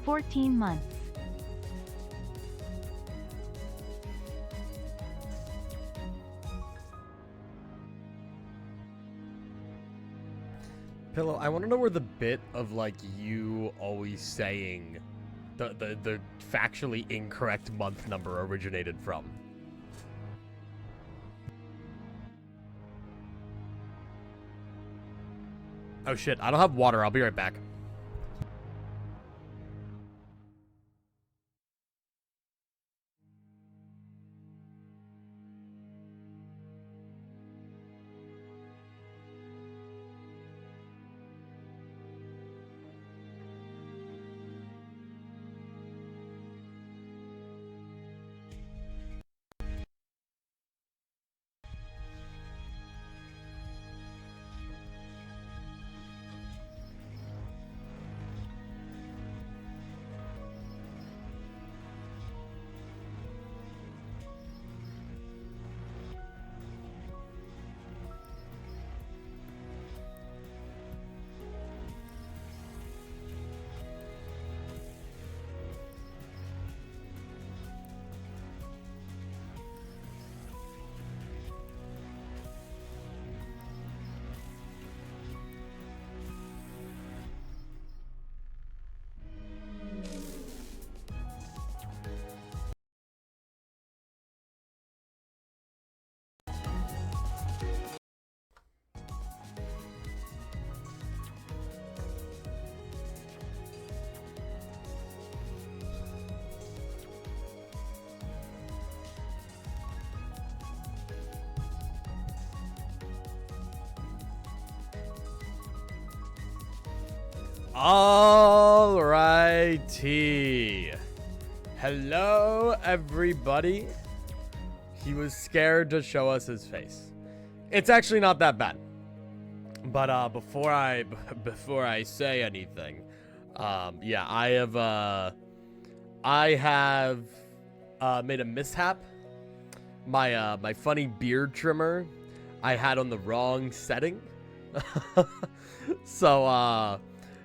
14 months. Pillow, I want to know where the bit of, like, you always saying the factually incorrect month number originated from. Oh shit, I don't have water. I'll be right back. Alrighty. Hello, everybody. He was scared to show us his face. It's actually not that bad. But before I say anything, yeah, I have made a mishap. My funny beard trimmer I had on the wrong setting. So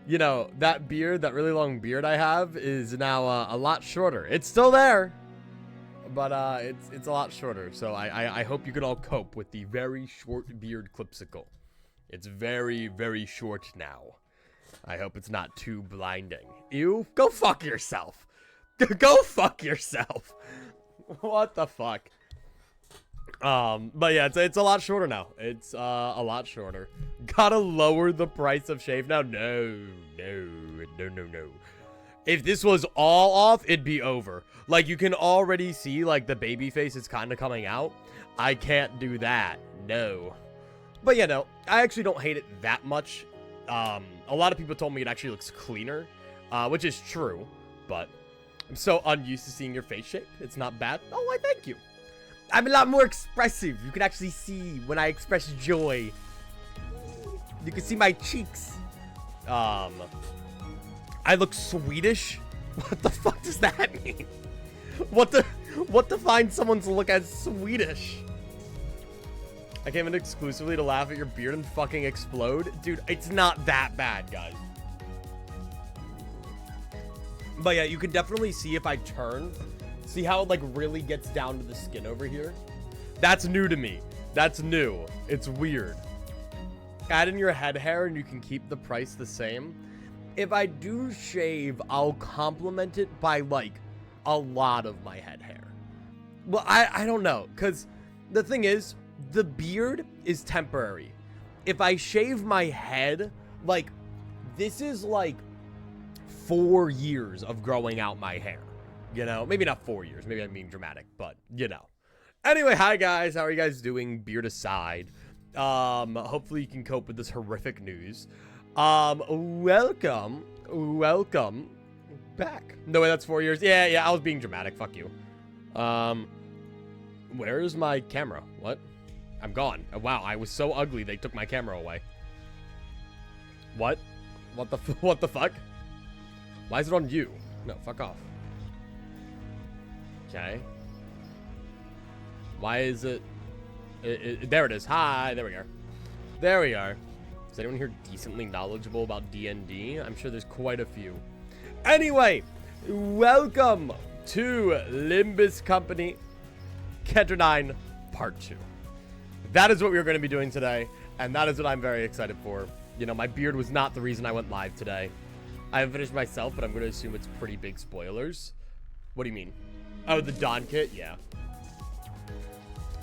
you know, that beard, that really long beard I have is now a lot shorter. It's still there, but it's a lot shorter. So I hope you can all cope with the very short beard clipsicle. It's very, very short now. I hope it's not too blinding. Ew, go fuck yourself. Go fuck yourself. What the fuck? But yeah, it's a lot shorter now. It's a lot shorter. Gotta lower the price of shave now. No. If this was all off, it'd be over. Like, you can already see, like, the baby face is kind of coming out. I can't do that. No. But yeah, no, I actually don't hate it that much. A lot of people told me it actually looks cleaner, which is true, but I'm so unused to seeing your face shape. It's not bad. Oh, why, thank you. I'm a lot more expressive. You can actually see when I express joy. You can see my cheeks. I look Swedish? What the fuck does that mean? What defines someone's look as Swedish? I came in exclusively to laugh at your beard and fucking explode? Dude, it's not that bad, guys. But yeah, you can definitely see if I turn. See how it, like, really gets down to the skin over here? That's new to me. That's new. It's weird. Add in your head hair and you can keep the price the same. If I do shave, I'll complement it by, like, a lot of my head hair. Well, I don't know. Because the thing is, the beard is temporary. If I shave my head, like, this is, like, 4 years of growing out my hair. You know, maybe not 4 years. Maybe I'm being dramatic, but, you know. Anyway, hi, guys. How are you guys doing? Beard aside. Hopefully you can cope with this horrific news. Welcome back. No way, that's 4 years. Yeah, I was being dramatic. Fuck you. Where's my camera? What? I'm gone. Oh, wow, I was so ugly they took my camera away. What? What the fuck? Why is it on you? No, fuck off. Okay. Why is it... There it is. Hi, there we are. There we are. Is anyone here decently knowledgeable about D&D? I'm sure there's quite a few. Anyway, welcome to Limbus Company, Chapter 9, Part 2. That is what we're going to be doing today, and that is what I'm very excited for. You know, my beard was not the reason I went live today. I haven't finished myself, but I'm going to assume it's pretty big spoilers. What do you mean? Oh, the Dawn kit? Yeah.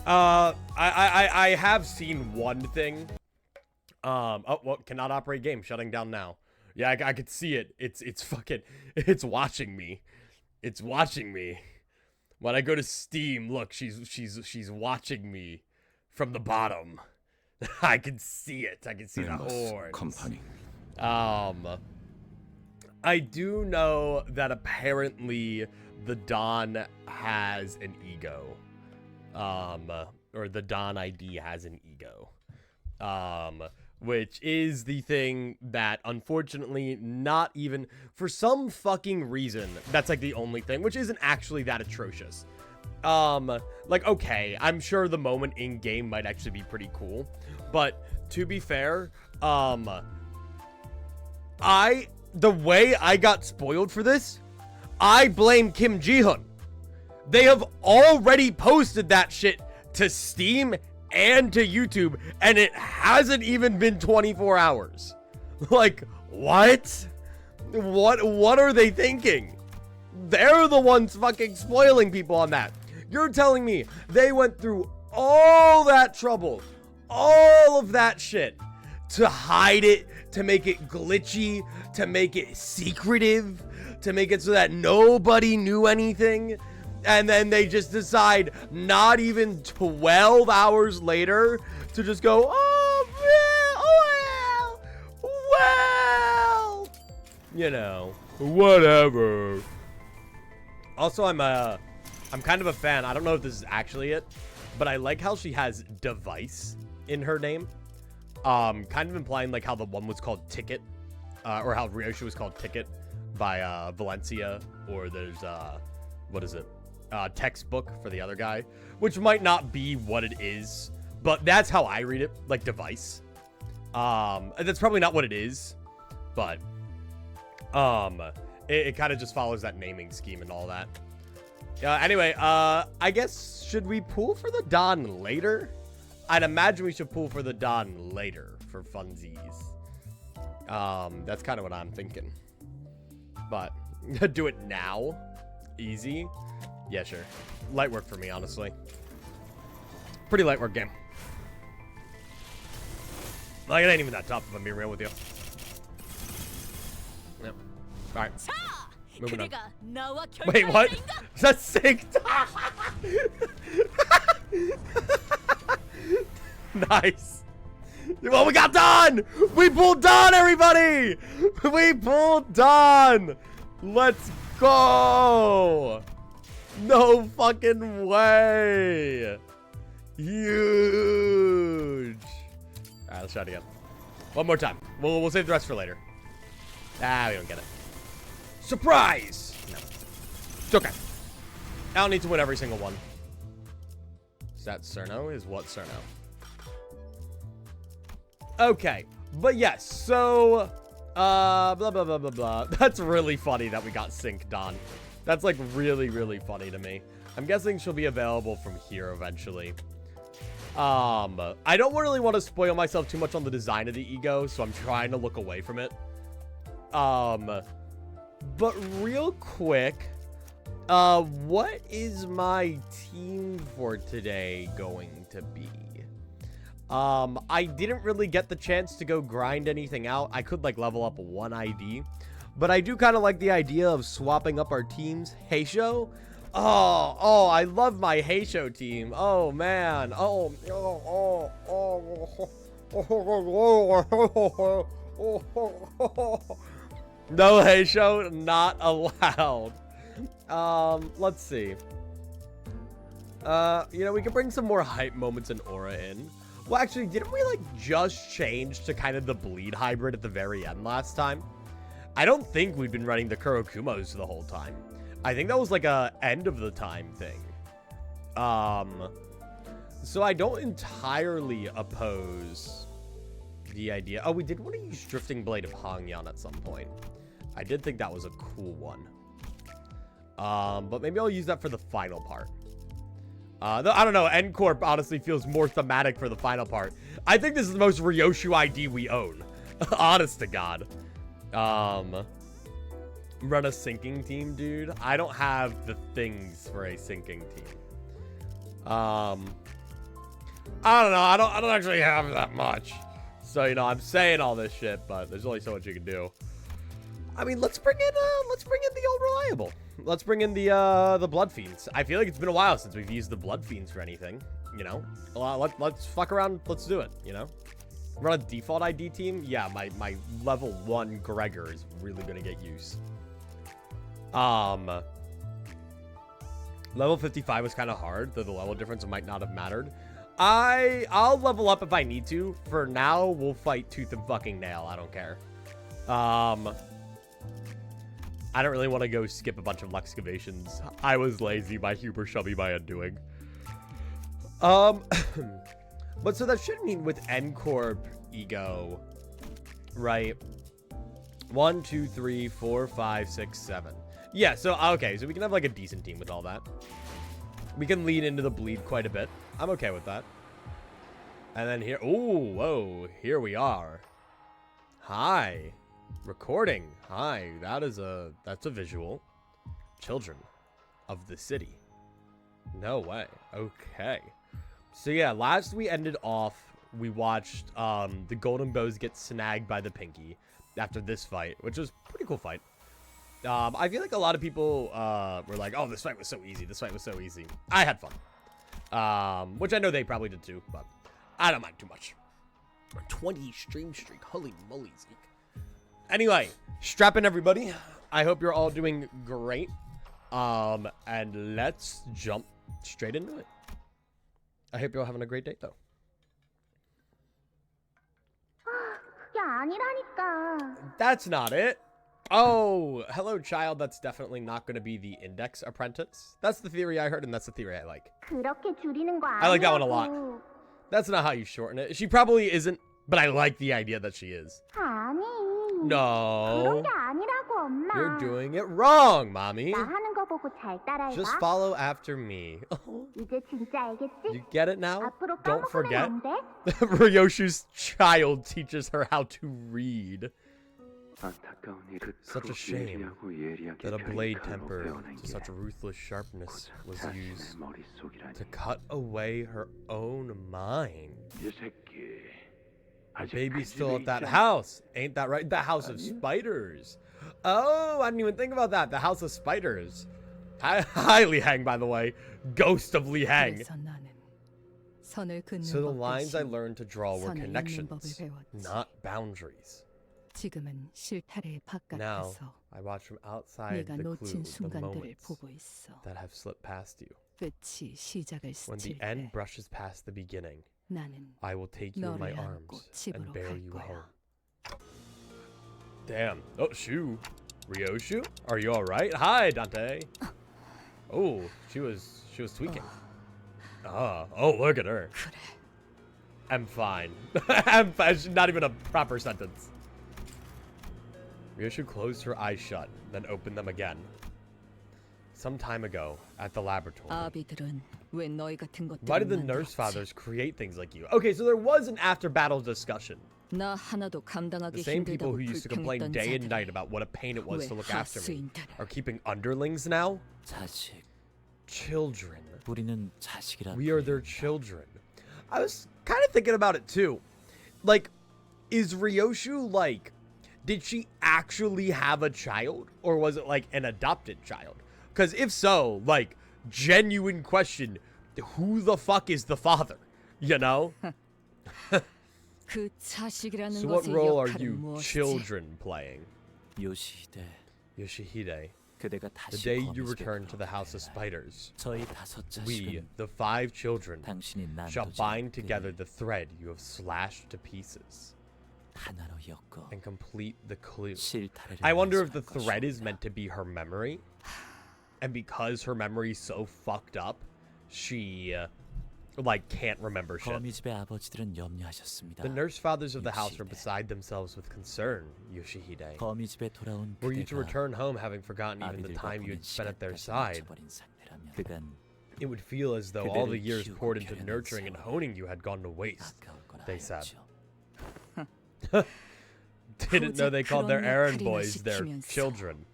I have seen one thing. Oh, well, cannot operate game, shutting down now. Yeah, I could see it. It's fucking, it's watching me. It's watching me. When I go to Steam, look, she's watching me from the bottom. I can see it. I can see the horns. Company. I do know that apparently the Dawn has an ego. Or the Dawn ID has an ego. Which is the thing that, unfortunately, not even, for some fucking reason, that's, like, the only thing, which isn't actually that atrocious. Like, okay, I'm sure the moment in-game might actually be pretty cool, but, to be fair, the way I got spoiled for this, I blame Kim Ji-hoon. They have already posted that shit to Steam and to YouTube, and it hasn't even been 24 hours. Like, what? What are they thinking? They're the ones fucking spoiling people on that. You're telling me they went through all that trouble, all of that shit, to hide it, to make it glitchy, to make it secretive, to make it so that nobody knew anything? And then they just decide, not even 12 hours later, to just go, oh, well, you know, whatever. Also, I'm kind of a fan. I don't know if this is actually it, but I like how she has device in her name. Kind of implying like how the one was called Ticket, or how Ryoshu was called Ticket by Valencia, or there's what is it? Textbook for the other guy, which might not be what it is, but that's how I read it, like device. That's probably not what it is, but it kind of just follows that naming scheme and all that. Anyway, I guess, should we pull for the Dawn later? I'd imagine we should pull for the Dawn later for funsies. That's kind of what I'm thinking, but do it now, easy. Yeah, sure. Light work for me, honestly. Pretty light work game. Like, it ain't even that tough, if I'm being real with you. Yep. Alright. Moving on. Wait, what? Is that synced? Nice. Well, we got Dawn! We pulled Dawn, everybody! We pulled Dawn! Let's go! No fucking way! Huge! Alright, let's try it again. One more time. We'll save the rest for later. Ah, we don't get it. Surprise! No. It's okay. I don't need to win every single one. Is that Cerno? Is what Cerno? Okay. But yes, so... blah, blah, blah, blah, blah. That's really funny that we got Sync Dawn. That's, like, really, really funny to me. I'm guessing she'll be available from here eventually. I don't really want to spoil myself too much on the design of the ego, so I'm trying to look away from it. But real quick, what is my team for today going to be? I didn't really get the chance to go grind anything out. I could, like, level up one ID. But I do kind of like the idea of swapping up our teams. Heisho? Oh, I love my Heisho team. Oh, man. No, Heisho, not allowed. Let's see. You know, we could bring some more hype moments and aura in. Well, actually, didn't we, like, just change to kind of the bleed hybrid at the very end last time? I don't think we've been running the Kurokumos the whole time. I think that was like a end of the time thing. So I don't entirely oppose the idea. Oh, we did want to use Drifting Blade of Hangyan at some point. I did think that was a cool one. But maybe I'll use that for the final part. Though, I don't know. N Corp honestly feels more thematic for the final part. I think this is the most Ryoshu ID we own. Honest to God. Run a sinking team, dude. I don't have the things for a sinking team. I don't know. I don't actually have that much. So, you know, I'm saying all this shit, but there's only so much you can do. I mean, let's bring in the old reliable. Let's bring in the Blood Fiends. I feel like it's been a while since we've used the Blood Fiends for anything, you know? Let's fuck around. Let's do it, you know? Run a default ID team. Yeah, my level 1 Gregor is really going to get use. Level 55 was kind of hard, though the level difference might not have mattered. I'll level up if I need to. For now, we'll fight tooth and fucking nail. I don't care. I don't really want to go skip a bunch of Lexcavations. I was lazy. My Huber shall be my undoing. But so that should mean with N Corp ego, right? 1, 2, 3, 4, 5, 6, 7. Yeah, so, okay, so we can have, like, a decent team with all that. We can lean into the bleed quite a bit. I'm okay with that. And then here, ooh, whoa, here we are. Hi. Recording. Hi, that's a visual. Children of the city. No way. Okay. So, yeah, last we ended off, we watched, the Golden Bows get snagged by the Pinky after this fight, which was a pretty cool fight. I feel like a lot of people were like, oh, this fight was so easy. This fight was so easy. I had fun. Which I know they probably did too, but I don't mind too much. 20 stream streak. Holy moly, Zeke. Anyway, strap in, everybody. I hope you're all doing great. And let's jump straight into it. I hope you're all having a great day, though. That's not it. Oh, hello, child. That's definitely not going to be the Index Apprentice. That's the theory I heard, and that's the theory I like. I like that one a lot. That's not how you shorten it. She probably isn't, but I like the idea that she is. No. You're doing it wrong, Mommy. Just follow after me. You get it now? Don't forget. Ryoshu's child teaches her how to read. Such a shame that a blade tempered to such ruthless sharpness was used to cut away her own mind. The baby's still at that house. Ain't that right? The House of Spiders. Oh, I didn't even think about that. The House of Spiders. Hi, Li Hang, by the way. Ghost of Li Hang. So the lines I learned to draw were connections, not boundaries. Now, I watch from outside the clue, the moments that have slipped past you. When the end brushes past the beginning, I will take you in my arms and bear you home. Damn. Oh, Shu. Ryoshu? Are you alright? Hi, Dante. Oh, she was tweaking. Oh, look at her. I'm fine. I'm fine. Not even a proper sentence. Ryoshu closed her eyes shut, then opened them again. Some time ago, at the laboratory. Why did the nurse fathers create things like you? Okay, so there was an after-battle discussion. The same people who used to complain day and night about what a pain it was to look after me are keeping underlings now? Children. We are their children. I was kind of thinking about it too. Like, is Ryoshu like, did she actually have a child? Or was it like an adopted child? Because if so, like, genuine question, who the fuck is the father? You know? So what role are you children playing? Yoshihide. The day you return to the House of Spiders, we, the 5 children, shall bind together the thread you have slashed to pieces and complete the clue. I wonder if the thread is meant to be her memory, and because her memory's so fucked up, she like, can't remember shit. 거미집의 아버지들은 염려하셨습니다. The nurse fathers of the house were beside themselves with concern, Yoshihide. 거미집에 돌아온 Were you to 그대가 return home having forgotten even the 아비들과 time you 보낸 had spent at their 시간까지 side? 놓쳐버린 상태라면 그간 It would feel as though all the 그대를 years 키우고 poured into 기르는 nurturing and 세월이 honing you had gone to waste, 아까울 거라 they said. 하였죠. Didn't know they called their errand boys their children.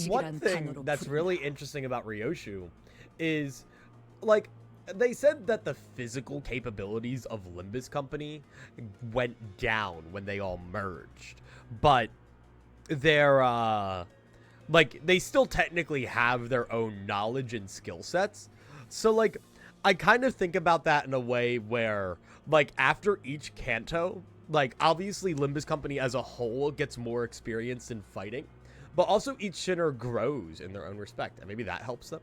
One thing that's really interesting about Ryoshu is, like, they said that the physical capabilities of Limbus Company went down when they all merged. But they're, like, they still technically have their own knowledge and skill sets. So, like, I kind of think about that in a way where, like, after each Kanto, like, obviously Limbus Company as a whole gets more experienced in fighting, but also each Shinner grows in their own respect, and maybe that helps them.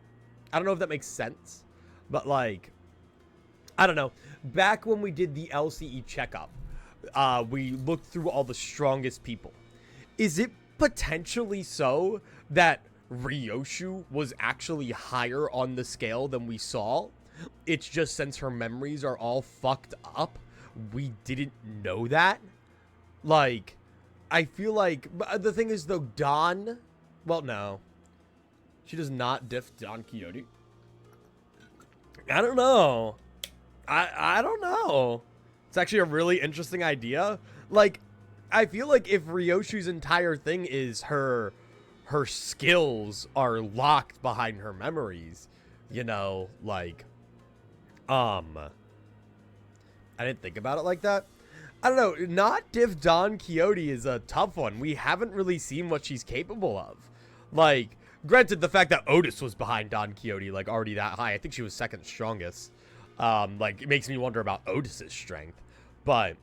I don't know if that makes sense, but, like, I don't know. Back when we did the LCE checkup, we looked through all the strongest people. Is it potentially so that Ryoshu was actually higher on the scale than we saw? It's just since her memories are all fucked up, we didn't know that? Like, I feel like, the thing is though, Dawn, well, no. She does not diff Don Quixote. I don't know. I don't know. It's actually a really interesting idea. Like, I feel like if Ryoshu's entire thing is her skills are locked behind her memories, you know, like, I didn't think about it like that. I don't know, not diff Don Quixote is a tough one. We haven't really seen what she's capable of. Like, granted, the fact that Otis was behind Don Quixote, like, already that high, I think she was second strongest. Like, it makes me wonder about Otis's strength. But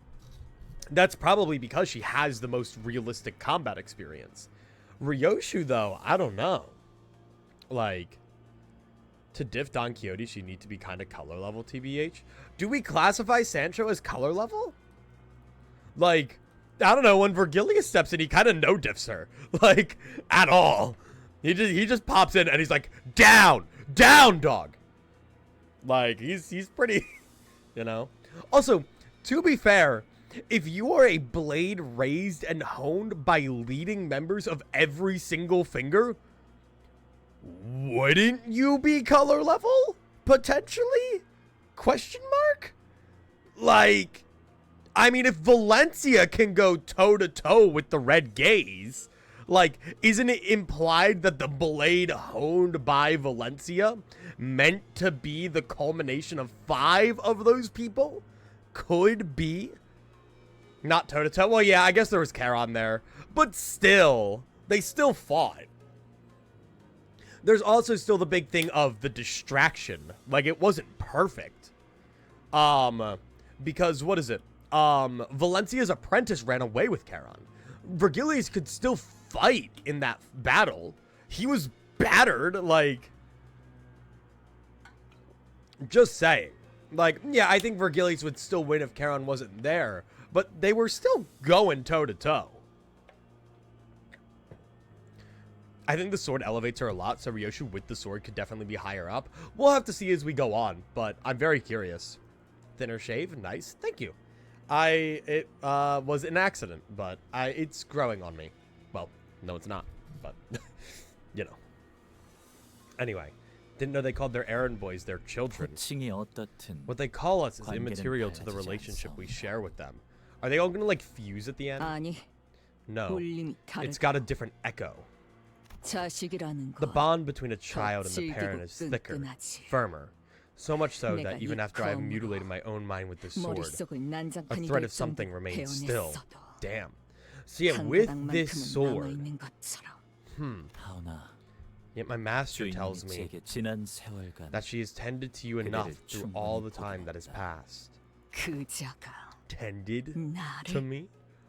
that's probably because she has the most realistic combat experience. Ryoshu, though, I don't know. Like, to diff Don Quixote, she'd need to be kind of color level, TBH. Do we classify Sancho as color level? Like, I don't know, when Vergilius steps in, he kind of no-diffs her. Like, at all. He just pops in and he's like, down! Down, dog! Like, he's pretty, you know? Also, to be fair, if you are a blade raised and honed by leading members of every single finger, wouldn't you be color level? Potentially? Question mark? Like, I mean, if Valencia can go toe-to-toe with the Red Gaze, like, isn't it implied that the blade honed by Valencia meant to be the culmination of 5 of those people? Could be. Not toe-to-toe. Well, yeah, I guess there was Charon there. But still, they still fought. There's also still the big thing of the distraction. Like, it wasn't perfect. Because, what is it? Valencia's apprentice ran away with Charon. Vergilius could still fight in that battle. He was battered, like... Just saying. Like, yeah, I think Vergilius would still win if Charon wasn't there. But they were still going toe-to-toe. I think the sword elevates her a lot, so Ryoshu with the sword could definitely be higher up. We'll have to see as we go on, but I'm very curious. Thinner shave, nice. Thank you. It was an accident, but it's growing on me. Well, no, it's not, but, you know. Anyway, didn't know they called their errand boys their children. What they call us is immaterial to the relationship we share with them. Are they all gonna, like, fuse at the end? No, it's got a different echo. The bond between a child and the parent is thicker, firmer. So much so that even after I have mutilated my own mind with this sword, a thread of something remains still. Damn. So yeah, with this sword... Yet my master tells me that she has tended to you enough through all the time that has passed. Tended to me?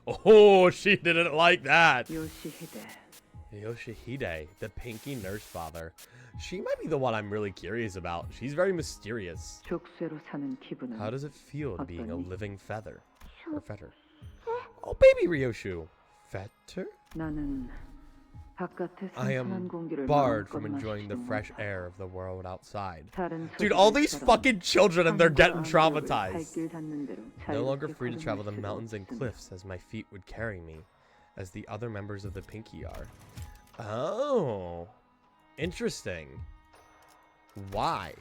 Oh, she didn't like that. Yoshihide, the pinky nurse father. She might be the one I'm really curious about. She's very mysterious. How does it feel being a living feather? Or fetter? Oh, baby Ryoshu. Fetter? I am barred from enjoying the fresh air of the world outside. Dude, all these fucking children and they're getting traumatized. No longer free to travel the mountains and cliffs as my feet would carry me, as the other members of the Pinky are. Oh, interesting. Why?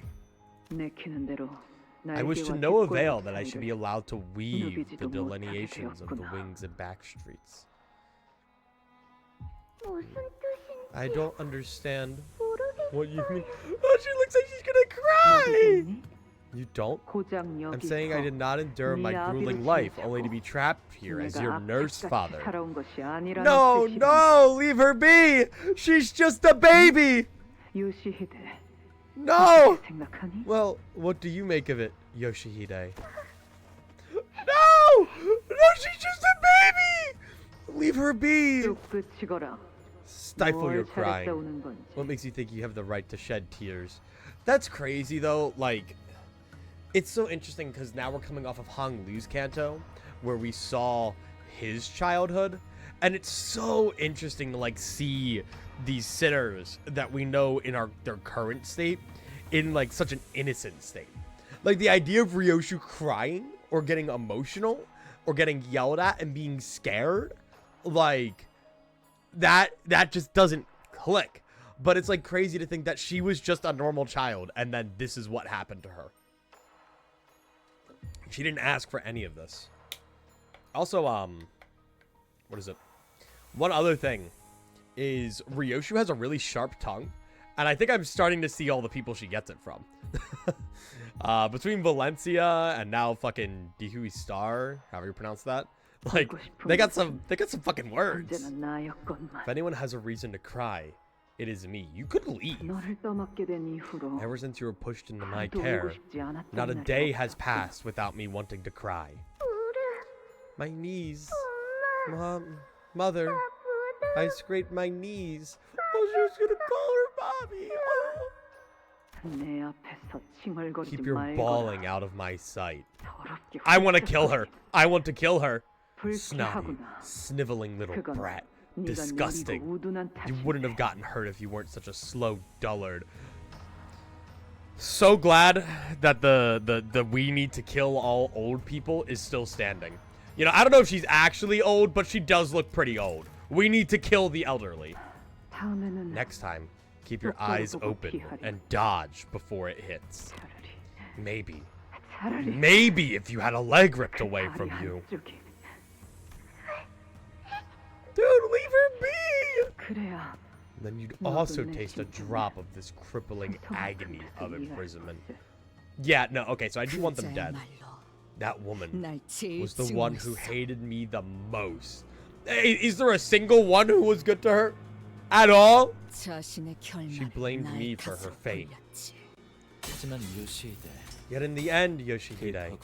I wish to no avail that I should be allowed to weave the delineations of the wings and back streets. I don't understand what you mean. Oh, she looks like she's gonna cry! You don't? I'm saying I did not endure my grueling life only to be trapped here as your nurse father. No, no, leave her be! She's just a baby! No! Well, what do you make of it, Yoshihide? No! No, she's just a baby! Leave her be! Stifle your crying. What makes you think you have the right to shed tears? That's crazy, though. Like, it's so interesting because now we're coming off of Hong Liu's Kanto, where we saw his childhood, and it's so interesting to like see these sinners that we know in their current state in like such an innocent state. Like the idea of Ryoshu crying or getting emotional or getting yelled at and being scared, like that just doesn't click. But it's like crazy to think that she was just a normal child and then this is what happened to her. She didn't ask for any of this. Also, what is it? One other thing is Ryoshu has a really sharp tongue, and I think I'm starting to see all the people she gets it from. Between Valencia and now fucking Dihui Star, however you pronounce that, like they got some fucking words. If anyone has a reason to cry, it is me. You could leave. Ever since you were pushed into my care, not a day has passed without me wanting to cry. My knees. Mom. Mother. I scraped my knees. Oh, she was gonna call her mommy. Oh. Keep your bawling out of my sight. I want to kill her. I want to kill her. Snotty, sniveling little brat. Disgusting. You wouldn't have gotten hurt if you weren't such a slow dullard. So glad that the we need to kill all old people is still standing. You know, I don't know if she's actually old, but she does look pretty old. We need to kill the elderly. Next time, keep your eyes open and dodge before it hits. Maybe if you had a leg ripped away from you. Dude, leave her be! Then you'd also taste a drop of this crippling agony of imprisonment. Yeah, no, okay, so I do want them dead. That woman was the one who hated me the most. Hey, is there a single one who was good to her? At all? She blamed me for her fate. Yet in the end, Yoshihide,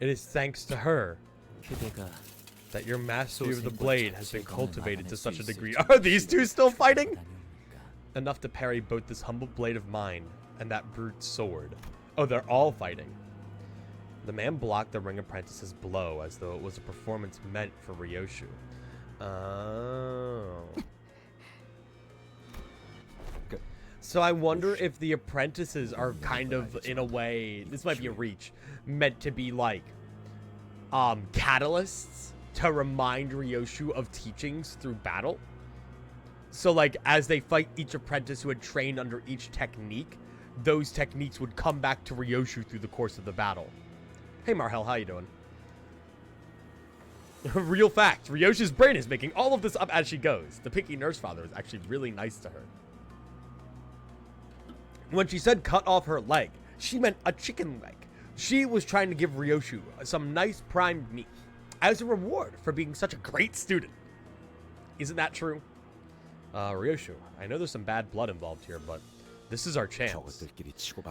it is thanks to her that your mastery of the blade has been cultivated to such a degree. Are these two still fighting? Enough to parry both this humble blade of mine and that brute sword. Oh, they're all fighting. The man blocked the ring apprentice's blow as though it was a performance meant for Ryoshu. Oh. So I wonder if the apprentices are kind of, in a way, this might be a reach, meant to be like, catalysts to remind Ryoshu of teachings through battle. So like, as they fight each apprentice who had trained under each technique, those techniques would come back to Ryoshu through the course of the battle. Hey Marhel, how you doing? Real fact, Ryoshu's brain is making all of this up as she goes. The Pinky Nurse Father is actually really nice to her. When she said cut off her leg, she meant a chicken leg. She was trying to give Ryoshu some nice primed meat as a reward for being such a great student. Isn't that true? Ryoshu, I know there's some bad blood involved here, but this is our chance.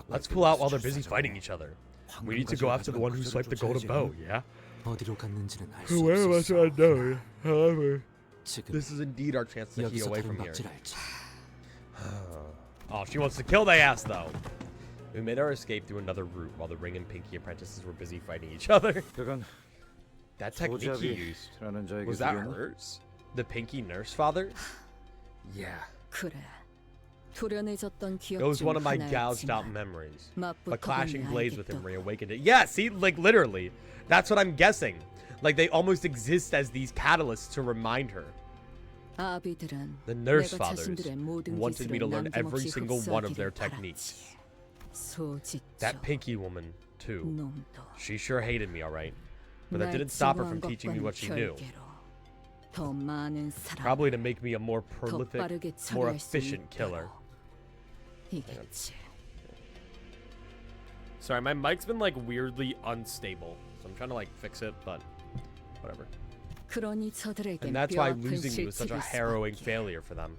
Let's pull out while they're busy fighting each other. We need to go after the one who swiped the golden bow, yeah? Where am I trying to know? However, this is indeed our chance to get away from here. Oh, she wants to kill the ass, though. We made our escape through another route while the Ring and Pinky apprentices were busy fighting each other. That technique he used, was that hers? The Pinky Nurse Father? Yeah. 그래. 도련해졌던 기억 It was 중 one of my gouged out 하나였지만 memories. 맛부터 But clashing 보니 blades with him 알겠더군. reawakened it. Yeah, see, like literally. That's what I'm guessing. Like they almost exist as these catalysts to remind her. 아비들은 The nurse 내가 fathers 자신들의 모든 wanted me to 기술을 learn every 남김없이 single one of their 흡수하기를 techniques. 바랐지. 소짓죠. That pinky woman, too. 놈도. She sure hated me, alright. But that 날 didn't stop her 증오한 from teaching me 것과는 what she knew. 별개로 더 많은 사람, Probably to make me a more 더 prolific, 빠르게 more 처리할 수 efficient killer. 있도록. 이겠지. Sorry, my mic's been like weirdly unstable. So I'm trying to like fix it, but whatever. 그러니 저들에겐 And that's why 뼈아픈 losing me was such a 실직일 harrowing 수밖에. failure for them.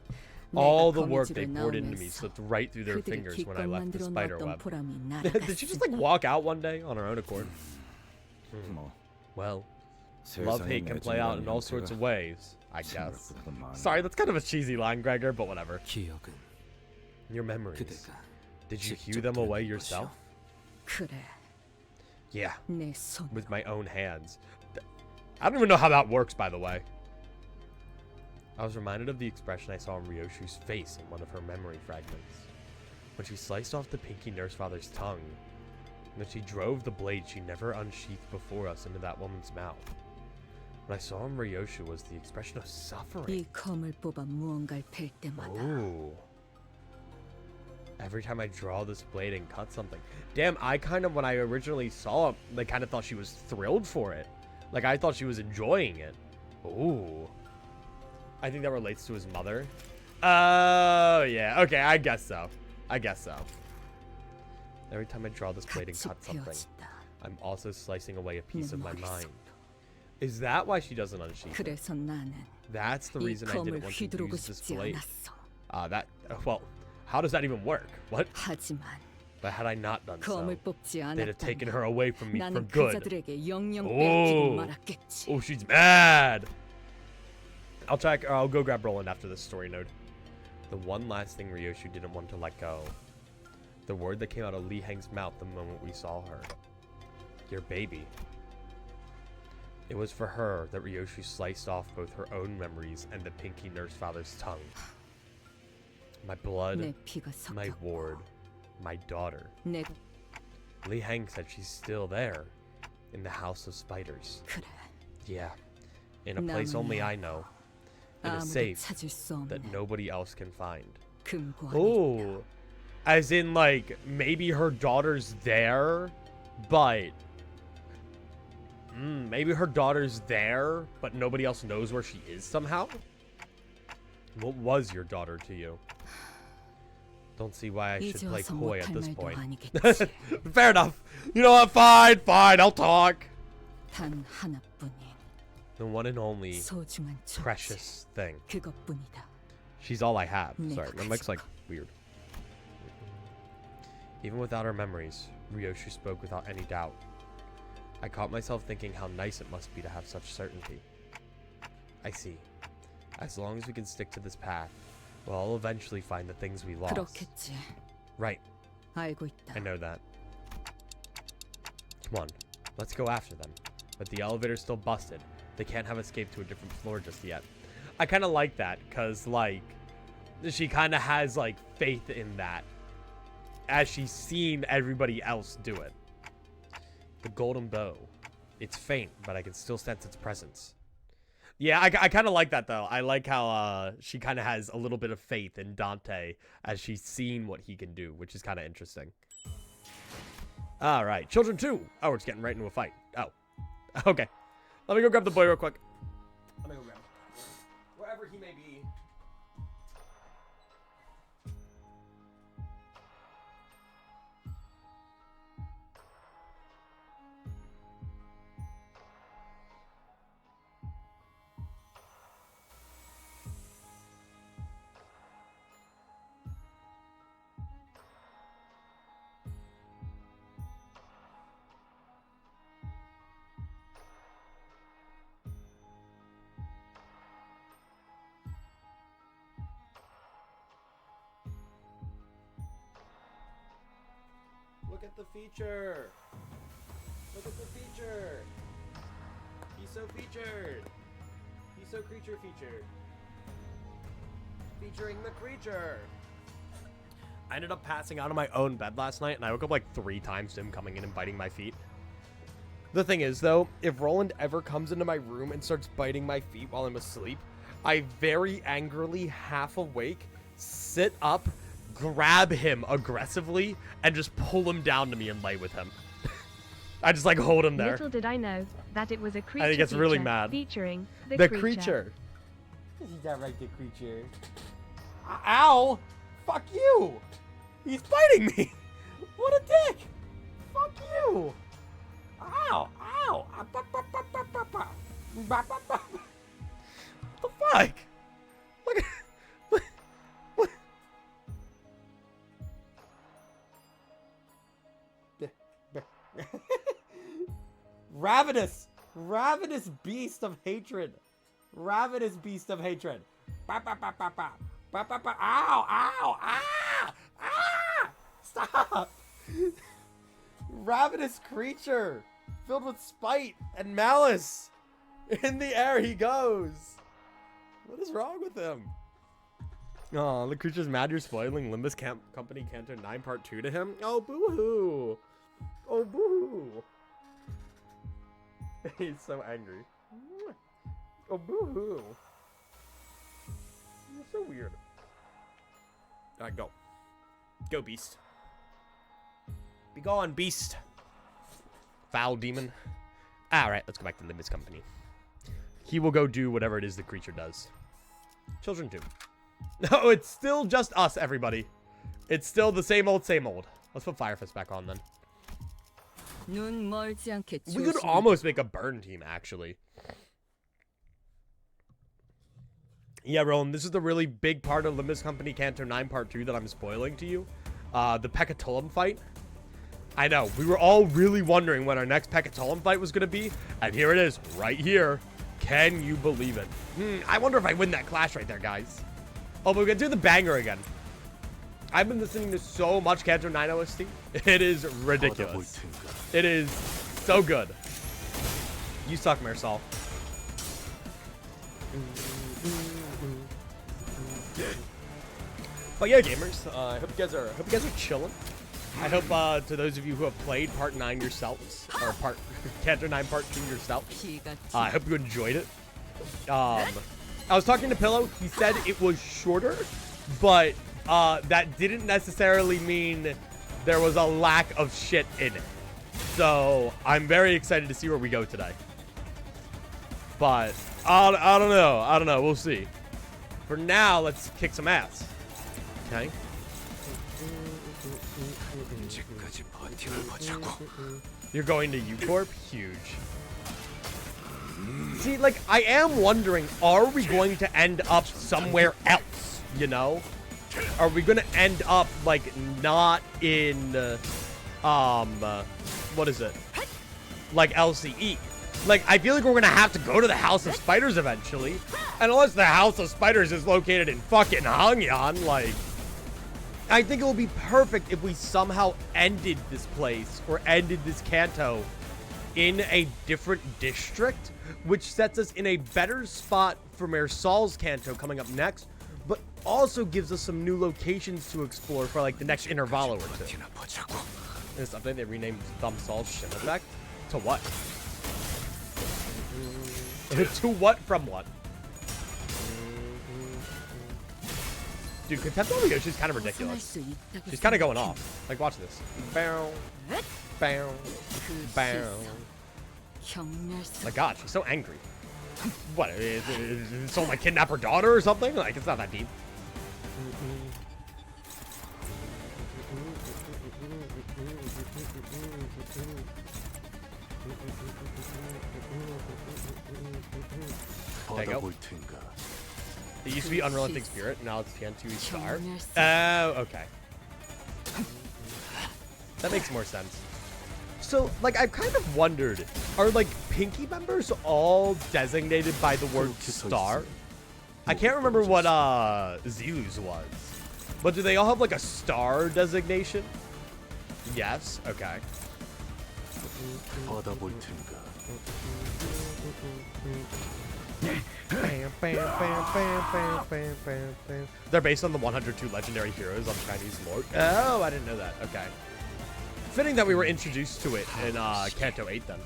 내가 All the work they 거미줄을 poured into me 나오면서 slipped right through their 그들이 fingers when I 기껏 left the 만들어 spider 놓았던 web. 보람이 Did she just like walk out one day on her own accord? 뭐 Well, love hate can play out in all sorts of ways, I guess. Sorry, that's kind of a cheesy line, Gregor, but whatever. 기억은 Your memories. 그대가 Did you hew 직접 them away 들은 yourself? 그래, Yeah, 내 손. with my own hands. I don't even know how that works, by the way. I was reminded of the expression I saw on Ryoshu's face in one of her memory fragments. When she sliced off the pinky nurse father's tongue, and when she drove the blade she never unsheathed before us into that woman's mouth. What I saw on Ryoshu was the expression of suffering. 이 검을 뽑아 무언가를 팰 때마다 Ooh. Every time I draw this blade and cut something. Damn, I kind of, when I originally saw it, like, kind of thought she was thrilled for it. Like, I thought she was enjoying it. Ooh. I think that relates to his mother. Oh, yeah. Okay, I guess so. I guess so. Every time I draw this blade and 같이 cut something, 베어진다. I'm also slicing away a piece 내 of my mind. 머릿속도. Is that why she doesn't unsheath it? 그래서 나는 That's the 이 reason I 검을 didn't want to 휘두르고 use this 싶지 blade. 않았어. Well, how does that even work? What? 하지만 But had I not done so, 검을 뽑지 they'd have taken 않았다면 her away from me for 나는 good. 그자들에게 영영 Oh. 빼앗기고 말았겠지. Oh, she's mad. I'll go grab Roland after this story node. The one last thing Ryoshu didn't want to let go. The word that came out of Li Heng's mouth the moment we saw her. Your baby. It was for her that Ryoshu sliced off both her own memories and the pinky nurse father's tongue. My blood, 내 피가 my 섞였고 ward, my daughter. 내가 Li Heng said she's still there. In the House of Spiders. 그래. Yeah. In a place only I know. In a 아무도 safe 찾을 수 that 없는 nobody else can find. 금고 안에 있다. Oh. As in, like, maybe her daughter's there, but... maybe her daughter's there, but nobody else knows where she is somehow? What was your daughter to you? Don't see why I should 이제 play 와서 coy at 못할 this 말도 point. 아니겠지. Fair enough. You know what? Fine, I'll talk. 단 하나뿐인 The one and only 소중한 존재. precious thing. 그것뿐이다. She's all I have. 내가 Sorry, my mic's 가진 like 것. weird. Even without her memories, Ryoshu spoke without any doubt. I caught myself thinking how nice it must be to have such certainty. I see. As long as we can stick to this path, we'll all eventually find the things we lost. 그렇겠지. Right, 알고 있다. I know that. Come on, let's go after them. But the elevator's still busted. They can't have escaped to a different floor just yet. I kind of like that, because, like, she kind of has, like, faith in that. As she's seen everybody else do it. The golden bow. It's faint, but I can still sense its presence. Yeah, I kind of like that, though. I like how she kind of has a little bit of faith in Dante as she's seen what he can do, which is kind of interesting. All right, children 2. Oh, we're just getting right into a fight. Oh, okay. Let me go grab the boy real quick. Let me go grab him. Wherever he may be. Look at the feature. Look at the feature. He's so featured. He's so creature featured. featuring the creature. I ended up passing out on my own bed last night, and I woke up like 3 times to him coming in and biting my feet. The thing is, though, if Roland ever comes into my room and starts biting my feet while I'm asleep, I very angrily, half awake, sit up, grab him aggressively, and just pull him down to me and lay with him. I just like hold him there. Little did I know that it was a creature. And he gets really mad. Featuring The creature. He's not right, the creature. Ow! Fuck you! He's biting me! What a dick! Fuck you! Ow! Ow! What the fuck? Look at... What? Ravenous! Ravenous beast of hatred! Ravenous beast of hatred! Ow! Ow! Ah! Ah! Stop! Ravenous creature! Filled with spite and malice! In the air he goes! What is wrong with him? Oh, the creature's mad you're spoiling Limbus Company Canto 9 Part 2 to him? Oh, boo-hoo! Oh, boo-hoo! He's so angry. Oh, boo-hoo! You're so weird. Alright, go. Go, beast. Be gone, beast. Foul demon. Alright, let's go back to Limbus Company. He will go do whatever it is the creature does. Children do. No, it's still just us, everybody. It's still the same old, same old. Let's put Firefist back on, then. We could almost make a burn team, actually. Yeah, Roland, this is the really big part of Limbus Company Canto 9 Part 2 that I'm spoiling to you. The Pekatolim fight. I know, we were all really wondering when our next Pekatolim fight was going to be, and here it is, right here. Can you believe it? I wonder if I win that clash right there, guys. Oh, but we're going to do the banger again. I've been listening to so much Canto 9 OST. It is ridiculous. It is so good. You suck, Marisol. But yeah, gamers, I hope you guys are chilling. I hope to those of you who have played Part 9 yourselves, or Canto 9 Part 2 yourself, I hope you enjoyed it. I was talking to Pillow. He said it was shorter, but that didn't necessarily mean there was a lack of shit in it. So I'm very excited to see where we go today. But I don't know. We'll see. For now, let's kick some ass. Okay. You're going to U-Corp? Huge. See, like, I am wondering, are we going to end up somewhere else, you know? Are we going to end up, like, not in, what is it? Like, LCE. Like, I feel like we're going to have to go to the House of Spiders eventually. And unless the House of Spiders is located in fucking Hangyan, like... I think it would be perfect if we somehow ended this place or ended this canto in a different district, which sets us in a better spot for Marisol's canto coming up next, but also gives us some new locations to explore for like the next intervalo or two. In this update, they renamed Thumbsol's Shin effect to what? To what from what? Dude, Contempt on Ryoshu is kind of ridiculous. She's kind of going off. Like, watch this. Bow. Bow. Bow. My god, she's so angry. What, is someone like kidnap her daughter or something? Like, it's not that deep. There you go. It used to be Unrelenting Spirit, now it's TN2 Star. Oh, okay. That makes more sense. So, like, I've kind of wondered, are, like, Pinky members all designated by the word star? I can't remember what, Zeus was. But do they all have, like, a star designation? Yes? Okay. 받아볼 테니까. They're based on the 102 legendary heroes on Chinese lore. Oh, I didn't know that. Okay. Fitting that we were introduced to it in Kanto 8 then.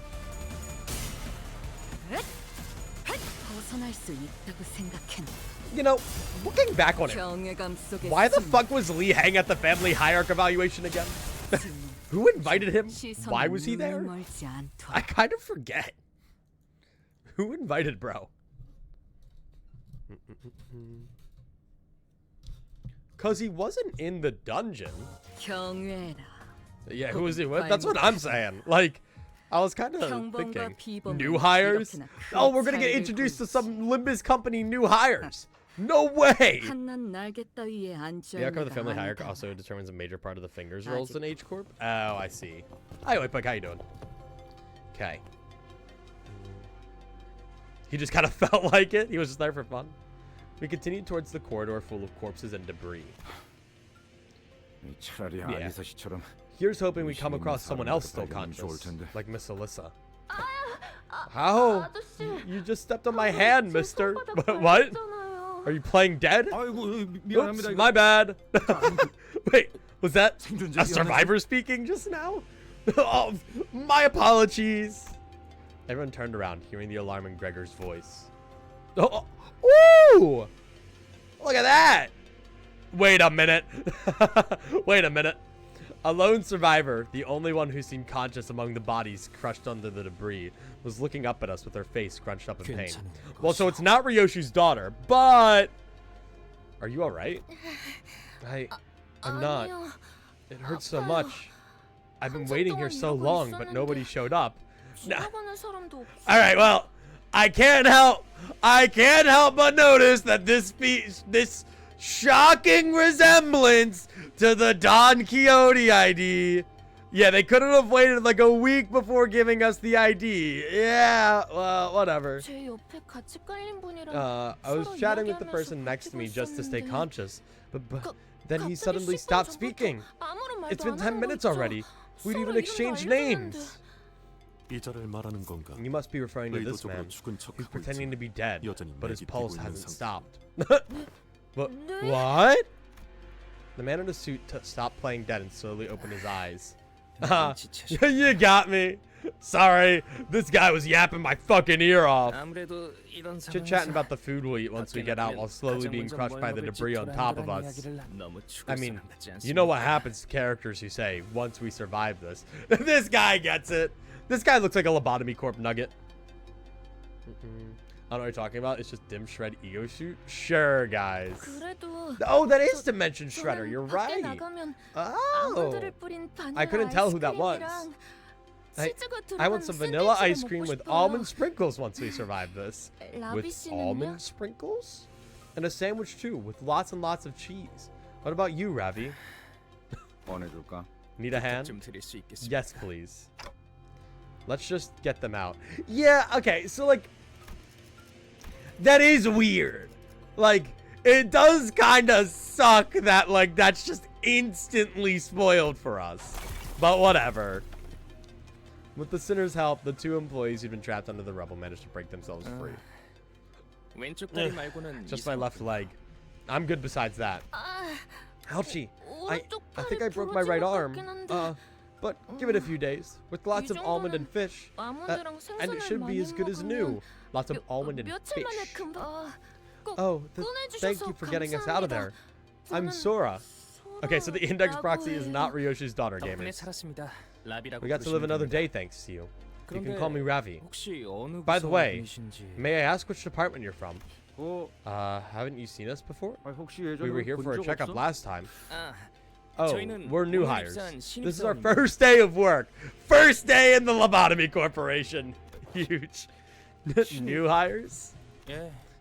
벗어날 수 있다고 생각했나? You know, looking back on it, 경외감 속에 why the 숨은 fuck was Lee Hang at the family hierarch evaluation again? Who invited him? 시선은 Why was he 눈을 there? 멀지 않도록. I kind of forget. Who invited bro? Cause he wasn't in the dungeon. 경외라. Yeah, who was he with? That's what I'm saying. Like, I was kind of thinking, new hires? Oh, we're gonna get introduced to some Limbus Company new hires. No way! 한낱 날개 따위에 The outcome of the family hierarchy also determines a major part of the fingers rolls in H Corp. Oh, I see. Hi, Oipuk, how you doing? Okay. He just kind of felt like it. He was just there for fun. We continued towards the corridor full of corpses and debris. Yeah. Here's hoping we come across someone else still conscious, like Miss Alyssa. How? You just stepped on my hand, mister. What? Are you playing dead? Oops, my bad. Wait, was that a survivor speaking just now? Oh, my apologies. Everyone turned around, hearing the alarm in Gregor's voice. Oh, ooh! Look at that! Wait a minute. Wait a minute. A lone survivor, the only one who seemed conscious among the bodies crushed under the debris, was looking up at us with her face scrunched up in pain. Well, so it's not Ryoshu's daughter, but... Are you alright? I'm not. It hurts so much. I've been waiting here so long, but nobody showed up. Nah. Alright, well, I can't help but notice that this shocking resemblance to the Don Quixote ID. Yeah, they couldn't have waited like a week before giving us the ID. Yeah, well, whatever. I was chatting with the person next to me just to stay conscious, but then he suddenly stopped speaking. It's been 10 minutes already. We'd even exchanged names. You must be referring to this man. He's pretending to be dead, but his pulse hasn't stopped. What? The man in the suit stopped playing dead and slowly opened his eyes. You got me. Sorry, this guy was yapping my fucking ear off. Chit-chatting about the food we'll eat once we get out while slowly being crushed by the debris on top of us. I mean, you know what happens to characters who say, once we survive this. This guy gets it. This guy looks like a Lobotomy Corp nugget. I don't know what you're talking about. It's just Dim Shred Ego Shoot. Sure, guys. Oh, that is Dimension Shredder. You're right. Oh. I couldn't tell who that was. I want some vanilla ice cream with almond sprinkles once we survive this. With almond sprinkles? And a sandwich too, with lots and lots of cheese. What about you, Ravi? Need a hand? Yes, please. Let's just get them out. Yeah, okay, so like... That is weird. Like, it does kind of suck that, like, that's just instantly spoiled for us. But whatever. With the sinner's help, the two employees who'd been trapped under the rubble managed to break themselves free. Just my left leg. I'm good besides that. Ouchie. I think I broke my right arm. But give it a few days. With lots of almond and fish. And it should be as good as new. Lots of almond and fish. Oh, thank you for getting us out of there. I'm Sora. Okay, so the index proxy is not Ryoshu's daughter, gamers. We got to live another day thanks to you. You can call me Ravi. By the way, may I ask which department you're from? Haven't you seen us before? We were here for a checkup last time. Oh, we're new hires. This is our first day of work. First day in the Lobotomy Corporation. Huge. New hires?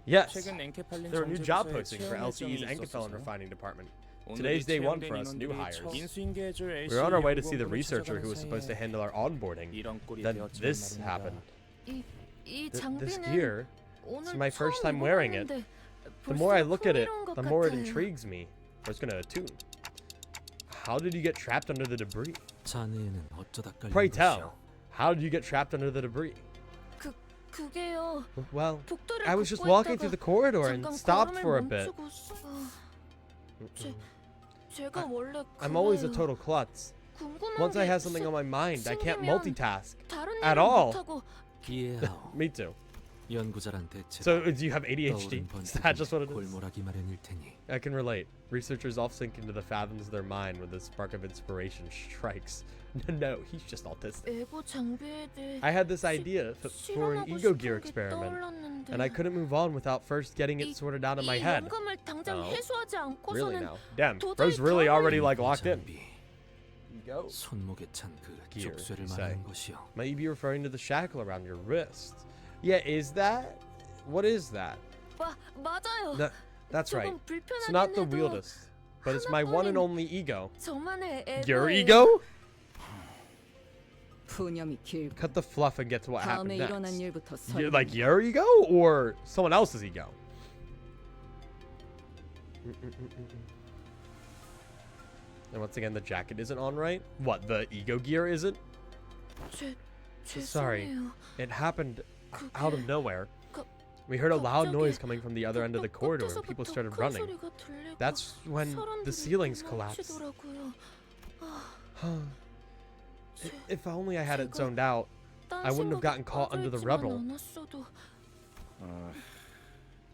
Yes. There are new job postings for LCE's Enkefell and Refining Department. Today's day one for us new hires. We're on our way to see the researcher who was supposed to handle our onboarding. Then this happened. This gear, it's my first time wearing it. The more I look at it, the more it intrigues me. I was gonna attune. How did you get trapped under the debris? Pray tell, How did you get trapped under the debris? 그게요. Well, 복도를 I was just 걷고 walking 있다가 through the corridor and 잠깐 stopped 걸음을 for a bit. 멈추고 제가 원래 I'm always a 그래요. total klutz. 궁금한 Once I 게 have something on my mind, I can't 생기면 multitask. 다른 at 일을 all. 못하고 이해하오. Me too. 연구자란 대체 So, do you have ADHD? Is that just what it is? 골몰하기 마련일 테니. I can relate. Researchers all sink into the fathoms of their mind when the spark of inspiration strikes. No, he's just autistic. 에고 장비에 대해 I had this idea for an 실험하고 ego 싶은 gear 게 experiment, 떠올랐는데 and I couldn't move on without first getting it sorted out in my head. 이 영감을 당장 Oh. 해소하지 Really 않고서는 now? Damn, 도저히 Bro's really 가만히- already like locked in. 장비. Go. 손목에 찬 그 Gear, 족쇄를 you say. 말하는 것이요. Might you be referring to the shackle around your wrist? Yeah, is that? What is that? 맞아요. No, that's right. 조금 It's not the 불편하긴 해도 weirdest, but it's my one and only ego. 저만의 에고예요. Your ego? 푸념이 길고 Cut the fluff and get to what happened 다음에 일어난 next. 일부터 Like your ego or someone else's ego? And once again, the jacket isn't on right. What, the ego gear isn't? Sorry. 죄송해요. It happened out of nowhere. 그- We heard a loud 갑자기 noise coming from the other end of the corridor and people 끝에서부터 started 큰 running. 소리가 들리고 That's when the 사람들이 ceilings collapsed. 도망치더라고요. If only I had it 제가 zoned out. 딴 I wouldn't have 생각에 gotten caught under the 빠져있지만 rubble. 않았어도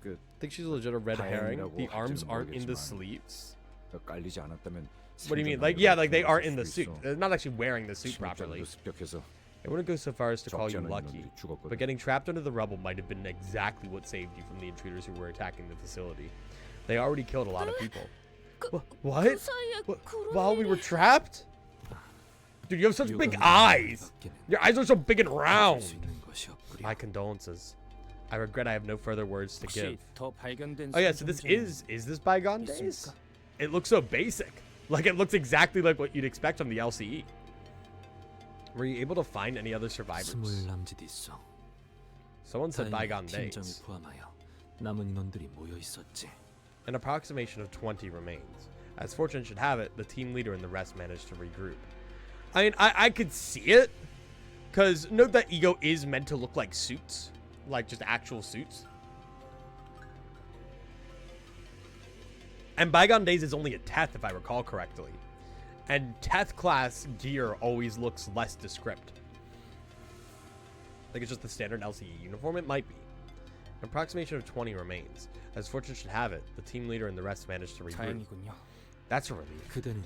그 I think she's legit a red herring. 다행이라고 The arms 할지는 aren't in the 모르겠지만 sleeves. 깔리지 않았다면 What do you mean? 생존하기가 Like, yeah, like they aren't in the 힘들 suit. 수 They're not actually wearing the suit 있어. properly. 심장도 습격해서 I wouldn't go so far as to call 적지 you 않은 lucky, 인원들이 죽었거든. but getting trapped under the rubble might have been exactly what saved you from the intruders who were attacking the facility. They already killed a lot of people. 그 What? 사이에 그런 While we were 일이- trapped? Dude, you have such big eyes. Your eyes are so big and round. My condolences. I regret I have no further words to give. 더 발견된 Oh yeah, so this is this bygone days? It looks so basic. Like it looks exactly like what you'd expect from the LCE. Were you able to find any other survivors? 스물 남짓 있어. Someone said bygone 팀장을 days. 포함하여 남은 인원들이 모여 있었지. An approximation of 20 remains. As fortune should have it, the team leader and the rest managed to regroup. I mean, I could see it, because note that ego is meant to look like suits, like just actual suits. And Bygone Days is only a Teth, if I recall correctly. And Teth class gear always looks less descript. Like it's just the standard LCE uniform? It might be. An approximation of 20 remains. As fortune should have it, the team leader and the rest managed to regroup. 다행이군요. That's a relief. 그대는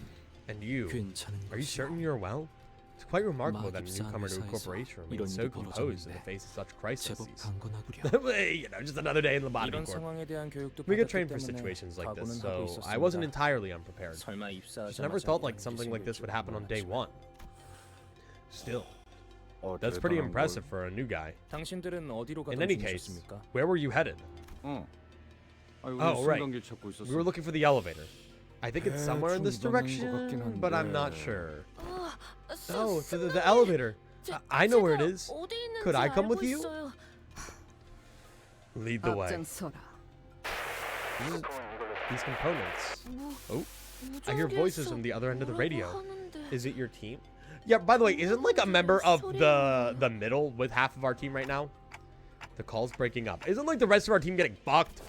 And you, 괜찮은 are you 것이요. certain you're well? It's quite remarkable that a 마깁사 newcomer to a 회사에서 corporation 이런 remains so 일이 composed in the 벌어졌는데 face of such crises. 제법 강건하구려. You know, just another day in the body 이런 corp. 상황에 대한 교육도 We get 받았기 trained for 때문에 situations like this, 각오는 하고 so I wasn't 있었습니다. entirely unprepared. 설마 Just never 입사하자마자 felt like 이런 일이 something like this 생길 would 줄은 happen on day 몰랐지만 one. Still, that's pretty impressive for a new guy. 당신들은 어디로 In 가던 any case, 중이셨습니까? where were you headed? 어. 우리 Oh, right. 승강기 찾고 있었어. We were looking for the elevator. I think it's somewhere in this 대충 이동한 것 direction, 같긴 but I'm 한데. not sure. 아, Oh, the 승강기. elevator. I know where it 제가 is. 어디 있는지 Could I come 알고 with you? 있어요. Lead the way. 앞장서라. These components. 뭐, Oh, I hear voices from the other end of the 뭐라고 radio. 하는데. Is it your team? Yeah, by the way, isn't like a member of the middle with half of our team right now? The call's breaking up. Isn't like the rest of our team getting fucked?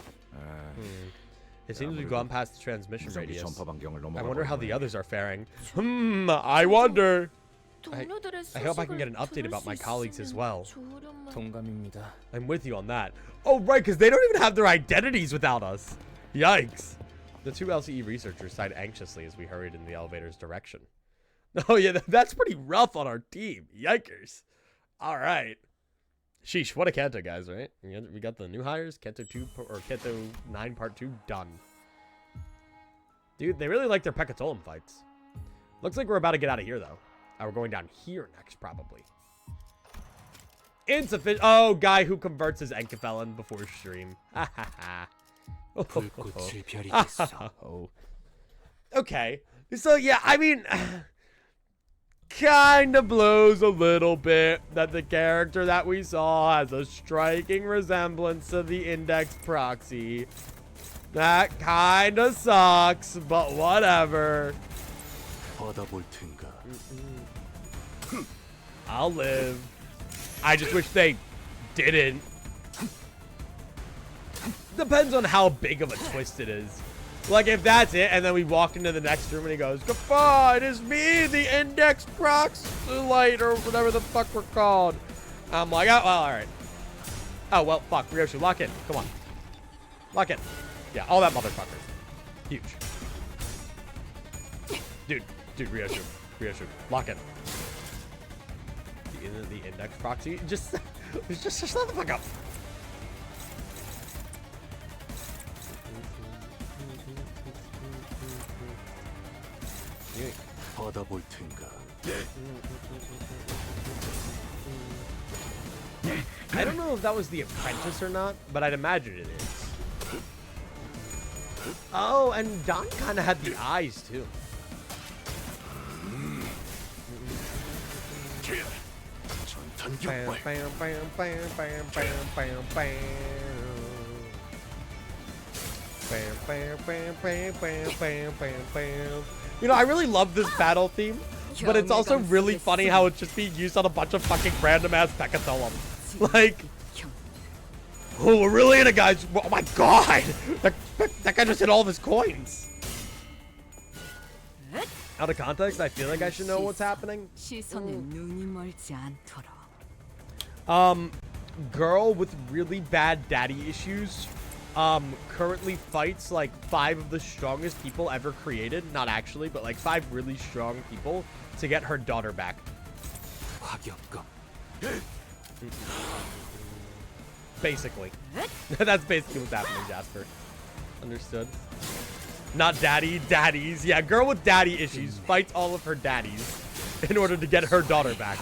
It seems we've gone past the transmission 무전기 radius. 전파 반경을 I 넘어가 wonder how the 버린 others are faring. I wonder. 동료들의 I hope I can get an 소식을 update 들을 about 수 my colleagues as well. 있으면 좋으련만. 동감입니다. I'm with you on that. Oh, right, because they don't even have their identities without us. Yikes. The two LCE researchers sighed anxiously as we hurried in the elevator's direction. Oh, yeah, that's pretty rough on our team. Yikers. All right. Sheesh, what a Kanto, guys, right? We got the new hires, Kanto 2 or Kanto 9 Part 2 done. Dude, they really like their Pekatolim fights. Looks like we're about to get out of here, though. We're going down here next, probably. Insufficient. Oh, guy who converts his Enkefelon before stream. Ha ha ha. 불꽃의 별이 됐어. Okay. So, yeah, I mean, kind of blows a little bit that the character that we saw has a striking resemblance to the Index proxy. That kind of sucks, but whatever. 받아볼 텐가. I'll live. I just wish they didn't. Depends on how big of a twist it is. Like, if that's it, and then we walk into the next room and he goes, goodbye, it is me, the index proxylite, or whatever the fuck we're called. I'm like, oh, well, alright. Oh, well, fuck, Ryoshu, lock in. Come on. Lock in. Yeah, all that motherfucker. Huge. Dude, Ryoshu, lock in. The index proxy, just shut the fuck up. 받아볼 텐가. I don't know if that was the apprentice or not, but I'd imagine it is. Oh, and Don kind of had the eyes too. Bam, bam, bam, bam, bam, bam, bam, bam. Bam, bam, bam, bam, bam, bam, bam, bam. You know, I really love this battle theme, but it's also really funny how it's just being used on a bunch of fucking random ass Pekatellum. Like, oh, we're really in it, guys. Oh my god! That guy just hit all of his coins. Out of context, I feel like I should know what's happening. Girl with really bad daddy issues currently fights like 5 of the strongest people ever created. Not actually, but like 5 really strong people to get her daughter back. Basically. That's basically what's happening, Jasper. Understood. Not daddies. Yeah, girl with daddy issues fights all of her daddies in order to get her daughter back.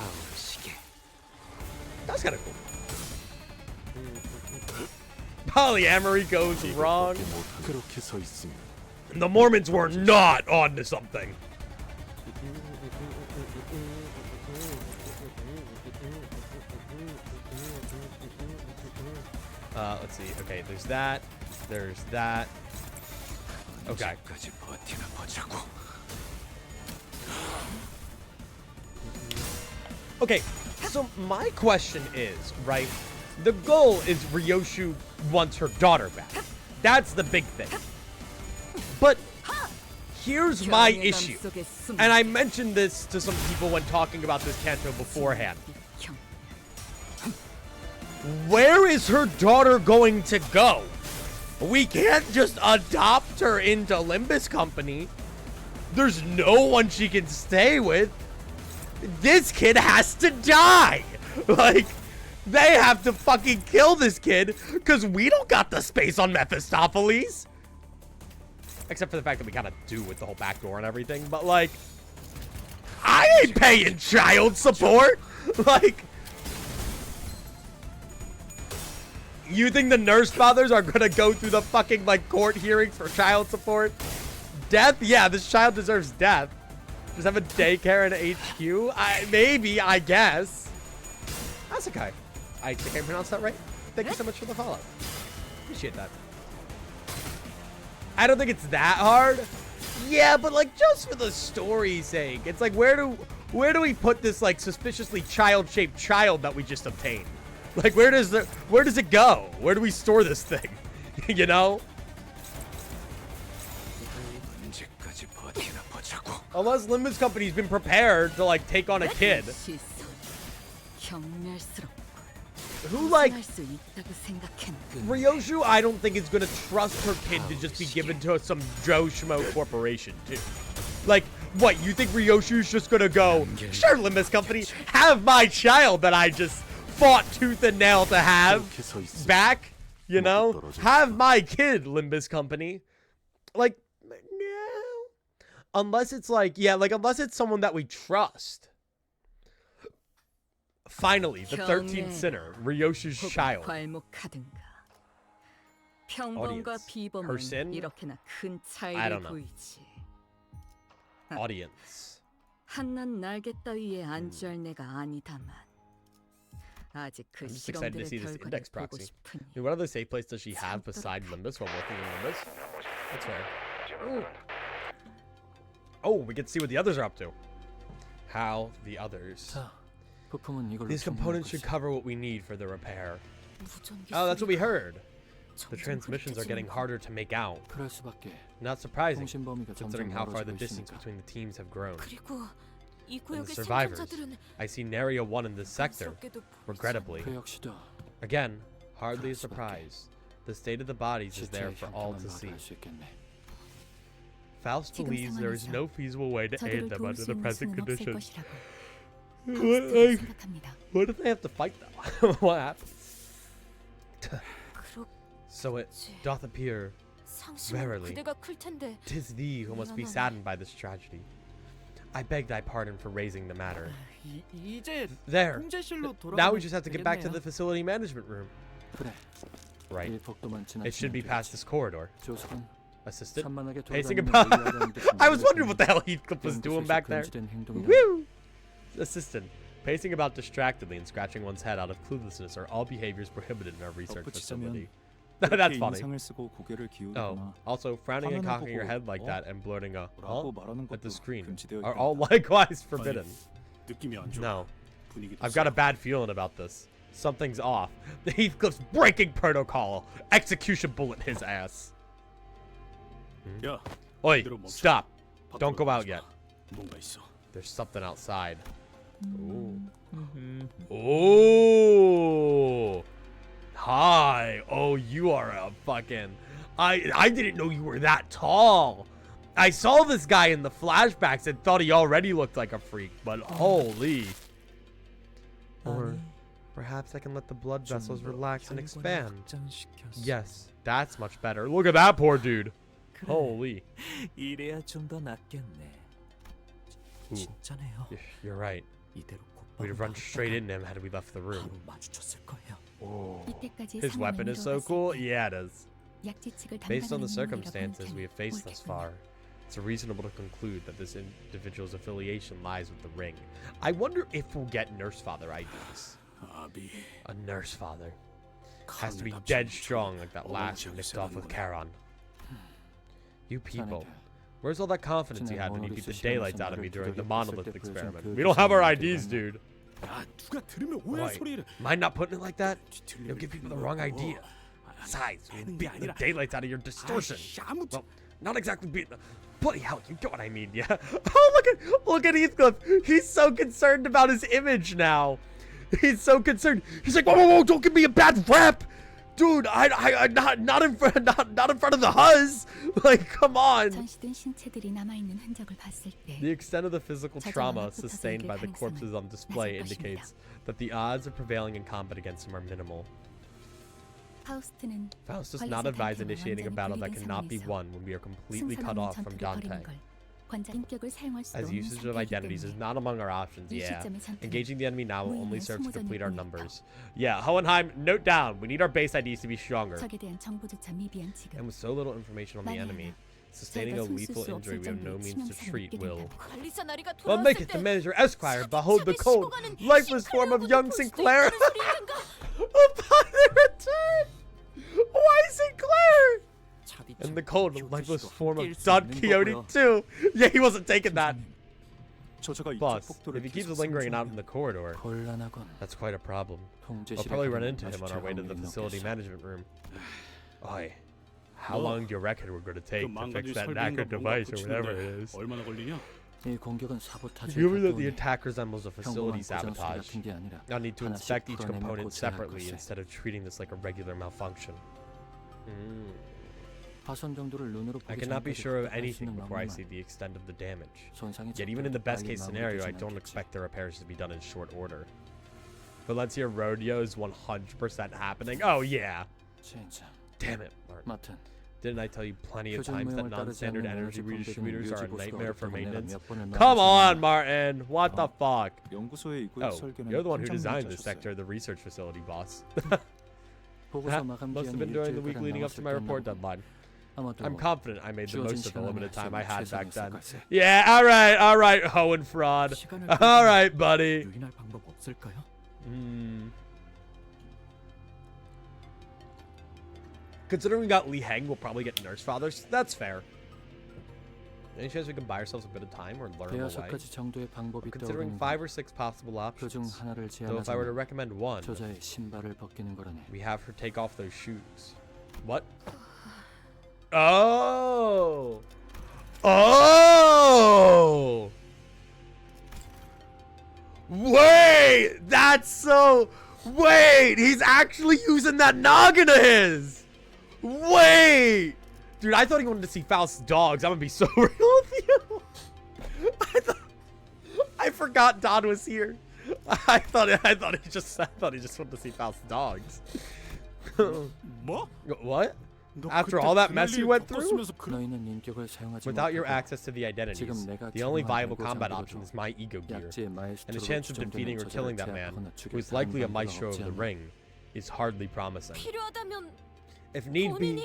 That's kind of cool. Polyamory goes wrong. The Mormons were not on to something. Let's see. Okay, there's that. There's that. Okay. Okay, so my question is, right? The goal is Ryoshu wants her daughter back. That's the big thing. But here's my issue. And I mentioned this to some people when talking about this canto beforehand. Where is her daughter going to go? We can't just adopt her into Limbus Company. There's no one she can stay with. This kid has to die. Like, they have to fucking kill this kid because we don't got the space on Mephistopheles. Except for the fact that we kind of do with the whole backdoor and everything. But, like, I ain't paying child support. Like, you think the nurse fathers are going to go through the fucking, like, court hearings for child support? Death? Yeah, this child deserves death. Just have a daycare and HQ? Maybe, I guess. That's okay. I think I pronounced that right. Thank you so much for the follow. Appreciate that. I don't think it's that hard. Yeah, but like just for the story's sake, it's like where do we put this like suspiciously child-shaped child that we just obtained? Like where does it go? Where do we store this thing? You know? Unless Limbus Company's been prepared to like take on a kid. Who, like, Ryoshu, I don't think is going to trust her kid to just be given to some Joe Schmo corporation, too. Like, what, you think Ryoshu's just going to go, sure, Limbus Company, have my child that I just fought tooth and nail to have back, you know? Have my kid, Limbus Company. Like, no. Unless it's like, yeah, like, unless it's someone that we trust. Finally, the 13th sinner, Ryoshu's child. Audience. Her sin? I don't know. Audience. I'm just excited to see this index proxy. Dude, what other safe place does she have beside Limbus while working in Limbus? That's fair. Ooh. Oh, we get to see what the others are up to. How the others. 부품은 이걸로 These components should 충분할 cover what we need for the repair. 무전기 Oh, that's what we 소리가 heard. The 점점 transmissions are getting 흐릿해지는군. harder to make out. 거지. 그럴 수밖에. Not surprising, 통신 범위가 considering 점점 how far the 멀어지고 distance 있으니까. between the teams have grown. 그리고 이 And 구역의 the survivors. 생존자들은 I see Narea 1 in this sector, 안쓰럽게도 보이지 regrettably. 그 역시도 Again, hardly a 그럴 수밖에. surprise. The state of the bodies is there 시체의 for all 형태만 to see. 마주할 수 있겠네. Faust 지금 believes there is 상황에서 no feasible way to aid 저들을 them 도울 under 수 the 있는 present 수는 없을 conditions. 것이라고 What, 파우스트는 생각합니다. what if they have to fight though? What happens? 그렇지. So it doth appear 상심은 Verily. 그대가 클 텐데 'tis thee who must be saddened by this tragedy. I beg thy pardon for raising the matter. 이제 There. 통제실로 Now we just have to get back to the facility management room. 그래. Right. 이 복도만 지나치면 It should be past this corridor. 조석은 Assistant? 산만하게 Pacing 돌아다니며 about. 의아한 듯이 I was wondering 놀랐더니 what the hell Heathcliff was 이런 doing 곳에서 back there. 금지된 행동이다. Woo! Assistant. Pacing about distractedly and scratching one's head out of cluelessness are all behaviors prohibited in our research facility. That's funny. 인상을 쓰고 고개를 Oh, 기울이거나 also frowning and 화면을 cocking your 보고 head like 어? that and blurting a 라고 huh 말하는 at the 것도 screen 금지되어 are 있다. all likewise forbidden. 느낌이 안 좋아. No, 분위기도 I've got a bad feeling about this. Something's off. The Heathcliff's breaking protocol. Execution bullet his ass. 야, Oi, 이대로 멈춰. stop. 밖으로 Don't go out 나가지 마. yet. 뭔가 있어. There's something outside. Ooh. Mm-hmm. Oh. Hi. Oh, you are a fucking... I didn't know you were that tall. I saw this guy in the flashbacks and thought he already looked like a freak, but holy. Or perhaps I can let the blood vessels relax and expand. Yes, that's much better. Look at that poor dude. Holy. 이래야 좀 더 낫겠네. Ooh, 진짜네요. you're right. 이대로 We'd have run straight into him had we left the room. 마주쳤을 거예요. Oh. 이때까지 His weapon is so cool? Yeah, it is. 약지측을 Based on the 담당하는 circumstances 인물이라고 we have faced thus 옳겠구나. far, it's reasonable to conclude that this individual's affiliation lies with the ring. I wonder if we'll get Nurse Father IDs. 아비. A Nurse Father. Has to be dead strong like that last nicked off with Charon. You people. Where's all that confidence you had when you beat the daylights out of me during the monolith experiment? We don't have our IDs, dude. 야, 누가 들으면 오해할 Wait, 소리를. mind not putting it like that? 뒤틀리면 You'll give people the wrong idea. Besides, we 되는 게 beat the 아니라. daylights out of your distortion. 아이씨, 아무 Well, not exactly beating the... Bloody hell, you get what I mean, yeah? Oh, look at Heathcliff. He's so concerned about his image now. He's so concerned. He's like, whoa, don't give me a bad rep. Dude, I not in front of the Huz. Like, come on. 전시된 신체들이 남아있는 흔적을 봤을 때 The extent of the physical trauma 자정으로부터 sustained by the 생길 corpses on display 낮을 것입니다. indicates that the odds of prevailing in combat against him are minimal. 파우스트는 Faust does not advise initiating a battle that cannot be won when we are completely cut off from Dante. As usage of identities is not among our options, yeah. Engaging the enemy now will only serve to complete our numbers. Yeah, Hohenheim, note down, we need our base IDs to be stronger. And with so little information on the enemy, sustaining a lethal injury we have no means to treat will... Well, make it the manager Esquire, behold the cold, lifeless form of young Sinclair! Upon their return! Why Sinclair? And the cold and lifeless form of Don Quixote too. Yeah, he wasn't taking that. 저자가 이쪽 Plus, 복도를 if he keeps 계속 lingering out 상승하면 in the corridor, 곤란하군. that's quite a problem. We'll 통제실에 probably run 가면 into him on our way to the 마주칠 facility 확률이 management room. Oi, how 너, long do you reckon we're going to 그 take to fix 망가진 that 설비인가 knackered 뭔가 device or whatever it 고치는데 is? 얼마나 걸리냐? 높겠어. 이 공격은 사보타지에 Given that the 가까우니 attack resembles a facility 평범한 고장 소리 sabotage, 같은 게 아니라 I'll need to 하나씩 inspect each 풀어내며 component 고쳐야 할 separately 것이. instead of treating this like a regular malfunction. 파손 정도를 눈으로 I 보기 cannot be 전까지 sure of 확인할 수 anything 있는 before I 방법만 see the extent of the damage. 손상이 Yet even in the best 적더라도 case 빨리 scenario, I 마무리되진 don't 않겠지. expect the repairs to be done in short order. Valencia Rodeo is 100% happening. Oh yeah. 진짜. Damn it, Martin. 마튼 Didn't I tell you plenty of 표준 times that 모형을 따르지 non-standard 않는 energy 에너지 분배는 redistributors are a 유지 보수가 nightmare for 어렵다고 내가 maintenance? 몇 번을 Come on, 말했잖아. Martin. What the fuck? 연구소의 이 구역 Oh, 설계는 you're the one who 꼼짝 designed 못 this 하셨어요. sector, the research facility boss. 보고서 마감 Must have 기한이 been during the week 일주일가량 leading up to my 남았을 report 때였나 deadline. 아마도 I'm confident I made the 주어진 most of the 시간을 limited time I had back then. 최선을 다했을걸세. Yeah, all right, Hohen Fraud. 시간을 All right, buddy. 유인할 방법 없을까요? Considering we got Li Heng, we'll probably get Nurse Fathers. That's fair. Any chance we can buy ourselves a bit of time or learn the way? 대여섯가지 정도의 방법이 Considering 떠오르는 5 or 6 possible 그중 options, 하나를 though if I were to 제안하자면 recommend one, 저자의 신발을 벗기는 거라네. we have her take off those shoes. What? Oh! Oh! Wait! That's so... Wait! He's actually using that noggin of his! Wait! Dude, I thought he wanted to see Faust's dogs. I'm gonna be so real with you. I forgot Don was here. I thought he just wanted to see Faust's dogs. 뭐? What? 너 After 그때 all that 그럴 mess you 일 went through? 겪었으면서 너희는 인격을 사용하지 Without your 못하고 access to the identities, 지금 내가 the only 제공한 viable 정보 combat 장비로도 option is my ego gear, 약지의 and the 마에스트로로 chance of defeating or 추정되는 killing that 저자를 man, 제압하거나 who is 죽일 likely a 방법은 maestro of 없지 the 않나. ring, is hardly promising. 필요하다면 If need be, 본인이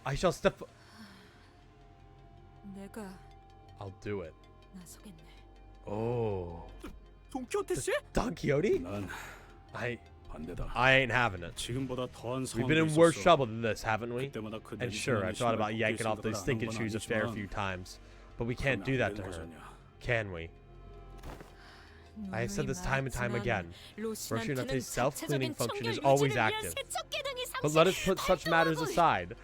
I shall step... 내가 I'll do it. 나서겠네. Oh. 돈키호테 씨? Don Quixote? 난 반대다. I ain't having it. 지금보다 더한 We've 상황도 been in worse 있었어. trouble than this, haven't we? 그때마다 그 And sure, I 냄새나는 thought 신발 about 벗길 yanking off those 생각을 stinking 한 건 shoes a fair 아니지만 few times. But we 그건 can't do 안 that to 되는 her, 거잖냐. can we? I have said this time and time again. Roshinante's self-cleaning function is always active. But let us put such matters aside.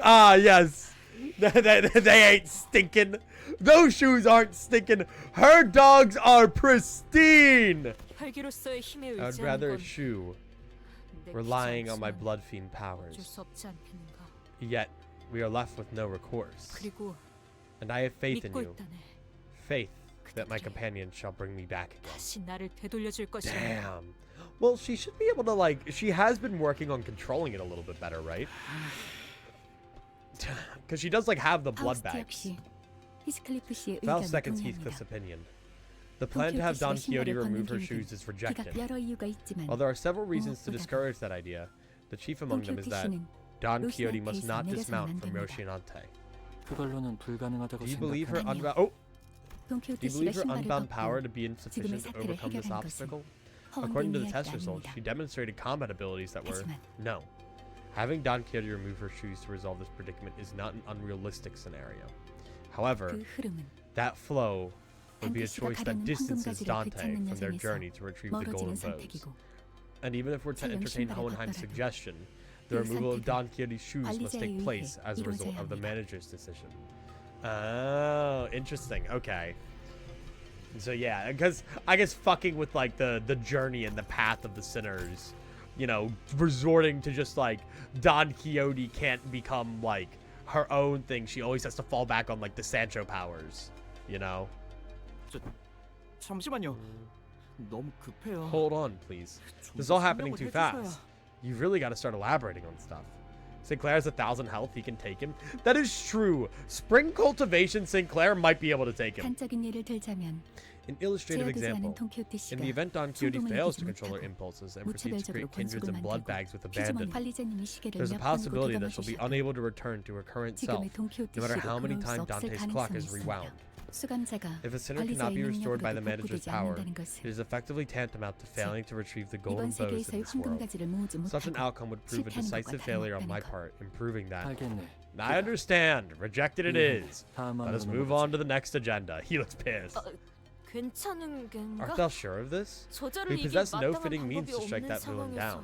Ah, yes. They ain't stinking. Those shoes aren't stinking. Her dogs are pristine. 혈기로서의 힘에 I would 의지하는 rather 건 eschew 내 relying on my 귀찮지만 blood fiend 어쩔 powers. 수 없지 않겠는가. Yet, we are left with no recourse. 그리고 And I have faith in 믿고 you. 있다네. Faith that my companion shall bring me back again. 다시 나를 되돌려줄 것이라. Damn. Well, she should be able to, like, she has been working on controlling it a little bit better, right? Because she does, like, have the blood 파우스트 bags. 역시 히스클리프 씨의 Val 의견을 seconds Heathcliff's 동의합니다. opinion. The plan to have Don Quixote remove her shoes is 그가 rejected. 여러 이유가 있지만 While there are several reasons to discourage that idea, the chief among them is that Don Quixote must not dismount from Rocinante. 그걸로는 불가능하다고 Do you believe her 아니요. unbound? Oh, do 돈키호테 you 씨가 believe her 신발을 unbound power to 벗고 be insufficient to 사태를 overcome this 해결한 것은 obstacle? According to the 허언된 test 이야기가 results, 아닙니다. she demonstrated combat abilities that were 하지만 no. Having Don Quixote remove her shoes to resolve this predicament is not an unrealistic scenario. However, 그 흐름은 that flow would be a 단테시가 choice that 가려는 distances 황금가지를 Dante 되찾는 from their 여정에서 journey to retrieve the golden 멀어지는 bows. 선택이고 And even if we're to 설령 entertain 신발을 Hohenheim's 벗더라도 suggestion, the 그 removal of 선택은 Don Quixote's shoes must take 관리자에 place 의해 as a result 이루어져야 of the 합니다. manager's decision. Oh, interesting. Okay. So yeah, because I guess fucking with like the journey and the path of the sinners, you know, resorting to just like Don Quixote can't become like her own thing. She always has to fall back on like the Sancho powers, you know. 잠시만요. 너무 급해요. Hold on, please. This is all happening too fast. You really got to start elaborating on stuff. Sinclair has 1,000 health. He can take him. That is true. Spring cultivation, Sinclair might be able to take him. 단적인 예를 들자면 An illustrative 제어되지 않은 example. 돈키호테 In 씨가 the event Don Quixote 충동을 fails to 이기지 control her 못하고 impulses and proceeds to 무차별적으로 create kindreds 권속을 and blood 만들고 bags with 피주머니 abandon, 관리자님이 시계를 there's a 몇 번이고 possibility that she'll be 되돌려주셔도 unable to return to her current self, 지금의 돈키호테 no matter 씨로 how many 돌아올 수 times 없을 Dante's clock 가능성이 is rewound. 있습니다. 수감자가 If a sinner cannot 관리자의 be restored by the 능력으로도 manager's 복구되지 power, 않는다는 it 것은 is effectively tantamount to failing to retrieve the 이번 golden bows in 세계에서의 this world. 황금가지를 모으지 Such an 못하고 outcome would prove a 실패하는 decisive 것과 failure on my 다름없다는 것. part in proving that. 알겠네. I understand. Rejected it is. 다음 Let us 안으로 move 넘어가자. on to the next agenda. He looks pissed. 괜찮은 Aren't 겐가? thou sure of this? 저자를 We 이길 possess no 마땅한 fitting means 방법이 to strike 없는 that villain 상황에서 down.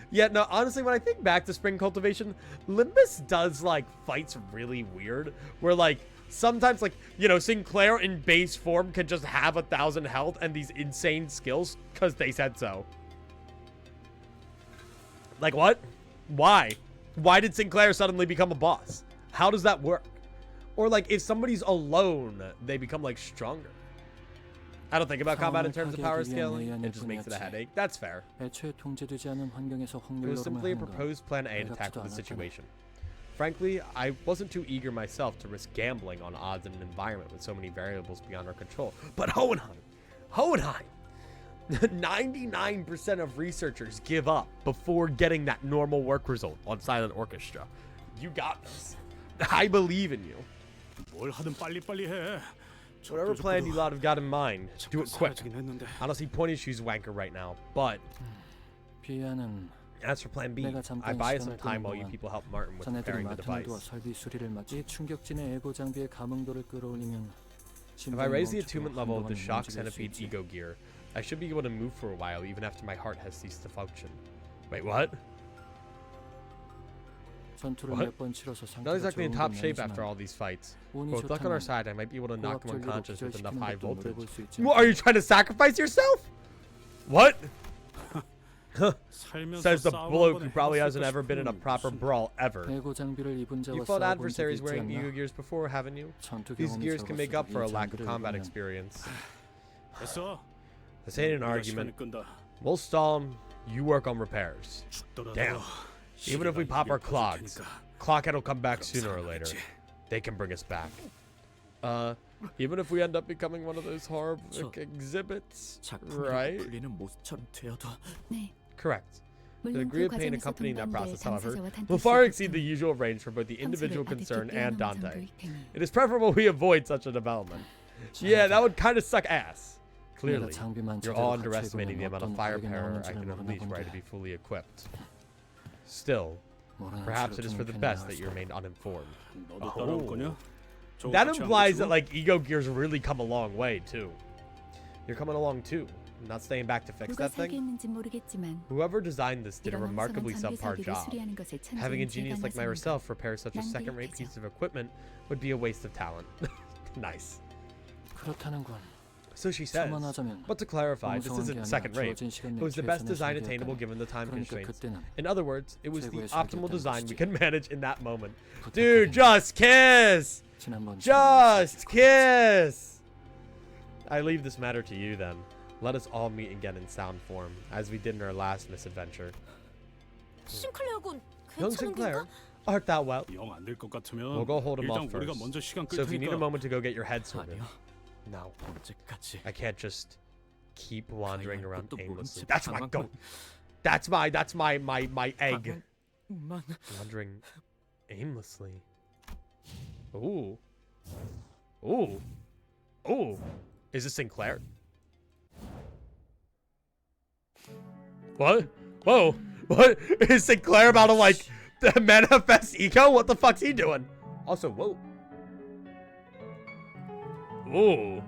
Yeah, no, honestly, when I think back to spring cultivation, Limbus does, like, fights really weird. Where, like, sometimes, like, you know, Sinclair in base form can just have 1,000 health and these insane skills because they said so. Like, what? Why? Why did Sinclair suddenly become a boss? How does that work? Or, like, if somebody's alone, they become, like, stronger. I don't think about combat in terms of power scaling. It just makes it a headache. That's fair. 애초에 통제되지 않은 환경에서 It 확률 was 노름을 simply a 하는 건 proposed plan A to tackle the 아깝지도 않았다네. situation. Frankly, I wasn't too eager myself to risk gambling on odds in an environment with so many variables beyond our control. But Hohenheim! 99% of researchers give up before getting that normal work result on Silent Orchestra. You got this. I believe in you. 뭘 하든 빨리빨리 해. Whatever plan you lot have got in mind, do it quick. 사라지긴 했는데. Honestly, pointy shoes wanker right now, but 비아는 As for plan B, 내가 I 잠깐 buy some 시간을 time 끄는 while you 동안 people help Martin with 자네들이 preparing the 마탐을 도와 device. 설비 수리를 마치 충격진의 에고 장비의 감흥도를 끌어올리면 If I raise the 심장이 attunement 멈추고 level of the 한동안은 shock 움직일 수 centipede 있지. ego gear, I should be able to move for a while even after my heart has ceased to function. Wait, what? 전투를 What? 몇 번 치러서 Not 상태가 exactly in 좋은 top 건 shape after 아니지만 all these fights. 운이 But with luck on our 좋다면 side, I might be able to knock him 고압전류로 unconscious with enough 기절시키는 high 것도 노려볼 voltage. 수 있지. What, are you trying to sacrifice yourself? What? Says the bloke who probably hasn't ever been in a proper brawl ever. 에고 장비를 입은 자와 You've fought 싸워본 적이 adversaries 있지 wearing 않나? ego gears before, haven't you? 전투 These 경험이 gears can make up for a 적었어도 이 lack of 장비를 combat 입으면 experience. 됐어. This ain't an 우리가 argument. 시간을 끈다. We'll stall him. You work on repairs. 죽더라도 Damn. Even if we 시계가 pop our 입에 터질 clogs, 테니까. Clockhead will come back 그럼 sooner or later. 살아나겠지. They can bring us back. Even if we end up becoming one of those horrific 저- exhibits, 작품으로 right? 풀리는 모습처럼 되어도 네. Correct. The 물론 degree 그 of pain 과정에서 accompanying that 동반될 process, however, 당사자와 단체 will far 시의 exceed the 고통, usual range for both the individual 형체를 concern 아득히 and 뛰어넘은 Dante. 정도일 테니. It is preferable we avoid such a development. Yeah, that would kind of suck ass. Clearly, 내가 장비만 you're 제대로 all 갖춰 underestimating the 입으면 amount of 어떤 fire 화력이 power I 나오는지를 can 모르나 unleash were I to 본데. be fully equipped. Still, 모르는 perhaps 채로 it is for the 두는 best 편이 that you 나을 remain uninformed. 너도 따라올 거냐? 저거 That 같이 안 implies 붙이고? that like ego gears really come a long way too. You're coming along too. Not staying back to fix 누가 that thing. 설계했는지 모르겠지만 Whoever designed this did a 이런 remarkably 엉성한 subpar 장비 설계를 job. 수리하는 것을 Having a 찬조인 genius like 제가 myself repair such a 낭비의 second-rate 패죠. piece of equipment would be a waste of talent. Nice. 그렇다는군. So she says. 첨언하자면 But to clarify, this 엉성한 게 isn't 아니라 second-rate. 주어진 시간 It was the 내에 best 최선을 design 다했다. attainable given the time 그러니까 constraints. 그때는 In other words, it was the 최고의 optimal 설계였다는 design we 것이지. can manage in that moment. 부탁하니. Dude, just kiss! 지난번 Just kiss! I leave this matter to you then. Let us all meet again in sound form, as we did in our last misadventure. 싱클레어군 Young Sinclair, art thou well? 영 안 될 것 같으면 We'll go hold him 일단 off 우리가 first. 먼저 시간 So 끌 if you need a 테니까 moment to go get your head sorted. 아니요. No, 언제까지 I can't just keep wandering around 것도 모른 aimlessly. 채 That's my 방황만- goat. That's my egg. 방황만 Wandering aimlessly. Ooh. Ooh. Ooh. Is this Sinclair? What? Whoa. What? Is Sinclair about to like manifest ego? What the fuck's he doing? Also, whoa. Ooh.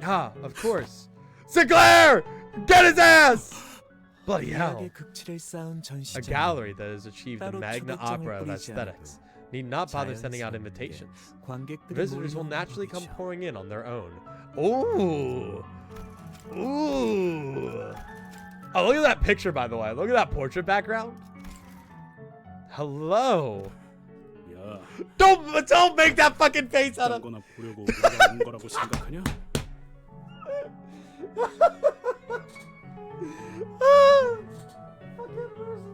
Ah, of course. Sinclair! Get his ass! Bloody hell. 예약의 극치를 쌓은 A 전시장. gallery that has achieved the 따로 magna 초대장을 opera of 뿌리지 aesthetics 않아도 need not bother sending out 자연스럽게 invitations. 관객들이 Visitors will 몰려오는 naturally come 거죠. pouring in on their own. Ooh. Ooh. Oh, look at that picture, by the way. Look at that portrait background. Hello. 야, Don't make that fucking face out 딴 of. 거나 보려고 우리가 온 거라고 생각하냐?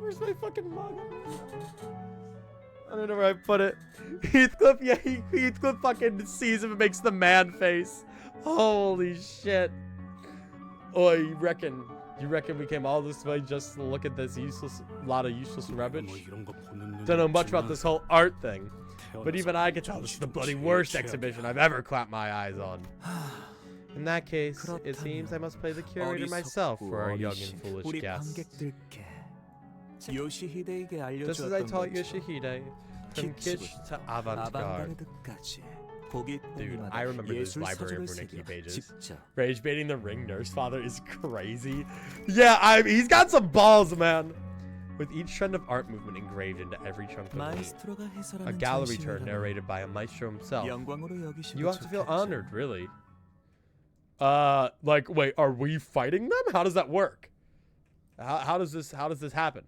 Where's my fucking mug? I don't know where I put it. Heathcliff, yeah, Heathcliff fucking sees him and makes the man face. Holy shit. Oh, you reckon we came all this way just to look at this lot of useless rubbish? 뭐 이런 거 보는 눈은 Don't know much about 없지만 this whole art thing, but 태어나서 even I can tell this is the bloody worst exhibition I've ever clapped my eyes on. In that case, it seems I must play the curator myself for our young and foolish 우리 guests. 관객들께 요시히데에게 Just as I 알려주었던 taught 것처럼 Yoshihide, from kitsch to avant-garde. 아방가르드까지 Dude, 고객들마다 I remember this 예술 library of 서적을 Runicky 새겨 pages. 직접 Rage baiting the ring nurse father is crazy. Yeah, he's got some balls, man. With each trend of art movement engraved into every chunk of meat. 마이스트로가 A 해설하는 gallery tour 전시회라면 narrated by a maestro himself. 영광으로 여기시면 You ought to feel 좋겠죠. honored, really. Like, wait, are we fighting them? How does that work? How does this happen?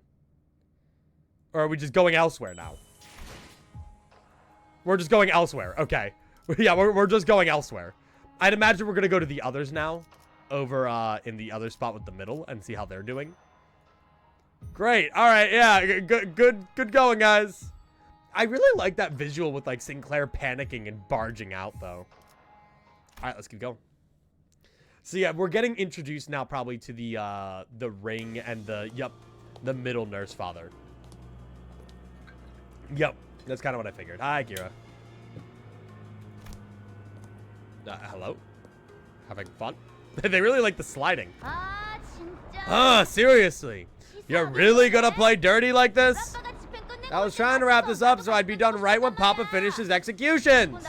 Or are we just going elsewhere now? We're just going elsewhere. Okay. Yeah, we're just going elsewhere. I'd imagine we're gonna go to the others now, over in the other spot with the middle, and see how they're doing. Great. All right. Yeah. Good going, guys. I really like that visual with like Sinclair panicking and barging out, though. All right, let's keep going. So yeah, we're getting introduced now probably to the ring and the middle nurse father. Yep, that's kind of what I figured. Hi, Kira. Hello? Having fun? They really like the sliding. 아, 진짜. Seriously. You're really gonna play dirty like this? I was trying to wrap this up so I'd be done right when Papa finishes executions.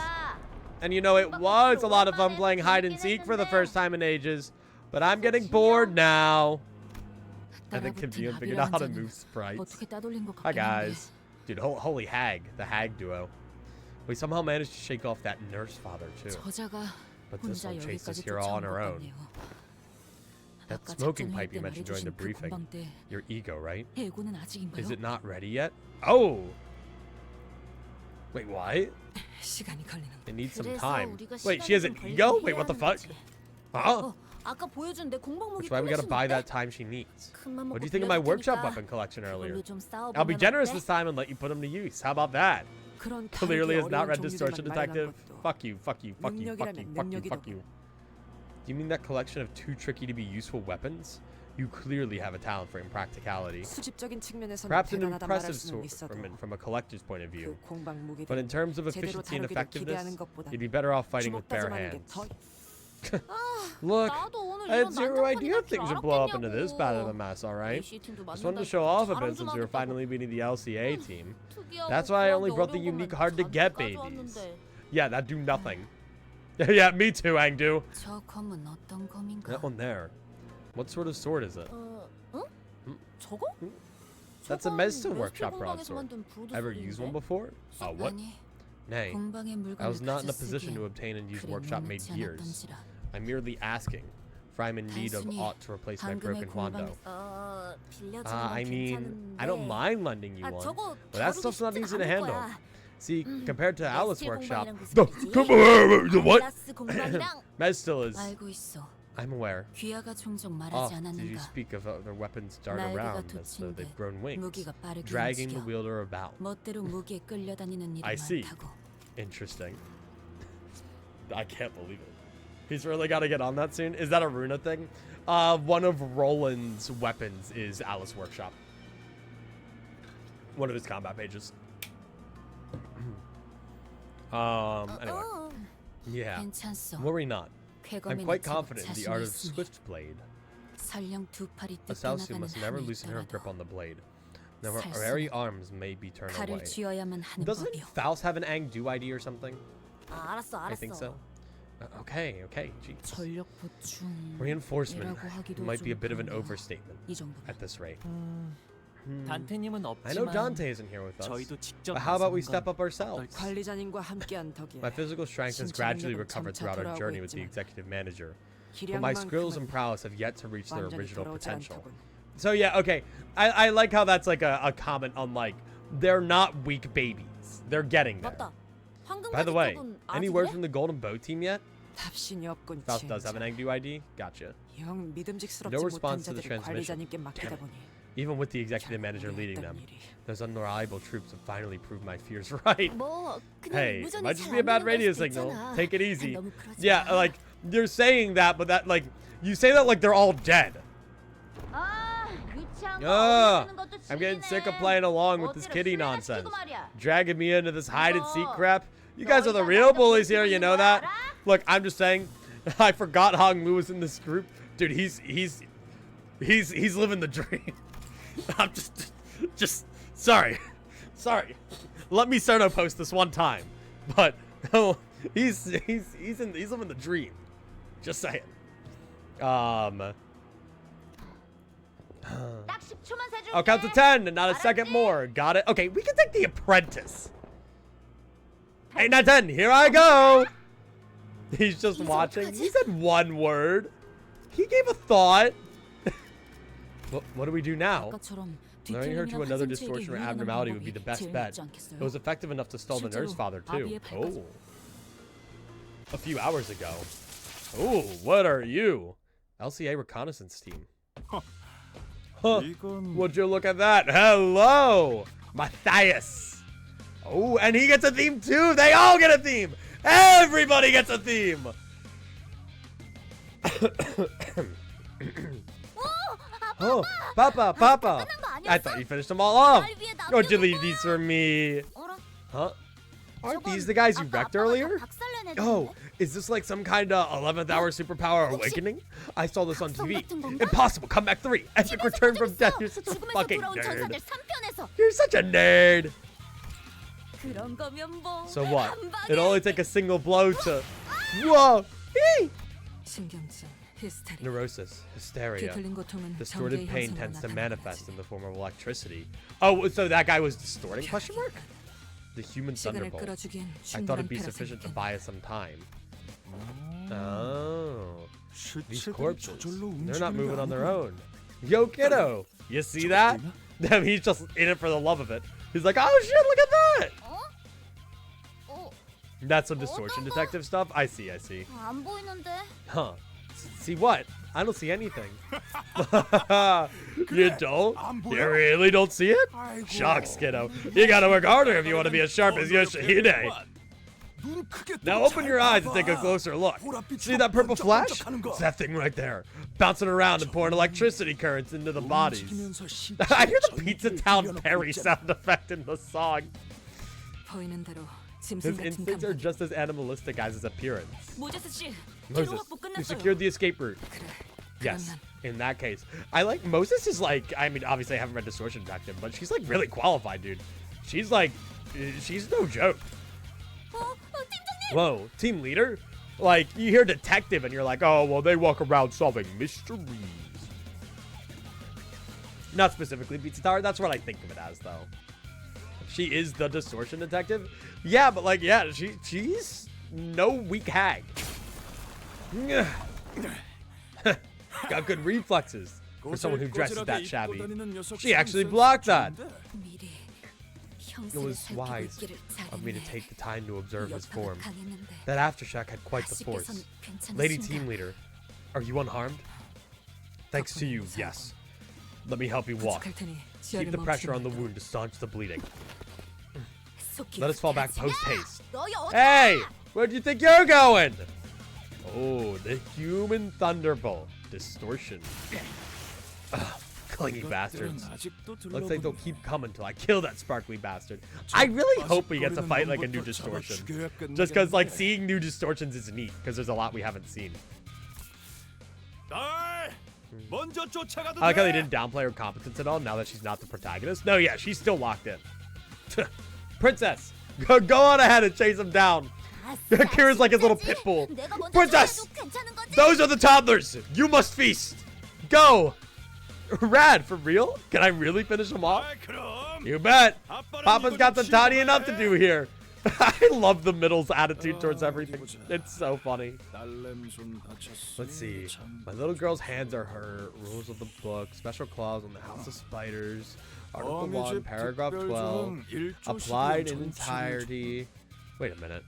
And you know, it was a lot of fun playing hide and seek for the first time in ages. But I'm getting bored now. I think Kim figured out how to move sprites. Hi guys. Dude, holy hag. The hag duo. We somehow managed to shake off that nurse father too. But this one chased us here all on her own. That smoking pipe you mentioned during the briefing. Your ego, right? Is it not ready yet? Oh! Wait, what? It needs some time. Wait, she has an ego? Wait, what the fuck? Huh? Which why we gotta buy that time she needs. What do you think of my workshop weapon collection earlier? I'll be generous this time and let you put them to use. How about that? Clearly is not read distortion detective. Fuck you, fuck you, fuck you, fuck you, fuck you, fuck you. Do you mean that collection of too tricky to be useful weapons? You clearly have a talent for impracticality. Perhaps an impressive sort from a collector's point of view. But in terms of efficiency and effectiveness, you'd be better off fighting with bare hands. Look, I had zero idea things would blow up into this bad of a mess, alright? Just wanted to show off a bit since we were finally meeting the LCA team. That's why I only brought the unique hard-to-get babies. Yeah, that do nothing. Yeah, me too, Angdu. That one there. What sort of sword is it? That's a Mezstone workshop broadsword. Ever used one before? What? Nay, I was not in a position to obtain and use workshop-made gears. I'm merely asking, for I'm in need of aught to replace my broken Hondo. I mean, I don't mind lending you one, but that stuff's not easy to handle. See, compared to Alice Workshop, what? Mez still is. I'm aware. Did you speak of other weapons dart around as though they've grown wings, dragging the wielder about? I see. Interesting. I can't believe it. He's really got to get on that soon. Is that a Runa thing? One of Roland's weapons is Alice Workshop. One of his combat pages. Anyway. Yeah. Worry not. I'm quite confident in the art of Swiftblade. Asaosu must never loosen her grip on the blade. Now her very arms may be turned away. Doesn't Faust have an Angdu ID or something? I think so. Okay, jeez. Reinforcement might be a bit of an overstatement at this rate. I know Dante isn't here with us, but how about we step up ourselves? My physical strength has gradually recovered throughout our journey with the executive manager, but my skills and prowess have yet to reach their original potential. So yeah, okay, I like how that's like a comment on like, they're not weak babies. They're getting there. By the way, any word from the Golden Bow team yet? Faust does have an Angdu ID? Gotcha. No response to the transmission. Damn it. Even with the executive manager leading them, those unreliable troops have finally proved my fears right. Hey, it might just be a bad radio signal. Take it easy. Yeah, like, you're saying that, but that, like, you say that like they're all dead. I'm getting sick of playing along with this kiddie nonsense. Dragging me into this hide and seek crap. You guys are the real bullies here, you know that? Look, I'm just saying, I forgot Hong Lu was in this group. Dude, he's living the dream. I'm just sorry. Let me Cerno post this one time, but oh, he's living the dream. Just saying. I'll count to 10 and not a second more. Got it? Okay, we can take the apprentice. 8, 9, 10. Here I go. He's just watching. He said one word. He gave a thought. What do we do now? Luring her to another distortion or abnormality would be the best bet. It was effective enough to stall the nurse father, too. Oh. A few hours ago. Oh, what are you? LCA reconnaissance team. Huh. Would you look at that? Hello, Matthias. Oh, and he gets a theme, too. They all get a theme. Everybody gets a theme. Oh, Papa. I thought you finished them all off. Or did you leave these for me? Huh? Aren't these the guys you wrecked earlier? Oh, Is this like some kind of 11th hour superpower awakening? I saw this on TV. Impossible Comeback 3. Epic return from death. You're such a fucking nerd. You're such a nerd. So what? It'll only take a single blow to... Whoa! Eee! 신경증, 히스테리. Neurosis, hysteria. 뒤틀린 고통은 Distorted 경계의 pain 형성으로 tends to 나타나는 manifest 거지. in the form of electricity. Oh, so that guy was distorting? Question mark? The human 시간을 thunderbolt. 끌어주기엔 I thought 충분한 it'd be sufficient to 패러셈일 buy us some time. Oh. These 시체들이 corpses, 저절로 they're not 움직이는 게 moving on their 아니고. own. Yo, kiddo, you see that? He's just in it for the love of it. He's like, oh shit, look at that! That's some distortion detective stuff? I see. 안 보이는데. Huh. See what? I don't see anything. You don't? You really don't see it? Shucks, kiddo. You gotta work harder if you want to be as sharp as Yoshihide. Now open your eyes and take a closer look. See that purple flash? It's that thing right there. Bouncing around and pouring electricity currents into the bodies. I hear the Pizza Town Perry sound effect in the song. 보이는 대로 짐승 His 같은 instincts are 감각이. just as animalistic as his appearance. 모제스 씨, Moses, you secured the escape route. 그래. Yes, 그러면 in that case. I like, Moses is like, I mean, obviously I haven't read Distortion Detective, but she's like really qualified, dude. She's like, she's no joke. 팀장님. Whoa, team leader? Like, you hear detective and you're like, oh, well, they walk around solving mysteries. Not specifically Pizza Tower, that's what I think of it as, though. She is the distortion detective? Yeah, but like, yeah, she's no weak hag. Got good reflexes for someone who dresses that shabby. She actually blocked that. 미리 It 형세를 was 살피고 wise 있기를 of me to 잘했네. take the time to observe his 여파가 form. 강했는데 That aftershock had quite the force. 아쉽게선 괜찮으신가? Lady team leader, are you unharmed? Thanks to you, yes. Let me help you walk. 부축할 테니 Keep 지혈을 the pressure on the 멈추는 wound to staunch the bleeding. 속기 Let us fall back 하지. post haste. 너희 어디? Hey, where do you think you're going? Oh, the human thunderbolt. Distortion. Ugh, clingy bastards. Looks like they'll keep coming till I kill that sparkly bastard. I really hope we get to fight like a new distortion. Just because like seeing new distortions is neat, because there's a lot we haven't seen. I like how they didn't downplay her competence at all now that she's not the protagonist. No, yeah, she's still locked in. Princess, go on ahead and chase him down. Kira's like his little pit bull. 내가 먼저 Princess! 찾아도 괜찮은 거지? Those are the toddlers. You must feast. Go. Rad, for real? Can I really finish him off? You bet. Papa's got the tiny enough to do here. I love the middle's attitude towards everything. It's so funny. Let's see. My little girl's hands are hurt. Rules of the book. Special clause on the House of Spiders. Article 1, paragraph 12. Applied in entirety. Wait a minute.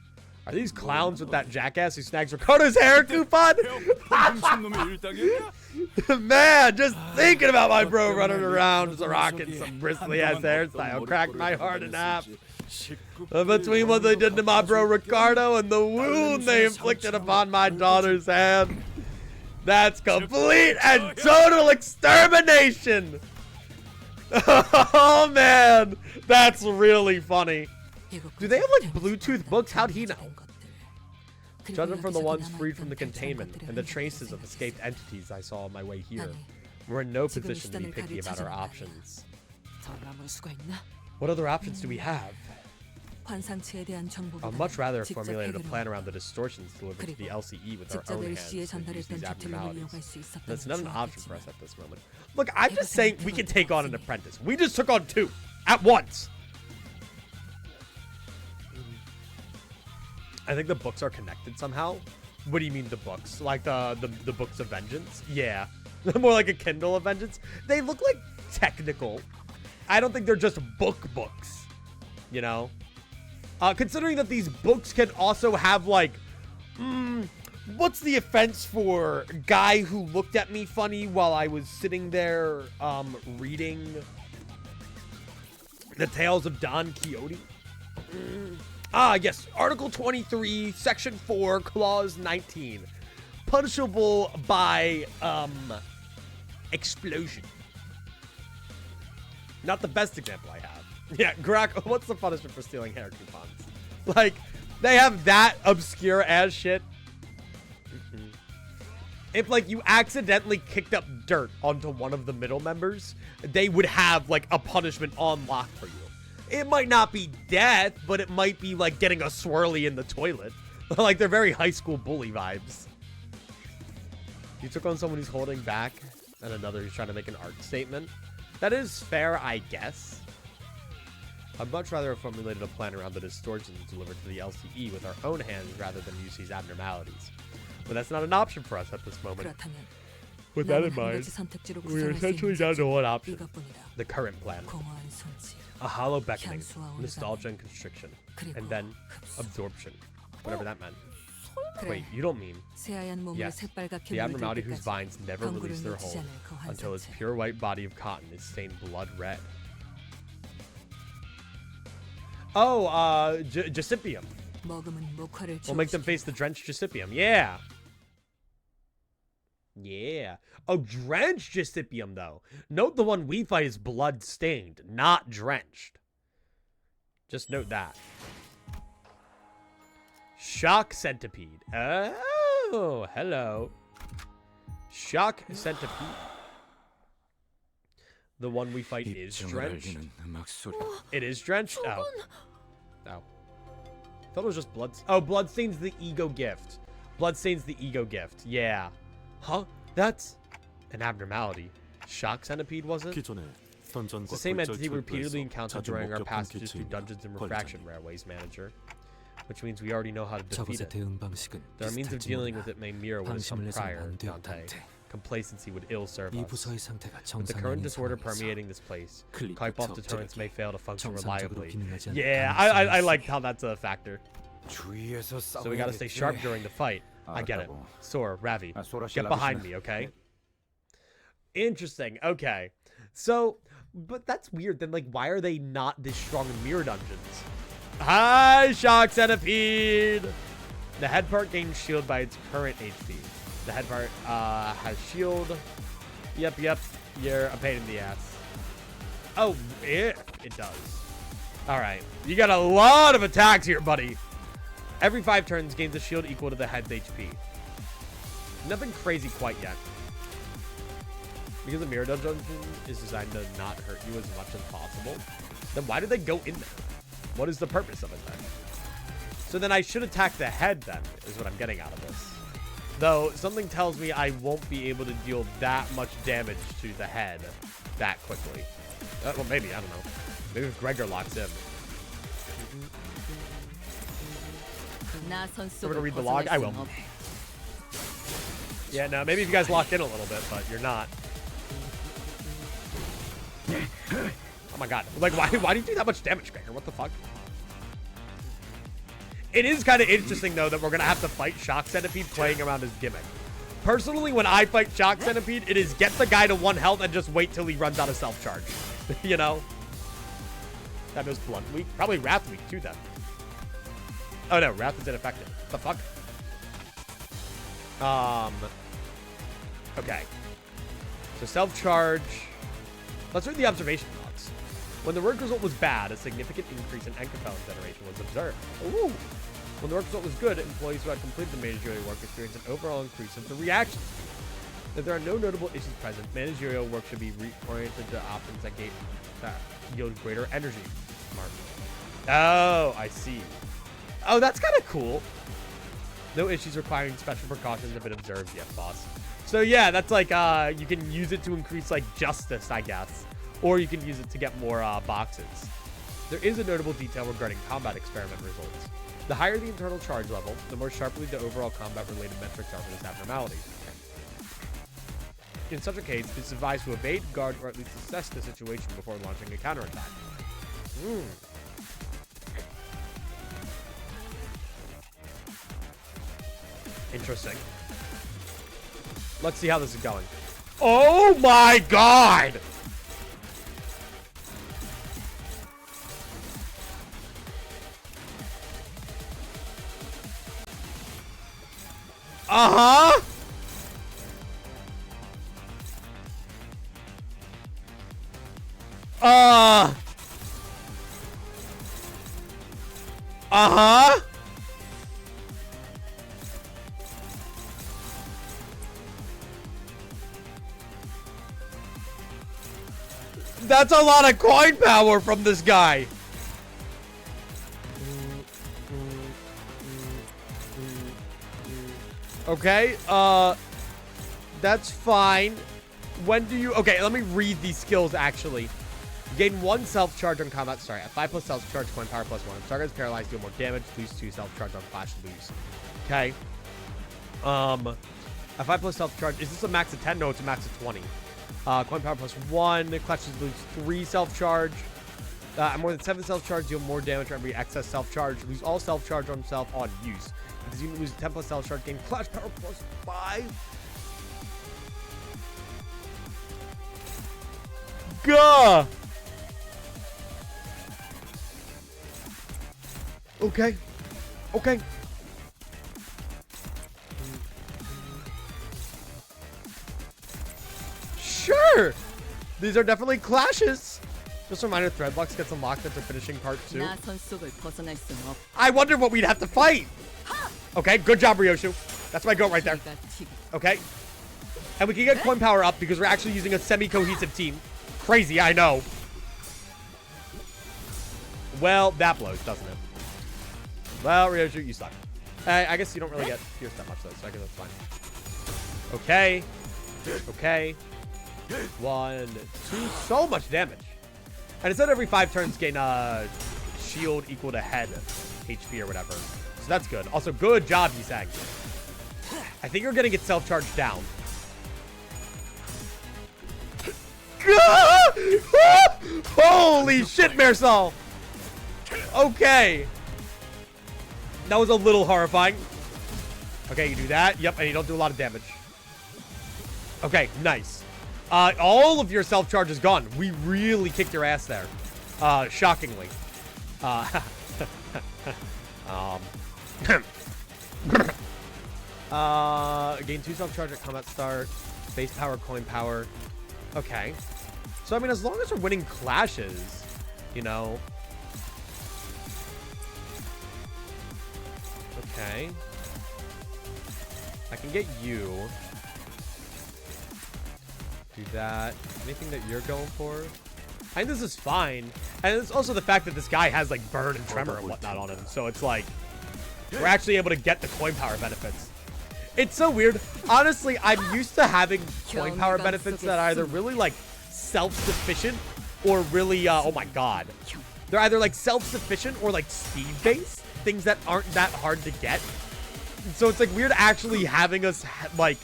Are these clowns with that jackass who snags Ricardo's hair coupon? Man, just thinking about my bro running around just rocking some bristly ass hairstyle cracked my heart in half. Between what they did to my bro Ricardo and the wound they inflicted upon my daughter's hand, that's complete and total extermination. Oh man, that's really funny. Do they have like Bluetooth books? How'd he know? Judging from the ones freed from the containment and the traces of escaped entities I saw on my way here, we're in no position to be picky about our options. 더 남을 수가 있나? What other options do we have? 환상체에 대한 정보보다 I'd much rather have 직접 formulated a 해결을 plan around the distortions delivered to the 그리고 LCE with our 직접 own LC에 hands to use 전달했던 these 뒤틀림을 abnormalities. 이용할 수 있었던 That's not an option for 좋았겠지만 us at this moment. Look, I'm just saying we can take on an apprentice. We just took on 2 at once. I think the books are connected somehow. What do you mean the books? Like the books of vengeance? Yeah. More like a Kindle of vengeance. They look like technical. I don't think they're just books. You know? Considering that these books can also have like, what's the offense for guy who looked at me funny while I was sitting there reading the Tales of Don Quixote? Yes. Article 23, Section 4, Clause 19. Punishable by, explosion. Not the best example I have. Yeah, Grok, what's the punishment for stealing hair coupons? Like, they have that obscure ass shit if, like, you accidentally kicked up dirt onto one of the middle members, they would have, like, a punishment on lock for you. It might not be death, but it might be, like, getting a swirly in the toilet. Like, they're very high school bully vibes. You took on someone who's holding back, and another who's trying to make an art statement. That is fair, I guess. I'd much rather have formulated a plan around the distortions delivered to the LCE with our own hands rather than use these abnormalities. But that's not an option for us at this moment. 그렇다면 With that 남은 in 한 mind, 가지 선택지로 we're 구성할 수 essentially 있는 down to one 것은 option. 이것뿐이다. The current plan. 공허한 손짓, A hollow beckoning, 향수와 nostalgia and constriction, 그리고 and then 흡수. absorption. Whatever that meant. 그래, Wait, you don't mean... 새하얀 몸을 Yes, 새빨갛게 the abnormality 물들 whose 때까지 vines never 검구를 release their 놓치지 hold 않을 거한 until its 상체. pure white body of cotton is stained blood red. Oh, Jacipium. 먹음은 목화를 We'll make them 주목시킨다. face the drenched Jacipium. Yeah. Yeah. Oh, drenched Jacipium, though. Note the one we fight is blood-stained, not drenched. Just note that. Shock Centipede. Oh, hello. Shock Centipede. The one we fight is drenched. It is drenched? Oh. Oh. I thought it was just blood. Oh, Bloodstain's the ego gift. Bloodstain's the ego gift. Yeah. Huh? That's an abnormality. Shock Centipede, was it? It's the same entity we repeatedly encountered during our passages through dungeons and refraction railways, manager. Which means we already know how to defeat 저것의 it. 대응 방식은 Their means of 비슷할지 dealing 몰라. with it may mirror what is some 방심을 해서는 prior, 안 돼요, Dante. 단테. Complacency would ill serve 이 us. 부서의 상태가 With the current 정상적인 disorder 상황에서 permeating this place, 클릭 Kuipov deterrents may fail to function 정상적으로 reliably. 기능하지 않을 Yeah, 가능성이 I 있어. liked how that's a factor. 주의해서 So we gotta stay sharp during the fight. I get it. 알았다고. Sora, Ravi, 소라 get behind me, okay? Interesting. Okay. So, but that's weird. Then, like, why are they not this strong in mirror dungeons? Hi, Shock Centipede! The head part gains shield by its current HP. The head part has shield. Yep. You're a pain in the ass. Oh, it does. Alright. You got a lot of attacks here, buddy. Every 5 turns gains a shield equal to the head's HP. Nothing crazy quite yet. Because the mirror dungeon is designed to not hurt you as much as possible, then why did they go in there? What is the purpose of it then? So then I should attack the head then, is what I'm getting out of this. Though, something tells me I won't be able to deal that much damage to the head that quickly. Well, maybe, I don't know. Maybe if Gregor locks in. 나선 We're gonna 속을 read the log? I 벗어날 will. 순 없- Yeah, no, maybe if you guys lock in a little bit, but you're not. Oh my god. Like, why do you do that much damage, Gregor? What the fuck? It is kind of interesting, though, that we're going to have to fight Shock Centipede playing around his gimmick. Personally, when I fight Shock Centipede, it is get the guy to 1 health and just wait till he runs out of self-charge. You know? That was Blunt weak. Probably Wrath weak, too, then. Oh, no. Wrath is ineffective. What the fuck? Okay. So self-charge. Let's read the observation logs. When the work result was bad, a significant increase in Enkapelin generation was observed. Ooh. When the work result was good, employees who had completed the managerial work experienced an overall increase of the reaction. If there are no notable issues present, managerial work should be reoriented to options that yield greater energy. Smart. Oh, I see. Oh, that's kind of cool. No issues requiring special precautions have been observed yet, boss. So yeah, that's like, you can use it to increase, like, justice, I guess. Or you can use it to get more, boxes. There is a notable detail regarding combat experiment results. The higher the internal charge level, the more sharply the overall combat-related metrics are for this abnormality. In such a case, it's advised to evade, guard, or at least assess the situation before launching a counterattack. Interesting. Let's see how this is going. Oh my god! Uh-huh! Uh-huh! That's a lot of coin power from this guy. Okay, that's fine. When do you... Okay, let me read these skills, actually. Gain 1 self-charge on combat. Sorry, at 5 plus self-charge, coin power plus 1. If target is paralyzed, deal more damage. Lose 2 self-charge on flash, lose. Okay. At 5 plus self-charge, is this a max of 10? No, it's a max of 20. Coin power plus 1. Clutches lose 3 self-charge. At more than 7 self-charge, deal more damage for every excess self-charge. Lose all self-charge on himself on use. If this unit loses 10 plus self-charge, gain clutch power plus 5. Gah! Okay. Okay. Sure! These are definitely clashes. Just a reminder, Threadbox gets unlocked at the finishing part too. 나선 속을 벗어날 순 없. I wonder what we'd have to fight. Okay, good job, Ryoshu. That's my goat right there. 네가 튀기. Okay. And we can get coin power up because we're actually using a semi-cohesive team. Crazy, I know. Well, that blows, doesn't it? Well, Ryoshu, you suck. I guess you don't really get pierced that much, though, so I guess that's fine. Okay. Okay. 1, 2. So much damage. And it said every 5 turns gain shield equal to head HP or whatever. So that's good. Also, good job, Yisang. I think you're going to get self-charged down. Holy shit, Marisol. Okay. That was a little horrifying. Okay, you do that. Yep, and you don't do a lot of damage. Okay, nice. All of your self-charge is gone. We really kicked your ass there. Shockingly. Gain 2 self-charge at combat start. Base power, coin power. Okay. So, I mean, as long as we're winning clashes, you know. Okay. I can get you. Do that. Anything that you're going for? I think this is fine. And it's also the fact that this guy has, like, burn and tremor and whatnot on him. So it's like, we're actually able to get the coin power benefits. It's so weird. Honestly, I'm used to having coin power benefits that are either really, like, self-sufficient or really, oh my god. They're either, like, self-sufficient or, like, speed-based. Things that aren't that hard to get. So it's, like, weird actually having us, like,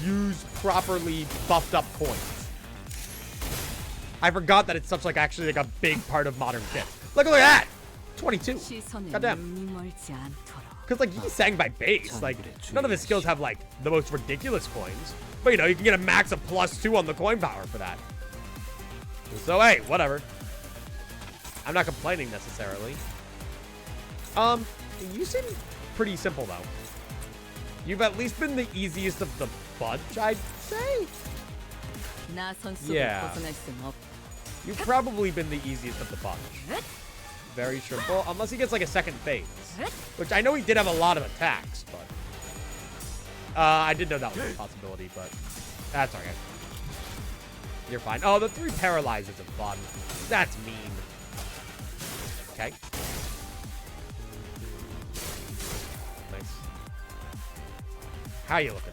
use properly buffed up coins. I forgot that it's such, like, actually, like, a big part of modern kit. Look at that! 22. Goddamn. Because, like, he sang by base. Like, none of his skills have, like, the most ridiculous coins. But, you know, you can get a max of +2 on the coin power for that. So, hey, whatever. I'm not complaining, necessarily. You seem pretty simple, though. You've at least been the easiest of the bunch, I'd say. Yeah. You've probably been the easiest of the bunch. Very sure. Well, unless he gets, like, a second phase. Which I know he did have a lot of attacks, but... I did know that was a possibility, but... That's alright. You're fine. Oh, the 3 paralyzes are fun. That's mean. Okay. Nice. How you looking?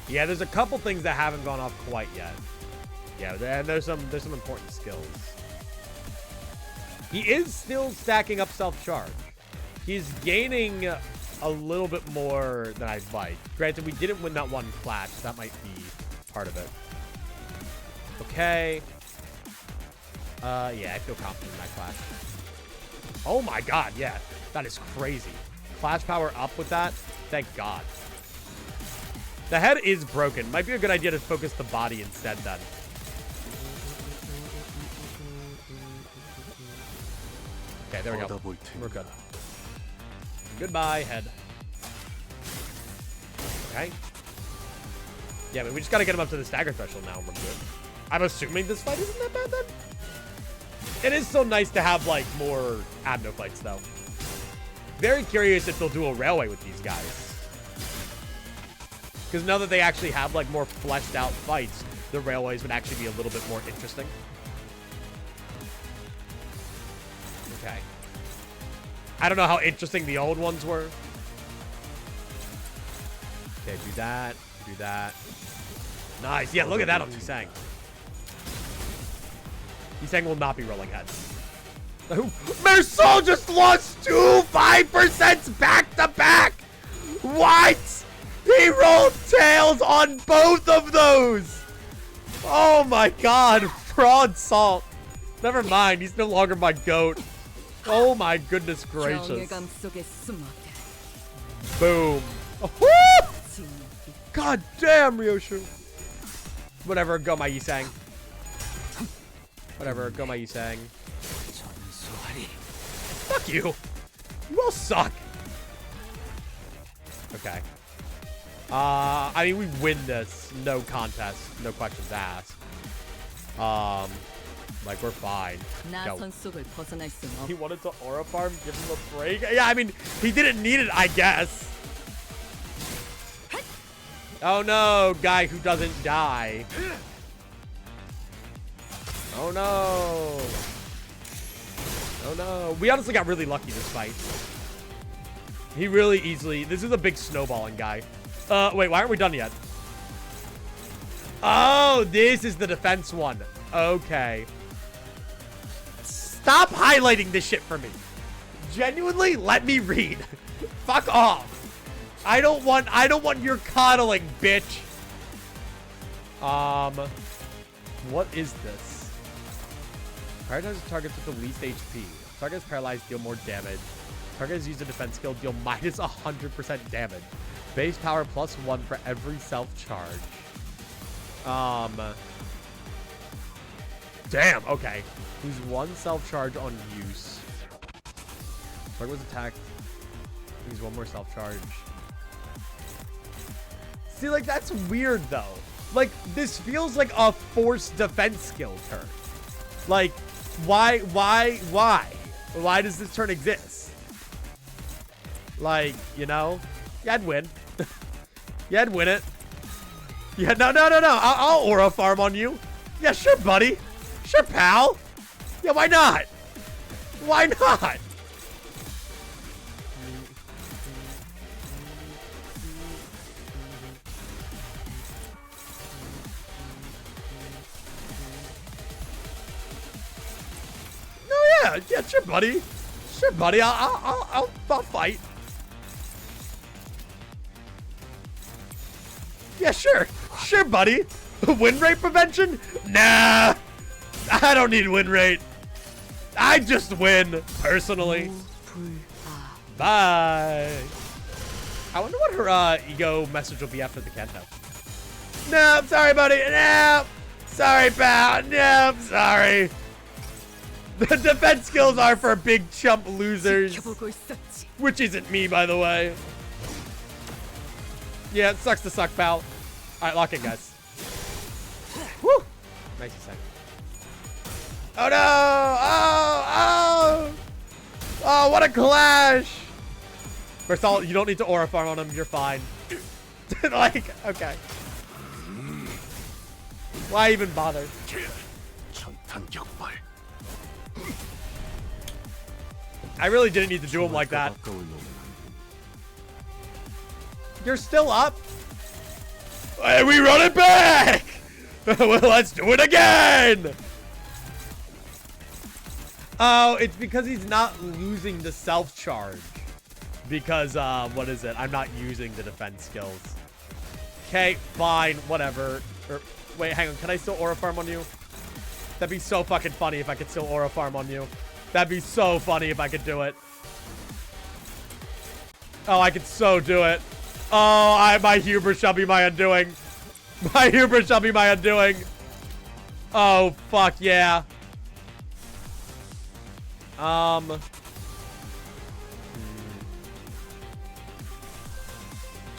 Yeah, there's a couple things that haven't gone off quite yet. Yeah, there's some important skills. He is still stacking up self-charge. He's gaining a little bit more than I'd like. Granted, we didn't win that one clash. So that might be part of it. Okay. Yeah, I feel confident in that clash. Oh my god, yeah. That is crazy. Clash power up with that? Thank god. The head is broken. Might be a good idea to focus the body instead then. Okay, there we go. We're good. Goodbye, head. Okay. Yeah, I mean, we just gotta get him up to the stagger threshold now and we're good. I'm assuming this fight isn't that bad then? It is so nice to have, like, more Abno fights, though. Very curious if they'll do a railway with these guys. Because now that they actually have, like, more fleshed out fights, the railways would actually be a little bit more interesting. Okay. I don't know how interesting the old ones were. Okay, do that. Do that. Nice. Yeah, look at that on Yisang. Yisang will not be rolling heads. Mersol just lost 2 5% back to back. What? He rolled tails on both of those. Oh my god. Fraud salt. Never mind. He's no longer my goat. Oh my goodness gracious. 정예감 속에 숨어대. Boom. Oh, god damn, Ryoshu. Whatever, go my Yisang. Whatever, go my Yisang. Fuck you. You all suck. Okay. I mean, we win this. No contest. No questions asked. Like, we're fine. Go. 나선 속을 벗어날 순 He 없. wanted to aura farm, give him a break. Yeah, I mean, he didn't need it, I guess. Oh no, guy who doesn't die. Oh no. Oh no. We honestly got really lucky this fight. He really easily... This is a big snowballing guy. Wait, why aren't we done yet? Oh, this is the defense one. Okay. Stop highlighting this shit for me. Genuinely, let me read. Fuck off. I don't want your coddling, bitch. What is this? Prioritize targets with the least HP. Targets paralyzed, deal more damage. Targets use a defense skill, deal minus 100% damage. Base power +1 for every self-charge. Damn, okay. Lose 1 self-charge on use. Target was attacked. Use 1 more self-charge. See, like, that's weird, though. Like, this feels like a forced defense skill turn. Like, why? Why does this turn exist? Like, you know? Yeah, I'd win. Yeah, I'd win it. Yeah, no. I'll aura farm on you. Yeah, sure, buddy. Sure, pal. Yeah, why not? Why not? No, yeah, sure, buddy. Sure, buddy. I'll fight. Yeah, sure. Sure, buddy. Win rate prevention? Nah. I don't need win rate. I just win, personally. Bye. I wonder what her ego message will be after the Kento. No, I'm sorry, buddy. No. Sorry, pal. No, I'm sorry. The defense skills are for big chump losers. 지켜보고 있었지. Which isn't me, by the way. Yeah, it sucks to suck, pal. Alright, lock in, guys. Woo! Nice second. Oh no! Oh, what a clash! First of all, you don't need to aura farm on him, you're fine. Like, okay. Why even bother? I really didn't need to do him like that. You're still up? Hey, we run it back! Well, let's do it again! Oh, it's because he's not losing the self-charge. Because, what is it? I'm not using the defense skills. Okay, fine, whatever. Wait, hang on, can I still aura farm on you? That'd be so fucking funny if I could still aura farm on you. That'd be so funny if I could do it. Oh, I could so do it. Oh, my hubris shall be my undoing. My hubris shall be my undoing. Oh, fuck yeah.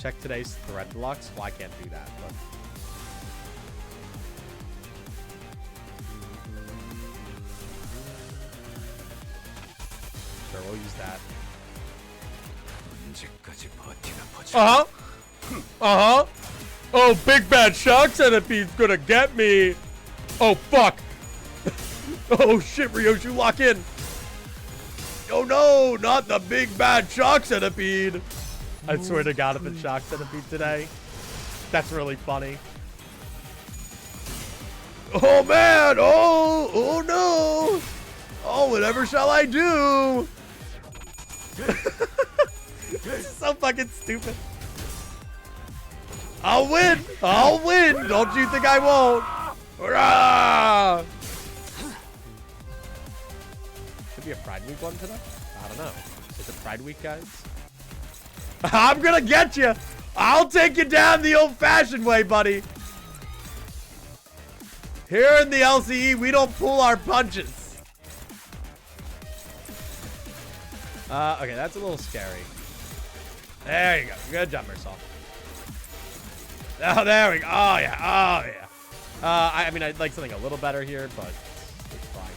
Check today's thread blocks. Well, I can't do that, but... Sure, we'll use that. Uh-huh. Uh-huh. Oh, big bad shock centipede's gonna get me. Oh, fuck. Oh, shit, Ryoshu, lock in. Oh, no, not the big bad shock centipede. I swear to God, if it's shock centipede today, that's really funny. Oh, man. Oh, no. Oh, whatever shall I do? This is so fucking stupid. I'll win. I'll win. Don't you think I won't? Hurrah! Should be a Pride Week one today? I don't know. Is it Pride Week, guys? I'm gonna get you. I'll take you down the old-fashioned way, buddy. Here in the LCE, we don't pull our punches. Okay, that's a little scary. There you go. Good job, Marcel. Oh, there we go. Oh, yeah. Oh, yeah. I mean, I'd like something a little better here, but it's fine.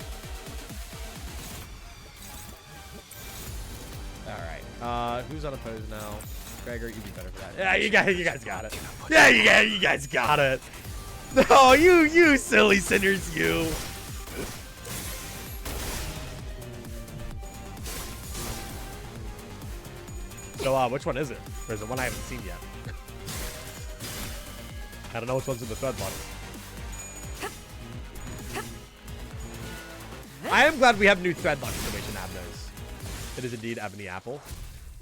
All right. Who's unopposed now? Gregor, you'd be better for that. Yeah, you guys got it. Yeah, you guys got it. No, you silly sinners, you. So, which one is it? Or is it one I haven't seen yet? I don't know which one's in the thread box. I am glad we have new thread box information, Abnos. It is indeed Ebony Apple.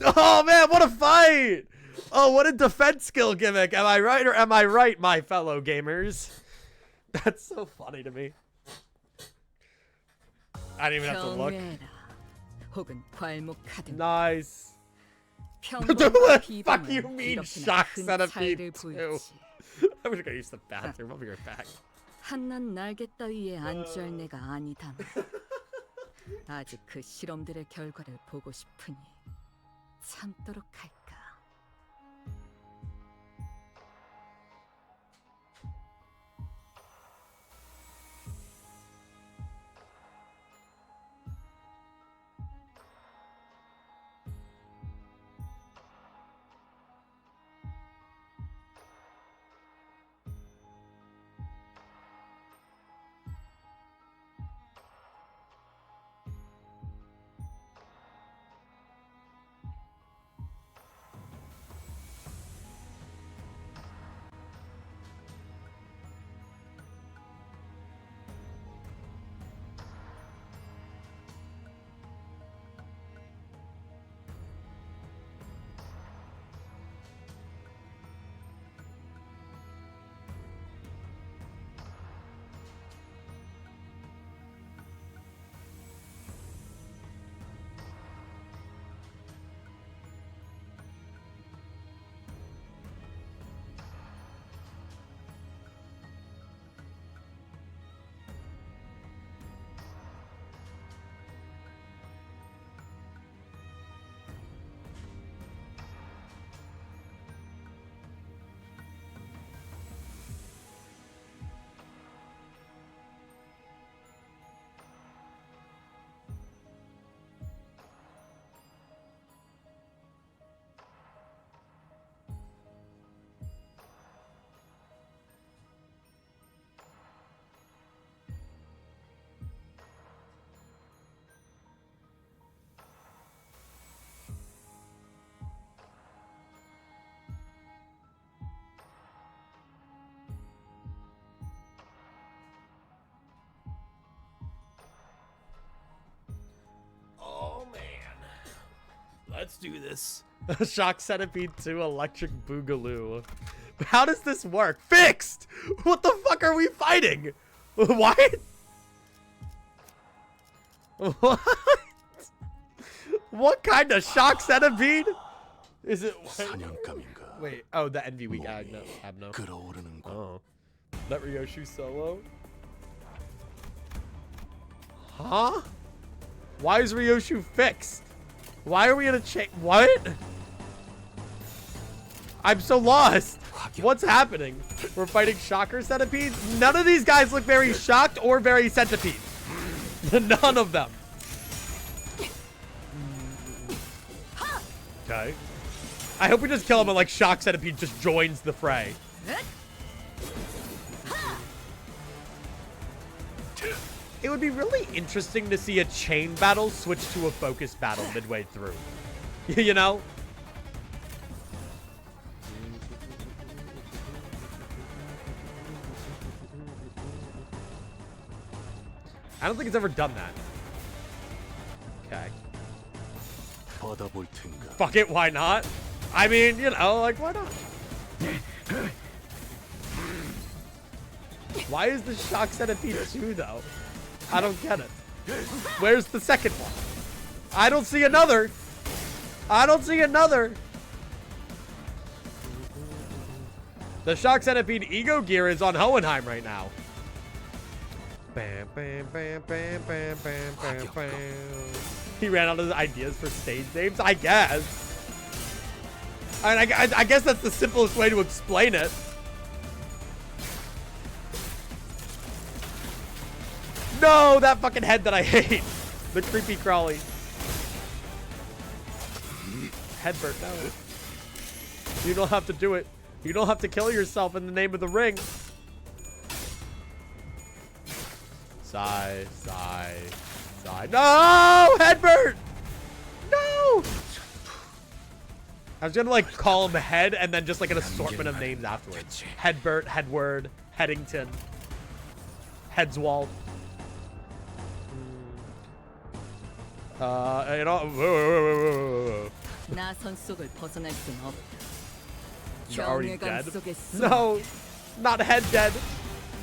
Oh, man, what a fight! Oh, what a defense skill gimmick. Am I right or am I right, my fellow gamers? That's so funny to me. I didn't even have to look. 경외라. 혹은 괄목하든 Nice. What 평범한 the fuck you 비범은 mean, 이렇게나 shock 큰 centipede 차이를 too? 보이지. I'm gonna go use the bathroom. I'll be right back. 한낱 날개 따위에 안주할 내가 아니다만 아직 그 실험들의 결과를 보고 싶으니 참도록 할까. Let's do this. Shock Centipede 2 Electric Boogaloo. How does this work? Fixed! What the fuck are we fighting? What? What? What kind of Shock Centipede? Is it... 사냥감인가? Wait, oh, the Envy Week Abno. 끓어오르는 것. Oh. Let Ryoshu solo? Huh? Why is Ryoshu fixed? Why are we in a chain? What? I'm so lost. What's happening? We're fighting shocker centipedes? None of these guys look very shocked or very centipede. None of them. Okay. I hope we just kill him and like shock centipede just joins the fray. It would be really interesting to see a chain battle switch to a focus battle midway through. You know? I don't think it's ever done that. Okay. 받아볼 텐가. Fuck it, why not? I mean, you know, like, why not? Why is the shock centipede 2, though? I don't get it. Where's the second one? I don't see another. I don't see another. The shock centipede ego gear is on Hohenheim right now. Bam, bam, bam, bam, bam, bam, bam, bam. He ran out of ideas for stage names, I guess. I guess that's the simplest way to explain it. No, that fucking head that I hate. The creepy crawly. Headbutt, no. You don't have to do it. You don't have to kill yourself in the name of the ring. Sigh, sigh, sigh. No! Headbutt! No! I was gonna like call him Head and then just like an assortment of names afterwards. Headbert, Headward, Headington, Headswald. You know. 나선 속을 벗어날 순 없다. You're already 정예감 dead? 속에 No! Not Head dead.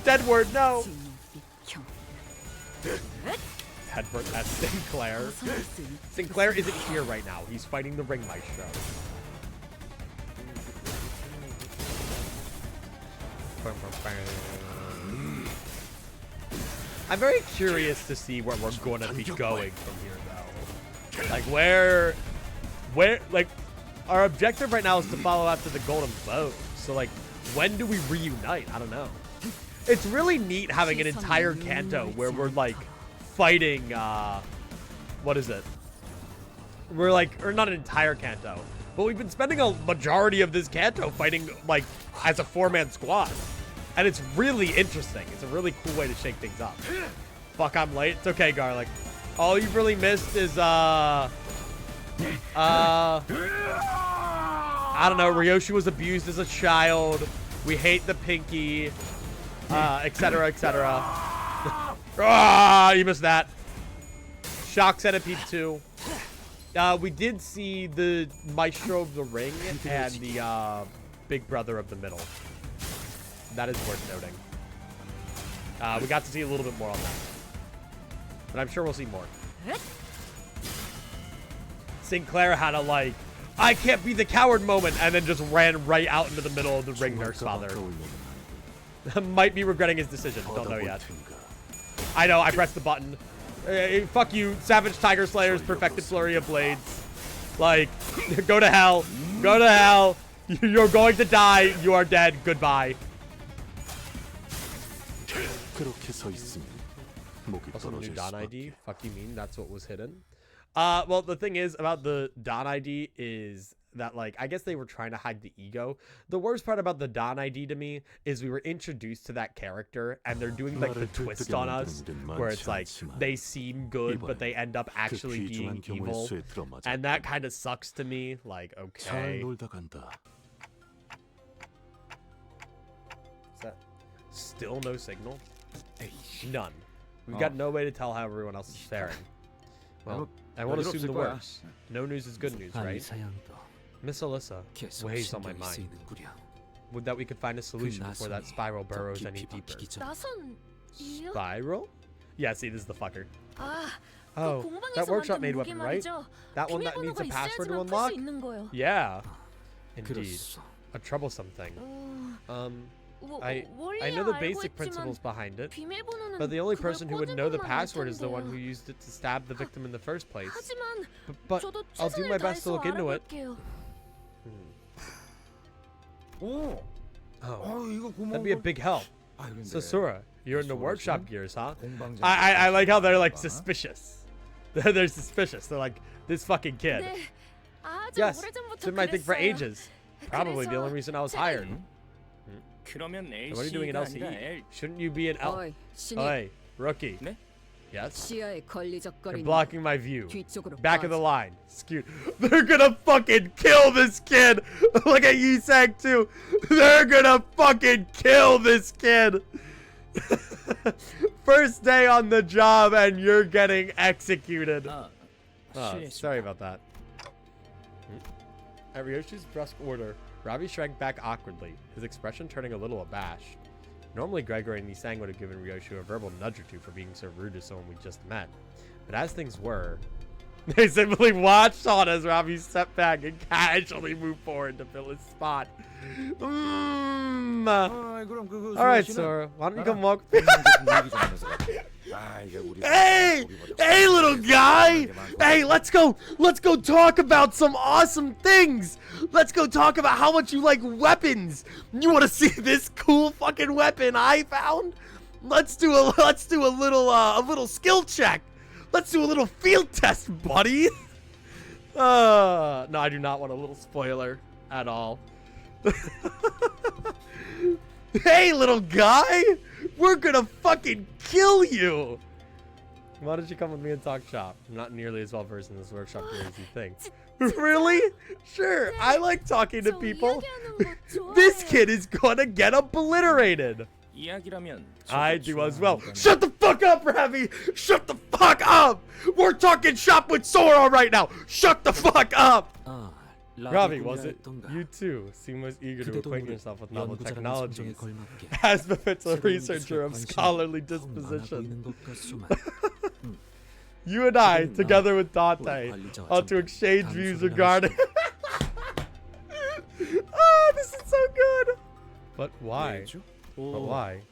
Deadward, no! 진비경. Headbert at Sinclair. 벗어날 수 있- Sinclair isn't here right now. He's fighting the Ring Maestro. I'm very curious to see where we're going to be going from here, though. Like, where, like, our objective right now is to follow after the Golden Bow. So, like, when do we reunite? I don't know. It's really neat having an entire Kanto where we're, like, fighting, what is it? We're, like, or not an entire Kanto, but we've been spending a majority of this Kanto fighting, like, as a four-man squad. And it's really interesting. It's a really cool way to shake things up. Fuck, I'm late. It's okay, Garlic. All you've really missed is, I don't know, Ryoshu was abused as a child. We hate the Pinky, etc., etc. Ah, you missed that. Shock Centipede 2. We did see the Maestro of the Ring and the, Big Brother of the Middle. That is worth noting. We got to see a little bit more on that. But I'm sure we'll see more. Sinclair had a, like, I can't be the coward moment, and then just ran right out into the middle of the ring nurse father. Might be regretting his decision. Don't know yet. I know, I pressed the button. Fuck you, Savage Tiger Slayer's Perfected Flurry of Blades. Like, go to hell. Go to hell. You're going to die. You are dead. Goodbye. Also, new Don ID. Fuck you mean that's what was hidden? Well, the thing is about the Don ID is that, like, I guess they were trying to hide the ego. The worst part about the Don ID to me is we were introduced to that character and they're doing, like, the twist on us where it's like they seem good but they end up actually being evil, and that kind of sucks to me. Like, okay, is that still no signal? None. We've got no way to tell how everyone else is faring. Well, I won't assume the worst. No news is good news, right? Miss Alyssa weighs on my mind. Would that we could find a solution before that spiral burrows any deeper. 나선이요? Spiral? Yeah, see, this is the fucker. 아, Oh, that workshop made weapon, right? That one that needs a password to unlock? Yeah. Indeed. A troublesome thing. I know the basic principles behind it, but the only person who would know the password is the one who used it to stab the victim in the first place. But I'll do my best to look into it. Oh, that'd be a big help. So Sora, you're in the workshop gears, huh? I like how they're like suspicious. They're suspicious. They're like, this fucking kid. Yes, it's been my thing for ages. Probably the only reason I was hired. 그러면 What are you doing in LC가 아니라 LCE? L. Shouldn't you be an L? 어이, 신입. Hey, rookie. 네? Yes? 시야에 You're 걸리적거리는 blocking my view. 뒤쪽으로 Back of the 빠져. line. Scoot. They're gonna fucking kill this kid. Look at Yisang too. They're gonna fucking kill this kid. First day on the job and you're getting executed. 아, Oh, 실례했습니다. sorry about that. At Ryoshu's brusque order, Ravi shrank back awkwardly, his expression turning a little abashed. Normally, Gregory and Nisang would have given Ryoshu a verbal nudge or two for being so rude to someone we just met. But as things were, they simply watched on as Ravi stepped back and casually moved forward to fill his spot. Alright, Sora, why don't you come walk? Hey! Hey, little guy! Hey, let's go talk about some awesome things! Let's go talk about how much you like weapons! You wanna see this cool fucking weapon I found? Let's do a little skill check! Let's do a little field test, buddy! No, I do not want a little spoiler at all. Hey, little guy! We're gonna fucking kill you! Why don't you come with me and talk shop? I'm not nearly as well versed in this workshop here as you think. Really? Sure, I like talking to people. This kid is gonna get obliterated! 이야기라면 I 저도 do as well. 좋아하니까요. Shut the fuck up, Ravi! Shut the fuck up! We're talking shop with Sora right now! Shut the fuck up! 아, Ravi, was it? You too seem as eager to acquaint yourself with novel technologies, as befits a researcher of scholarly disposition. You and I, together with Dante, ought to exchange views regarding... Oh, this is so good! But why? But why?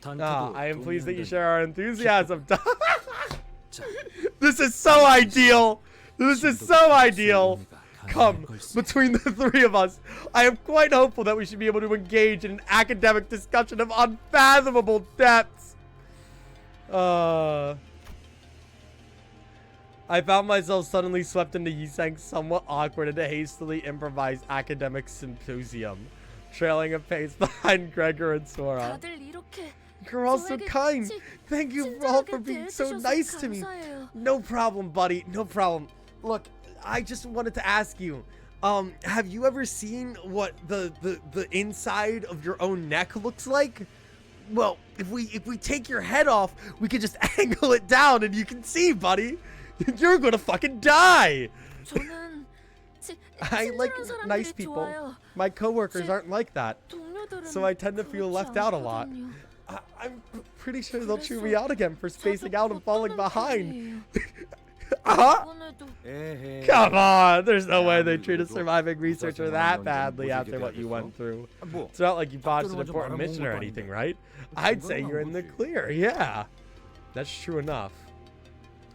I am pleased that you share our enthusiasm. This is so ideal! This is so ideal! Come, between the three of us, I am quite hopeful that we should be able to engage in an academic discussion of unfathomable depths. I found myself suddenly swept into Yisang's somewhat awkward and hastily improvised academic symposium, trailing a pace behind Gregor and Sora. 다들 이렇게 You're all so kind. Thank you all for being so nice to me. No problem, buddy. No problem. Look, I just wanted to ask you, have you ever seen what the inside of your own neck looks like? Well, if we take your head off, we can just angle it down and you can see, buddy. You're gonna fucking die. 저는 I like 친절한 nice 사람들이 people. 좋아요. My coworkers aren't like that, 동료들은 so I tend to feel 그렇지 left out a lot. 않거든요. I'm pretty sure they'll chew me out again for spacing out and falling behind. 편이에요. Uh-huh. 이번에도 Come on, there's no way they treat a surviving researcher that badly after what you went through. It's not like you botched an important mission or anything, right? I'd say you're in the clear, yeah. That's true enough.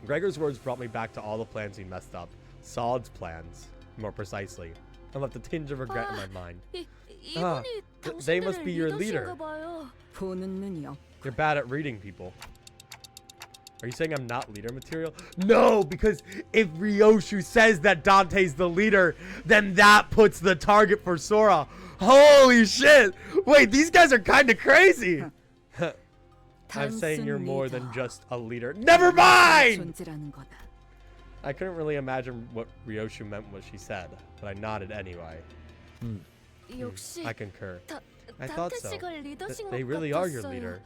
Gregor's words brought me back to all the plans he messed up. Salad's plans, more precisely. I left a tinge of regret in my mind. 이분이 they must 당신들의 be your leader. 리더신가 봐요. 보는 눈이 없. You're bad at reading people. Are you saying I'm not leader material? No, because if Ryoshu says that Dante's the leader, then that puts the target for Sora. Holy shit! Wait, these guys are kind of crazy. I'm saying you're more than just a leader. Never mind! 존재라는 거다. I couldn't really imagine what Ryoshu meant what she said, but I nodded anyway. 역시 I concur. I 다테 thought so. 씨가 리더신 They 것 really are your 같았어요. leader.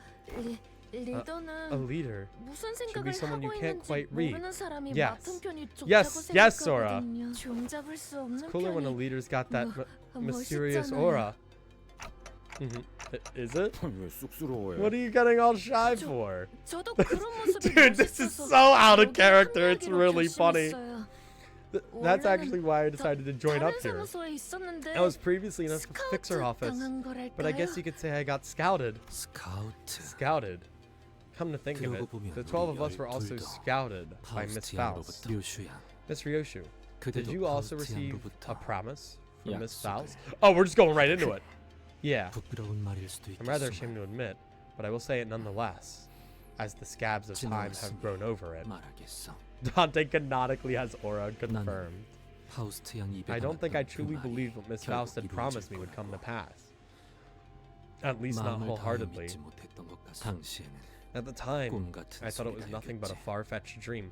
A 리더는 leader. 무슨 should be 생각을 someone 하고 you can't 있는지 quite read. 모르는 사람이 Yes. 맡은 편이 좋다고 Yes, yes, Sora. 생각하거든요. 종잡을 수 없는 Cooler when a 편이 leader's got that mysterious 멋있잖아요. aura. Is it? 왜 쑥스러워요? What are you getting all shy for? 저도 그런 모습이 Dude, this is 멋있어서 so out of 여기 character. It's 합류하기로 really funny. 결심했어요. That's actually why I decided to join up 다른 here. 사무소에 있었는데 I was previously in a fixer 스카우트 office, 당한 but I 거랄까요? guess you could say I got scouted. 스카우트. Scouted. Come to think of 그러고 it, 보면 the 12 of 우리 us were also 12도 scouted by Miss 파우스트 Faust. 양로부터 류슈야. Miss Ryoshu, did 그대도 you also 파우스트 receive 양로부터 a promise from Miss 약속을. Faust? Oh, we're just going right into it. Yeah. 부끄러운 말일 수도 I'm rather 있겠지만 ashamed to admit, but I will say it nonetheless, as the scabs of time have grown over it. 말하겠어. Dante canonically has aura confirmed. 파우스트 양 입에 I don't think I 담았던 그 truly 말이 believed what Miss 결국 Faust had 이루어질 promised me would come to 거라고. pass. At least not 마음을 다해 wholeheartedly. 믿지 못했던 것 같아. 당시에는 At the time, 꿈 같은 I thought it was 소리가 nothing but a 여겼지. far-fetched dream.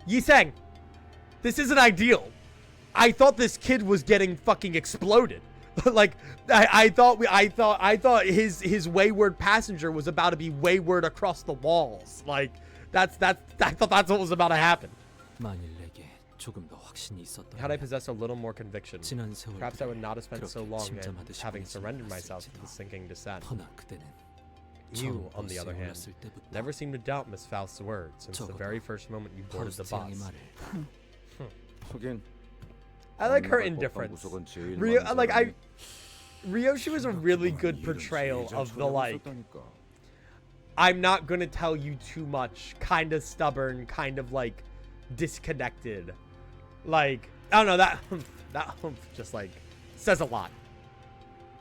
Yiseng, this isn't ideal. I thought this kid was getting fucking exploded. Like, I thought his wayward passenger was about to be wayward across the walls. Like, I thought that's what was about to happen. 만일 내게 조금 더 확신이 있었다면 Had I possessed a little more conviction, 지난 세월 perhaps I would not have spent so 그렇게 long in 침잠하듯이 having 보이지 surrendered myself to 않았을지도. the sinking descent. 허나 그때는 You, 처음 on the 버스에 other hand, 올랐을 때부터 never seemed to doubt Miss Faust's words since the 적어도 very first moment you boarded the 파우스트 양의 bus. 말을 하긴 I like her 안 나갈 법한 indifference. 구석은 제일 Ryo, 많은 like 사람이 Ryoshu is a really good 이런 portrayal 예전 of the 소리하고 like, 있었다니까. I'm not gonna tell you too much, kind of stubborn, kind of like disconnected. Like, I don't know, that humph just like says a lot.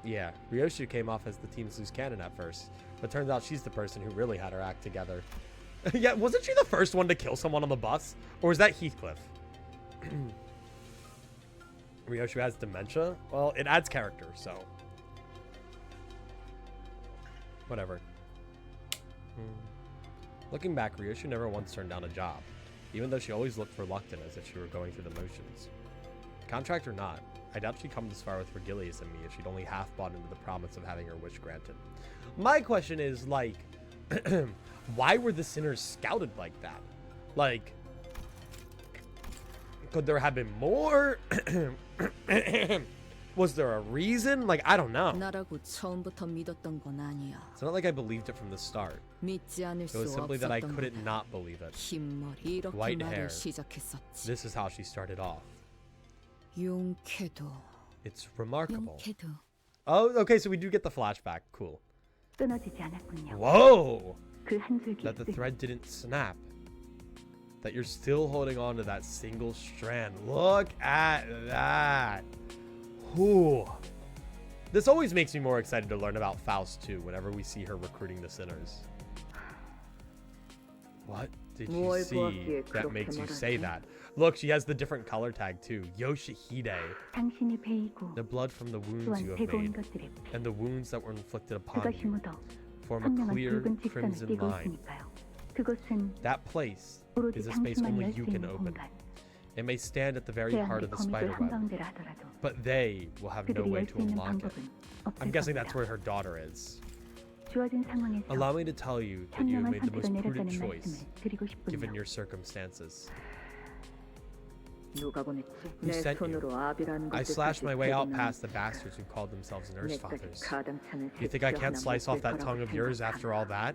Yeah, Ryoshu came off as the team's loose cannon at first, but turns out she's the person who really had her act together. Yeah, wasn't she the first one to kill someone on the bus? Or was that Heathcliff? Ryoshu has dementia? Well, it adds character, so. Whatever. Looking back, Ryoshu never once turned down a job, even though she always looked reluctant as if she were going through the motions. Contract or not, I doubt she'd come this far with Vergilius and me if she'd only half bought into the promise of having her wish granted. My question is, like, why were the sinners scouted like that? Like, could there have been more? Was there a reason? Like, I don't know. 나라고 처음부터 믿었던 건 아니야. It's not like I believed it from the start. 믿지 않을 It 수 was simply that I 없었던 couldn't 거다. not believe it. 흰머리 이렇게 White hair. 말을 시작했었지. This is how she started off. 용케도 It's remarkable. 용케도 Oh, okay, so we do get the flashback. Cool. 끊어지지 않았군요. Whoa! 그 한 줄기 That the thread didn't snap. That you're still holding on to that single strand. Look at that. Whew. This always makes me more excited to learn about Faust too, whenever we see her recruiting the sinners. What did you 뭘 see 보았기에 that 그렇게 makes you say 말하지? that? Look, she has the different color tag too. Yoshihide. 당신이 베이고 The blood from the wounds 또한 you have 새고운 made, 것들의 피, and the wounds that were inflicted upon 그것이 you, 묻어 form a 선명한 clear 붉은 직선을 crimson 띠고 line. 있으니까요. 그것은 That place 오로지 is a space 당신만 only 열 수 you can 있는 open. 공간. It may stand at the very heart 제한의 of the 거미줄 spider web, 한가운데라 하더라도 but they will have no 그들이 way 열 to 수 있는 unlock it. 방법은 I'm 없을 guessing that's 겁니다. where her daughter is. 주어진 상황에서 Allow me to tell you that you have 현명한 made the most 선택을 prudent 내렸다는 choice, 말씀을 드리고 given 싶군요. your circumstances. 누가 보냈지? Who 내 sent you? 손으로 아비라는 I 것을 slashed my way out 대변하는 past the bastards who called themselves nurse 내까지 fathers. 가당찮은 You think I 새끼 can't 하나 slice off 못 that 될 tongue 거라고 of yours after all 생각하나? that?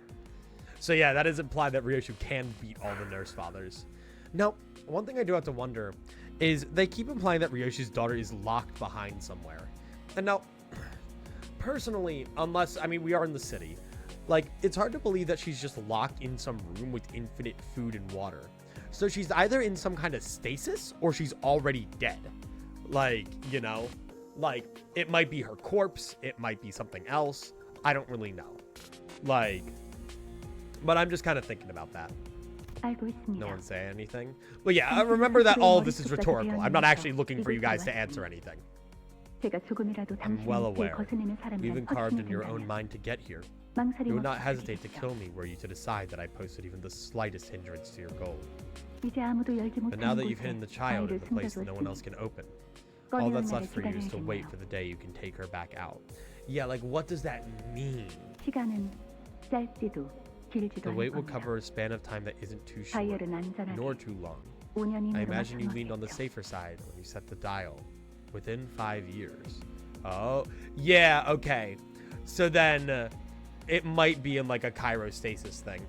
So yeah, that is implied that Ryoshu can beat all the nurse fathers. Now, one thing I do have to wonder is they keep implying that Ryoshu's daughter is locked behind somewhere. And now, personally, unless, I mean, we are in the city, like, it's hard to believe that she's just locked in some room with infinite food and water. So she's either in some kind of stasis or she's already dead. Like, you know, like, it might be her corpse, it might be something else. I don't really know. Like, but I'm just kind of thinking about that. 알고 있습니다. No one say anything. But yeah, I remember that all of this is rhetorical. I'm not actually looking for you guys to answer anything. 제가 조금이라도 I'm well 당신의 길 aware. 거스내는 You've been 사람이란 carved 확신이 in your own 든다면 mind to get here. 망설임 You would not 없이 hesitate to 해주십시오. kill me were you to decide that I posted even the slightest hindrance to your goal. 이제 아무도 열지 But now 못하는 that you've 곳에 hidden the child in 아이를 the place that no one else 숨겨두었으니 can open, all 꺼내는 that's 날을 left for you is to wait 기다려야겠네요. for the day you can take her back out. Yeah, like what does that mean? 시간은 짧지도 길지도 The 않을 wait will 겁니다. cover a span of time that isn't too short, 다이얼은 안전하게 nor too long. 5년 I 이내로 imagine you leaned on the 맞춰놓으십시오. safer side when you set the dial. Within 5 years. Oh, yeah, okay. So then it might be in like a chirostasis thing.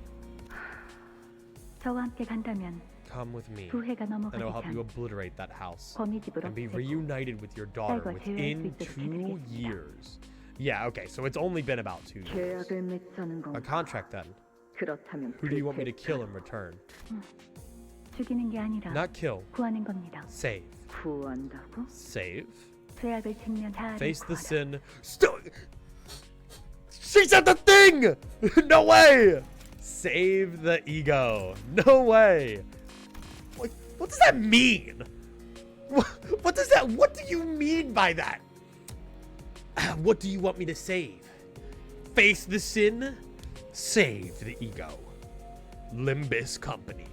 저와 함께 간다면 Come with me, 두 해가 and I'll 넘어가기 help you 전 obliterate that house 거미집을 and be 없애고 reunited with your daughter 딸과 within 재회할 수 있도록 2 해드리겠습니다. years. Yeah, okay, so it's only been about 2 years. 계약을 맺자는 A 건가? contract then. 그렇다면 Who do you want me to 불태우자. kill in return? 죽이는 게 아니라 Not kill, 구하는 겁니다. save. 구한다고? Save. 죄악을 직면 다하를 Face the 구하라. sin. She said the thing! No way! Save the ego. No way. What does that mean? What does that, what do you mean by that? What do you want me to save? face the sin, save the ego. Limbus Company.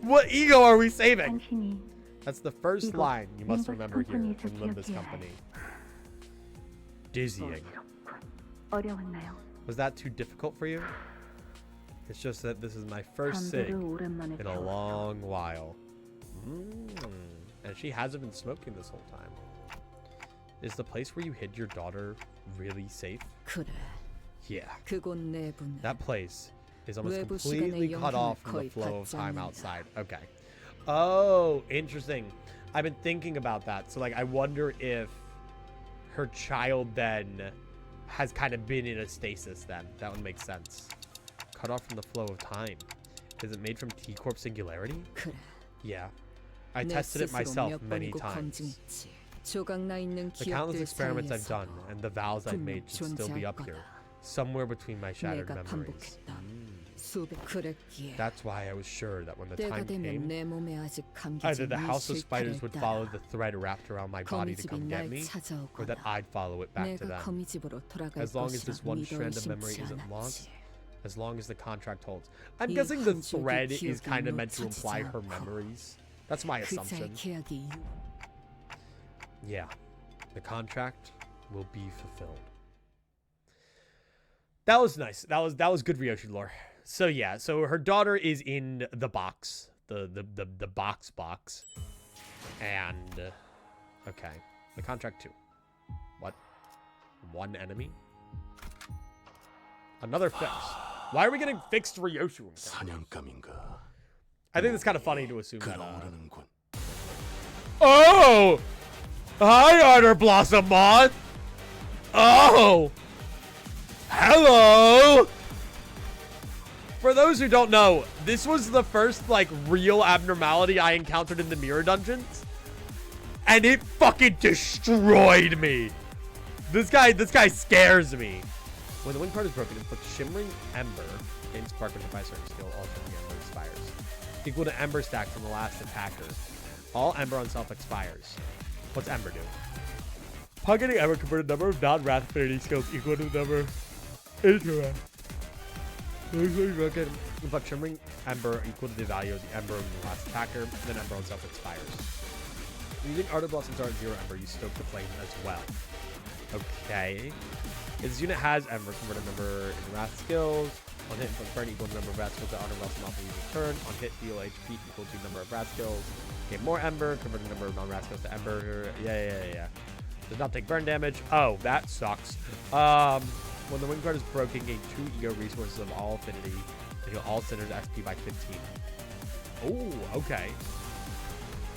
What ego are we saving? 당신이 That's the first 이거 line you must Limbus remember here in Company에서 Limbus 기억해야 Company. Dizzying. 어려웠나요? Was that too difficult for you? It's just that this is my first 담배를 cig 오랜만에 in a 태웠어. long while. And she hasn't been smoking this whole time. Is the place where you hid your daughter really safe? 그래. Yeah. 그곳 내부는 That place is almost 외부 completely 시간의 cut 영향을 off from the 거의 flow of 받지 time 않는다. outside. Okay. Oh, interesting. I've been thinking about that. So, like, I wonder if her child then has kind of been in a stasis then. That would make sense. Cut off from the flow of time. Is it made from T-Corp Singularity? 그래. Yeah. I 내 tested it 스스로 myself 몇 many 번이고 times. 검증했지. 조각나 있는 The countless 기억들 experiments I've done 사이에서도 and the vows I've made 분명 should still be up 존재할 here. 거다. Somewhere between my shattered 내가 memories. 반복했다. 수백 그랬기에 That's why I was sure that when the 때가 time 되면 came, 내 몸에 아직 감기지 either the 네 House of Spiders 실타래를 would follow 따라 the thread wrapped around my body to 거미집이 come get 날 me, or that 찾아오거나 I'd follow it back to 내가 them. 거미집으로 돌아갈 As long as 것이라 this one 믿어 strand of memory 의심치 isn't lost, 않았지. as long as the contract holds. I'm 이 guessing the 한 줄기 thread is 기억이 kind of meant to 놓쳐지지 imply her 않고 memories. That's my 그자의 assumption. 계약이 이루 Yeah, the contract will be fulfilled. That was nice. That was good Ryoshu lore. So yeah, so her daughter is in the box, the box, and okay, the contract 2. What? One enemy? Another fix. Why are we getting fixed Ryoshu? 사냥감인가? I think it's kind of funny to assume that. 끌어오르는군. Oh! Hi, Arter Blossom Moth! Oh! Hello! For those who don't know, this was the first, like, real abnormality I encountered in the mirror dungeons. And it fucking destroyed me. This guy scares me. When the wind card is broken, inflict Shimmering Ember. Gain Spark when by certain skill, all Shimmering Ember expires. Equal to Ember stack from the last attacker. All Ember on self expires. What's Ember do? Upon getting Ember, convert a number of non-wrath affinity skills equal to the number into Wrath. Inflict Shimmering Ember equal to the value of the Ember on the last attacker, then Ember on self expires. Using Art Blossoms are at 0 Ember, you stoke the flame as well. Okay. If this unit has Ember, convert a number into Wrath skills. On hit, inflict burn equal to the number of Wrath skills that Honor Blossom off of user's turn. On hit, deal HP equal to number of Wrath skills. Gain more Ember, convert a number of non-Wrath skills to Ember. Yeah. Does not take burn damage. Oh, that sucks. When the wind card is broken, gain 2 ego resources of all affinity and heal all sinners SP by 15. Oh, okay.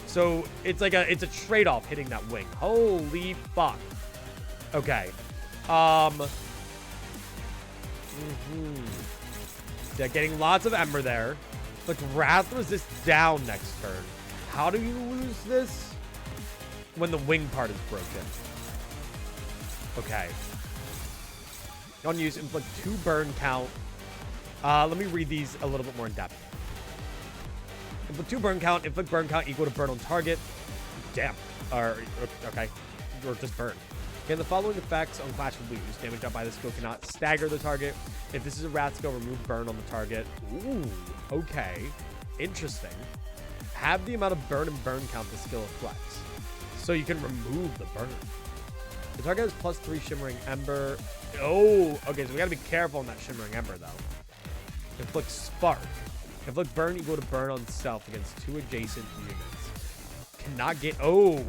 So it's like it's a trade-off hitting that wing. Holy fuck. Okay. Yeah, getting lots of Ember there. But Wrath resist down next turn. How do you lose this? When the wing part is broken. Okay. Unused, inflict 2 burn count. Let me read these a little bit more in depth. Inflict 2 burn count, inflict burn count equal to burn on target. Damn. Okay. Or just burn. Okay, the following effects on Clash of Lose. Damage up by the skill cannot stagger the target. If this is a Wrath skill, remove burn on the target. Ooh, okay. Interesting. Have the amount of burn and burn count the skill reflects. So you can remove the burn. The target has +3 Shimmering Ember. Oh, okay, so we gotta be careful on that Shimmering Ember, though. Inflict Spark. Inflict burn equal to burn on self against 2 adjacent units. Cannot get... Oh,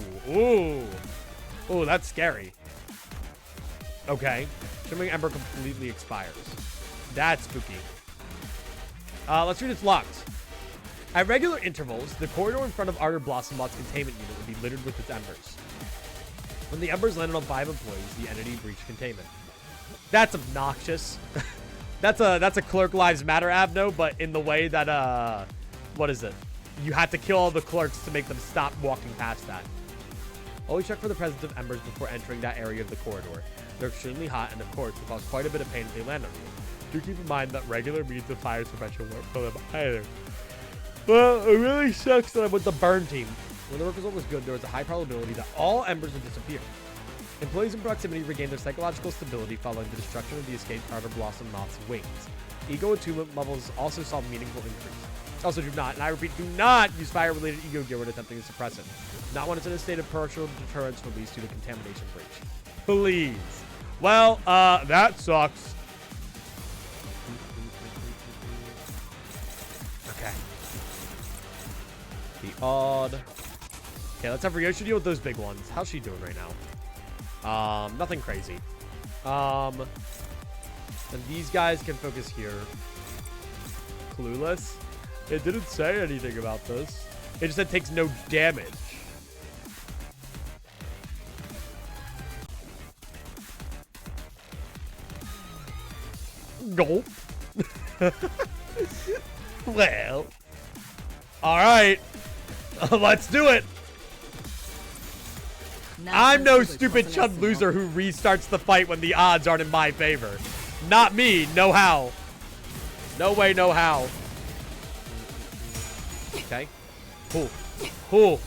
that's scary. Okay. Shimmering Ember completely expires. That's spooky. Let's read its logs. At regular intervals, the corridor in front of Ardor Blossombot's containment unit would be littered with its embers. When the embers landed on 5 employees, the entity breached containment. That's obnoxious. That's a Clerk Lives Matter abno, but in the way that what is it? You had to kill all the clerks to make them stop walking past that. Always check for the presence of embers before entering that area of the corridor. They're extremely hot and of course will cause quite a bit of pain if they land on you. Do keep in mind that regular means of fire suppression won't kill them either. Well, it really sucks that I'm with the burn team. When the work result was good, there was a high probability that all embers would disappear. Employees in proximity regain their psychological stability following the destruction of the escaped Arbor Blossom Moth's wings. Ego attunement levels also saw meaningful increase. Also, do not, and I repeat, do not use fire-related ego gear when attempting to suppress it. Not when it's in a state of partial deterrence release due to contamination breach. Please. Well, that sucks. Okay. The odd. Okay, let's have Ryoshu deal with those big ones. How's she doing right now? Nothing crazy. And these guys can focus here. Clueless. It didn't say anything about this. It just said takes no damage. Gulp. Well. Alright. Let's do it. I'm no stupid chud loser who restarts the fight when the odds aren't in my favor. Not me. No how. No way, no how. Okay. Cool. Cool.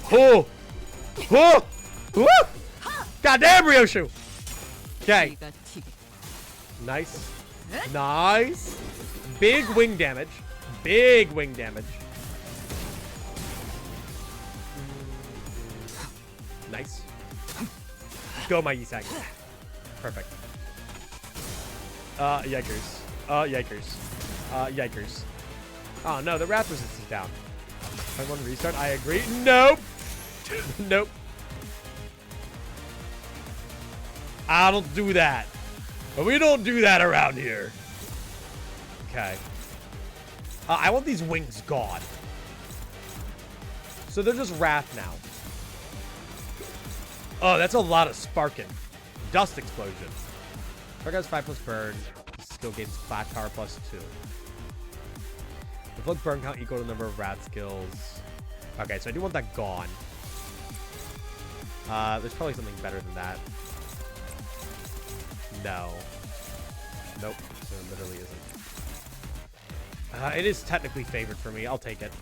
Cool. Cool. Woo! Goddamn, Ryoshu. Okay. Nice. Nice. Big wing damage. Big wing damage. Nice. Go, my Isagi. Perfect. Yikers. Yikers. Yikers. Oh, no, the wrath resistance is down. If I want to restart, I agree. Nope. Nope. I don't do that. But we don't do that around here. Okay. I want these wings gone. So they're just wrath now. Oh, that's a lot of sparking. Dust explosion. Spark has 5+ burn. Skill gains flat power +2. Reflect burn count equal to the number of wrath skills. Okay, so I do want that gone. There's probably something better than that. No. Nope. There literally isn't. It is technically favored for me. I'll take it.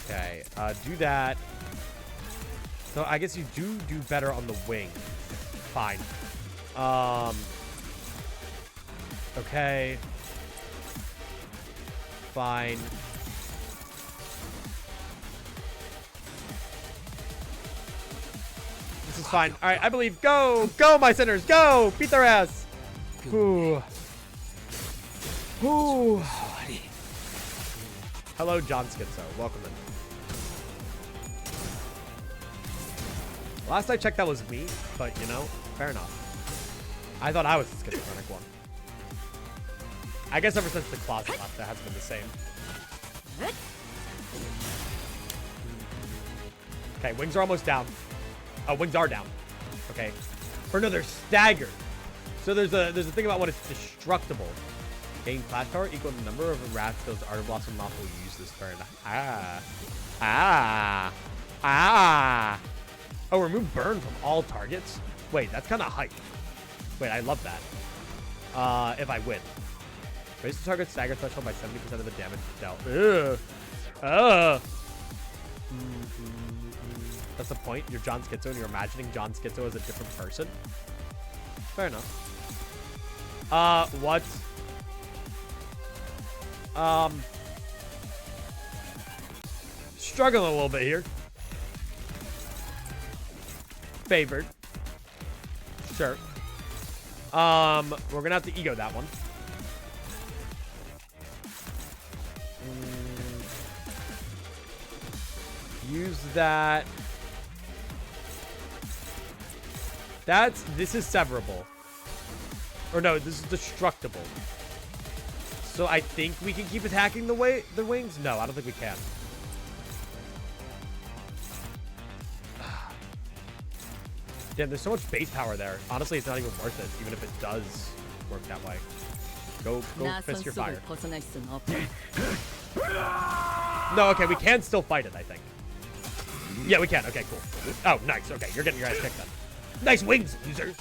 Okay. Do that. So I guess you do better on the wing. Fine. Okay. Fine. This is fine. All right, I believe. Go! Go, my sinners! Go! Beat their ass! Ooh. Ooh. Hello, John Schizo. Welcome in. Last I checked, that was me, but, you know, fair enough. I thought I was the schizophrenic one. I guess ever since the closet left, that has been the same. Okay, wings are almost down. Oh, wings are down. Okay. Or no, they're staggered. So there's a thing about when it's destructible. Gain flash power equal to the number of wrath skills Art of Blossom Moth will use this turn. Ah. Ah. Ah. Oh, remove burn from all targets? Wait, that's kind of hype. Wait, I love that. If I win. Raise the target's stagger threshold by 70% of the damage dealt. Ugh. That's the point. You're John Schizo and you're imagining John Schizo as a different person. Fair enough. What? Struggling a little bit here. Favored. Sure. We're gonna have to ego that one. Use that. This is severable. Or no, this is destructible. So I think we can keep attacking the wings? No, I don't think we can. Damn, there's so much base power there. Honestly, it's not even worth it, even if it does work that way. Go fist your fire. No, okay, we can still fight it, I think. Yeah, we can. Okay, cool. Oh, nice. Okay, you're getting your ass kicked then. Nice wings, loser.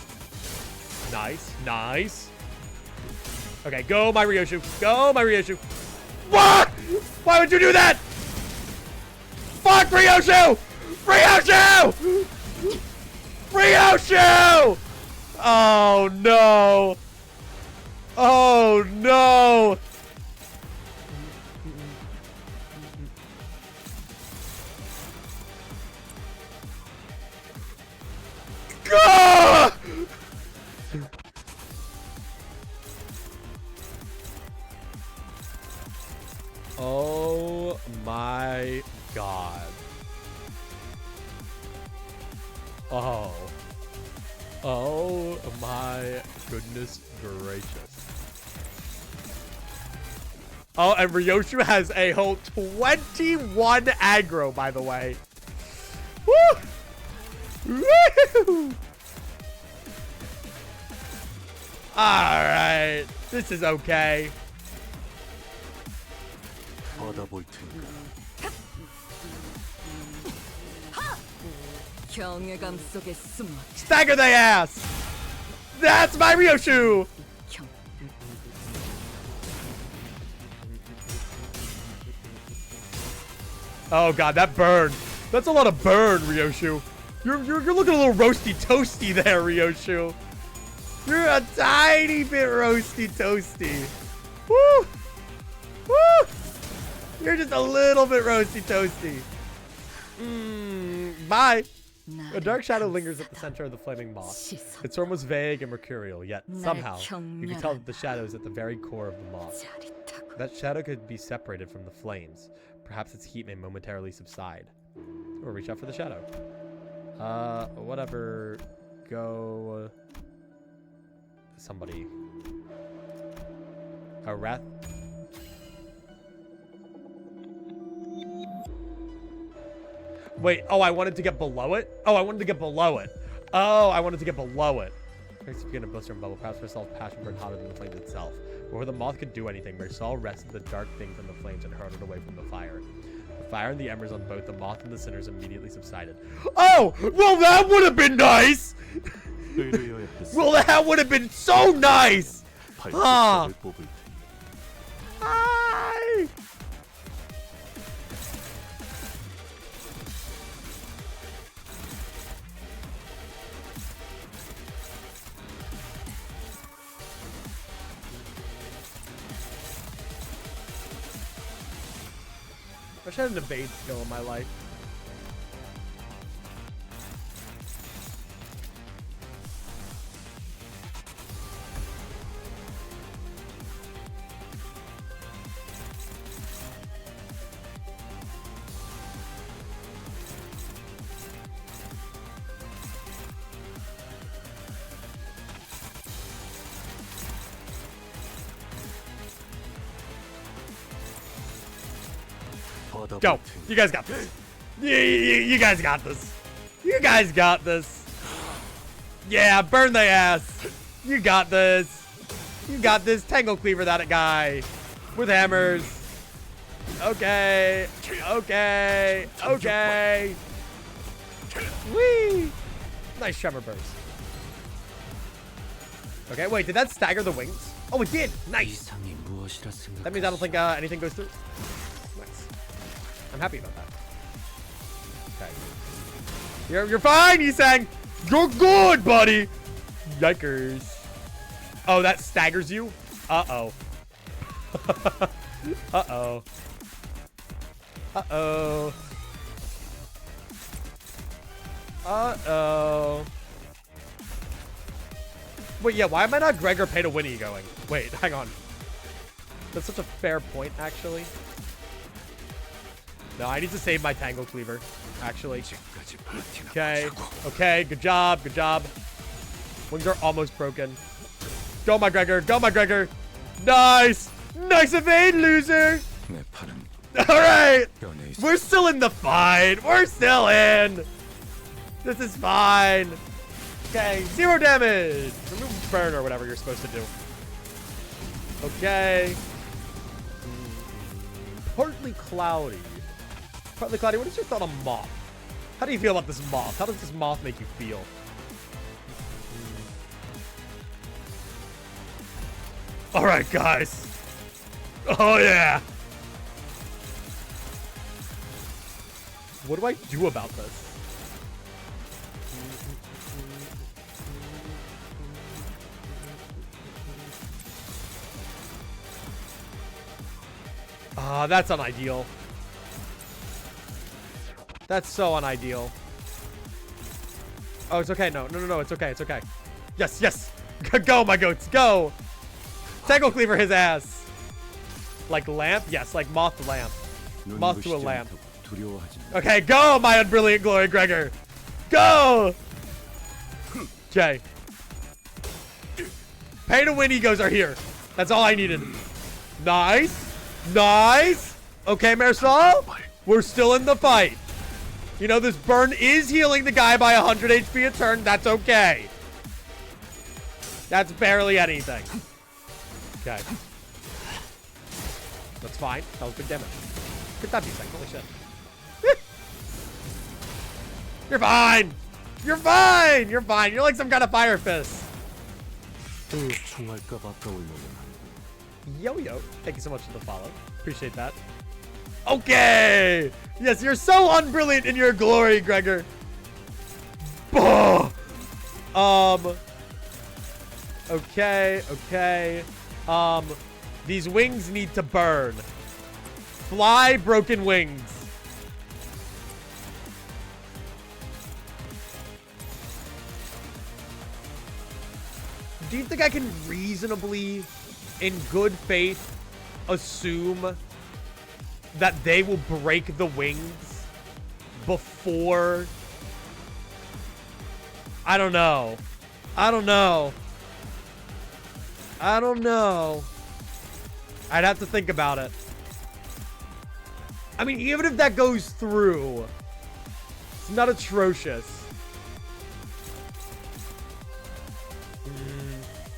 Nice, nice. Okay, go, my Ryoshu. Go, my Ryoshu. What? Why would you do that? Fuck, Ryoshu! Ryoshu! Ryoshu! Oh no! Oh no! Gah! Oh my god. Oh. Oh my goodness gracious. Oh, and Ryoshu has a whole 21 aggro, by the way. Woo! Woo! Alright. This is okay. 받아볼 텐가. 경외감 속에 숨어 Stagger the ass! That's my Ryoshu! 경 Oh god, that burn. That's a lot of burn, Ryoshu. You're looking a little roasty toasty there, Ryoshu. You're a tiny bit roasty toasty. Woo! Woo! You're just a little bit roasty toasty. Bye. A dark shadow lingers at the center of the flaming moth. 시선 Its form was vague and mercurial, yet somehow you could tell that the 경멸한다. shadow is at the very core of the moth. 짜릿하고 That shadow could be separated from the flames. Perhaps its heat may momentarily subside. Or reach out for the shadow. Whatever. Go. Somebody. A wrath. Wait, oh, I wanted to get below it? Oh, I wanted to get below it. Oh, I wanted to get below it. Makes begin to blister and bubble. Perhaps Marcel's passion burned hotter than the flames itself. Before the moth could do anything, Marcel wrested the dark thing from the flames and hurled it away from the fire. The fire and the embers on both the moth and the sinners immediately subsided. Oh! Well, that would have been nice! 의뢰여야 했어. Well, that would have been so nice! 발톱을 뽑을 테니. Hi! I wish I had an evade skill in my life. 받아볼 Go. 텐가. You guys got this. You guys got this. You guys got this. Yeah, burn the ass. You got this. You got this. Tangle Cleaver that guy. With hammers. Okay. Okay. Okay. Whee! Nice tremor burst. Okay, wait, did that stagger the wings? Oh, it did. Nice. 이상이 무엇이라 That means I don't 생각하시오? think anything goes through. Nice. I'm happy about that. Okay. You're fine, Yisang. You're good, buddy. Yikers. Oh, that staggers you? Uh-oh. Uh-oh. Uh-oh. Uh-oh. Wait, yeah, why am I not Gregor pay to Winnie going? Wait, hang on. That's such a fair point, actually. No, I need to save my Tangle Cleaver, actually. Okay, okay, good job, good job. Wings are almost broken. Go, my Gregor, go, my Gregor. Nice! Nice evade, loser! 내 팔은 Alright! 연애 있어. We're still in the fight! We're still in! This is fine. Okay, 0 damage! Remove burn or whatever you're supposed to do. Okay. Partly cloudy. Partly cloudy, what is your thought on moth? How do you feel about this moth? How does this moth make you feel? Alright, guys. Oh, yeah. What do I do about this? Ah, that's unideal. That's so unideal. Oh, it's okay. No, it's okay. It's okay. Yes, yes. Go, my goats. Go. Tangle cleaver his ass. Like lamp? Yes, like moth to lamp. Moth to a lamp. Okay, go, my unbrilliant glory, Gregor. Go. Okay. Pay to win egos are here. That's all I needed. Nice. Nice. Okay, Marisol. We're still in the fight. You know, this burn is healing the guy by 100 HP a turn. That's okay. That's barely anything. Okay. That's fine. That was big damage. Good job, thing. Holy shit. You're fine. You're fine. You're fine. You're like some kind of fire fist. Yo. Thank you so much for the follow. Appreciate that. Okay. Yes, you're so unbrilliant in your glory, Gregor. Okay. These wings need to burn. Fly, broken wings. Do you think I can reasonably, in good faith, assume that they will break the wings before? I don't know. I'd have to think about it. I mean, even if that goes through, it's not atrocious.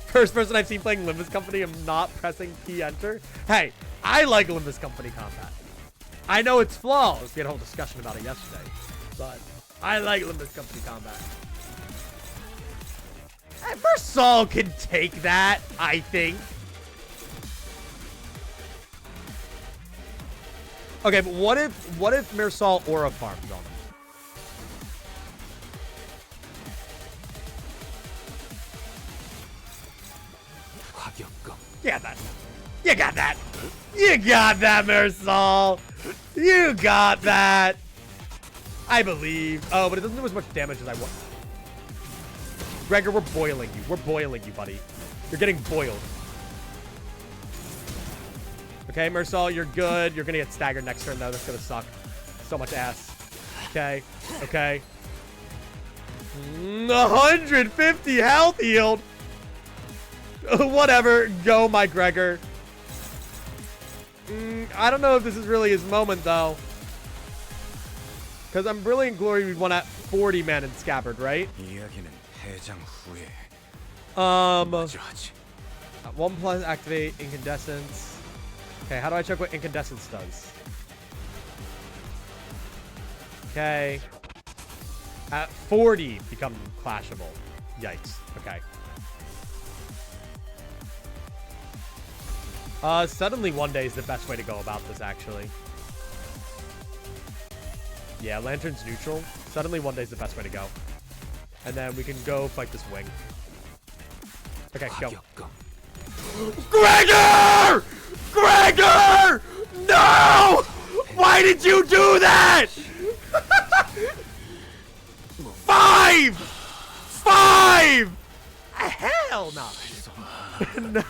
First person I've seen playing Limbus Company, I'm not pressing P enter. Hey, I like Limbus Company combat. I know it's flaws. We had a whole discussion about it yesterday. But I like Limbus Company combat. Marisol can take that, I think. Okay, but what if Marisol aura farms on him? You got that. You got that. You got that, Marisol. You got that. I believe. Oh, but it doesn't do as much damage as I want. Gregor, we're boiling you. We're boiling you, buddy. You're getting boiled. Okay, Marisol, you're good. You're gonna get staggered next turn, though. That's gonna suck. So much ass. Okay. Okay. 150 health healed. Whatever. Go, my Gregor. I don't know if this is really his moment, though. Because I'm Brilliant Glory, we won at 40 man in Scabbard, right? 1+ activate Incandescence. Okay, how do I check what Incandescence does? Okay. At 40, become clashable. Yikes. Okay. Suddenly one day is the best way to go about this, actually. Yeah, Lantern's neutral. Suddenly one day is the best way to go. And then we can go fight this wing. Okay, go. Gregor! Gregor! No! Why did you do that? 5! 5! Hell no. No.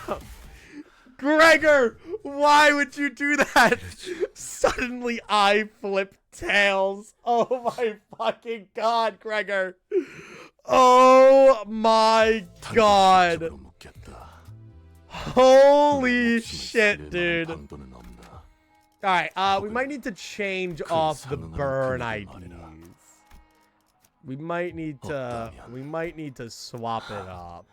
Gregor, why would you do that? Suddenly I flip tails. Oh my fucking god, Gregor. Oh my god. Holy shit, dude. Alright, we might need to change off the burn IDs. We might need to swap it up.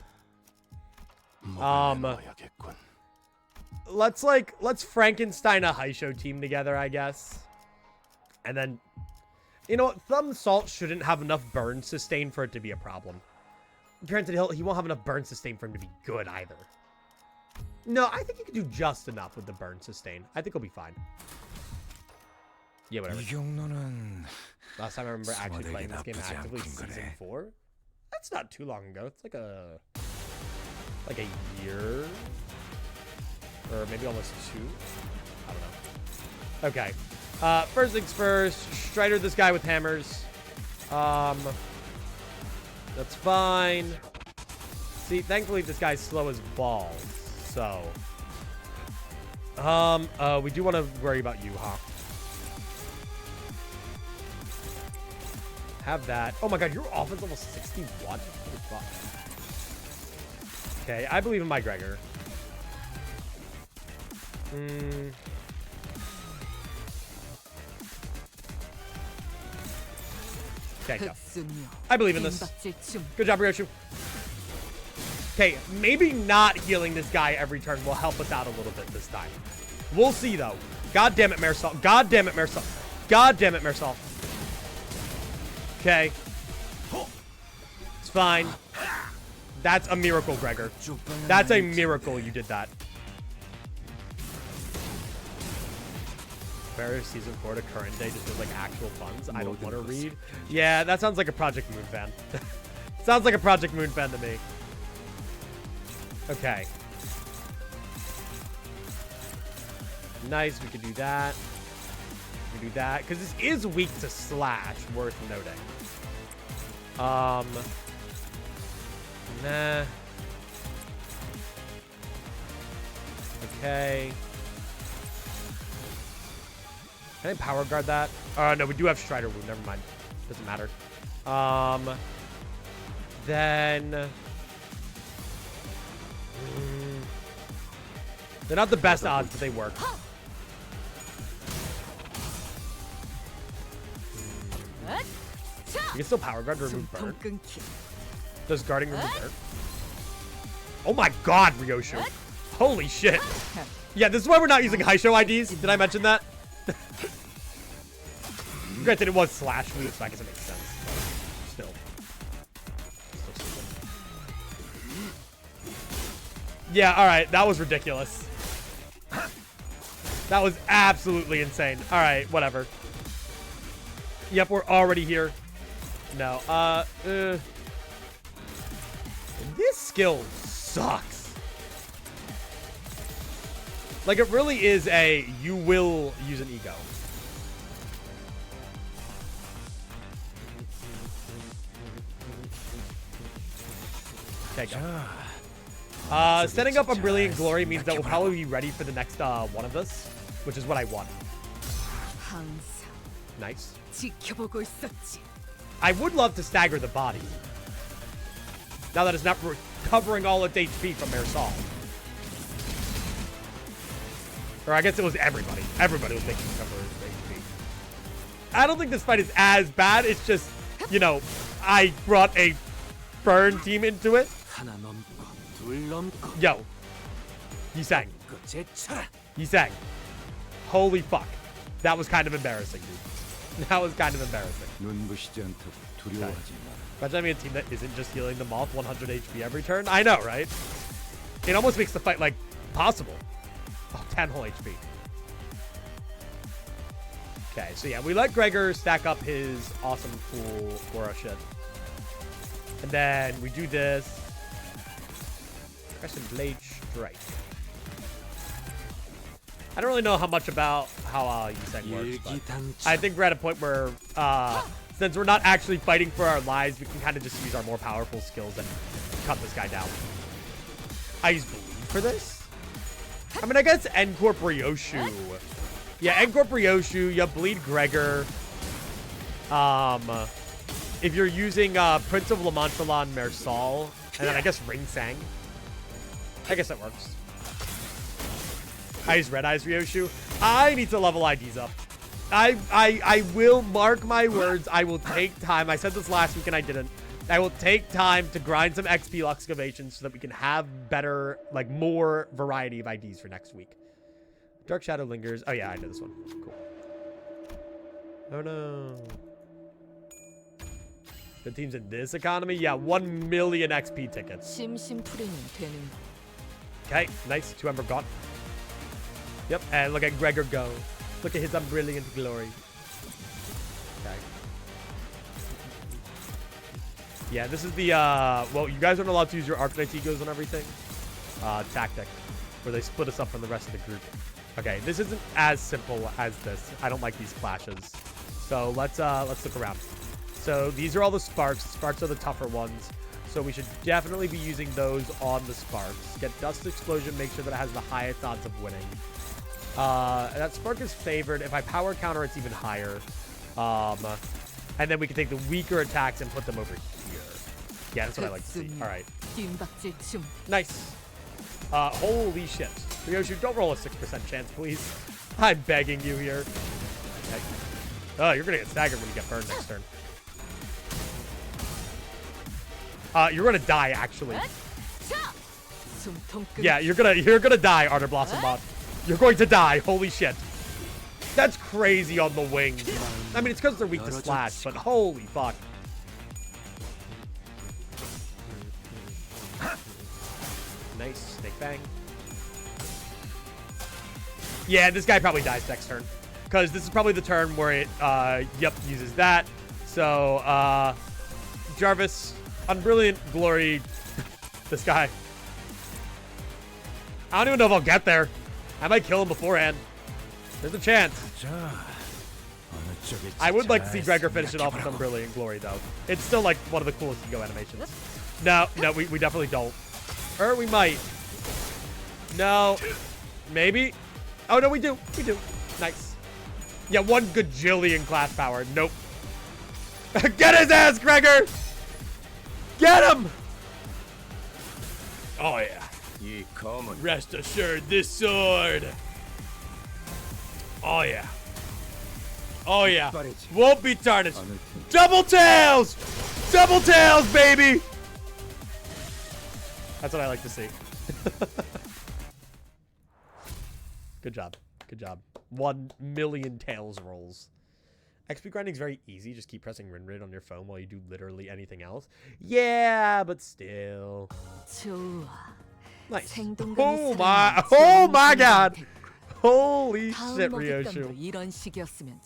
Let's Frankenstein a Haisho team together, I guess. And then, you know what? Thumb Salt shouldn't have enough burn sustain for it to be a problem. Granted, he won't have enough burn sustain for him to be good either. No, I think he can do just enough with the burn sustain. I think he'll be fine. Yeah, whatever. Last time I remember actually 스모덱이 playing this game 나쁘지 actively, 않군 season 거네. 4. That's not too long ago. It's like a year, or maybe almost 2. I don't know. Okay. First things first. Strider this guy with hammers. That's fine. See, thankfully this guy's slow as balls. So, we do want to worry about you, huh? Have that. Oh my god, your offense level 61? Holy fuck. Okay, I believe in my Gregor. Okay, go. I believe in this. Good job, Ryoshu. Okay, maybe not healing this guy every turn will help us out a little bit this time. We'll see, though. God damn it, Marisol. God damn it, Marisol. God damn it, Marisol. Okay. It's fine. That's a miracle, Gregor. That's a miracle you did that. Compare season 4 to current day just as like actual funds. I don't want to read. Yeah, that sounds like a Project Moon fan. Sounds like a Project Moon fan to me. Okay. Nice, we could do that. We can do that. Because this is weak to slash, worth noting. Nah. Okay. Can I power guard that? No, we do have Strider Wound. Never mind. Doesn't matter. Then... they're not the best odds, but they work. You can still power guard to remove burn. Does guarding remove burn? Oh my god, Ryoshu. Holy shit. Yeah, this is why we're not using high show IDs. Did I mention that? Granted, it was slash week, so I guess it makes sense. Still. Yeah, alright. That was ridiculous. That was absolutely insane. Alright, whatever. Yep, we're already here. No, this skill sucks. Like, it really is a, you will use an ego. Okay, go. Setting up a Brilliant Glory means that we'll probably be ready for the next one of this, which is what I want. Nice. I would love to stagger the body. Now that it's not recovering all its HP from Marisol. Or I guess it was everybody. Everybody was making recover his HP. I don't think this fight is as bad. It's just, you know, I brought a burn team into it. Yo. He sang. He sang. Holy fuck. That was kind of embarrassing, dude. That was kind of embarrassing. Okay. Imagine having a team that isn't just healing the Moth 100 HP every turn. I know, right? It almost makes the fight, like, possible. Oh, 10 whole HP. Okay, so yeah, we let Gregor stack up his awesome, cool Aura shit. And then we do this. Crescent Blade Strike. I don't really know how much about how Yuseng works, but I think we're at a point where, since we're not actually fighting for our lives, we can kind of just use our more powerful skills and cut this guy down. I use Bleed for this? I mean, I guess N-Corp Ryoshu. Yeah, N-Corp Ryoshu, you Bleed Gregor. If you're using Prince of Lamantalon Marisol, and then I guess Ring Sang. I guess that works. I use Red Eyes Ryoshu. I need to level IDs up. I will mark my words. I will take time. I said this last week and I didn't. I will take time to grind some XP excavations so that we can have better, like, more variety of IDs for next week. Dark Shadow lingers. Oh yeah, I know this one. Cool. Oh no. The teams in this economy? Yeah, 1 million XP tickets. Okay, nice. 2 Ember gone. Yep, and look at Gregor go. Look at his unbrilliant glory. Okay. Yeah, this is the, well, you guys aren't allowed to use your Arcanite Egos on everything. Tactic, where they split us up from the rest of the group. Okay, this isn't as simple as this. I don't like these clashes. So let's look around. So these are all the Sparks. Sparks are the tougher ones. So we should definitely be using those on the Sparks. Get Dust Explosion, make sure that it has the highest odds of winning. That Spark is favored. If I power counter, it's even higher. And then we can take the weaker attacks and put them over here. Yeah, that's what I like to see. All right. Nice. Holy shit. Ryoshu, don't roll a 6% chance, please. I'm begging you here. Okay. Oh, you're going to get staggered when you get burned next turn. You're going to die, actually. Yeah, you're gonna die, Ardor Blossom Bot. You're going to die. Holy shit. That's crazy on the wings. I mean, it's because they're weak to slash, but holy fuck. Nice. Snake Fang. Yeah, this guy probably dies next turn. Because this is probably the turn where it, uses that. So, Jarvis, Unbrilliant Glory, this guy. I don't even know if I'll get there. I might kill him beforehand. There's a chance. I would like to see Gregor finish it off with Unbrilliant Glory, though. It's still, like, one of the coolest Ego animations. No, we definitely don't. Or we might. No. Maybe. Oh, no, we do. We do. Nice. Yeah, 1 gajillion class power. Nope. Get his ass, Gregor! Get him! Oh, yeah. Rest assured, this sword. Oh, yeah. Oh, yeah. Won't be tarnished. Double tails! Double tails, baby! That's what I like to see. Good job. Good job. 1 million tails rolls. XP grinding is very easy. Just keep pressing Rinrid on your phone while you do literally anything else. Yeah, but still. Nice. Oh my god. Holy shit, Ryoshu.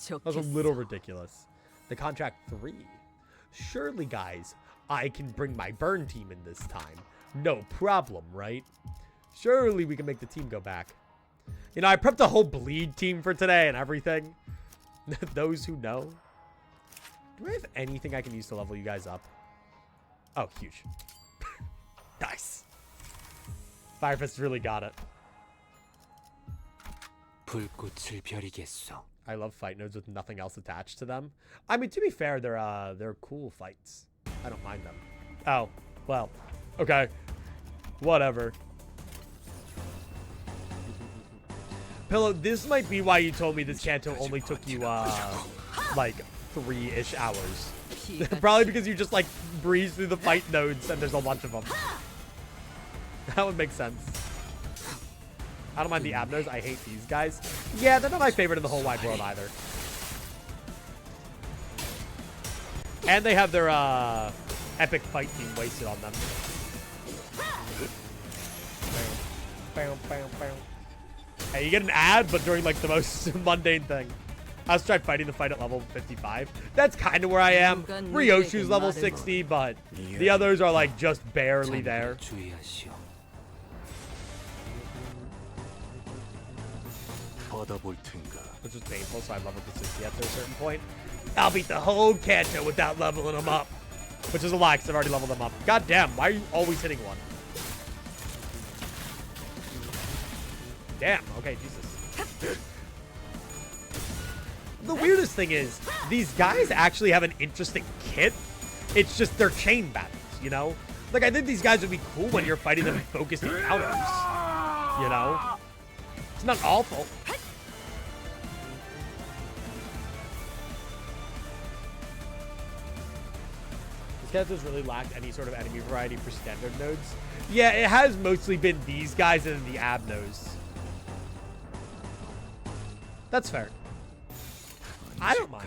That was a little ridiculous. The contract 3. Surely, guys, I can bring my burn team in this time. No problem, right? Surely we can make the team go back. You know, I prepped a whole bleed team for today and everything. Those who know. Do I have anything I can use to level you guys up? Oh, huge. Nice. Fire Fist really got it. I love fight nodes with nothing else attached to them. I mean, to be fair, they're cool fights. I don't mind them. Oh, well, okay, whatever. Pillow, this might be why you told me this canto only took you like 3-ish hours. Probably because you just like breeze through the fight nodes and there's a bunch of them. That would make sense. I don't mind the Abnos. I hate these guys. Yeah, they're not my favorite in the whole wide world either. And they have their epic fight team wasted on them. Hey, you get an ad, but during like the most mundane thing. I was trying fighting the fight at level 55. That's kind of where I am. Ryoshu's level 60, but the others are like just barely there. Which is painful, so I leveled to 60 after a certain point. I'll beat the whole canto without leveling them up. Which is a lie, because I've already leveled them up. God damn, why are you always hitting one? Damn, okay, Jesus. The weirdest thing is, these guys actually have an interesting kit. It's just their chain battles, you know? Like, I think these guys would be cool when you're fighting them in focused encounters. You know? It's not awful. This has really lacked any sort of enemy variety for standard nodes. Yeah, it has mostly been these guys and the Abnos. That's fair. I don't mind.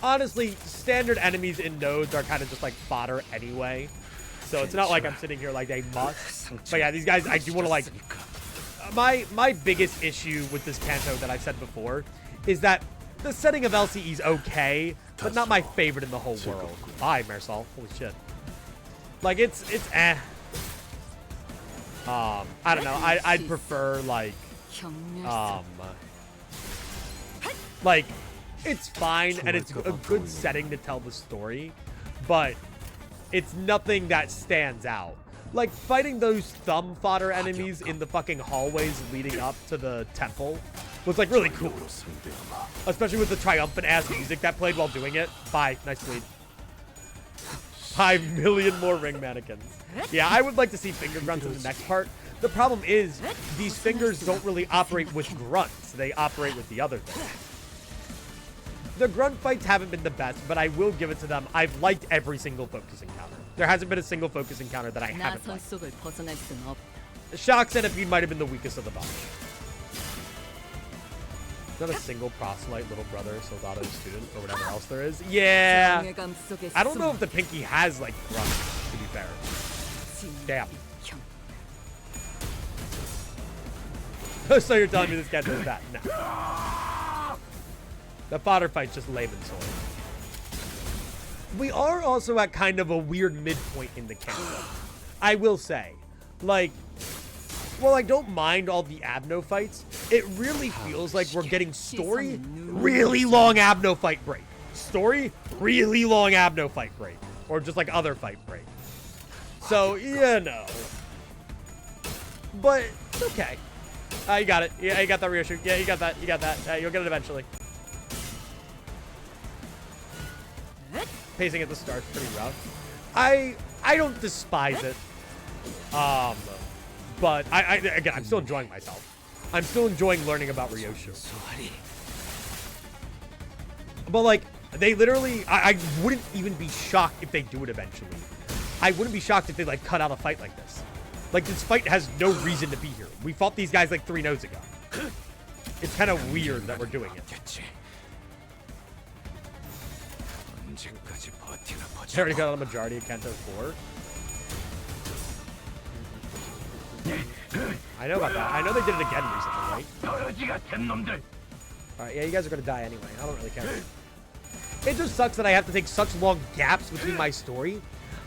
Honestly, standard enemies in nodes are kind of just like fodder anyway. So it's not like I'm sitting here like they must. But yeah, these guys, I do want to like... My biggest issue with this canto that I've said before is that the setting of LCE is okay, but not my favorite in the whole world. Bye, Marisol. Holy shit. Like, it's eh. I don't know. I'd prefer, like, 경멸 like, it's fine, and it's a good setting to tell the story, but it's nothing that stands out. Like, fighting those thumb fodder enemies in the fucking hallways leading up to the temple was, like, really cool. Especially with the triumphant-ass music that played while doing it. Bye. Nice lead. 5 million more ring mannequins. Yeah, I would like to see finger grunts in the next part. The problem is, these fingers don't really operate with grunts. They operate with the other thing. The grunt fights haven't been the best, but I will give it to them. I've liked every single focus encounter. There hasn't been a single focus encounter that I haven't 나선 liked. 속을 벗어날 순 없다. The Shock Centipede might have been the weakest of the bunch. Not a single proselyte little brother, soldado student, or whatever else there is. Yeah. 정예감 속에 I don't know if the pinky has, like, grunts, to be fair. Damn. So you're telling me this guy does that? No. The fodder fight's just layman sword. We are also at kind of a weird midpoint in the campaign. I will say. Like, well, I don't mind all the Abno fights. It really feels like we're getting story, really long Abno fight break. Story, really long Abno fight break. Or just like other fight break. So, you know. But, it's okay. You got it. Yeah, you got that, Ryoshu. Yeah, you got that. You got that. You'll get it eventually. Pacing at the start's pretty rough. I don't despise it. But again, I'm still enjoying myself. I'm still enjoying learning about Ryoshu. But like, they literally, I wouldn't even be shocked if they do it eventually. I wouldn't be shocked if they like cut out a fight like this. Like, this fight has no reason to be here. We fought these guys like 3 nodes ago. It's kind of weird that we're doing it. I already got a majority of Kanto 4. I know about that. I know they did it again recently, right? Alright, yeah, you guys are gonna die anyway. I don't really care. It just sucks that I have to take such long gaps between my story.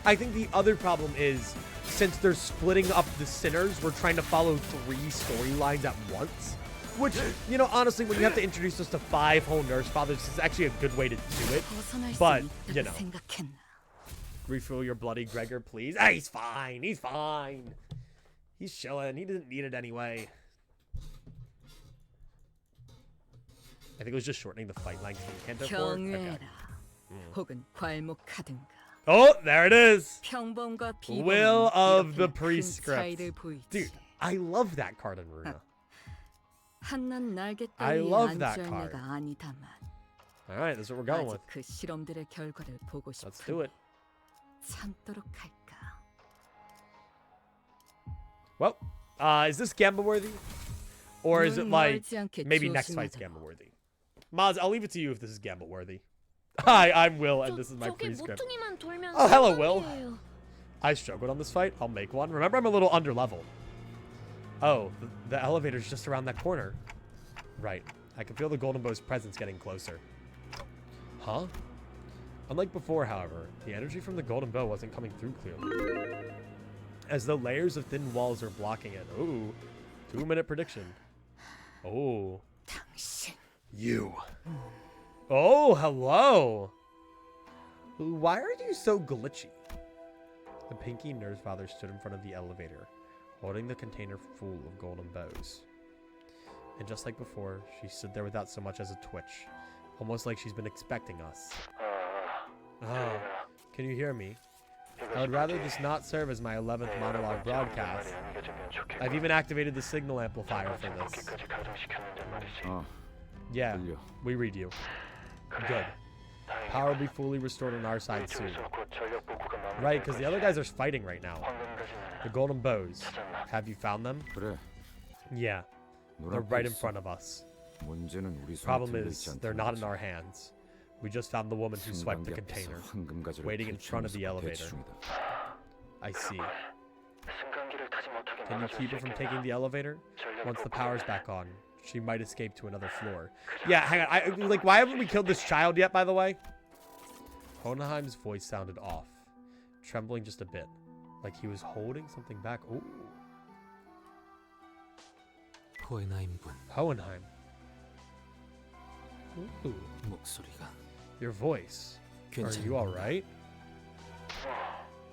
I think the other problem is, since they're splitting up the sinners, we're trying to follow 3 storylines at once. Which, you know, honestly, when you have to introduce us to 5 whole nurse fathers, it's actually a good way to do it. But, you know. Refill your bloody Gregor, please. Ah, he's fine. He's fine. He's chilling. He didn't need it anyway. I think it was just shortening the fight length in Kanto 4. Okay. 혹은 괄목하든가. Oh, there it is. 평범과 비범은 Will of the 이렇게 큰 Prescript. 차이를 보이지. Dude, I love that card in Runa. 한낱 날개 I 따위에 love that 안주할 card. 내가 아니다만 Alright, that's what we're going 아직 with. 그 실험들의 결과를 보고 Let's do 싶으니 it. 참도록 할까. Well, is this gamble worthy? Or is it like 멀지 않게 maybe next fight's 조심하도록. gamble worthy? Maz, I'll leave it to you if this is gamble worthy. Hi, I'm Will, and this is my 저게 pre-script. 모퉁이만 돌면 Oh, hello, Will. 상관이에요. I struggled on this fight. I'll make one. Remember, I'm a little under level. Oh, the elevator's just around that corner. Right. I can feel the Golden Bow's presence getting closer. Huh? Unlike before, however, the energy from the Golden Bow wasn't coming through clearly. As though layers of thin walls are blocking it. Ooh. 2-minute prediction. Oh. 당신. You. Oh, hello. Why are you so glitchy? The pinky nurse father stood in front of the elevator, holding the container full of golden bows. And just like before, she stood there without so much as a twitch, almost like she's been expecting us. Oh, can you hear me? I would rather this not serve as my 11th monologue broadcast. I've even activated the signal amplifier for this. Yeah, we read you. Good. Power will be fully restored on our side soon. Right, because the other guys are fighting right now. The golden bows. Have you found them? Yeah. They're right in front of us. Problem is, they're not in our hands. We just found the woman who swiped the container, waiting in front of the elevator. I see. Can you keep her from taking the elevator? Once the power's back on, She might escape to another floor. Yeah, hang on. Like, why haven't we killed this child yet, by the way? Hohenheim's voice sounded off, trembling just a bit, like he was holding something back. Ooh. 호에나임군 Hohenheim. Ooh. 목소리가 Your voice. Are 괜찮은 you alright?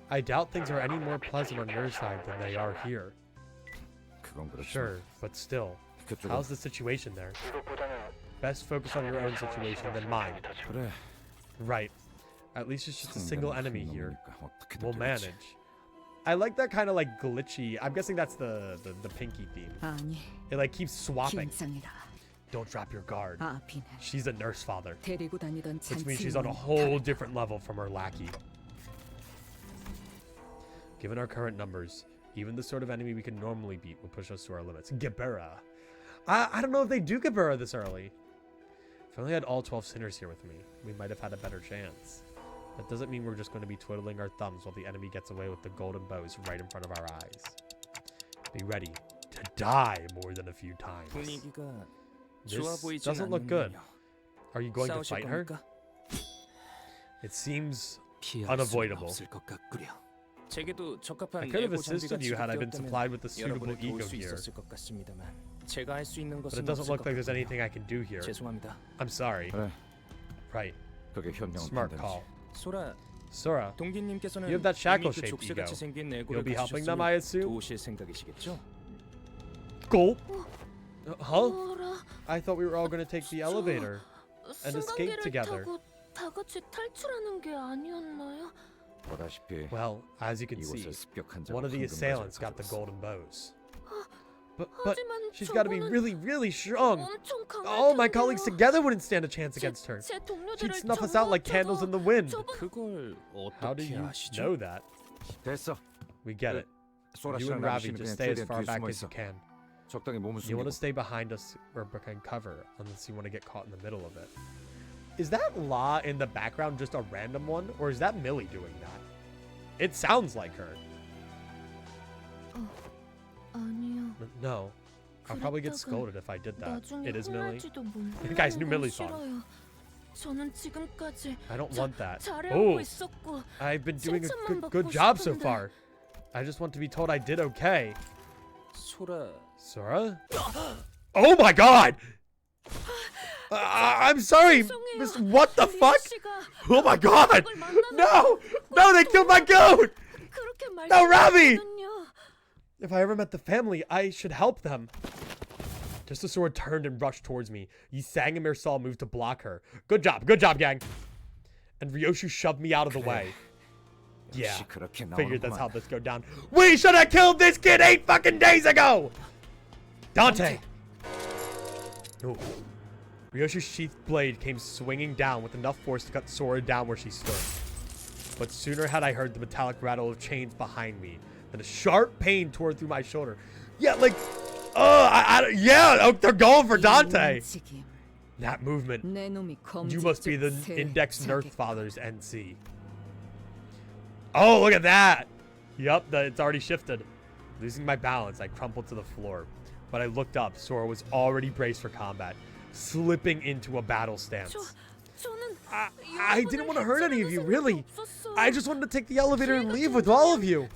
I doubt things are any more pleasant on your side than they are here. 그건 그렇지만 Sure, but still. 그쪽은 How's the situation there? Best focus on your own situation than mine. 그래. Right. At least it's just a single enemy here. 어떻게든 We'll 되겠지. manage. I like that kind of like glitchy. I'm guessing that's the pinky theme. 아니, It like keeps swapping. 긴장이라. Don't drop your guard. 아비는 She's a nurse father, 데리고 다니던 which means 잔치 she's on a 인원이 whole 다르다. different level from her lackey. Given our current numbers, even the sort of enemy we can normally beat will push us to our limits. Gebera. I don't know if they do Gebera this early. If I only had all 12 sinners here with me, we might have had a better chance. That doesn't mean we're just going to be twiddling our thumbs while the enemy gets away with the golden bows right in front of our eyes. Be ready to die more than a few times. 분위기가 This 좋아 보이진 doesn't look good. 않는군요. Are you going to 싸우실 fight her? 겁니까? It seems 피할 수는 unavoidable. 없을 것 같구려. 제게도 I 적합한 could have 에고 장비가 assisted you had I been 지급되었다면 supplied with the suitable 여러분을 도울 ego 수 gear, 있었을 것 같습니다만 제가 할 수 있는 but 것은 it doesn't 없을 look 것 like there's 같군요. anything I can do here. 죄송합니다. I'm sorry. 그래. Right. 그게 현명한 Smart 판단이지. call. 소라 Sora, 동기님께서는 You have that 이미 그 shackle-shaped 족쇄같이 ego. 생긴 you'll 에고를 be helping them, I 가지셨으니 assume? 도우실 생각이시겠죠? Gulp. Huh? 어라, I thought we were all going to take the elevator. and escape 승강기를 together. 타고 다 같이 탈출하는 게 아니었나요? 보다시피 Well, as you can see, 이곳을 습격한 자가 one of the 황금 assailants 가지를 got the 가졌어. golden bows. But 하지만 she's got to be 저거는 really, really strong. 엄청 강할 All my colleagues 텐데요. together wouldn't stand a chance 제- against her. 제 동료들을 She'd snuff us out like candles in the wind. 그걸 How do 어떻게 you 아시죠? know that? 됐어. We get it. 소라 You 씨랑 and Ravi 라비씨는 just 그냥 stay as 최대한 far 뒤에 back 숨어 as 있어. you can. 적당히 몸을 You want 숨기고. to stay behind us or behind cover unless you want to get caught in the middle of it. Is that La in the background just a random one, or is that Millie doing that? It sounds like her. 아니요. No. I'll probably get 그랬다가 scolded if I did that. 나중에 It is Millie. 혼날지도 You guys knew 몰라요. Millie's song. 싫어요. 저는 지금까지 I don't want that. 잘해오고 Oh, 있었고 I've been doing a 칭찬만 good 받고 job so 싶은데. far. I just want to be told I did okay. 소라 Sora? Oh my god! I'm sorry, 죄송해요. Miss. What the fuck? 리오씨가 Oh my god! 그걸 만나는 No! No, they killed my goat! 그렇게 No, Ravi! 말씀하셨거든요. If I ever met the family, I should help them. Just as Sora turned and rushed towards me, Yisang and Mirsal moved to block her. Good job, gang. And Ryoshu shoved me out of the way. Yeah, 역시 그렇게 figured that's how 나오는구만. this go down. We should have killed this kid 8 fucking days ago! Dante! No. Ryoshu's sheathed blade came swinging down with enough force to cut Sora down where she stood. But sooner had I heard the metallic rattle of chains behind me than a sharp pain tore through my shoulder. Yeah, like, they're going for Dante. 움직임, That movement. 내 놈이 You must be the 검지 Index 쪽 Nerf Fathers NC. Oh, look at that. Yup, it's already shifted. Losing my balance, I crumpled to the floor. When I looked up, Sora was already braced for combat, slipping into a battle stance. 저는 I didn't want to hurt any of you, really. 없었어요. I just wanted to take the elevator and leave with all of you.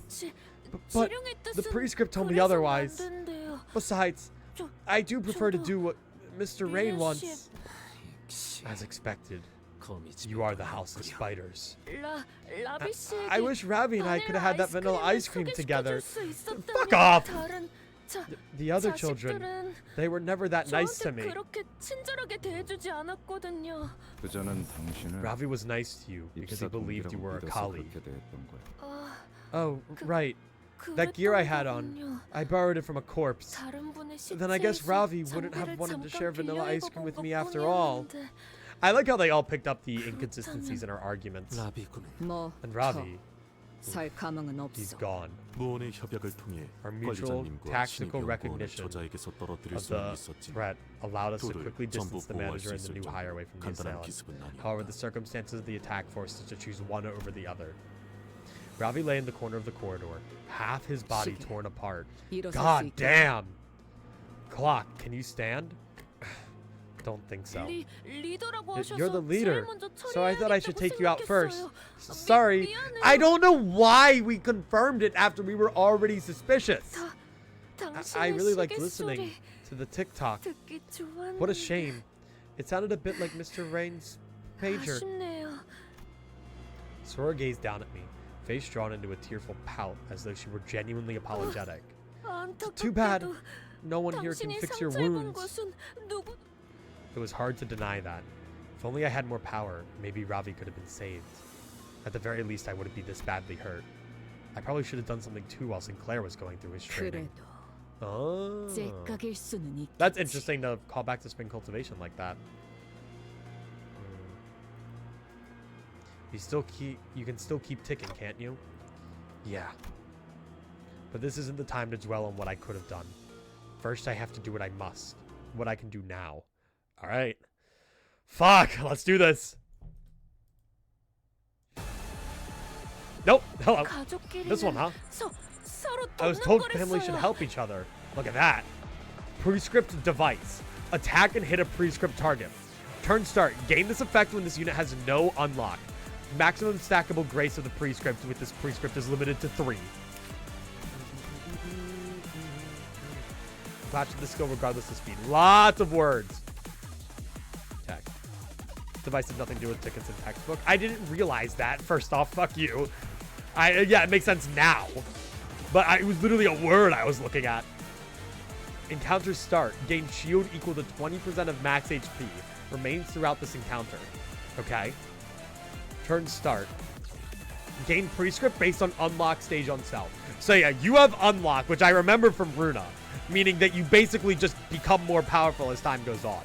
But 지령의 the 뜻은 prescript told me 그래서는 안 otherwise. 된대요. Besides, 저- I do prefer to 저도 do what Mr. Rain 리오 wants. 역시 As expected, 거미집 you are the house of spiders. 라비 씨에게 I wish Ravi and I could have had that vanilla ice cream 소개시켜줄 together. 수 있었다면 Fuck off! 다른 The other children, 자식들은 they were never that nice to 저한테 me. 그렇게 친절하게 대해주지 않았거든요. 그저는 당신을 Ravi was nice to you because he 입사 believed you 동기라고 were a 믿어서 colleague. 그렇게 대했던 거야. 아, Oh, 그- right. That gear I 그랬던 had on, 거군요. I borrowed it from a corpse. 다른 분의 Then I guess 시체에서 Ravi wouldn't have 장비를 wanted to 잠깐 share vanilla ice 빌려 cream with 입어본 me after all. 것뿐이었는데 I like how they all picked up the inconsistencies in our arguments. 라비군은 뭐 And Ravi, 살 가망은 he's 없어. gone. 무언의 협약을 통해 Our mutual 관리자님과 tactical 신입 연구원을 recognition 저자에게서 떨어뜨릴 of 수는 the 있었지만 threat allowed us to 둘을 quickly 전부 distance the 보호할 manager 수 and the 있을 new hire away 정도로 from the 간단한 assailant. 기습은 However, the 아니었다. circumstances of the attack forced us to choose one over the other. Ravi lay in the corner of the corridor, half his body 시계. torn apart. 일어설 수 God 있게. damn! Clock, can you stand? Don't think so. 리더라고 하셔서 You're the leader, 제일 먼저 so I thought I should take you out first. 처리해야겠다고 Sorry, 미안해요. I don't know why we confirmed it after we were already suspicious. I really liked listening to the TikTok. 듣기 좋았는데. What a shame. It sounded a bit like Mr. Rain's pager. 아쉽네요. Sora gazed down at me, face drawn into a tearful pout as though she were genuinely apologetic. Too bad. 안타깝게도 No one here can 당신이 fix your 상처 입은 wounds. 것은 누구? It was hard to deny that. If only I had more power, maybe Ravi could have been saved. At the very least, I wouldn't be this badly hurt. I probably should have done something too while Sinclair was going through his training. 그래도 Oh. 째깍일 수는 있겠지. That's interesting to call back to spring cultivation like that. You can still keep ticking, can't you? Yeah. But this isn't the time to dwell on what I could have done. First, I have to do what I must. What I can do now. Alright. Fuck! Let's do this! Nope! Hello! This one, huh? I was told families should help each other. Look at that. Prescript device. Attack and hit a prescript target. Turn start. Gain this effect when this unit has no unlock. Maximum stackable grace of the prescript with this prescript is limited to 3. Attach the skill regardless of speed. Lots of words. Attack. Device has nothing to do with tickets in textbook. I didn't realize that. First off, fuck you. Yeah, it makes sense now. But it was literally a word I was looking at. Encounter start. Gain shield equal to 20% of max HP. Remains throughout this encounter. Okay. Turn start. Gain prescript based on unlock stage on self. So yeah, you have unlock, which I remember from Runa. Meaning that you basically just become more powerful as time goes on.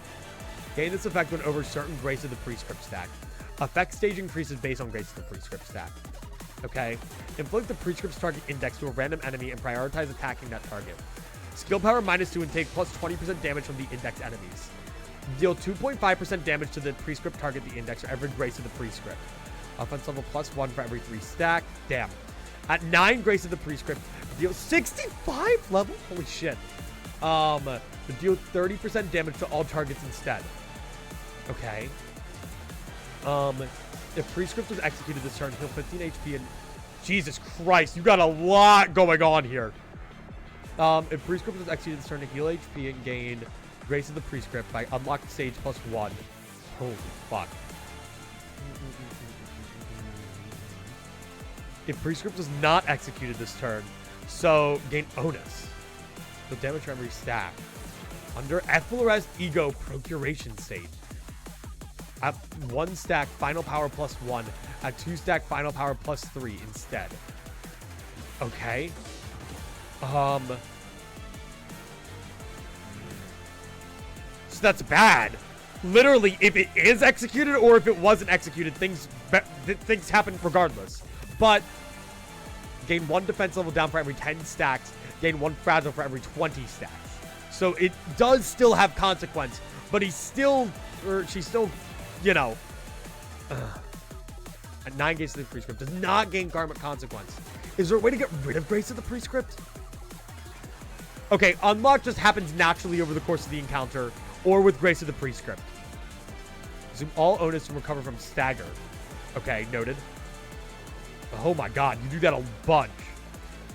Gain this effect when over certain grace of the prescript stack. Effect stage increases based on grace of the prescript stack. Okay. Inflict the prescript's target index to a random enemy and prioritize attacking that target. Skill power -2 and take plus 20% damage from the index enemies. Deal 2.5% damage to the prescript target the index or every grace of the prescript. Offense level +1 for every 3 stack. Damn. At 9 grace of the prescript, deal 65 level? Holy shit. Deal 30% damage to all targets instead. Okay. If prescript was executed this turn, heal 15 HP and... Jesus Christ, you got a lot going on here. If prescript was executed this turn, heal HP and gain grace of the prescript by unlocked stage +1. Holy fuck. If prescript was not executed this turn, so gain onus. So damage for every stack. Under Efflorest Ego Procuration State. At 1 stack, final power +1. At 2 stack, final power +3 instead. Okay. So that's bad. Literally, if it is executed or if it wasn't executed, things happen regardless. But gain 1 defense level down for every 10 stacks. Gain 1 fragile for every 20 stacks. So it does still have consequence, but she's still, you know, at 9 gates of the prescript does not gain karmic consequence. Is there a way to get rid of grace of the prescript? Okay, unlock just happens naturally over the course of the encounter or with grace of the prescript. Zoom all onus and recover from stagger. Okay, noted. Oh my god, you do that a bunch.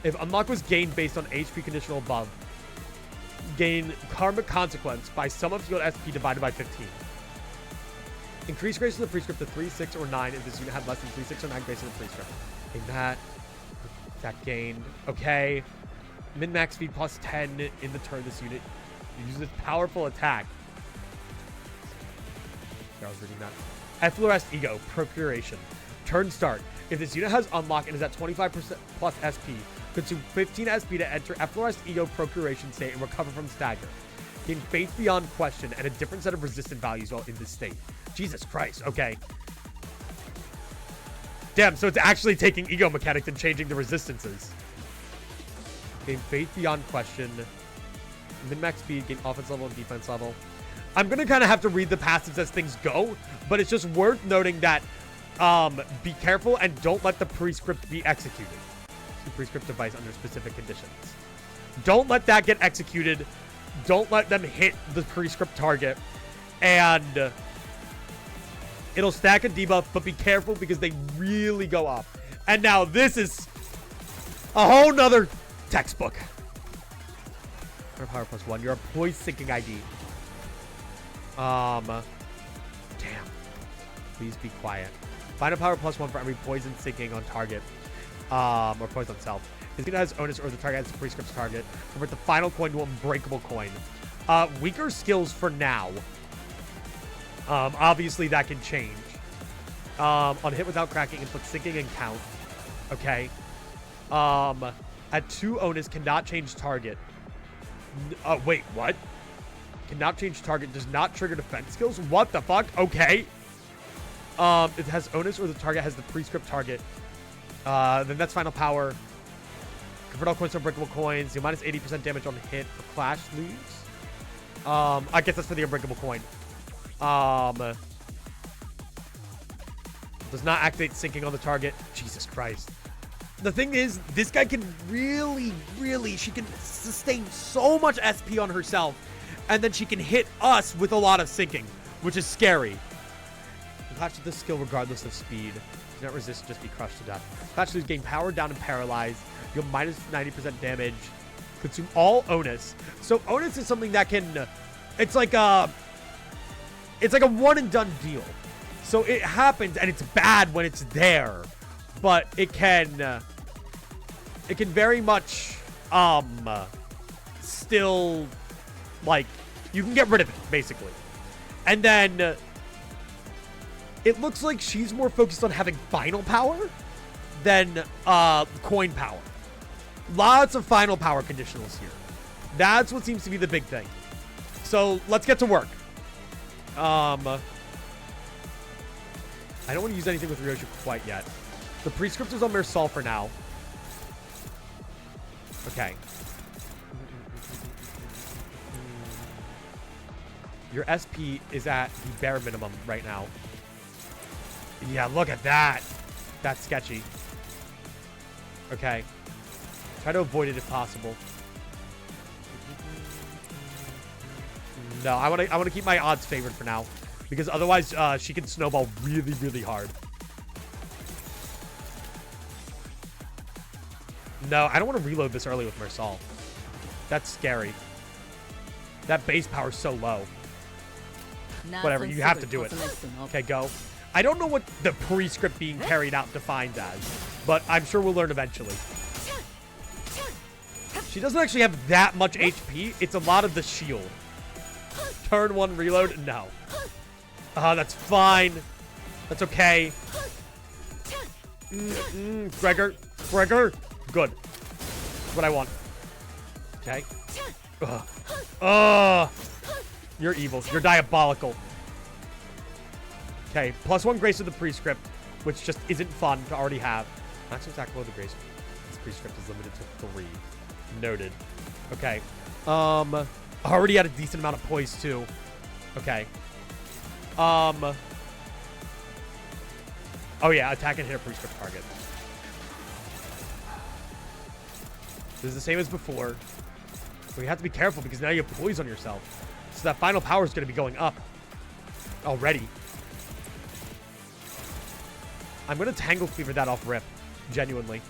If unlock was gained based on HP conditional above, gain karmic consequence by sum of field SP divided by 15. Increase grace of the prescript to 3, 6, or 9 if this unit had less than 3, 6, or 9 grace of the prescript. Gain that. That gained. Okay. Min-max speed +10 in the turn this unit uses its powerful attack. I was reading that. Efflorest Ego Procuration. Turn start. If this unit has unlock and is at 25% plus SP, consume 15 SP to enter Efflorest Ego Procuration state and recover from stagger. Gain Faith Beyond Question and a different set of resistant values while in this state. Jesus Christ. Okay. Damn, so it's actually taking Ego Mechanics and changing the resistances. Gain Faith Beyond Question. Min-max speed, gain offense level and defense level. I'm going to kind of have to read the passives as things go, but it's just worth noting that be careful and don't let the prescript be executed. The prescript device under specific conditions. Don't let that get executed. Don't let them hit the prescript target. and it'll stack a debuff, but be careful because they really go up. And now this is a whole nother textbook. Power +1. You're a poise sinking ID. Damn. Please be quiet. Find a power +1 for every poison sinking on target. Or poison on self. This has onus or the target has a prescript target. Convert the final coin to an unbreakable coin. Weaker skills for now. Obviously that can change. On hit without cracking, inflict sinking and count. Okay. At 2 onus, cannot change target. Wait, what? Cannot change target, does not trigger defense skills? What the fuck? Okay. It has onus or the target has the prescript target. Then that's final power. Convert all coins to unbreakable coins. Do minus 80% damage on hit for clash leaves. I guess that's for the unbreakable coin. Does not activate sinking on the target. Jesus Christ. The thing is, this guy can really, she can sustain so much SP on herself, and then she can hit us with a lot of sinking, which is scary. Clash with this skill regardless of speed. Do not resist, just be crushed to death. Clash lose, gain power down and paralyzed. You'll minus 90% damage. Consume all onus. So onus is something that can, it's like a one and done deal. So it happens, and it's bad when it's there, but it can very much, still, like, you can get rid of it, basically. And then, it looks like she's more focused on having final power than, coin power. Lots of final power conditionals here. That's what seems to be the big thing. So, let's get to work. I don't want to use anything with Ryoshu quite yet. The prescript is on Mersal for now. Okay. Your SP is at the bare minimum right now. Yeah, look at that. That's sketchy. Okay. Try to avoid it if possible. No, I want to keep my odds favored for now, because otherwise she can snowball really, really hard. No, I don't want to reload this early with Mersal. That's scary. That base power is so low. Whatever, you have to do it. Okay, go. I don't know what the prescript being carried out defines as, but I'm sure we'll learn eventually. She doesn't actually have that much HP. It's a lot of the shield. Turn 1 reload? No. That's fine. That's okay. Gregor. Good. That's what I want. Okay. You're evil. You're diabolical. Okay. +1 grace with the prescript, which just isn't fun to already have. Maximum attack below the grace. This prescript is limited to 3. Noted. Okay. Already had a decent amount of poise too. Okay. Oh yeah, attack and hit a prescript target. This is the same as before. But you have to be careful because now you have poise on yourself. So that final power is going to be going up already. I'm going to Tangle Cleaver that off rip. Genuinely.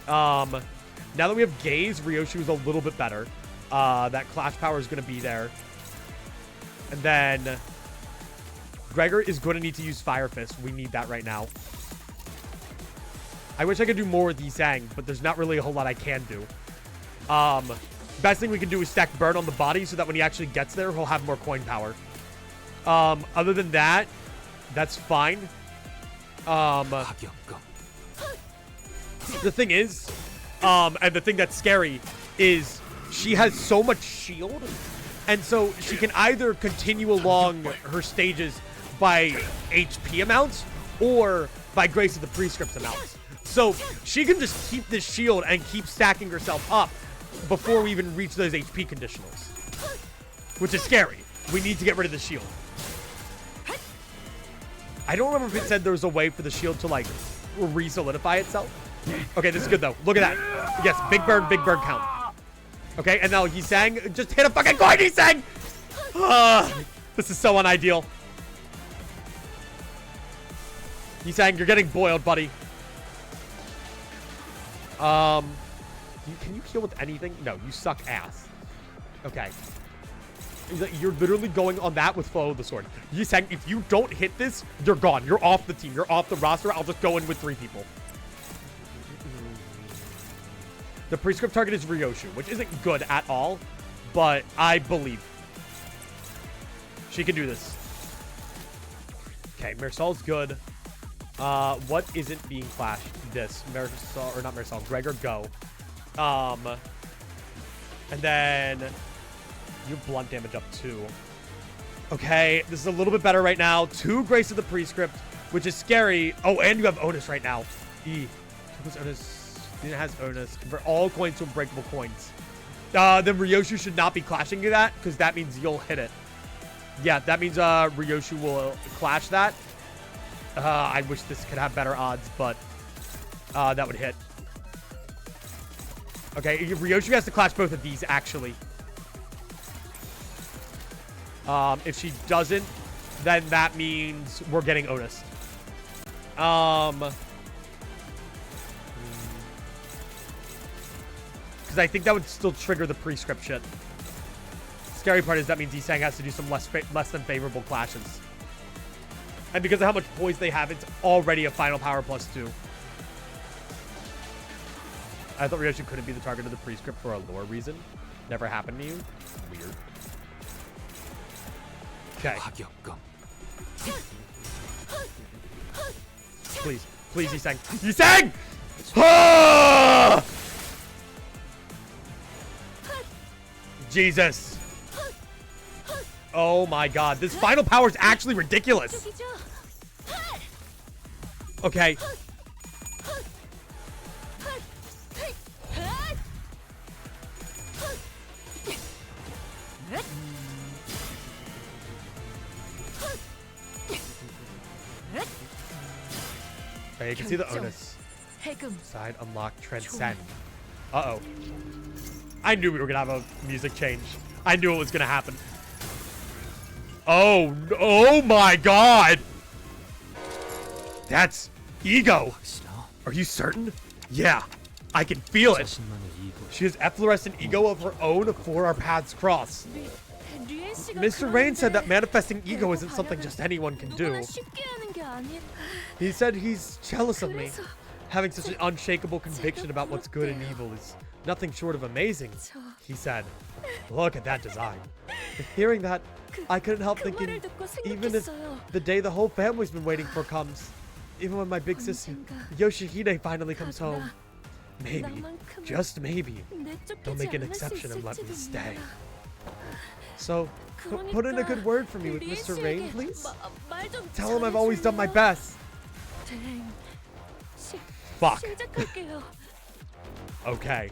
Now that we have Gaze, Ryoshu is a little bit better. That Clash power is going to be there. And then Gregor is going to need to use Fire Fist. We need that right now. I wish I could do more with Yisang, but there's not really a whole lot I can do. Best thing we can do is stack Burn on the body so that when he actually gets there, he'll have more coin power. Other than that, that's fine. The thing is, and the thing that's scary is she has so much shield, and so she can either continue along her stages by HP amounts or by grace of the prescript amounts. So she can just keep this shield and keep stacking herself up before we even reach those HP conditionals, which is scary. We need to get rid of the shield. I don't remember if it said there was a way for the shield to like re-solidify itself. Okay, this is good though. Look at that. Yes, big burn count. Okay, and now Yisang just hit a fucking coin, Yisang! This is so unideal. He's saying you're getting boiled, buddy. Can you heal with anything? No, you suck ass. Okay. You're literally going on that with Flow of the Sword. He's saying if you don't hit this, you're gone. You're off the team. You're off the roster. I'll just go in with 3 people. The prescript target is Ryoshu, which isn't good at all, but I believe she can do this. Okay, Marisol's good. What isn't being flashed? This. Marisol, or not Marisol, Gregor, go. And then you have blunt damage up 2. Okay, this is a little bit better right now. 2 Grace of the Prescript, which is scary. Oh, and you have Onus right now. Onus. It has Onus. Convert all coins to unbreakable coins. Then Ryoshu should not be clashing you that, because that means you'll hit it. Yeah, that means Ryoshu will clash that. I wish this could have better odds, but that would hit. Okay, Ryoshu has to clash both of these, actually. If she doesn't, then that means we're getting Onus. Because I think that would still trigger the prescript shit. Scary part is that means Isang has to do some less than favorable clashes. And because of how much poise they have, it's already a final power +2. I thought Ryoshu couldn't be the target of the prescript for a lore reason. Never happened to you. Weird. Okay. 파격감. Please. Please, Isang. Isang! Ah! Jesus. Oh my god. This final power is actually ridiculous. Okay. Okay, you can see the Onus. Side unlock, transcend. Uh-oh. I knew we were gonna have a music change. I knew it was gonna happen. Oh my god! That's ego. Are you certain? Yeah, I can feel it. 자신만의 이고. She has efflorescent ego of her own before our paths cross. Mr. Rain said that manifesting ego isn't something just anyone can do. He said he's jealous of me. Having such an unshakable conviction about what's good and evil is nothing short of amazing, he said. Look at that design. Hearing that, I couldn't help thinking, even if the day the whole family's been waiting for comes, even when my big sister, Yoshihide, finally comes home, maybe, just maybe, they'll make an exception and let me stay. So, put in a good word for me with Mr. Rain, please? Tell him I've always done my best. Fuck. Okay.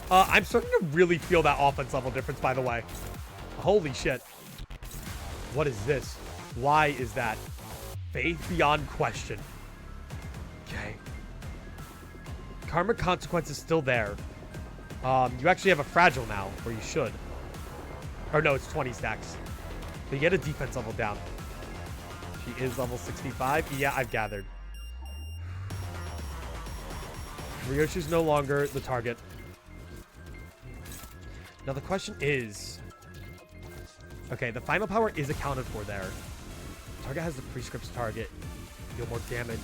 I'm starting to really feel that offense level difference, by the way. Holy shit. What is this? Why is that? Faith beyond question. Okay. Karma consequence is still there. You actually have a fragile now, or you should. Or no, it's 20 stacks. But you get a defense level down. She is level 65. Yeah, I've gathered. Ryoshu's no longer the target. Now the question is... Okay, the final power is accounted for there. Target has the prescript's target. Deal more damage.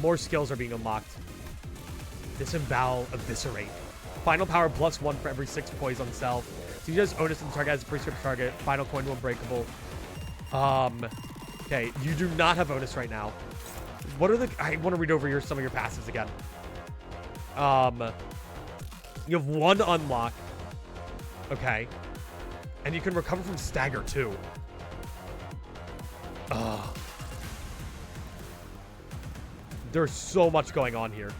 More skills are being unlocked. Disembowel, eviscerate. Final power +1 for every 6 poison on self. So you just Onus and the target has a prescript target. Final coin to unbreakable. Okay, you do not have Onus right now. What are the... I want to read over some of your passives again. You have 1 unlock. Okay. And you can recover from stagger too. There's so much going on here.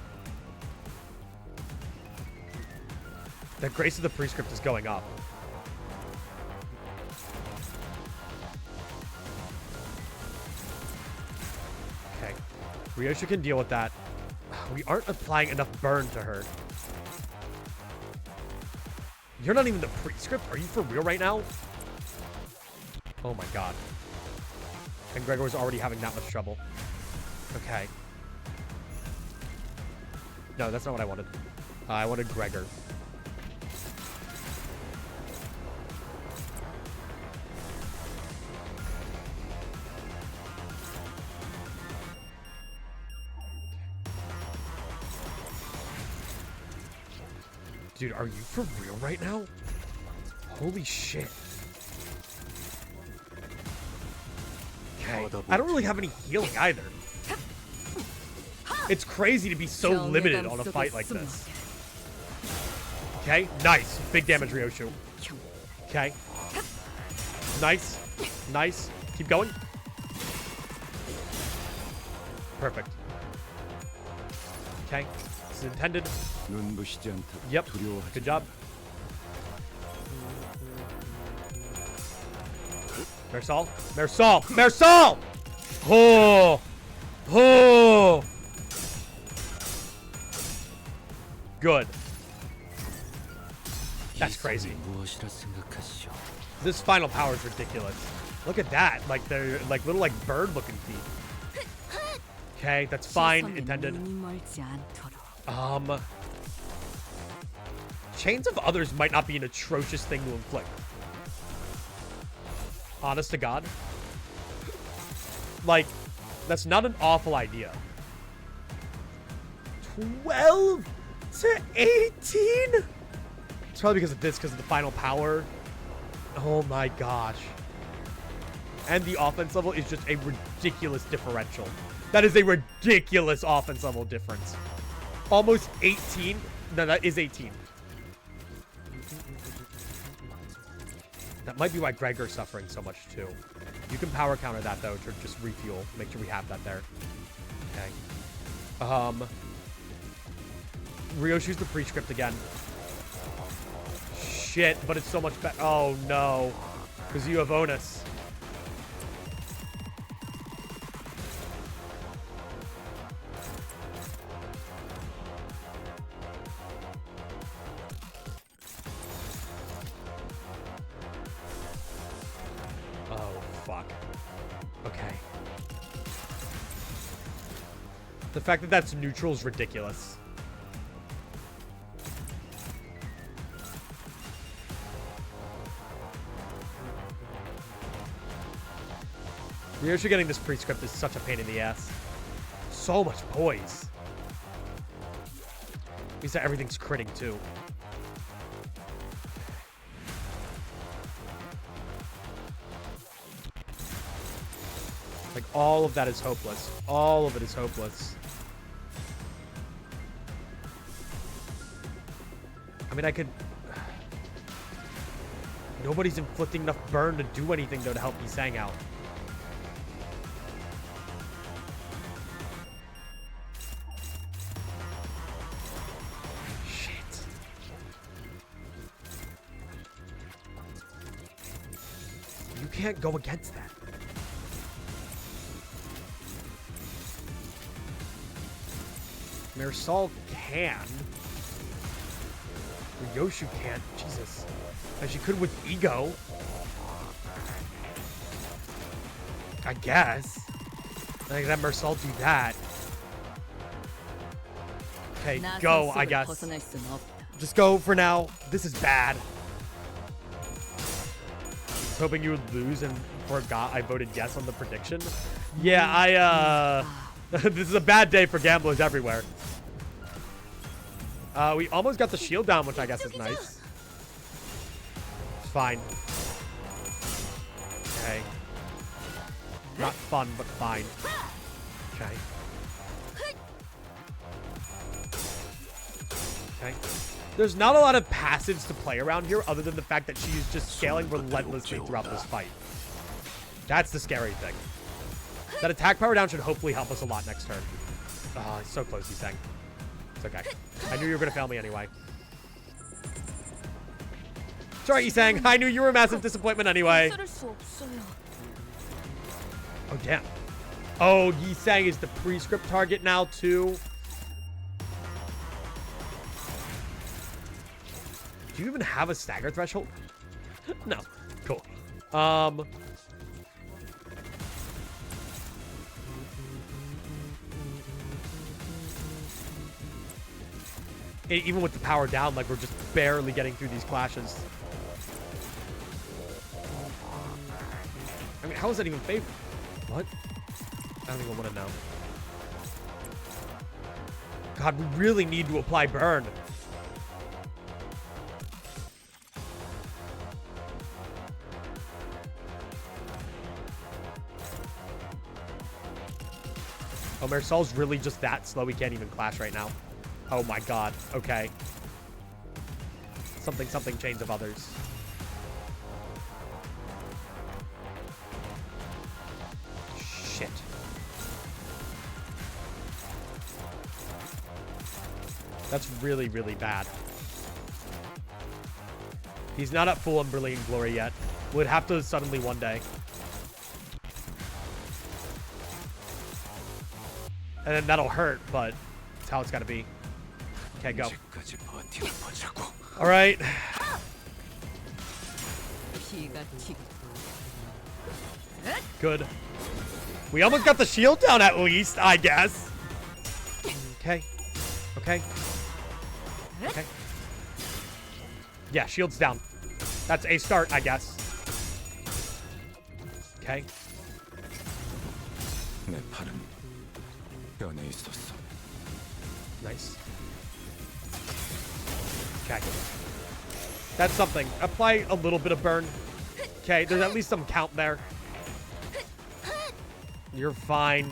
The Grace of the Prescript is going up. Okay. Ryoshu can deal with that. We aren't applying enough burn to her. You're not even the prescript? Are you for real right now? Oh my god. And Gregor's already having that much trouble. Okay. No, that's not what I wanted. I wanted Gregor. Dude, are you for real right now? Holy shit. Okay. I don't really have any healing either. It's crazy to be so limited on a fight like this. Okay, nice. Big damage, Ryoshu. Okay. Nice. Nice. Keep going. Perfect. Okay. This is intended. Yep. Good job. Mersal. Mersal. Mersal! Oh! Oh! Good. That's crazy. 무엇이라 생각하시오? This final power is ridiculous. Look at that. Like, they're like little like bird looking feet. Okay, that's fine. Intended. Chains of Others might not be an atrocious thing to inflict. Honest to God. Like, that's not an awful idea. 12 to 18? It's probably because of this, because of the final power. Oh my gosh. And the offense level is just a ridiculous differential. That is a ridiculous offense level difference. Almost 18. No, that is 18. That might be why Gregor's suffering so much too. You can power counter that though to just refuel. Make sure we have that there. Okay. Ryoshu's the prescript again. Shit, but it's so much better. Oh no. Because you have onus. The fact that that's neutral is ridiculous. Ryoshu getting this prescript is such a pain in the ass. So much poise. At least everything's critting too. Like, all of that is hopeless. All of it is hopeless. I mean, I could... Nobody's inflicting enough burn to do anything, though, to help Isang out. Shit. You can't go against that. Mersal can. Ryoshu can't. Jesus. And she could with ego. I guess. I can have Mersal do that. Okay, go, I guess. Just go for now. This is bad. I was hoping you would lose and forgot I voted yes on the prediction. Yeah, this is a bad day for gamblers everywhere. We almost got the shield down, which I guess is nice. It's fine. Okay. Not fun, but fine. Okay. Okay. There's not a lot of passives to play around here other than the fact that she's just scaling relentlessly throughout this fight. That's the scary thing. That attack power down should hopefully help us a lot next turn. Oh, it's so close, he's saying. It's okay. I knew you were going to fail me anyway. Sorry, Isang. I knew you were a massive disappointment anyway. Oh, damn. Oh, Yisang is the prescript target now, too. Do you even have a stagger threshold? No. Cool. even with the power down, like, we're just barely getting through these clashes. I mean, how is that even favorable? What? I don't even want to know. God, we really need to apply burn. Oh, Marcel's really just that slow. He can't even clash right now. Oh my god. Okay. Something chains of others. Shit. That's really, really bad. He's not at full and brilliant glory yet. Would have to suddenly one day. And then that'll hurt, but it's how it's gotta be. Okay, go. Alright. Good. We almost got the shield down at least, I guess. Okay. Okay. Okay. Yeah, shield's down. That's a start, I guess. Okay. Nice. Okay. That's something. Apply a little bit of burn. Okay, there's at least some count there. You're fine.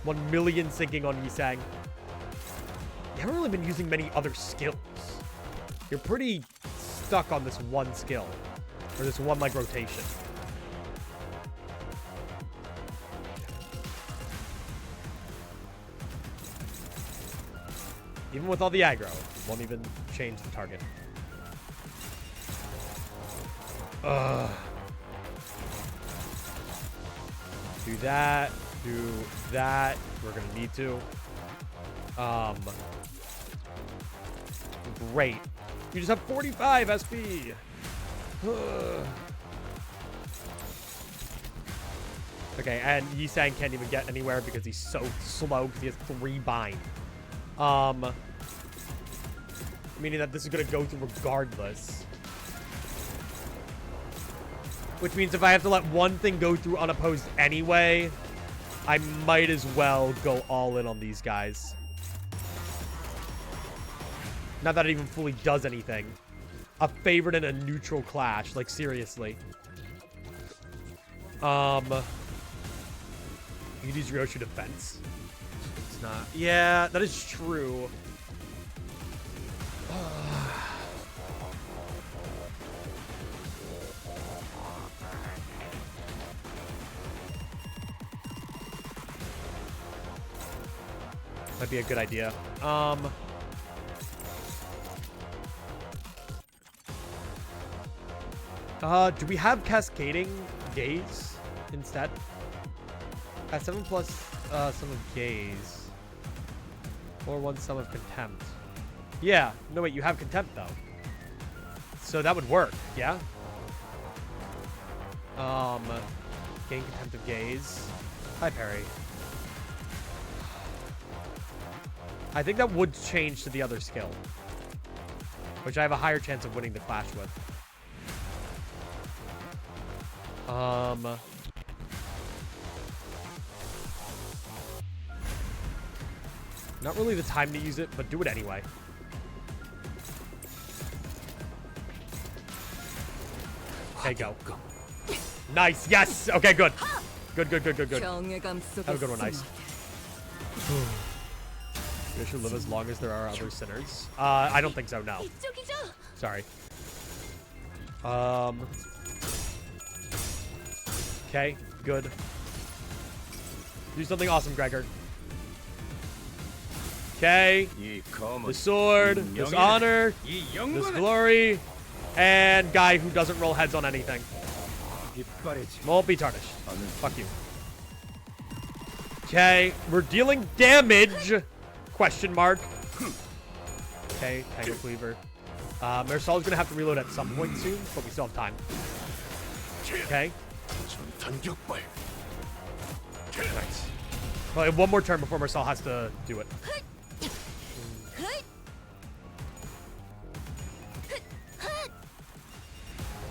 1 million sinking on Yisang. You haven't really been using many other skills. You're pretty stuck on this one skill. Or this one, like, rotation. Even with all the aggro, won't even change the target. Ugh. Do that. Do that. We're gonna need to. Great. You just have 45 SP. Okay, and Yisang can't even get anywhere because he's so slow because he has 3 bind. Meaning that this is gonna go through regardless. Which means if I have to let one thing go through unopposed anyway, I might as well go all in on these guys. Not that it even fully does anything. A favorite and a neutral clash, like seriously. You could use Ryoshu defense. It's not. Yeah, that is true. Might be a good idea. Do we have Cascading Gaze instead? At 7 plus some of Gaze. Or 1 sum of Contempt. Yeah. No, wait, you have Contempt, though. So that would work, yeah? Gain Contempt of Gaze. Hi, Perry. I think that would change to the other skill. Which I have a higher chance of winning the clash with. Not really the time to use it, but do it anyway. Okay, go. Nice, yes! Okay, good. Good. Have a good one, nice. You should live as long as there are other sinners. I don't think so, no. Sorry. Okay, good. Do something awesome, Gregor. Okay. The sword, this honor, this glory, and guy who doesn't roll heads on anything. Won't be tarnished. Fuck you. Okay, we're dealing damage. Question mark. Okay, Tango Cleaver. Marcel's gonna have to reload at some point soon, but we still have time. Okay. Nice. Well, one more turn before Marcel has to do it.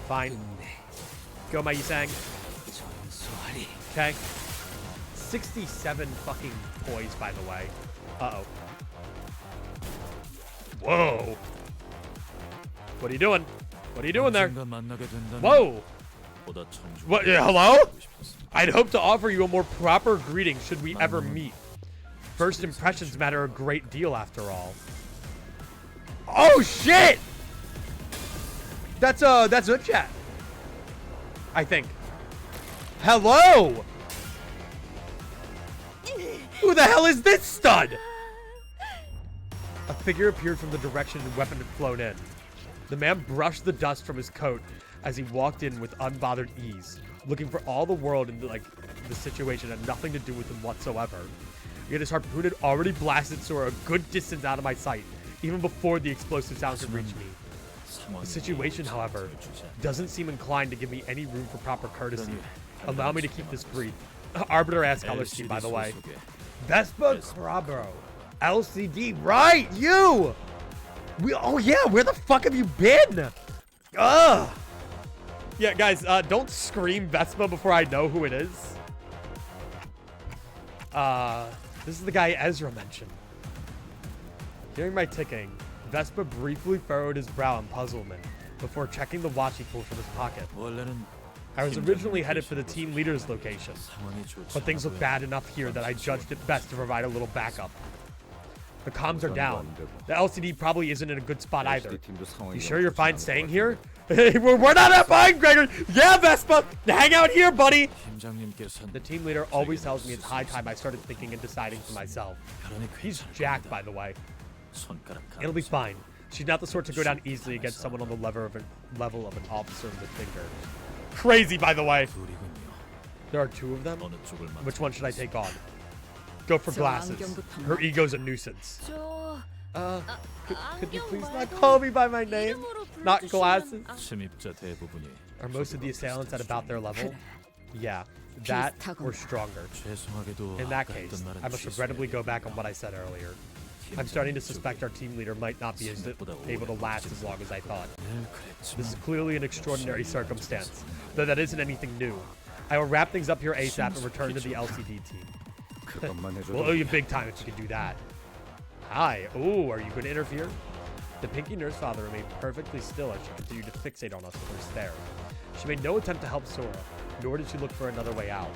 Fine. Go, my Yusang. 전소하리. Okay. 67 fucking poise, by the way. Uh-oh. Whoa. What are you doing? What are you doing there? 언젠가 만나게 된다면 Whoa. 보다 청중하게 What? Yeah, hello? 하고 싶었습니다. I'd hope to offer you a more proper greeting should we ever meet. First impressions matter a great deal after all. Oh shit! That's a chat. I think. Hello! Who the hell is this stud? A figure appeared from the direction the weapon had flown in. The man brushed the dust from his coat as he walked in with unbothered ease, looking for all the world in the situation had nothing to do with him whatsoever. Yet his harpoon had already blasted Sora a good distance out of my sight, even before the explosive sound could reach me. The situation, however, doesn't seem inclined to give me any room for proper courtesy. Allow me to keep this brief. Arbiter-ass color scheme, by the way. Vespa Crabro. LCD. Right, you! Oh yeah, where the fuck have you been? Ugh! Yeah, guys, don't scream Vespa before I know who it is. This is the guy Ezra mentioned. Hearing my ticking, Vespa briefly furrowed his brow in puzzlement before checking the watch he pulled from his pocket. 원래는 I was originally headed for the team leader's location, 상황이 좋지 but things look 않아 bad enough here that I judged it best to provide a little backup. The comms are down. The LCD probably isn't in a good spot either. You sure you're fine staying here? We're not that fine, Gregor! Yeah, Vespa! Hang out here, buddy! 팀장님께서는 The team leader always tells me it's high time I started thinking and deciding for myself. 혈안이 He's 괜찮을 jacked, 겁니다. by the way. 손가락 It'll be 가nu자. fine. She's not the sort to go down easily against someone on the level of an officer with a finger. Crazy, by the way. 둘이군요. There are two of them? 어느 쪽을 Which one should I take on? Go for 저 glasses. 안경부터 Her ego's a nuisance. 저 Could you 안경 please not 말고 call me by my name? 이름으로 Not 불러주시면 glasses? 침입자 대부분이 Are most of the assailants at about their level? 그래. Yeah, that 비슷하구나. or stronger. 죄송하게도 In that 아까 case, 했던 말은 I must regrettably go back on what I said earlier. I'm starting to suspect our team leader might not be able to last as long as I thought. This is clearly an extraordinary circumstance, though that isn't anything new. I will wrap things up here ASAP and return to the LCD team. We'll owe you big time if you can do that. Hi. Oh, are you going to interfere? The Pinky Nurse Father remained perfectly still as she continued to fixate on us with her stare. She made no attempt to help Sora, nor did she look for another way out.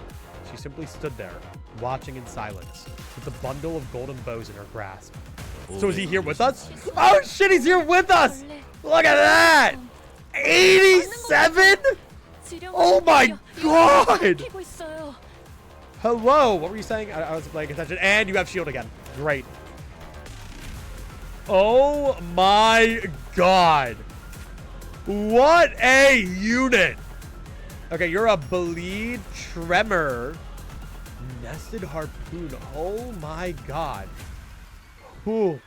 She simply stood there, watching in silence, with the bundle of golden bows in her grasp. So is he here with us? Oh shit, he's here with us! Look at that! 87? Oh my god! 키고 있어요. Hello, what were you saying? I was paying attention. And you have shield again. Great. Oh my god. What a unit. Okay, you're a bleed tremor. Nested harpoon. Oh my god. Whew.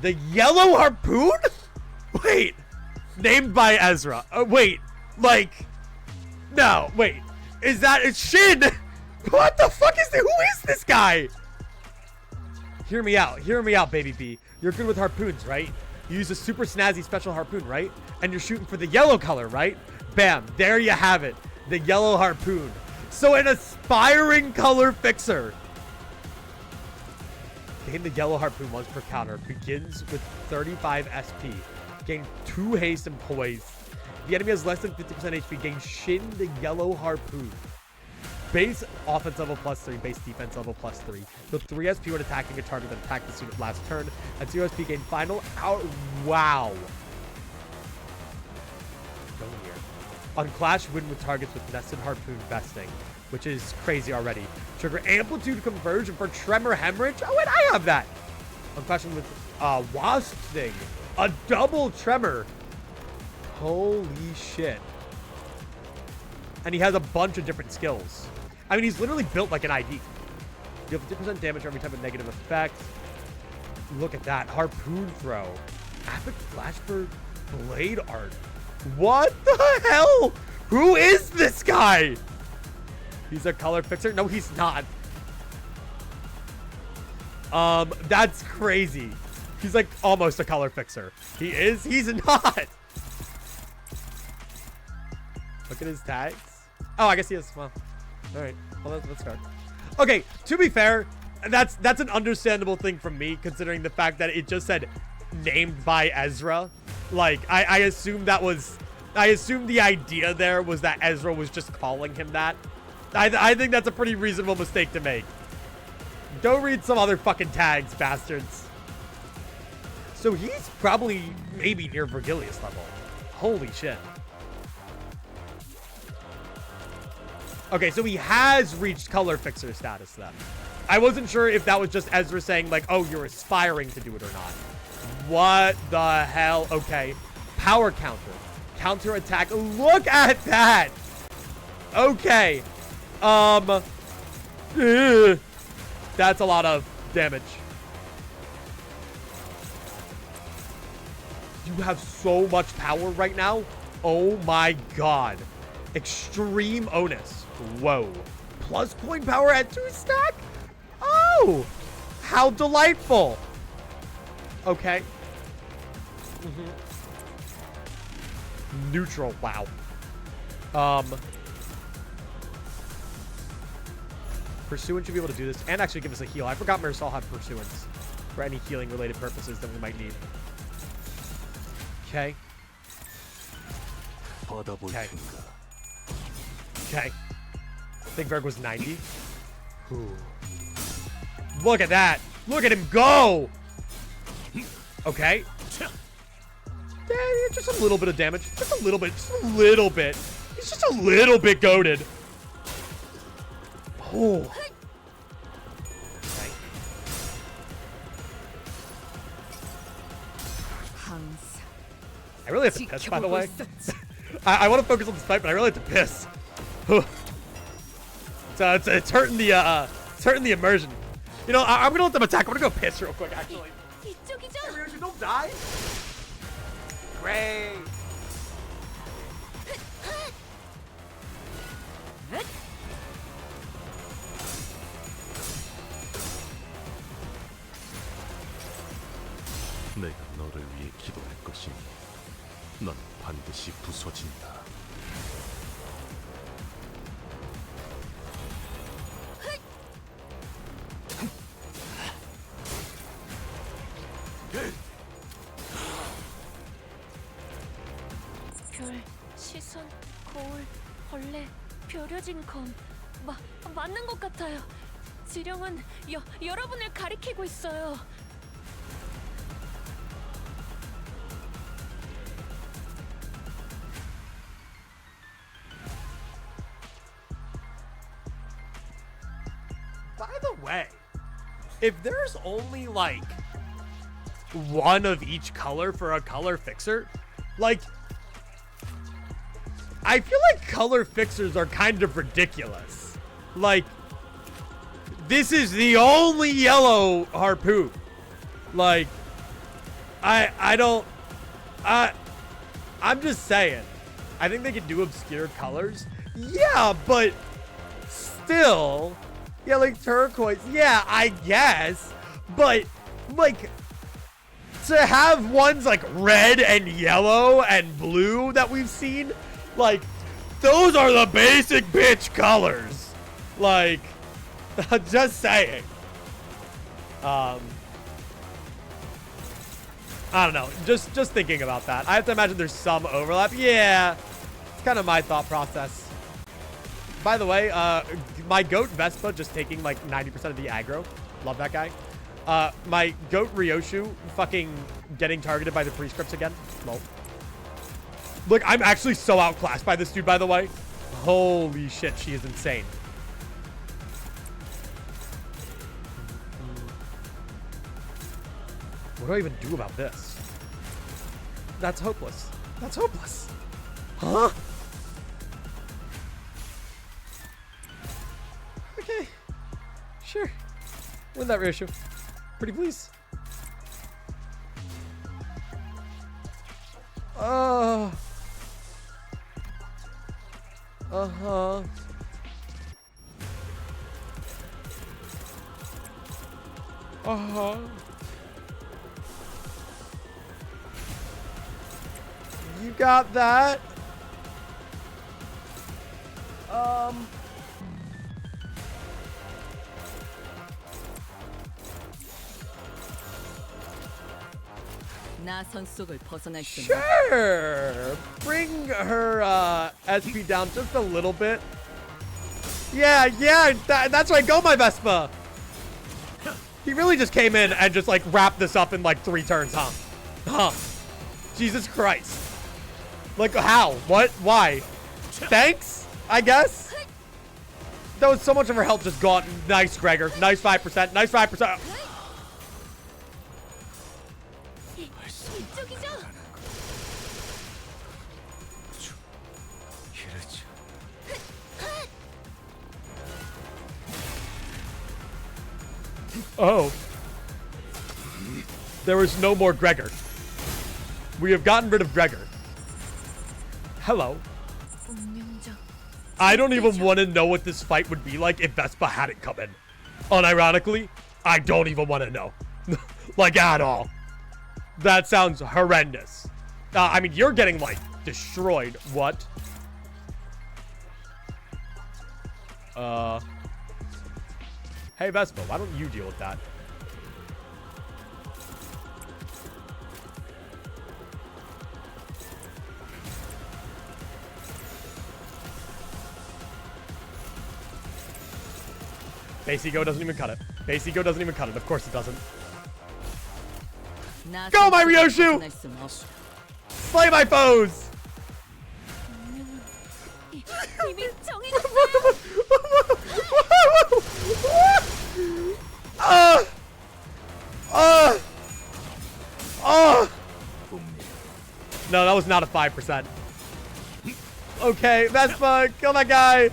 The yellow harpoon? Wait. Named by Ezra. Wait. Like. No, wait. Is that a Shin? What the fuck is this? Who is this guy? Hear me out, baby B. You're good with harpoons, right? You use a super snazzy special harpoon, right? And you're shooting for the yellow color, right? Bam, there you have it. The yellow harpoon. So an aspiring color fixer. Gain the yellow harpoon once per counter. Begins with 35 SP. Gain 2 haste and poise. The enemy has less than 50% HP. Gain Shin the yellow harpoon. Base offense level +3, base defense level +3. So 3 SP when attacking a target that attacked this unit last turn. And 0 SP gain final out. Wow. Go here. On Clash, win with targets with nested harpoon vesting, which is crazy already. Trigger amplitude conversion for tremor hemorrhage. Oh, and I have that. On Clash with wasp thing, a double tremor. Holy shit. And he has a bunch of different skills. I mean, he's literally built like an ID. You have 50% damage every time of negative effect. Look at that. Harpoon throw. Epic Flashbird blade art. What the hell? Who is this guy? He's a color fixer? No, he's not. That's crazy. He's like almost a color fixer. He is? He's not. Look at his tags. Oh, I guess he is. Well, all right. Well, let's start. Okay, to be fair, that's an understandable thing from me, considering the fact that it just said named by Ezra. Like, I assumed that was... I assumed the idea there was that Ezra was just calling him that. I think that's a pretty reasonable mistake to make. Go read some other fucking tags, bastards. So he's probably maybe near Vergilius level. Holy shit. Okay, so he has reached color fixer status then. I wasn't sure if that was just Ezra saying like, oh, you're aspiring to do it or not. What the hell? Okay. Power counter. Counter attack. Look at that. Okay. That's a lot of damage. You have so much power right now. Oh my god. Extreme onus. Whoa. Plus coin power at 2 stack? Oh! How delightful. Okay. Neutral. Wow. Pursuant should be able to do this and actually give us a heal. I forgot Marisol had Pursuance for any healing related purposes that we might need. Okay. Okay. Okay. I think Berg was 90. Ooh. Look at that. Look at him go. Okay. Yeah, just a little bit of damage. Just a little bit. Just a little bit. He's just a little bit goated. Oh. Okay. I really have to piss, by the way. I want to focus on this fight, but I really have to piss. So it's hurting the immersion. You know, I'm gonna let them attack. I'm gonna go piss real quick, actually. Hey, Ryoshu, don't die. Great. 내가 너를 위해 기도할 것이니 넌 반드시 부서진다. 별, 시선, 거울, 벌레, 벼려진 검. 맞는 것 같아요. 지령은 여러분을 가리키고 있어요. By the way, if there's only like one of each color for a color fixer, like I feel like color fixers are kind of ridiculous. Like this is the only yellow harpoon. Like I'm just saying. I think they can do obscure colors. Yeah, but still. Yeah, like turquoise. Yeah, I guess. But, like, to have ones like red and yellow and blue that we've seen, like, those are the basic bitch colors. Like, just saying. I don't know. Just thinking about that. I have to imagine there's some overlap. Yeah, it's kind of my thought process. By the way, my goat Vespa just taking like 90% of the aggro. Love that guy. My goat Ryoshu fucking getting targeted by the prescripts again. Lol. Look, I'm actually so outclassed by this dude, by the way. Holy shit, she is insane. What do I even do about this? That's hopeless. That's hopeless. Huh? Okay. Sure. Win that ratio. Pretty please. Uh-huh. Uh-huh. You got that? 나 손속을 벗어날 수 없는 Sure. Bring her SP down just a little bit. Yeah, that's right. Go, my Vespa. He really just came in and just like wrapped this up in like 3 turns, huh? Huh. Jesus Christ. Like how? What? Why? Thanks, I guess. That was so much of her help just gone. Nice, Gregor. Nice 5%. Nice 5%. 이쪽이죠? Oh. There is no more Gregor. We have gotten rid of Gregor. Hello. 운명적. I don't even want to know what this fight would be like if Vespa hadn't come in. Unironically, I don't even want to know. Like, at all. That sounds horrendous. I mean, you're getting, like, destroyed. What? Hey, Vespa, why don't you deal with that? Base ego doesn't even cut it. Base ego doesn't even cut it. Of course it doesn't. 나 Go, my 손속을 Ryoshu! 벗어날 수는 없어. Slay my foes! 이미 정해졌어요. No, that was not a 5%. Okay, Vespa, kill that guy.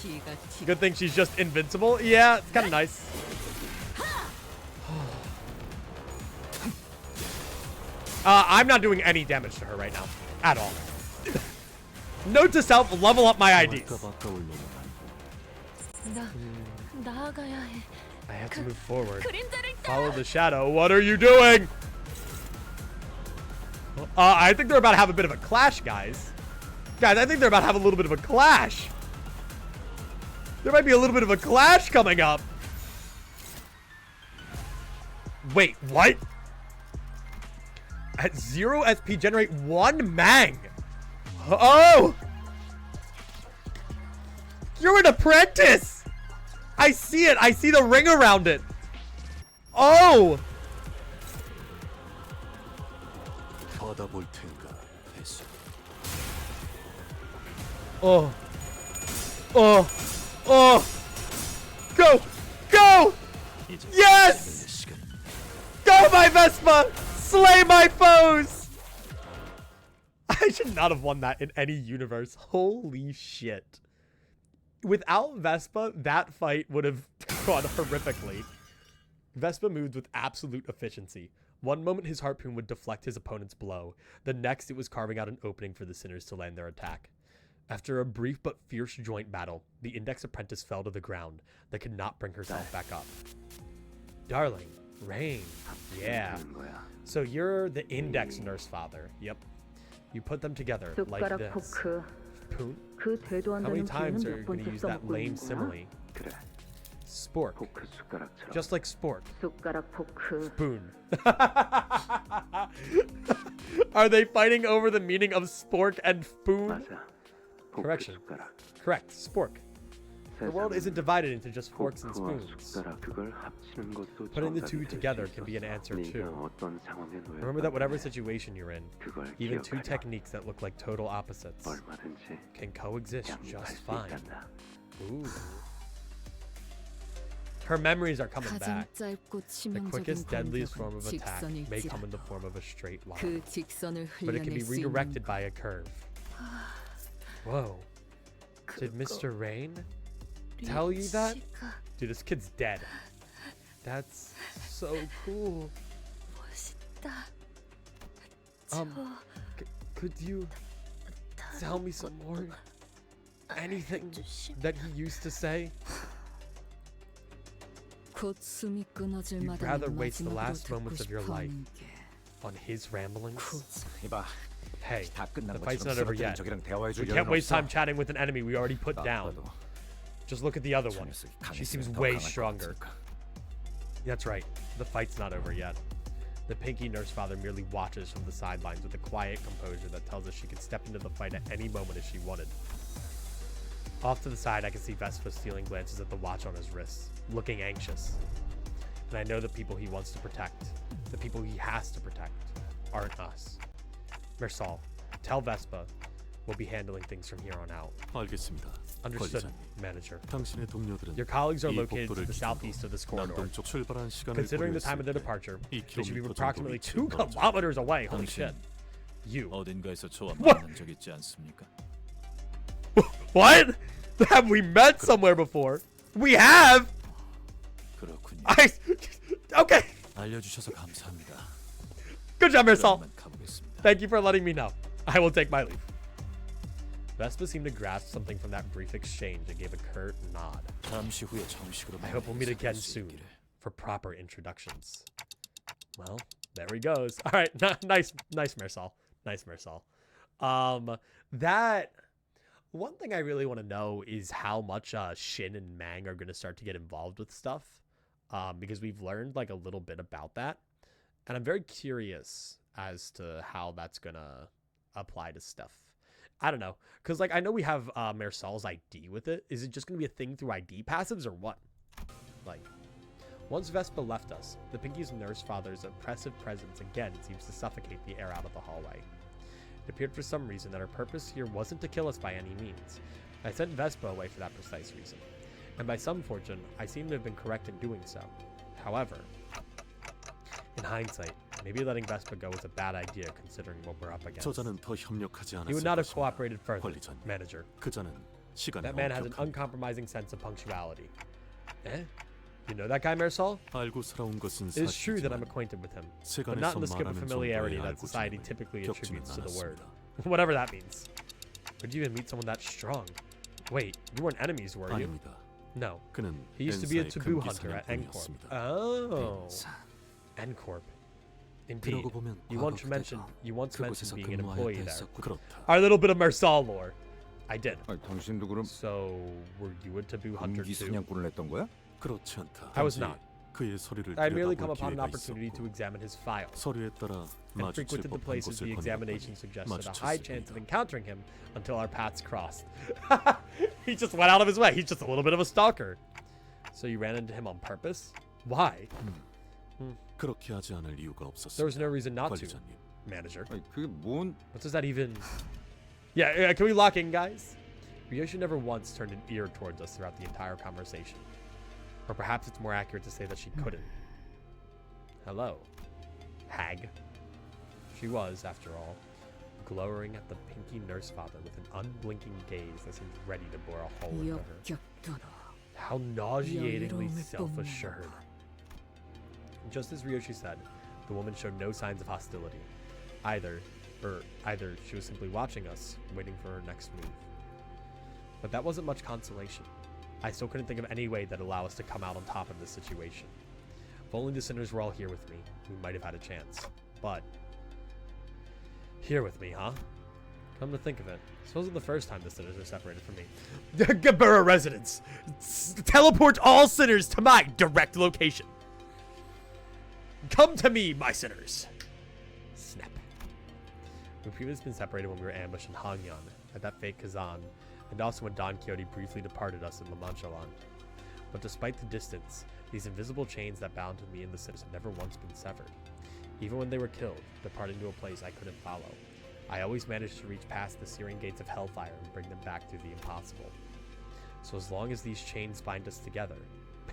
피가 튀. Good thing she's just invincible. Yeah, it's kind of nice. I'm not doing any damage to her right now. At all. Note to self, level up my IDs. 나 나아가야 해. I have to move forward. 그림자를 Follow the shadow. What are you doing? I think they're about to have a bit of a clash, guys. Guys, I think they're about to have a little bit of a clash. There might be a little bit of a clash coming up. Wait, what? At 0 SP, generate 1 Mang. Oh! You're an apprentice! I see it. I see the ring around it. Oh! 받아볼 텐가, 배수. Oh. Oh. Oh. Go. Go. Yes. Go, my Vespa. Slay my foes. I should not have won that in any universe. Holy shit. Without Vespa, that fight would have gone horrifically. Vespa moved with absolute efficiency. One moment his harpoon would deflect his opponent's blow. The next it was carving out an opening for the sinners to land their attack. After a brief but fierce joint battle, the Index apprentice fell to the ground that could not bring herself back up. Darling, Rain. Yeah. So you're the Index nurse father. Yep. You put them together like 숟가락 this. 포크. Spoon? 그 되도 안 How many 되는 times 비유는 are you 몇 going to 번째 use that 써먹고 lame 있는 거야? simile? 그래, Spork. 포크 숟가락처럼. Just like spork. 숟가락 포크. Spoon. Are they fighting over the meaning of spork and spoon? 맞아. 포크 Correction. 숟가락. Correct. Spork. The world isn't divided into just forks and 포크와 spoons. 숟가락 그걸 합치는 것도 Putting the 정답이 two 될수 together can be an 있었어. answer 네가 too. 어떤 상황에 놓였든 Remember that whatever situation you're in, 그걸 even two 기억하렴. techniques that look like total opposites 얼마든지 can coexist 양보할 just 수 fine. 있단다. Ooh. Her memories are coming 가장 back. 짧고 The 치명적인 quickest, deadliest form 공격은 of attack may come in the 직선일지라도 form of a straight line, 그 직선을 but it can be 흘려낼 수 있는 redirected by a curve. Whoa. Did Mr. Rain tell you that? Dude, this kid's dead. That's so cool. 멋있다. Could you tell me some more? Anything that he used to say? 곧 숨이 끊어질 You'd 마당에 rather waste the 마지막으로 last 듣고 moments of your 싶어 life 하는 게 on his ramblings. 이봐, Hey, 다 끝난 the fight's 것처럼 not over 쓰러뜨린 yet. 적이랑 대화해 We 줄 can't 여유는 waste 없어. time chatting with an enemy we already put 딱 down. 봐도 Just look at the other 저 one. 녀석이 She seems 강했으면 더 way 강할 것 stronger. 같으니까. That's right. The fight's not over yet. The Pinky nurse father merely watches from the sidelines with a quiet composure that tells us she could step into the fight at any moment if she wanted. Off to the side, I can see Vespa stealing glances at the watch on his wrists, looking anxious. And I know the people he wants to protect, the people he has to protect, aren't us. Mersal, tell Vespa we'll be handling things from here on out. 알겠습니다. Understood, 관리자님. manager. 당신의 동료들은 Your colleagues are 이 located to 복도를 the 기준으로 southeast of this corridor. 남동쪽 출발한 시간을 Considering the time of their 고려했을 때 departure, they should be 2km approximately 정도 2 위치에 떨어져 kilometers away. Holy 당신 shit. You. 어딘가에서 저와 What? 만난 적 있지 않습니까? What? Have we met somewhere before? We have? 그렇군요. Okay. 알려주셔서 감사합니다. Good job, Mersal. 그럼 이만 가보겠습니다. Thank you for letting me know. I will take my leave. Vespa seemed to grasp something from that brief exchange and gave a curt nod. 잠시 후에 정식으로 I hope we'll meet again 만날 수 soon 있기를. for proper introductions. Well, there he goes. All right, nice, Mersal. Nice, Mersal. That one thing I really want to know is how much Shin and Mang are going to start to get involved with stuff, because we've learned like a little bit about that, and I'm very curious as to how that's gonna apply to stuff. I don't know, because like I know we have Mersal's ID with it. Is it just gonna be a thing through ID passives or what? Like, once Vespa left us, the Pinky's nurse father's oppressive presence again seems to suffocate the air out of the hallway. It appeared for some reason that her purpose here wasn't to kill us by any means. I sent Vespa away for that precise reason, and by some fortune, I seem to have been correct in doing so. However, in hindsight, maybe letting Vespa go was a bad idea considering what we're up against. 저자는 더 협력하지 않았을 He would not have 것입니다. cooperated further, 관리자님. manager. 그자는 시간에 That man has an 엄격합니다. uncompromising sense of punctuality. Eh? You know that guy, Mersal? 알고 살아온 것은 It is true that I'm 사실이지만 acquainted with him, but 세간에서 not in the scope of 말하는 familiarity 정도의 that 알고 society 지내는 typically 겪지는 attributes to the word. 않았습니다. Whatever that means. Where'd you even meet someone that strong? Wait, you weren't enemies, were you? 아닙니다. No. 그는 He used to be a 엔사의 taboo 금기 hunter at N-Corp. 사냥꾼이었습니다. Oh. N-Corp. Indeed. 그러고 보면 You once mentioned 그곳에서 being an employee 근무하였다 there. 했었고 그렇다. Our little bit of Mersal lore. I did. 아니, 당신도 그럼 So, were you a taboo hunter 금기 too? 사냥꾼을 했던 거야? 그렇지 않다. I was 단지 not. 그의 서류를 I had merely 들여다볼 come upon an 기회가 opportunity to 있었고 examine his file, 서류에 따라 and 마주칠 frequented the 법한 places 곳을 the examination 건너더니 suggested a high chance of 마주쳤습니다. encountering him until our paths crossed. He just went out of his way. He's just a little bit of a stalker. So you ran into him on purpose? Why? 그렇게 하지 않을 이유가 There was no 없었습니다. reason not to, 관리자님. manager. 아니, 그게 뭔? What does that even... Yeah, can we lock in, guys? Ryoshu never once turned an ear towards us throughout the entire conversation. Or perhaps it's more accurate to say that she couldn't. Hello, hag. She was, after all, glowering at the Pinky nurse father with an unblinking gaze that seemed ready to bore a hole into her. 역겹도록 How nauseatingly 여유로움을 self-assured. 뽐내는구나. Just as Ryoshu said, the woman showed no signs of hostility. Either she was simply watching us, waiting for her next move. But that wasn't much consolation. I still couldn't think of any way that'd allow us to come out on top of this situation. If only the sinners were all here with me, we might have had a chance. But here with me, huh? Come to think of it, this wasn't the first time the sinners were separated from me. Gabura residence! Teleport all sinners to my direct location! Come to me, my sinners! Snap. We've previously been separated when we were ambushed in Hangyan, at that fake Kazan, and also when Don Quixote briefly departed us in La Manchalan. But despite the distance, these invisible chains that bound me and the sinners have never once been severed. Even when they were killed, departing to a place I couldn't follow, I always managed to reach past the searing gates of hellfire and bring them back through the impossible. So as long as these chains bind us together...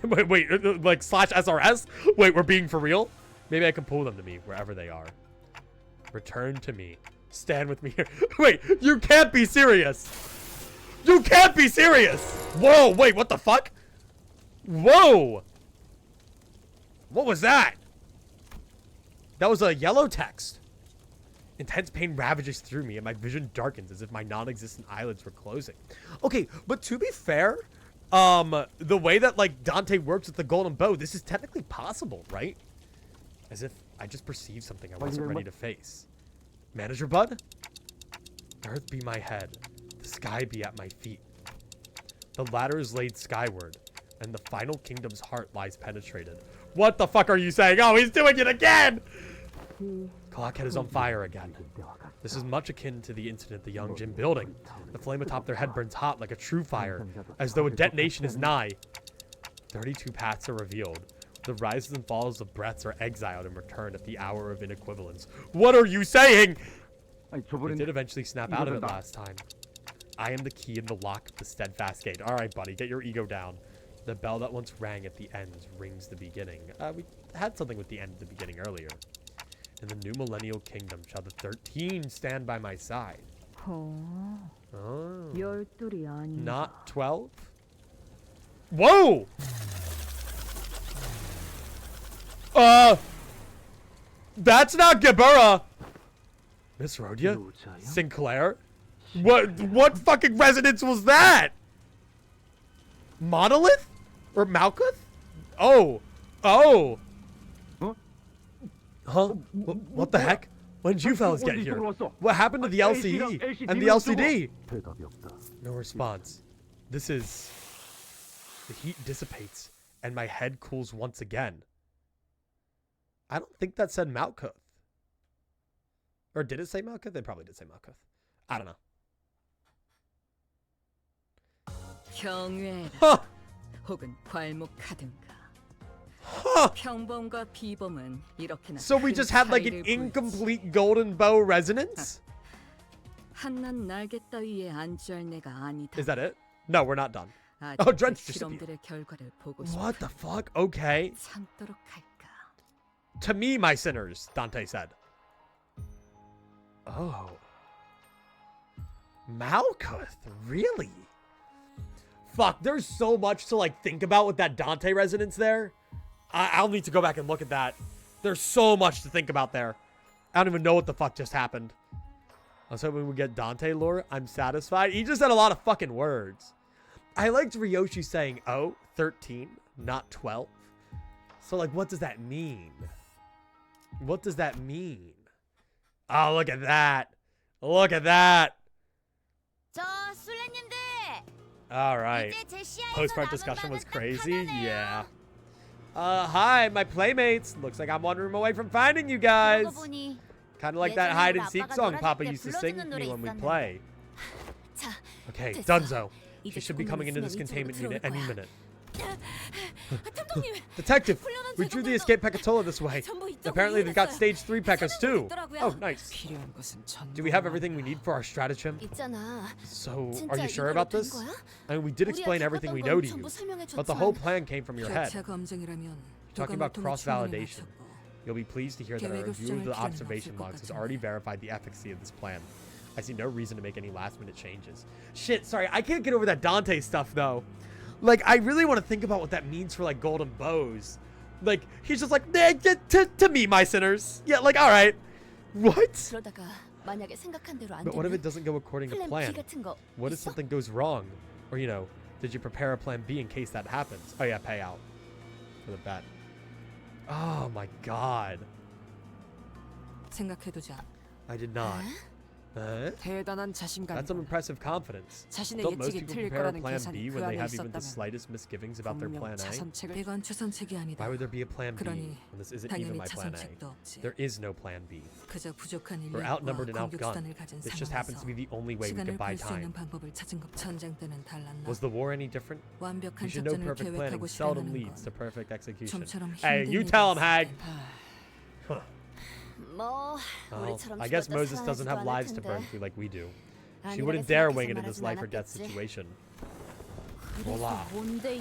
wait, like slash SRS? Wait, we're being for real? Maybe I can pull them to me, wherever they are. Return to me. Stand with me here. Wait, you can't be serious! You can't be serious! Whoa, wait, what the fuck? Whoa! What was that? That was a yellow text. Intense pain ravages through me and my vision darkens as if my non-existent eyelids were closing. Okay, but to be fair, the way that like Dante works with the golden bow, this is technically possible, right? As if I just perceived something I wasn't ready to face. Manager Bud? Earth be my head, the sky be at my feet. The ladder is laid skyward, and the final kingdom's heart lies penetrated. What the fuck are you saying? Oh, he's doing it again! Clockhead is on fire again. This is much akin to the incident at the Young Jin building. The flame atop their head burns hot like a true fire, as though a detonation is nigh. 32 paths are revealed. The rises and falls of breaths are exiled and returned at the hour of inequivalence. What are you saying? It did eventually snap out of it last time. I am the key in the lock of the steadfast gate. Alright, buddy, get your ego down. The bell that once rang at the end rings the beginning. We had something with the end at the beginning earlier. In the new millennial kingdom shall the 13 stand by my side. Oh. Not 12? Whoa! That's not Gebura! Miss Rhodia? Sinclair? What fucking resonance was that? Monolith? Or Malkuth? Oh. Oh. Huh? What the heck? When did you fellas get here? What happened to the LCE and the LCD? No response. This is... The heat dissipates, and my head cools once again. I don't think that said Malkuth. Or did it say Malkuth? They probably did say Malkuth. I don't know. 경외라. Huh. 혹은 괄목하든가. Huh. 평범과 비범은 이렇게나 So we 큰 just had like an 차이를 보이지. incomplete golden bow resonance? 한낱 날개 따위에 안주할 내가 아니다. Is that it? No, we're not done. 아직 Oh, 그 Drench disappeared. 실험들의 결과를 보고 What the 싶으니 fuck? Okay. 참도록 할까. To me, my sinners, Dante said. Oh. Malkuth? Really? Fuck, there's so much to like think about with that Dante resonance there. I'll need to go back and look at that. There's so much to think about there. I don't even know what the fuck just happened. I was hoping we get Dante lore. I'm satisfied. He just said a lot of fucking words. I liked Ryoshu saying, oh, 13, not 12. So like, what does that mean? What does that mean? Oh, look at that. Look at that. All right. Post-part discussion was crazy. Yeah. Hi, my playmates. Looks like I'm one room away from finding you guys. Kind of like that hide and seek song Papa used to sing with me when we play. Okay, Dunzo. She should be coming into this containment unit any minute. Detective, we drew the escape Pekatola this way. Apparently they've got stage 3 Pekkas too. Oh, nice. Do we have everything we need for our stratagem? So, are you sure about this? I mean, we did explain everything we know to you, but the whole plan came from your head. Talking about cross-validation. You'll be pleased to hear that our review of the observation logs has already verified the efficacy of this plan. I see no reason to make any last-minute changes. Shit, sorry, I can't get over that Dante stuff, though. Like, I really want to think about what that means for, like, golden bows. Like, he's just like, eh, to me, my sinners. Yeah, like, all right. What? But what if it doesn't go according to plan? What if something goes wrong? Or, you know, did you prepare a plan B in case that happens? Oh, yeah, payout for the bet. Oh, my God. I did not. That's some impressive confidence. Don't most people prepare a plan B when they have even the slightest misgivings about their plan A? Why would there be a plan B when this isn't even my plan A? There is no plan B. We're outnumbered and outgunned. This just happens to be the only way we can buy time. Was the war any different? You should know perfect planning seldom leads to perfect execution. Hey, you tell him, Hag! Huh. Well, I guess Moses doesn't have lives to burn through like we do. She wouldn't dare wing it in this life or death situation. Voila.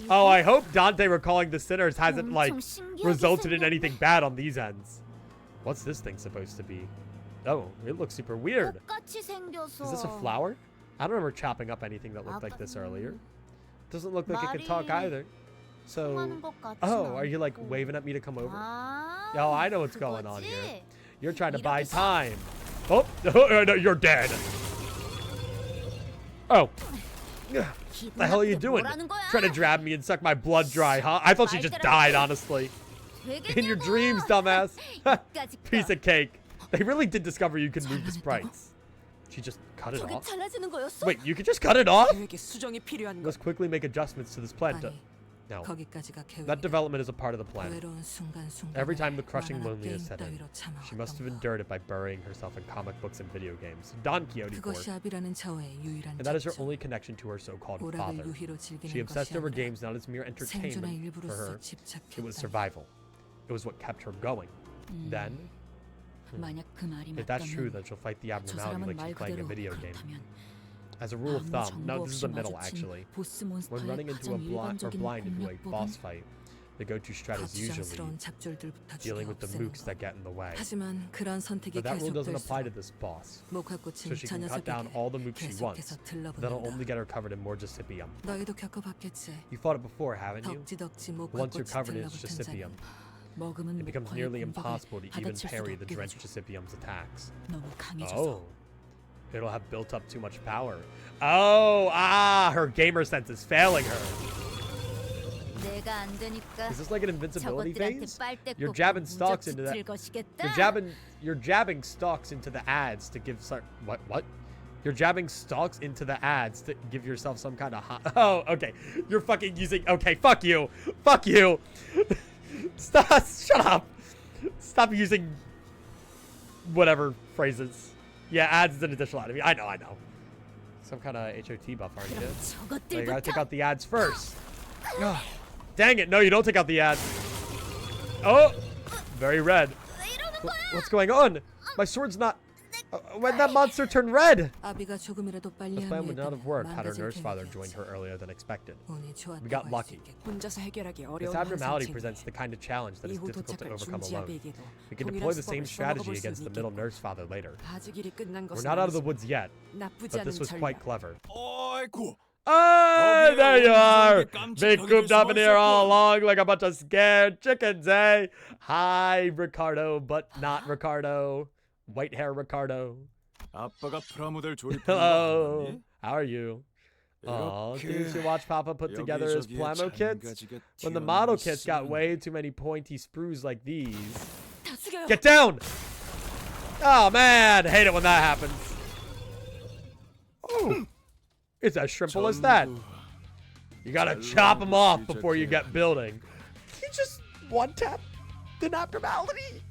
Oh, I hope Dante recalling the sinners hasn't, like, resulted in anything bad on these ends. What's this thing supposed to be? Oh, it looks super weird. Is this a flower? I don't remember chopping up anything that looked like this earlier. Doesn't look like it can talk either. So, oh, are you, like, waving at me to come over? Oh, I know what's going on here. You're trying to buy time. Oh, no, you're dead. Oh. The hell are you doing? Trying to grab me and suck my blood dry, huh? I thought she just died, honestly. In your dreams, dumbass. Piece of cake. They really did discover you could move the sprites. She just cut it off? Wait, you could just cut it off? Let's quickly make adjustments to this plan. No. That development is a part of the plan. Every time the crushing loneliness set in, she must have endured it by burying herself in comic books and video games. Don Quixote for it. And that is her only connection to her so-called father. She obsessed over games not as mere entertainment for her. It was survival. It was what kept her going. Then, if that's true, then she'll fight the abnormality like she's playing a video game. As a rule of thumb, no, this is the middle actually. When running into a blind into a boss fight, the go-to strat is usually dealing with the mooks that get in the way. But that rule doesn't apply to this boss, so she can cut down all the mooks she wants. That'll only get her covered in more Giusepium. You fought it before, haven't you? Once you're covered in its Giusepium, it becomes nearly impossible to even parry the drenched Giusepium's attacks. Oh. It'll have built up too much power. Oh, her gamer sense is failing her. Is this like an invincibility phase? You're jabbing stalks into that. You're jabbing stalks into the ads to give some. What? You're jabbing stalks into the ads to give yourself some kind of Oh, okay. You're fucking using. Okay, fuck you. Fuck you. Stop. Shut up. Stop using whatever phrases. Yeah, ads is an additional enemy. I know. Some kind of HOT buff, aren't you? So you gotta take out the ads first. Ugh. Dang it. No, you don't take out the ads. Oh, very red. What's going on? My sword's not... when that monster turned red? This plan would not have worked had her nurse father joined her earlier than expected. We got lucky. This abnormality presents the kind of challenge that is difficult to overcome alone. We can deploy the same strategy against the middle nurse father later. We're not out of the woods yet, but this was quite clever. Oh, there you are! Big cooped up in here all along like a bunch of scared chickens, eh? Hi, Ricardo, but not Ricardo. White hair Ricardo. Hello. How are you? Oh, didn't you watch Papa put together his Plamo kits? When the model kits got way too many pointy sprues like these. Get down! Oh man, hate it when that happens. Oh, it's as simple as that. You gotta chop them off before you get building. You just one tap the abnormality.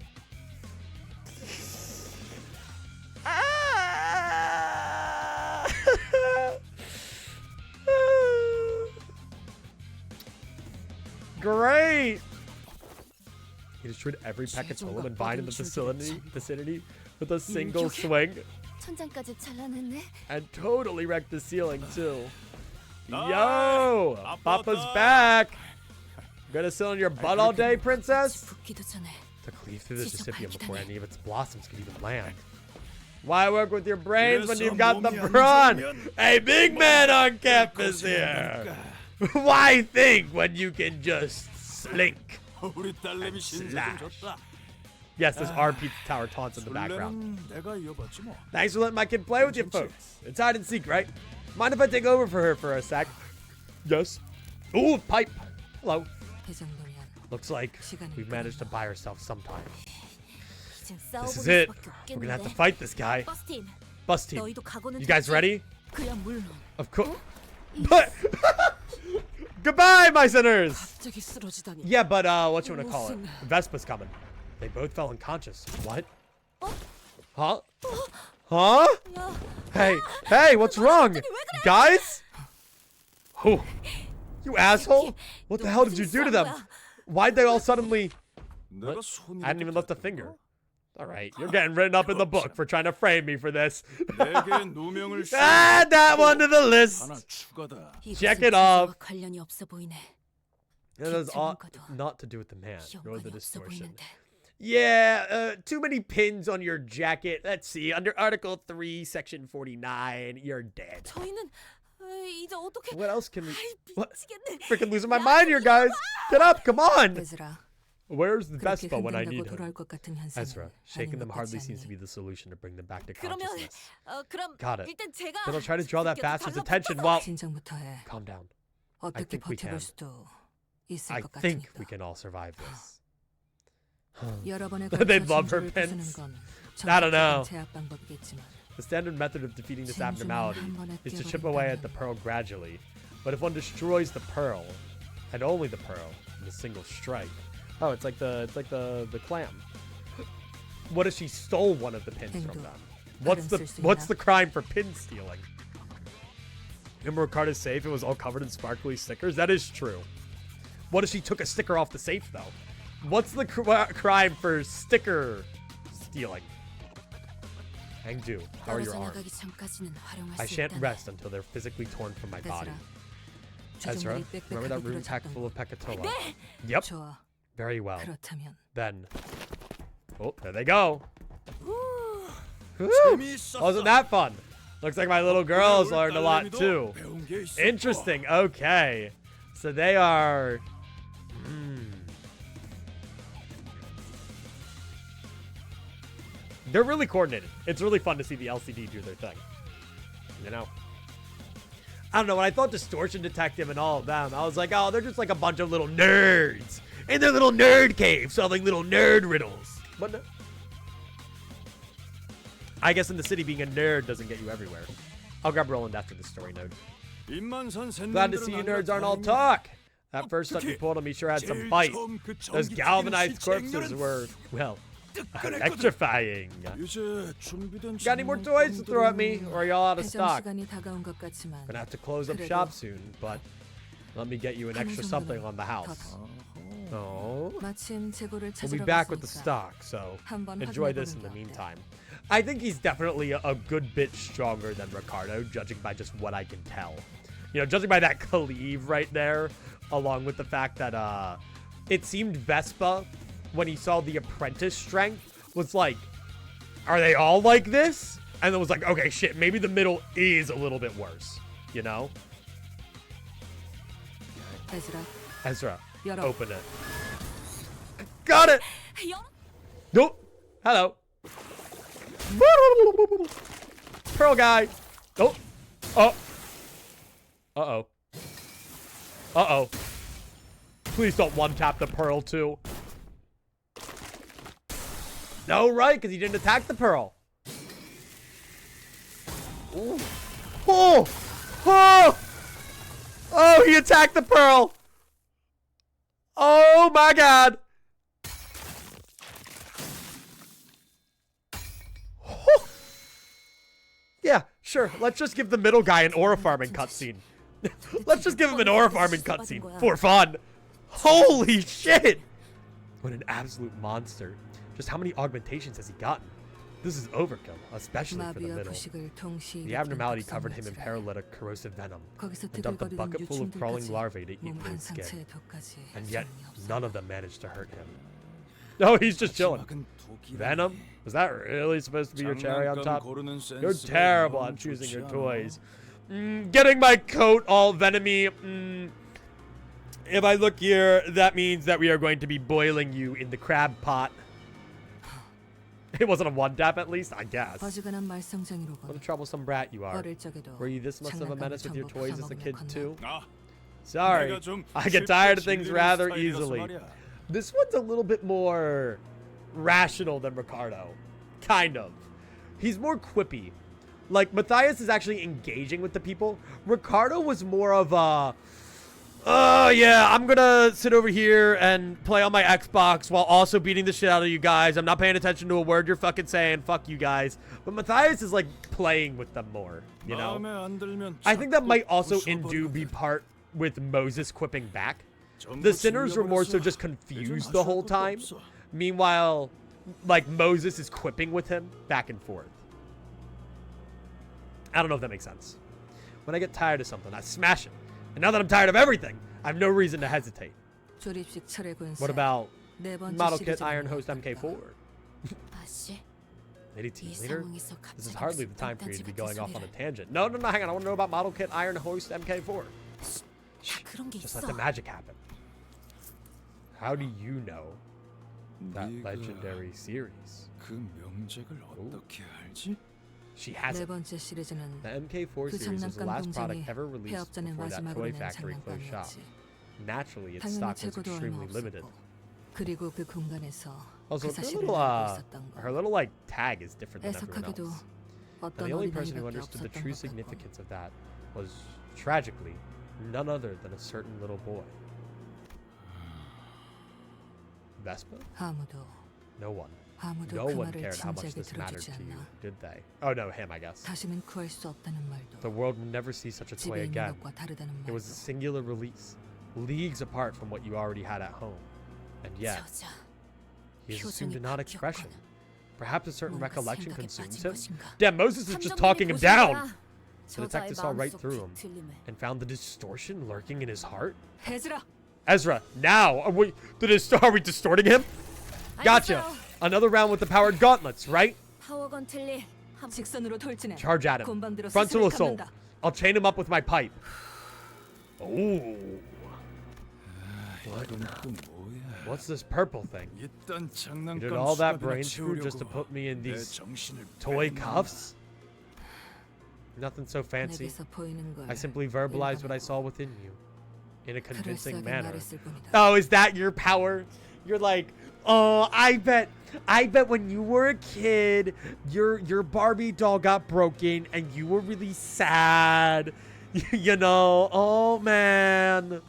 Great! He destroyed every Pecatolum and vine in the vicinity with a single swing. And totally wrecked the ceiling too. Yo! Papa's back! Gonna sit on your butt all day, princess? To cleave through the Giusepium before any of its blossoms can even land. Why work with your brains when you've got the brawn? A big man on campus here. Why think when you can just slink and slash? Yes, there's our Pizza Tower taunts in the background. Thanks for letting my kid play with you folks. It's hide and seek, right? Mind if I take over for her for a sec? Yes. Ooh, pipe. Hello. Looks like we've managed to buy ourselves some time. This is it. We're gonna have to fight this guy. Bus team. You guys ready? Of course. But goodbye, my sinners. Yeah, but what you wanna call it? Vespa's coming. They both fell unconscious. What? Huh? Huh? Hey, what's wrong? Guys? Oh, you asshole. What the hell did you do to them? Why'd they all suddenly... What? I hadn't even left a finger. Alright, you're getting written up in the book for trying to frame me for this. Add that one to the list. Check it off. It has not to do with the man, nor the distortion. Yeah, too many pins on your jacket. Let's see, under Article 3, Section 49, you're dead. What else can we... What? Freaking losing my mind here, guys. Get up, come on. Where's the Vespa when I need her? Ezra, shaking them hardly seems to be the solution to bring them back to consciousness. Got it. Then I'll try to draw that bastard's attention while... Calm down. I think we can. I think we can all survive this. 여러 번에 They'd 걸쳐 love her 진주를 부수는 pins. 건 I don't know. 정석적인 제압 방법이겠지만 The standard method of defeating this abnormality is to chip away at the pearl gradually. But if one destroys the pearl, and only the pearl, in a single strike. Oh, it's like the clam. What if she stole one of the pins from them? What's the crime for pin stealing? Remember Ricardo's safe? It was all covered in sparkly stickers. That is true. What if she took a sticker off the safe though? What's the crime for sticker stealing? Hangju, how are your arms? I shan't rest until they're physically torn from my body. Ezra, remember that room packed full of Pekatoa? Yep. 좋아. Very well. 그렇다면 Then. Oh, there they go. Woo! Wasn't that fun? Looks like my little girls learned a lot too. Interesting. Okay. So they are... They're really coordinated. It's really fun to see the LCD do their thing. You know? I don't know. When I thought Distortion Detective and all of them, I was like, oh, they're just like a bunch of little nerds in their little nerd cave solving little nerd riddles. But no. I guess in the city, being a nerd doesn't get you everywhere. I'll grab Roland after the story node. Glad to see you nerds aren't all talk. That first stunt you pulled on me sure had some bite. Those galvanized corpses were, well, electrifying. Got any more toys to throw at me, or are y'all out of stock? 시간이 다가온 것 같지만 Gonna have to close up shop soon, but let me get you an extra something on the house. Oh. 마침 재고를 We'll be 찾으러 back with the 갔으니까 stock, so 한번 enjoy 확인해보는 this in 게 the 어때? meantime. I think he's definitely a good bit stronger than Ricardo, judging by just what I can tell. You know, judging by that cleave right there, along with the fact that it seemed Vespa, when he saw the apprentice strength, was like, are they all like this? And then was like, okay, shit, maybe the middle is a little bit worse, you know? Ezra, 열어. open it. Got it! Nope. Hello. Pearl guy. Nope. Oh. Uh-oh. Uh-oh. Please don't one-tap the pearl, too. No, right, because he didn't attack the pearl. Ooh. Oh! Oh! Oh, he attacked the pearl! Oh my god! Yeah, sure. Let's just give the middle guy an aura farming cutscene. Let's just give him an aura farming cutscene for fun. Holy shit! What an absolute monster. Just how many augmentations has he gotten? This is overkill, especially for the middle. The abnormality covered him in paralytic corrosive venom and dumped a bucket full of crawling larvae to eat through his skin. And yet, none of them managed to hurt him. No, he's just chilling. Venom? Was that really supposed to be your cherry on top? You're terrible at choosing your toys. Getting my coat all venomy. If I look here, that means that we are going to be boiling you in the crab pot. It wasn't a one-tap at least, I guess. What a troublesome brat you are. Were you this much of a menace with your toys as a kid too? Sorry, I get tired of things rather easily. This one's a little bit more rational than Ricardo. Kind of. He's more quippy. Like, Matthias is actually engaging with the people. Ricardo was more of a... Oh, yeah, I'm gonna sit over here and play on my Xbox while also beating the shit out of you guys. I'm not paying attention to a word you're fucking saying. Fuck you guys. But Matthias is, like, playing with them more, you know? I think that might also be part with Moses quipping back. The sinners were more so just confused the whole time. Meanwhile, like, Moses is quipping with him back and forth. I don't know if that makes sense. When I get tired of something, I smash it. And now that I'm tired of everything, I have no reason to hesitate. What about Model Kit Iron Host MK4? Lady Team Leader? This is hardly the time for you to be going off on a tangent. No, hang on. I want to know about Model Kit Iron Host MK4. Just let the magic happen. How do you know that legendary series? Ooh. She has it. The MK4 series was the last product ever released before that toy factory closed shop. Naturally, its stock was extremely limited. 그리고 그 공간에서 Also, 그 her 사실을 little 알고 있었던 거. her little like tag is different than everyone 애석하게도 else. And 어떤 the only person who 어린아이밖에 understood the 없었던 true 것 같고. significance of that was, tragically, none other than a certain little boy. Vespa? 아무도 No one. 아무도 No 그 one 말을 cared how much 진지하게 this mattered 들어주지 to you, 않나. did they? Oh no, him, I guess. 다시는 구할 수 없다는 말도. The world will never see such a toy 집에 있는 again. 것과 다르다는 It was a 말도. singular release, leagues apart from what you already had at home. And yet, 저자. he has assumed 표정이 an odd expression. 바뀌었거나. Perhaps a certain 뭔가 recollection 생각에 consumes 빠진 him. 것인가. Damn, Moses is just talking him down! The detective saw right through him and found the distortion lurking in his heart. 해즈라. Ezra, now! Are we distorting him? Gotcha! Another round with the powered gauntlets, right? 파워 건틀리 직선으로 돌진해. Charge at him. 곤방대로 Frontal 스스로 assault. 갚는다. I'll chain him up with my pipe. Ooh. 이건 또 뭐야? What's this purple thing? 이딴 You 장난감 did all that 수갑이나 brain screw just to 채우려고 put me in 내 these 정신을 toy 뺏는 cuffs? Nothing so fancy. 내게서 보이는 걸 I simply verbalized what I saw within you in a convincing 그럴싸하게 manner. 말했을 뿐이다. Oh, is that your power? You're like, oh, I bet when you were a kid, your Barbie doll got broken and you were really sad. You know, oh man.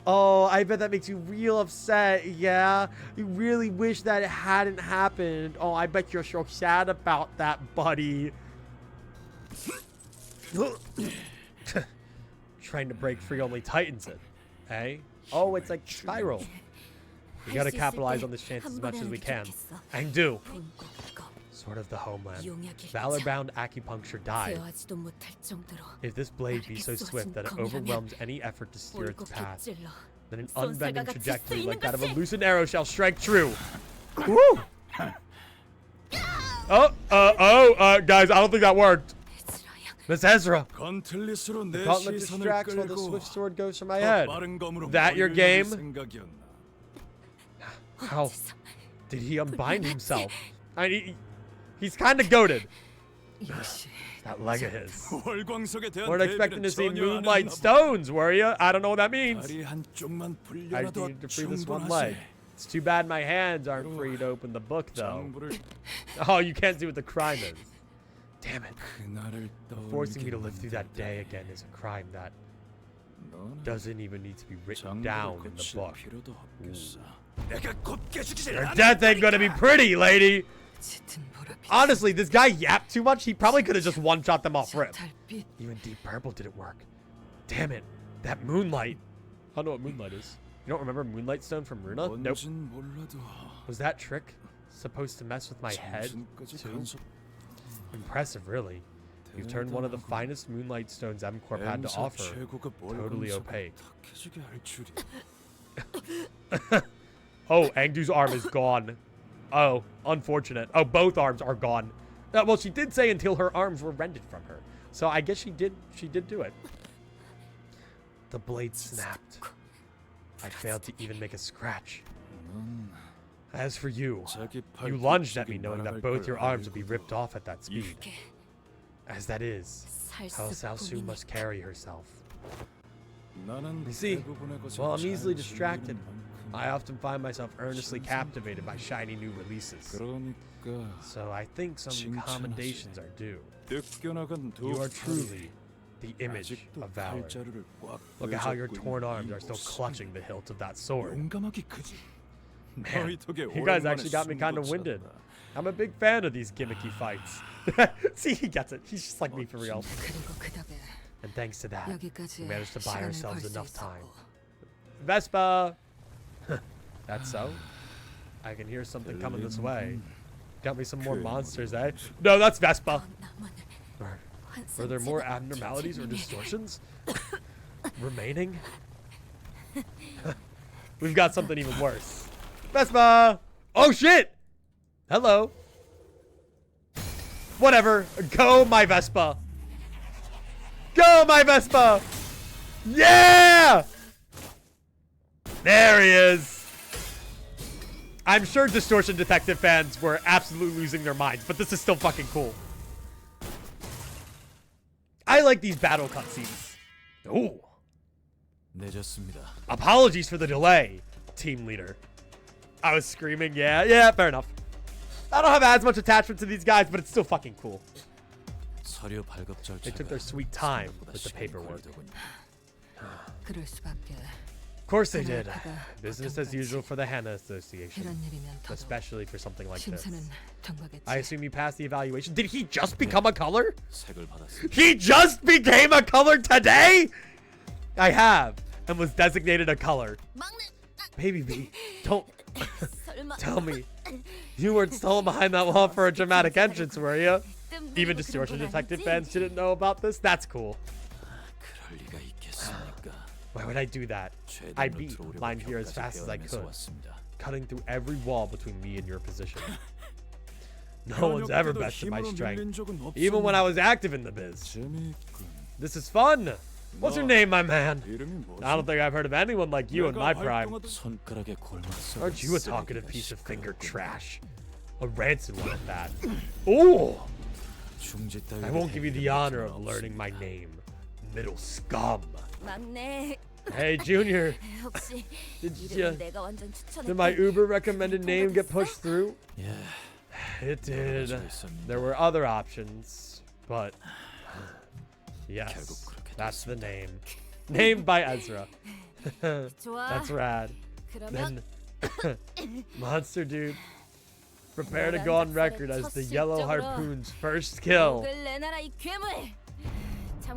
Oh, I bet that makes you real upset. Yeah, you really wish that it hadn't happened. Oh, I bet you're so sad about that, buddy. Trying to break free only tightens it. Eh? Oh, it's like Spiral. We gotta capitalize on this chance as much as we can. And do. Sort of the homeland. Valor-bound acupuncture died. 대화하지도 못할 정도로 If this blade be so swift that it overwhelms any effort to steer its 올곧게 path, 찔러 then an unbending 손살과 같이 trajectory 쓰이는 like that of a 것이! lucid arrow shall strike true. Woo! Guys, I don't think that worked. 에즈라야 Miss Ezra. 건틀릿으로 The 내 gauntlet 시선을 distracts while the 끌고 swift sword goes from my 더 head. 빠른 검으로 That your 머리를 game? 노릴 생각이었나? How did he unbind himself? I mean, he's kind of goated. 역시 That leg of his. 월광석에 대한 Weren't expecting to 대비는 see 전혀 안 moonlight 했나 봐. stones, were you? I don't know what that means. 다리 한쪽만 I 풀려나도 need to free this one 충분하지. leg. It's too bad my hands aren't free to open the book, though. 장부를 Oh, you can't see what the crime is. Damn it. 그날을 Forcing me to 떠올리게 live through that 만들다. day again is a crime that 너는 doesn't even need to be written 장부를 down in the 고칠 book. 필요도 없겠어. 내가 곱게 죽이질 Your 않을 death ain't gonna be pretty, lady. 짙은 보랏빛. Honestly, this guy yapped too much. He probably could have just one-shot them off rip. 달빛. Even Deep Purple didn't work. Damn it. That moonlight. I don't know what moonlight is. You don't remember Moonlight Stone from Runa? Nope. 뭔진 몰라도 Was that trick supposed to mess with my head, 정신까지 too? 간섭. Impressive, really. You've turned one of the finest Moonlight Stones M-Corp had to M사 offer 최고가 totally 월광석을 opaque. 탁해지게 할 줄이야. Oh, Angdu's arm is gone. Oh, unfortunate. Oh, both arms are gone. Well, she did say until her arms were rended from her. So I guess she did do it. The blade snapped. I failed to even make a scratch. 넌 As for you, 자기 you 팔 lunged at me 뒤쪽에 knowing that 날아갈 both 걸 your arms would be 알고도 ripped off at that speed. 이게 As that is, how Salsu 살수뿐이니 must carry herself. 나는 You see, 대부분의 것을 while I'm 잘 easily 즐기는 distracted, 만큼 I often find myself earnestly captivated by shiny new releases. 그러니까 So I think some 칭찬하지. commendations are due. 뜯겨나간 두 You are 팔이 truly the image 아직도 of valor. 팔자루를 꽉 Look at how your 쥐어잡고 torn 있는 arms 이 are still 모습은 clutching the hilt of that sword. 용감하기 크지. Man, 너희 덕에 you guys 오랜만에 actually got me kind of 숨도 winded. 찼다. I'm a big fan of these gimmicky fights. See, he gets it. He's just like me for real. 그리고 그 덕에 And thanks to that, 여기까지 we managed to buy 시간을 ourselves 벌 수 enough time. 있었고. Vespa! That's so? I can hear something coming this way. Got me some more monsters, eh? No, that's Vespa! 나만을 Were there more abnormalities or distortions remaining? We've got something even worse. Vespa! Oh shit! Hello. Whatever. Go, my Vespa. Go, my Vespa! Yeah! There he is. I'm sure Distortion Detective fans were absolutely losing their minds, but this is still fucking cool. I like these battle cutscenes. Ooh. 늦었습니다. Apologies for the delay, team leader. I was screaming. Yeah, fair enough. I don't have as much attachment to these guys, but it's still fucking cool. 서류 발급 절차가 They took their sweet time 생각보다 with the 시간이 paperwork. 걸리더군요. 그럴 수밖에. Of course they did. Business as usual for the Hana Association. 이런 일이면 더더욱 Especially for something like this. 심사는 된 거겠지. I assume you passed the evaluation. Did he just become a color? 색을 받았습니다. He just became a color today? I have. And was designated a color. 막내 Baby B, don't 설마 tell me. You weren't stolen behind that wall for a dramatic entrance, were you? Even Distortion Detective fans didn't know about this? That's cool. 그럴 리가 있겠습니까? Why would I do that? I beat line here as fast as I could, cutting through every wall between me and your position. No one's ever bested my strength, even when I was active in the biz. 재미있군. This is fun. What's your name, my man? 이름이 뭐지? I don't think I've heard of anyone like you in my prime. 손가락에 골맞서. Aren't you a talkative piece of finger trash? A rancid one at that. Ooh! I won't give you the honor of learning my name. Middle scum. 막내 Hey, Junior. 혹시 Did 이름은 내가 완전 추천했던 Did my Uber recommended name get pushed through? 예. It did. There were other options, but yes, that's the name. Named by Ezra. 좋아. That's rad. 그러면 Then, Monster Dude, prepare to go on record as the Yellow Harpoon's first kill. 목을 내놔라 이 괴물.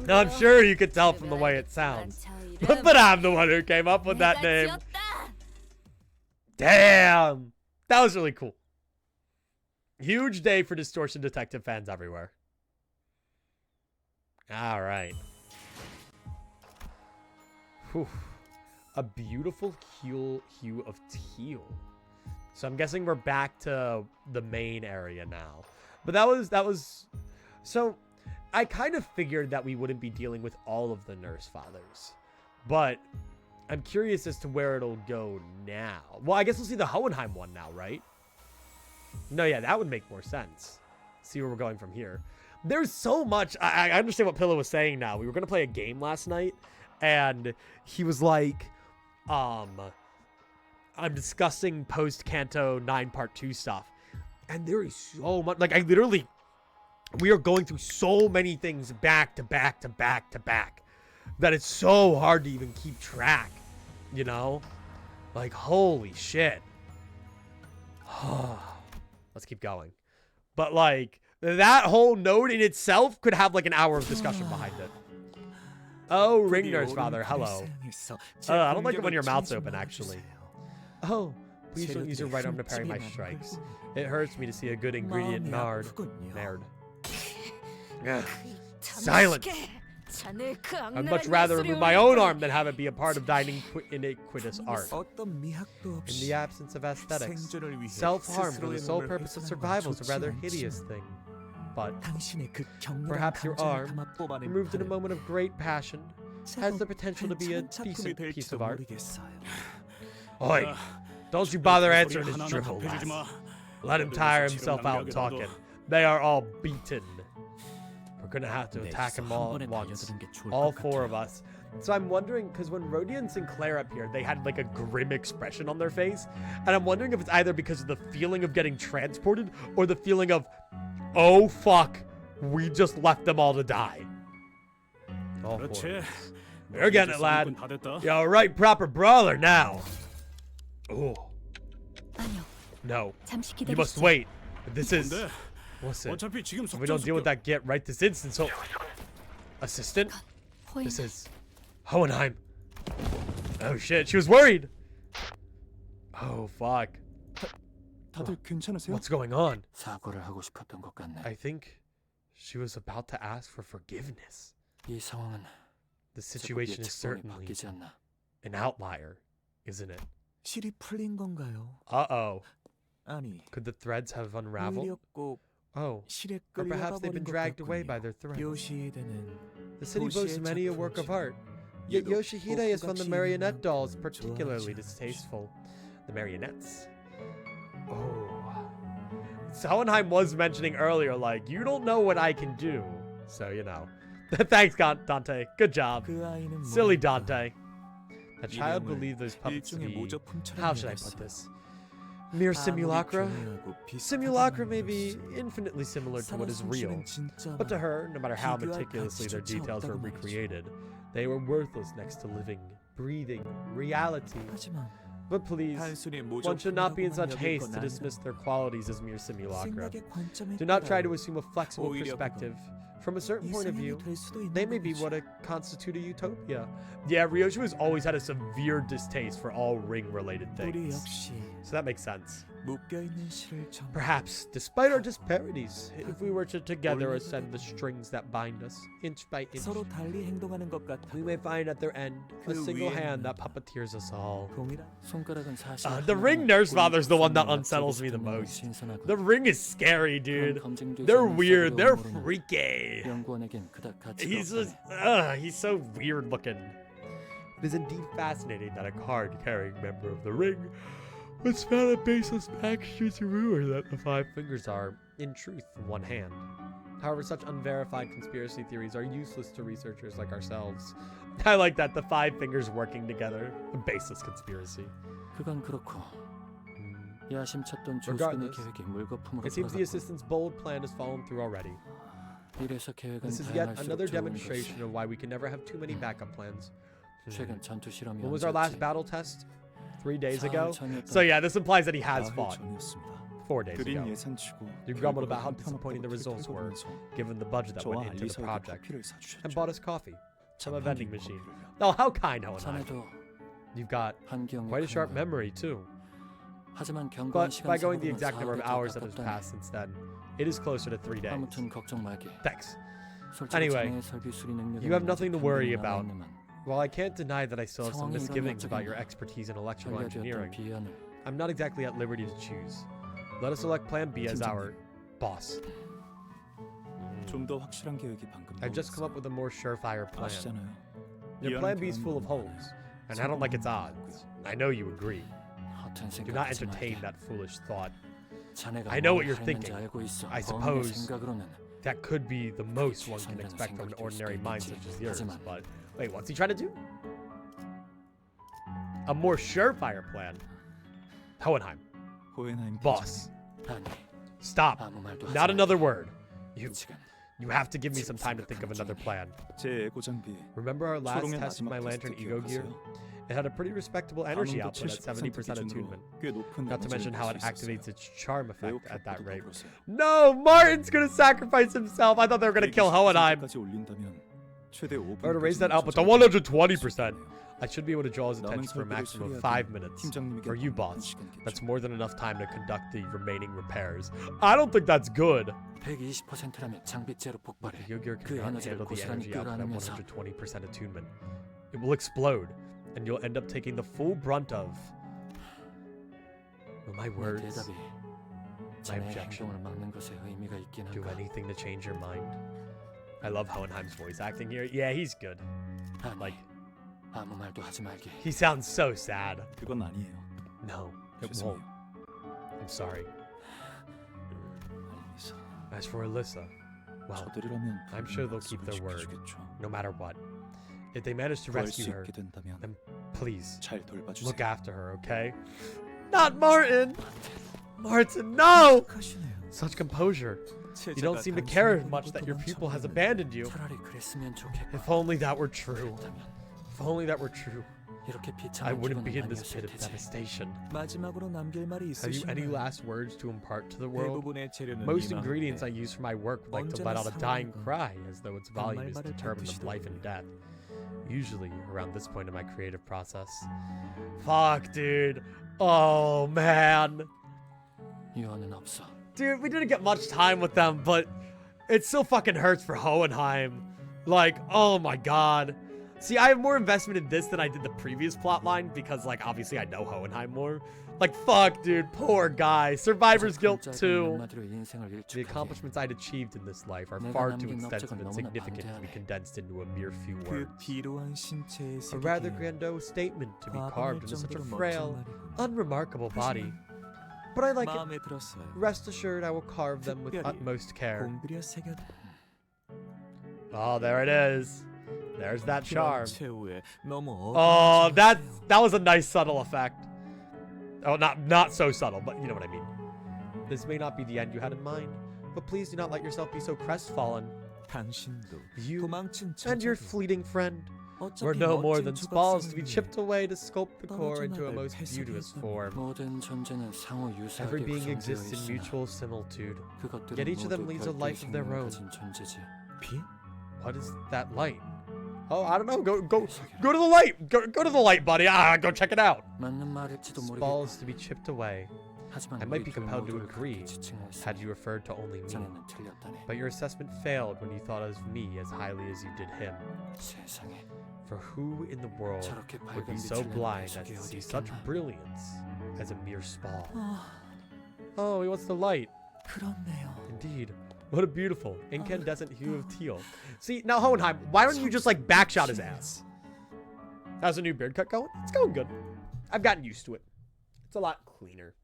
Now, I'm sure you could tell from the way it sounds. But I'm the one who came up with that name. Damn! That was really cool. Huge day for Distortion Detective fans everywhere. Alright. A beautiful hue of teal. So I'm guessing we're back to the main area now. But that was... So, I kind of figured that we wouldn't be dealing with all of the Nurse Fathers. But I'm curious as to where it'll go now. Well, I guess we'll see the Hohenheim one now, right? No, yeah, that would make more sense. See where we're going from here. There's so much. I understand what Pillow was saying now. We were going to play a game last night, and he was like, I'm discussing post-Canto 9 Part 2 stuff. And there is so much. Like, we are going through so many things back to back to back to back that it's so hard to even keep track, you know? Like, holy shit. Let's keep going. But, like, that whole note in itself could have, like, an hour of discussion behind it. Oh, Ring Nurse Father, hello. I don't like it when your mouth's open, actually. Oh, please don't use your right arm to parry my strikes. It hurts me to see a good ingredient marred. Silence! I'd much rather remove my own arm than have it be a part of thine iniquitous art. In the absence of aesthetics, self-harm for the sole purpose of survival is a rather hideous thing. But perhaps your arm, removed in a moment of great passion, has the potential to be a decent piece of art. Oi! Don't you bother answering his drivel, lass. Let him tire himself out talking. They are all beaten. We're gonna have to attack them all at once. All four of us. So I'm wondering, because when Rhodey and Sinclair appeared, they had like a grim expression on their face. And I'm wondering if it's either because of the feeling of getting transported or the feeling of, oh fuck, we just left them all to die. All four of us. You're getting it, lad. You're a right proper brawler now. Oh. No. You must wait. This is... Listen, if we don't deal with that get right this instant, so... Assistant? This is... Hohenheim. Oh shit, she was worried! Oh fuck. What's going on? I think she was about to ask for forgiveness. The situation is certainly an outlier, isn't it? Uh-oh. Could the threads have unraveled? Oh, or perhaps they've been dragged away by their threads. The city boasts many a work of art, yet Yoshihide has found the marionette dolls particularly distasteful. The marionettes? Oh. Hohenheim was mentioning earlier, like, you don't know what I can do. So, you know. Thanks, Dante. Good job. Silly Dante. A child believed those puppets to be... How should I put this? mere simulacra? Simulacra may be infinitely similar to what is real, but to her, no matter how meticulously their details were recreated, they were worthless next to living, breathing reality. But please, one should not be in such haste to dismiss their qualities as mere simulacra. Do not try to assume a flexible perspective. From a certain point of view, they may be what constitute a utopia. Yeah, Ryoshu has always had a severe distaste for all ring-related things. So that makes sense. Perhaps, despite our disparities, if we were to together ascend the strings that bind us, inch by inch, we may find at their end a single hand that puppeteers us all. The ring nurse father's the one that unsettles me the most. The ring is scary, dude. They're weird. They're freaky. He's just, he's so weird looking. It is indeed fascinating that a card-carrying member of the ring was found at baseless backstreets rumor that the 5 fingers are, in truth, one hand. However, such unverified conspiracy theories are useless to researchers like ourselves. I like that, the 5 fingers working together. A baseless conspiracy. Regardless, it seems the assistant's bold plan has fallen through already. This is yet another demonstration of why we can never have too many backup plans. When was our last battle test? 3 days ago? So yeah, this implies that he has fought 4 days ago. You grumbled about how disappointing the results were, given the budget that went into the project, and bought us coffee from a vending machine. Oh, how kind, Hohenheim. You've got quite a sharp memory, too. But by going the exact number of hours that has passed since then, it is closer to 3 days. Thanks. Anyway, you have nothing to worry about. While I can't deny that I still have some misgivings about your expertise in electrical engineering, I'm not exactly at liberty to choose. Let us select Plan B as our boss. I've just come up with a more surefire plan. Your Plan B is full of holes, and I don't like its odds. I know you agree. Do not entertain that foolish thought. I know what you're thinking. I suppose that could be the most one can expect from an ordinary mind such as yours, but wait, what's he trying to do? A more surefire plan. Hohenheim. Boss. Stop. Not another word. You have to give me some time to think of another plan. Remember our last test of my lantern ego gear? It had a pretty respectable energy output at 70% attunement. Not to mention how it activates its charm effect at that rate. No! Martin's gonna sacrifice himself! I thought they were gonna kill Hohenheim. Or to raise that output to 120%. I should be able to draw his attention for a maximum of 5 minutes. For you, boss, that's more than enough time to conduct the remaining repairs. I don't think that's good. The Ego-Gear cannot handle the energy output at 120% attunement. It will explode, and you'll end up taking the full brunt of... Will my words, my objection, do anything to change your mind? I love Hohenheim's voice acting here. Yeah, he's good. Like, he sounds so sad. No, it won't. I'm sorry. As for Alyssa, well, I'm sure they'll keep their word, no matter what. If they manage to rescue her, then please, look after her, okay? Not Martin! Martin, no! Such composure. You don't seem to care much that your pupil has abandoned you. If only that were true. If only that were true. I wouldn't be in this pit of devastation. Have you any last words to impart to the world? Most ingredients I use for my work would like to let out a dying cry, as though its volume is determined of life and death. Usually around this point in my creative process. Fuck, dude. Oh, man. Dude, we didn't get much time with them, but it still fucking hurts for Hohenheim. Like, oh my god. See, I have more investment in this than I did the previous plotline because, like, obviously I know Hohenheim more. Like, fuck, dude, poor guy. Survivor's guilt too. The accomplishments I'd achieved in this life are far too extensive and significant to be condensed into a mere few words. A rather grandiose statement to be carved into such a frail, unremarkable body. But I like it. Rest assured, I will carve them with utmost care. Oh, there it is. There's that charm. Oh, that was a nice subtle effect. Oh, not so subtle, but you know what I mean. This may not be the end you had in mind, but please do not let yourself be so crestfallen. You and your fleeting friend were no more than spalls to be chipped away to sculpt the core into a most beauteous form. 모든 존재는 상호 Every 유사하게 being 구성되어 exists in 있으나 mutual similitude. 그것들은 Yet each of them 모두 leads a 별도의 life of their 생명을 own. 가진 존재지. What is that light? Oh, I don't know. Go to the light. Go to the light, buddy. Go check it out. 맞는 말일지도 모르겠고 Spalls to be chipped away. 하지만 I might be 우리 둘 compelled to 모두를 agree 그렇게 지칭하였으니 had you referred to only me. 자네는 틀렸다네. But your assessment failed when you thought of me as highly as you did him. 세상에 For who in the world 저렇게 would be 밝은 so 빛을 blind 내는 as to 녀석이 see 어디 such 있겠나? brilliance as a mere spall? Oh, he wants the light. 그렇네요. Indeed. What a beautiful, incandescent hue of teal. See, now Hohenheim, why don't you just like backshot his ass? How's the new beard cut going? It's going good. I've gotten used to it. It's a lot cleaner.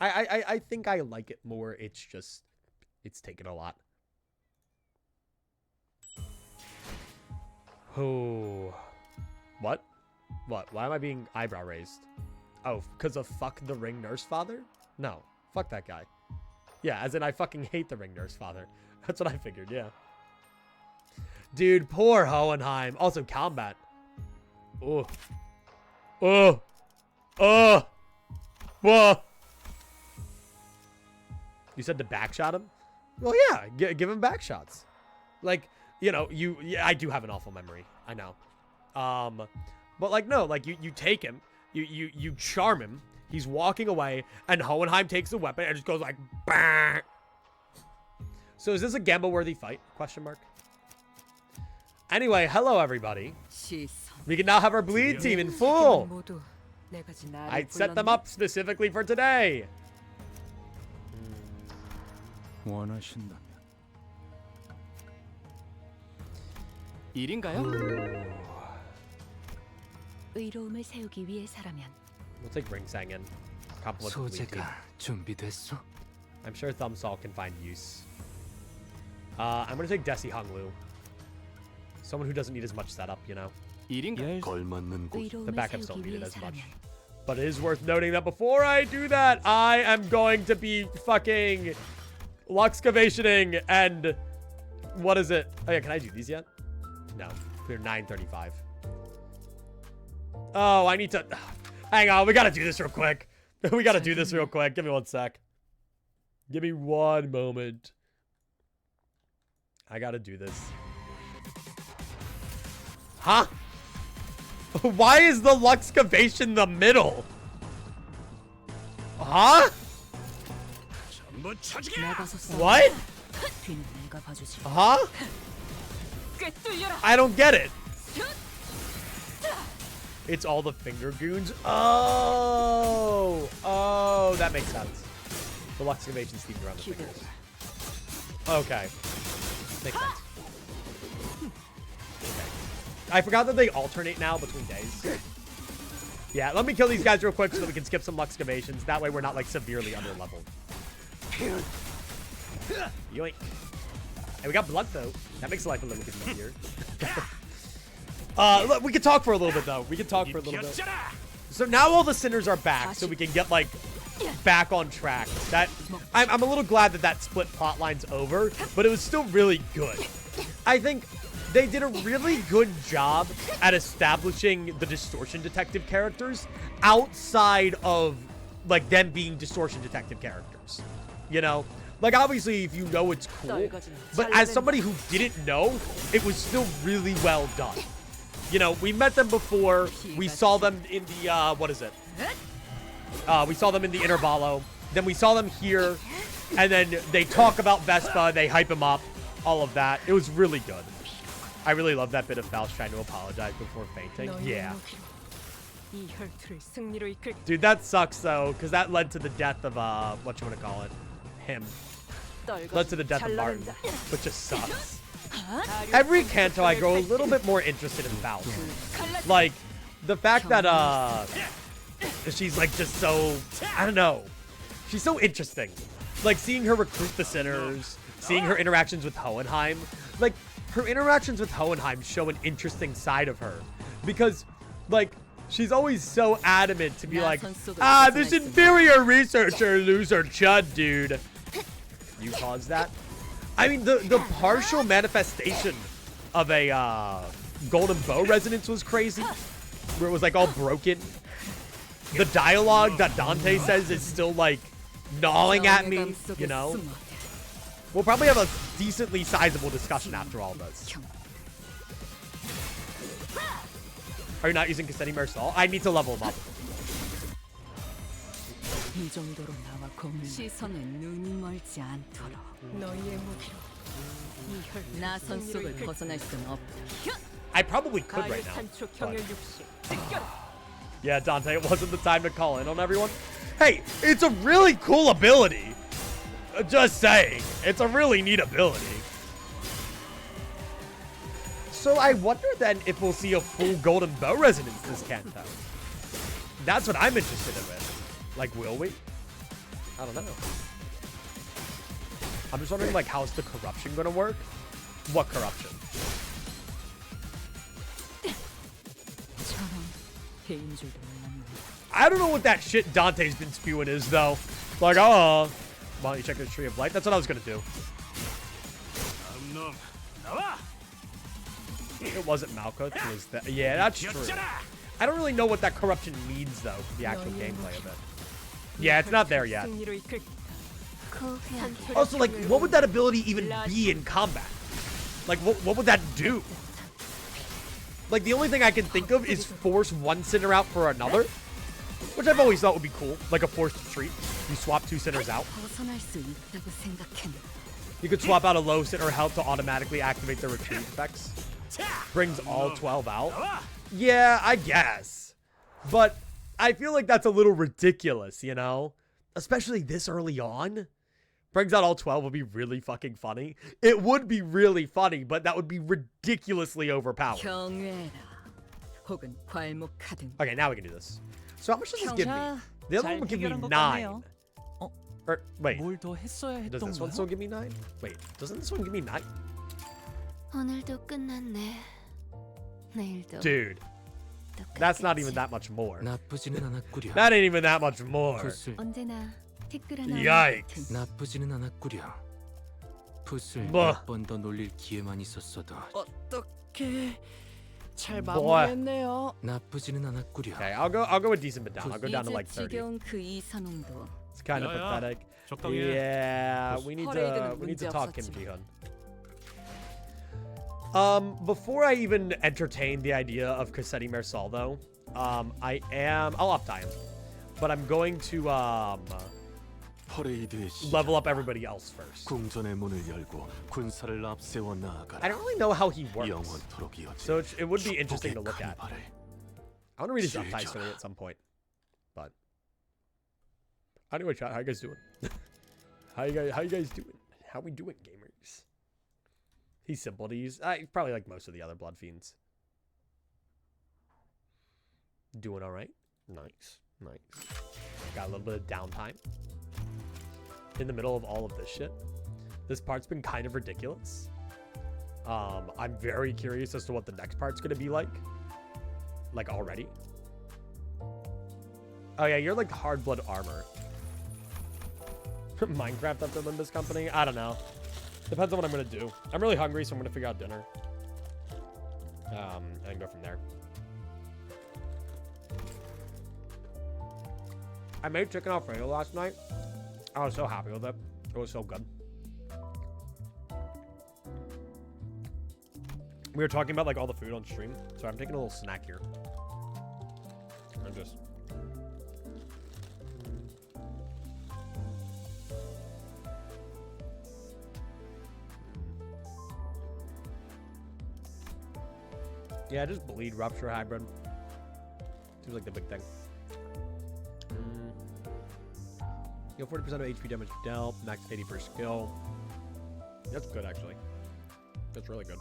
I think I like it more. It's just, it's taken a lot. Oh. What? What? Why am I being eyebrow raised? Oh, because of fuck the ring nurse father? No. Fuck that guy. Yeah, as in I fucking hate the ring nurse father. That's what I figured, yeah. Dude, poor Hohenheim. Also, combat. Oh. Oh. Oh. Whoa. You said to backshot him? Well, yeah. Give him backshots. Like, you know, yeah, I do have an awful memory. I know. But like, no, like you take him, you charm him. He's walking away, and Hohenheim takes the weapon and just goes like, bang. So is this a gamble-worthy fight? Question mark. Anyway, hello everybody. We can now have our bleed team in full. 모두 내가 나를 I set them up specifically for today. 원하신다면 일인가요? 의로움을 세우기 위해서라면 We'll take Ring Sang in. Compliment the bleed team. 소재가 준비됐어? I'm sure Thumbsaw can find use. I'm gonna take Desi Honglu. Someone who doesn't need as much setup, you know. 일인가? 걸맞는 곳. The 의로움을 backups don't 세우기 need it as much. 위해서라면 But it is worth noting that before I do that, I am going to be fucking Luxcavationing and... What is it? Oh yeah, can I do these yet? No. We're 9:35. Oh, I need to... Hang on, we gotta do this real quick. We gotta do this real quick. Give me one sec. Give me one moment. I gotta do this. Huh? Why is the Luxcavation the middle? Huh? 나가서 싸워. What? 뒤는 내가 봐주지. Huh? 꿰뚫려라. I don't get it. It's all the finger goons. Oh, that makes sense. The Luxcavation's themed around the fingers. Okay, makes sense. Okay. I forgot that they alternate now between days. Yeah, let me kill these guys real quick so that we can skip some Luxcavations. That way we're not like severely under-leveled. Yoink. Hey, we got blood though. That makes life a little bit easier. Look, we can talk for a little bit though. We can talk for a little bit. So now all the sinners are back, so we can get like back on track. That I'm a little glad that that split plot line's over, but it was still really good. I think they did a really good job at establishing the distortion detective characters outside of like them being distortion detective characters. You know, like obviously if you know it's cool, but as somebody who didn't know, it was still really well done. You know, we met them before. We saw them in the, what is it? We saw them in the Intervallo. Then we saw them here. And then they talk about Vespa. They hype him up. All of that. It was really good. I really love that bit of Faust trying to apologize before fainting. Yeah. 이 혈투를 승리로 이끌. Dude, that sucks, though. Because that led to the death of, what you want to call it? Him. Led to the death of Martin. Which just sucks. Every Kanto I grow a little bit more interested in Faust. Like, the fact that, she's like just so, I don't know. She's so interesting. Like, seeing her recruit the sinners, seeing her interactions with Hohenheim. Like, her interactions with Hohenheim show an interesting side of her. Because, like, She's always so adamant to be like, 나선 속을 this 벗어날 수 inferior researcher loser chud, dude. You caused that? I mean, the partial manifestation of a golden bow resonance was crazy. Where it was like all broken. The dialogue that Dante says is still like gnawing at me, you know? We'll probably have a decently sizable discussion after all this. Are you not using Cassetti Marisol? I need to level him up. 이 정도로 나와 공을 시선에 눈이 멀지 않도록 너희의 무기로 나선 속을 벗어날 수는 없다. I probably could right now. but- Yeah, Dante, it wasn't the time to call in on everyone. Hey, it's a really cool ability. Just saying. It's a really neat ability. So I wonder then if we'll see a full golden bow resonance this Kanto. That's what I'm interested in. Like, will we? I don't know. I'm just wondering, like, how's the corruption gonna work? What corruption? I don't know what that shit Dante's been spewing is, though. Like, oh, why don't you check the Tree of Light? That's what I was gonna do. It wasn't Malkuth, it was that. Yeah, that's true. I don't really know what that corruption means, though, for the actual gameplay of it. Yeah, it's not there yet. Also, like, what would that ability even be in combat? Like, what would that do? Like, the only thing I can think of is force one sinner out for another, which I've always thought would be cool. Like a forced retreat. You swap two sinners out. You could swap out a low sinner health to automatically activate the retreat effects. Brings all 12 out. Yeah, I guess. But I feel like that's a little ridiculous, you know? Especially this early on. Brings out all 12 would be really fucking funny. It would be really funny, but that would be ridiculously overpowered. Okay, now we can do this. So how much does this give me? The other one would give me 9. Or, wait. Does this one still give me 9? Wait, doesn't this one give me 9? Dude. That's not even that much more. That ain't even that much more. Yikes. 나쁘지는 않았구려. 풋을 뭐. 몇 번 더 놀릴 기회만 있었어도 어떻게 잘 Boy. 마무리했네요. 나쁘지는 않았구려. Okay, I'll go a decent bit down. I'll go down to like 30. It's kind of pathetic. Yeah, we need to talk Kim Ji-hun. Before I even entertain the idea of Cassetti Marisol, though, I'll off-die him. But I'm going to, level up everybody else first. 궁전의 문을 열고 군사를 앞세워 나아가라. I don't really know how he works. 영원토록 이어질 So it would be interesting to look at. 축복의 I want to read his up-die story at some point. But anyway, chat, how you guys doing? How you guys doing? How we doing, gamers? He's simple to use. Probably like most of the other Blood Fiends. Doing all right. Nice. Got a little bit of downtime in the middle of all of this shit. This part's been kind of ridiculous. I'm very curious as to what the next part's gonna be like. Like already. Oh yeah, you're like hard blood armor. Minecraft after Limbus Company? I don't know. Depends on what I'm gonna do. I'm really hungry, so I'm gonna figure out dinner. And go from there. I made chicken Alfredo last night. I was so happy with it. It was so good. We were talking about like all the food on stream, so I'm taking a little snack here. I'm just. Yeah, just bleed rupture hybrid. Seems like the big thing. You have 40% of HP damage dealt, max 80 per skill. That's good, actually. That's really good.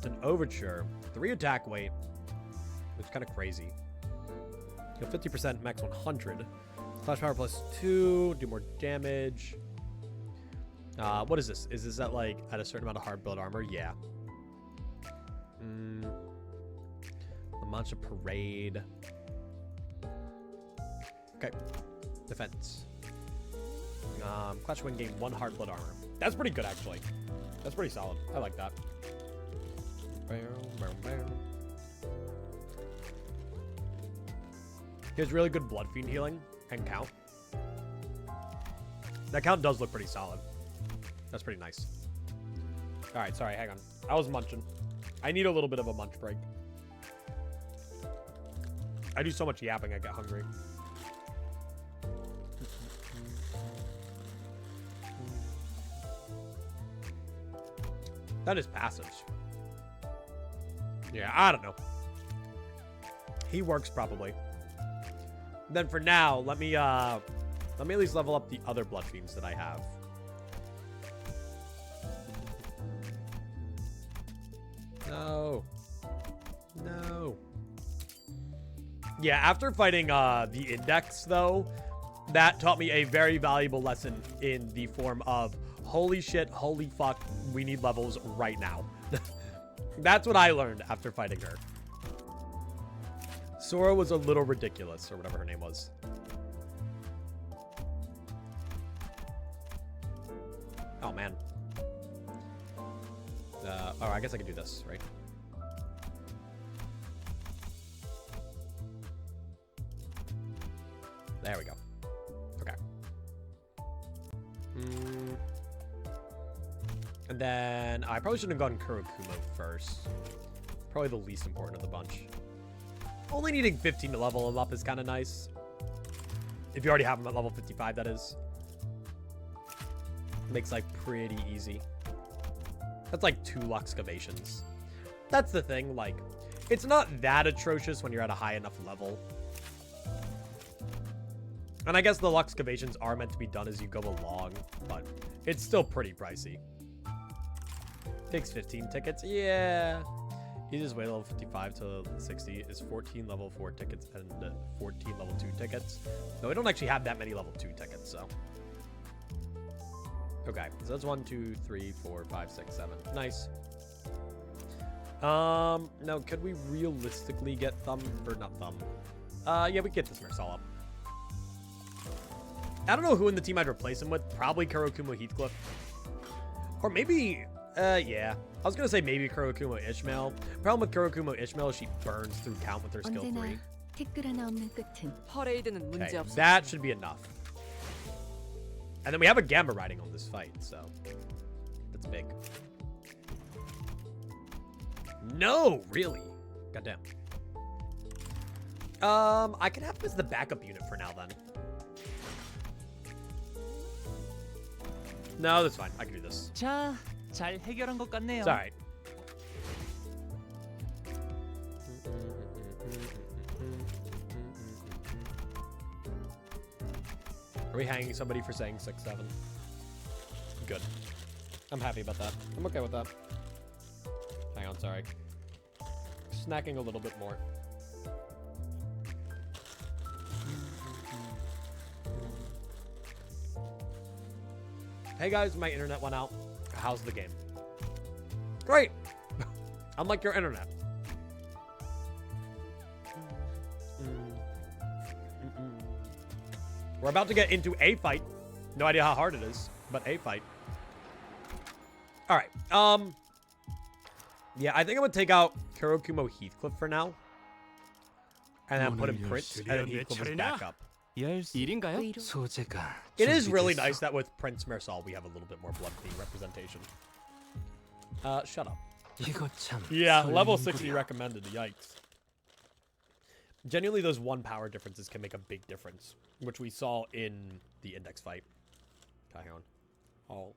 An overture, 3 attack weight, which is kind of crazy. You have 50% max 100. Flash power plus 2, do more damage. What is this? Is this at like at a certain amount of hard build armor? Yeah. The Mancha Parade. Okay. Defense. Clash win game 1 hard blood armor. That's pretty good, actually. That's pretty solid. I like that. He has really good blood fiend healing and count. That count does look pretty solid. That's pretty nice. Alright, sorry, hang on. I was munching. I need a little bit of a munch break. I do so much yapping, I get hungry. That is passives. Yeah, I don't know. He works probably. Then for now, let me at least level up the other blood fiends that I have. No. No. Yeah, after fighting the Index, though, that taught me a very valuable lesson in the form of, holy shit, holy fuck, we need levels right now. That's what I learned after fighting her. Sora was a little ridiculous, or whatever her name was. Oh, man. Oh, I guess I could do this, right? There we go. Okay. And then I probably shouldn't have gone Kurokumo first. Probably the least important of the bunch. Only needing 15 to level him up is kind of nice. If you already have him at level 55, that is. Makes life pretty easy. That's like 2 Luxcavations. That's the thing, like, it's not that atrocious when you're at a high enough level. And I guess the Luxcavations are meant to be done as you go along, but it's still pretty pricey. Takes 15 tickets, yeah. Easiest way level 55 to 60 is 14 level 4 tickets and 14 level 2 tickets. No, we don't actually have that many level 2 tickets, so. Okay, so that's 1, 2, 3, 4, 5, 6, 7. Nice. Now, could we realistically get Thumb, or not Thumb? Yeah, we get this Mersal up. I don't know who in the team I'd replace him with. Probably Kurokumo Heathcliff. Or maybe, yeah. I was gonna say maybe Kurokumo Ishmael. Problem with Kurokumo Ishmael is she burns through count with her skill 3. 티끌 하나 없는 끝은 퍼레이드는 문제 Okay, 없어. that should be enough. And then we have a Gamma riding on this fight, so that's big. No, really? Goddamn. I can have him as the backup unit for now, then. No, that's fine. I can do this. 자, 잘 해결한 것 같네요. It's alright. Are we hanging somebody for saying 6, 7? Good. I'm happy about that. I'm okay with that. Hang on, sorry. Snacking a little bit more. Hey guys, my internet went out. How's the game? Great! Unlike your internet. We're about to get into a fight. No idea how hard it is, but a fight. Alright, yeah, I think I'm gonna take out Kurokumo Heathcliff for now. And then put him Prince, and then Heathcliff is back up. 일인가요? 소재가 It is really 준비됐어. nice that with Prince Mersal we have a little bit more blood fiend representation. Shut up. 이거 참 Yeah, level 설레는구려. 60 recommended. Yikes. Genuinely, those 1 power differences can make a big difference, which we saw in the Index fight. Okay, hang on. Oh.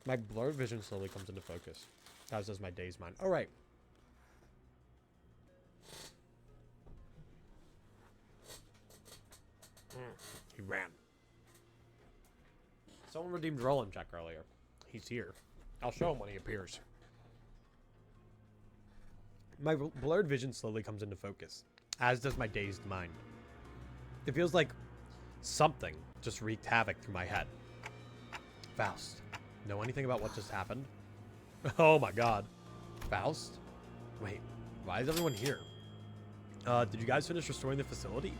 My blurred vision slowly comes into focus, as does my dazed mind. All right. He ran. Someone redeemed Roland check earlier. He's here. I'll show him when he appears. My blurred vision slowly comes into focus, as does my dazed mind. It feels like something just wreaked havoc through my head. Faust, know anything about what just happened? Oh my god. Faust? Wait, why is everyone here? Did you guys finish restoring the facility?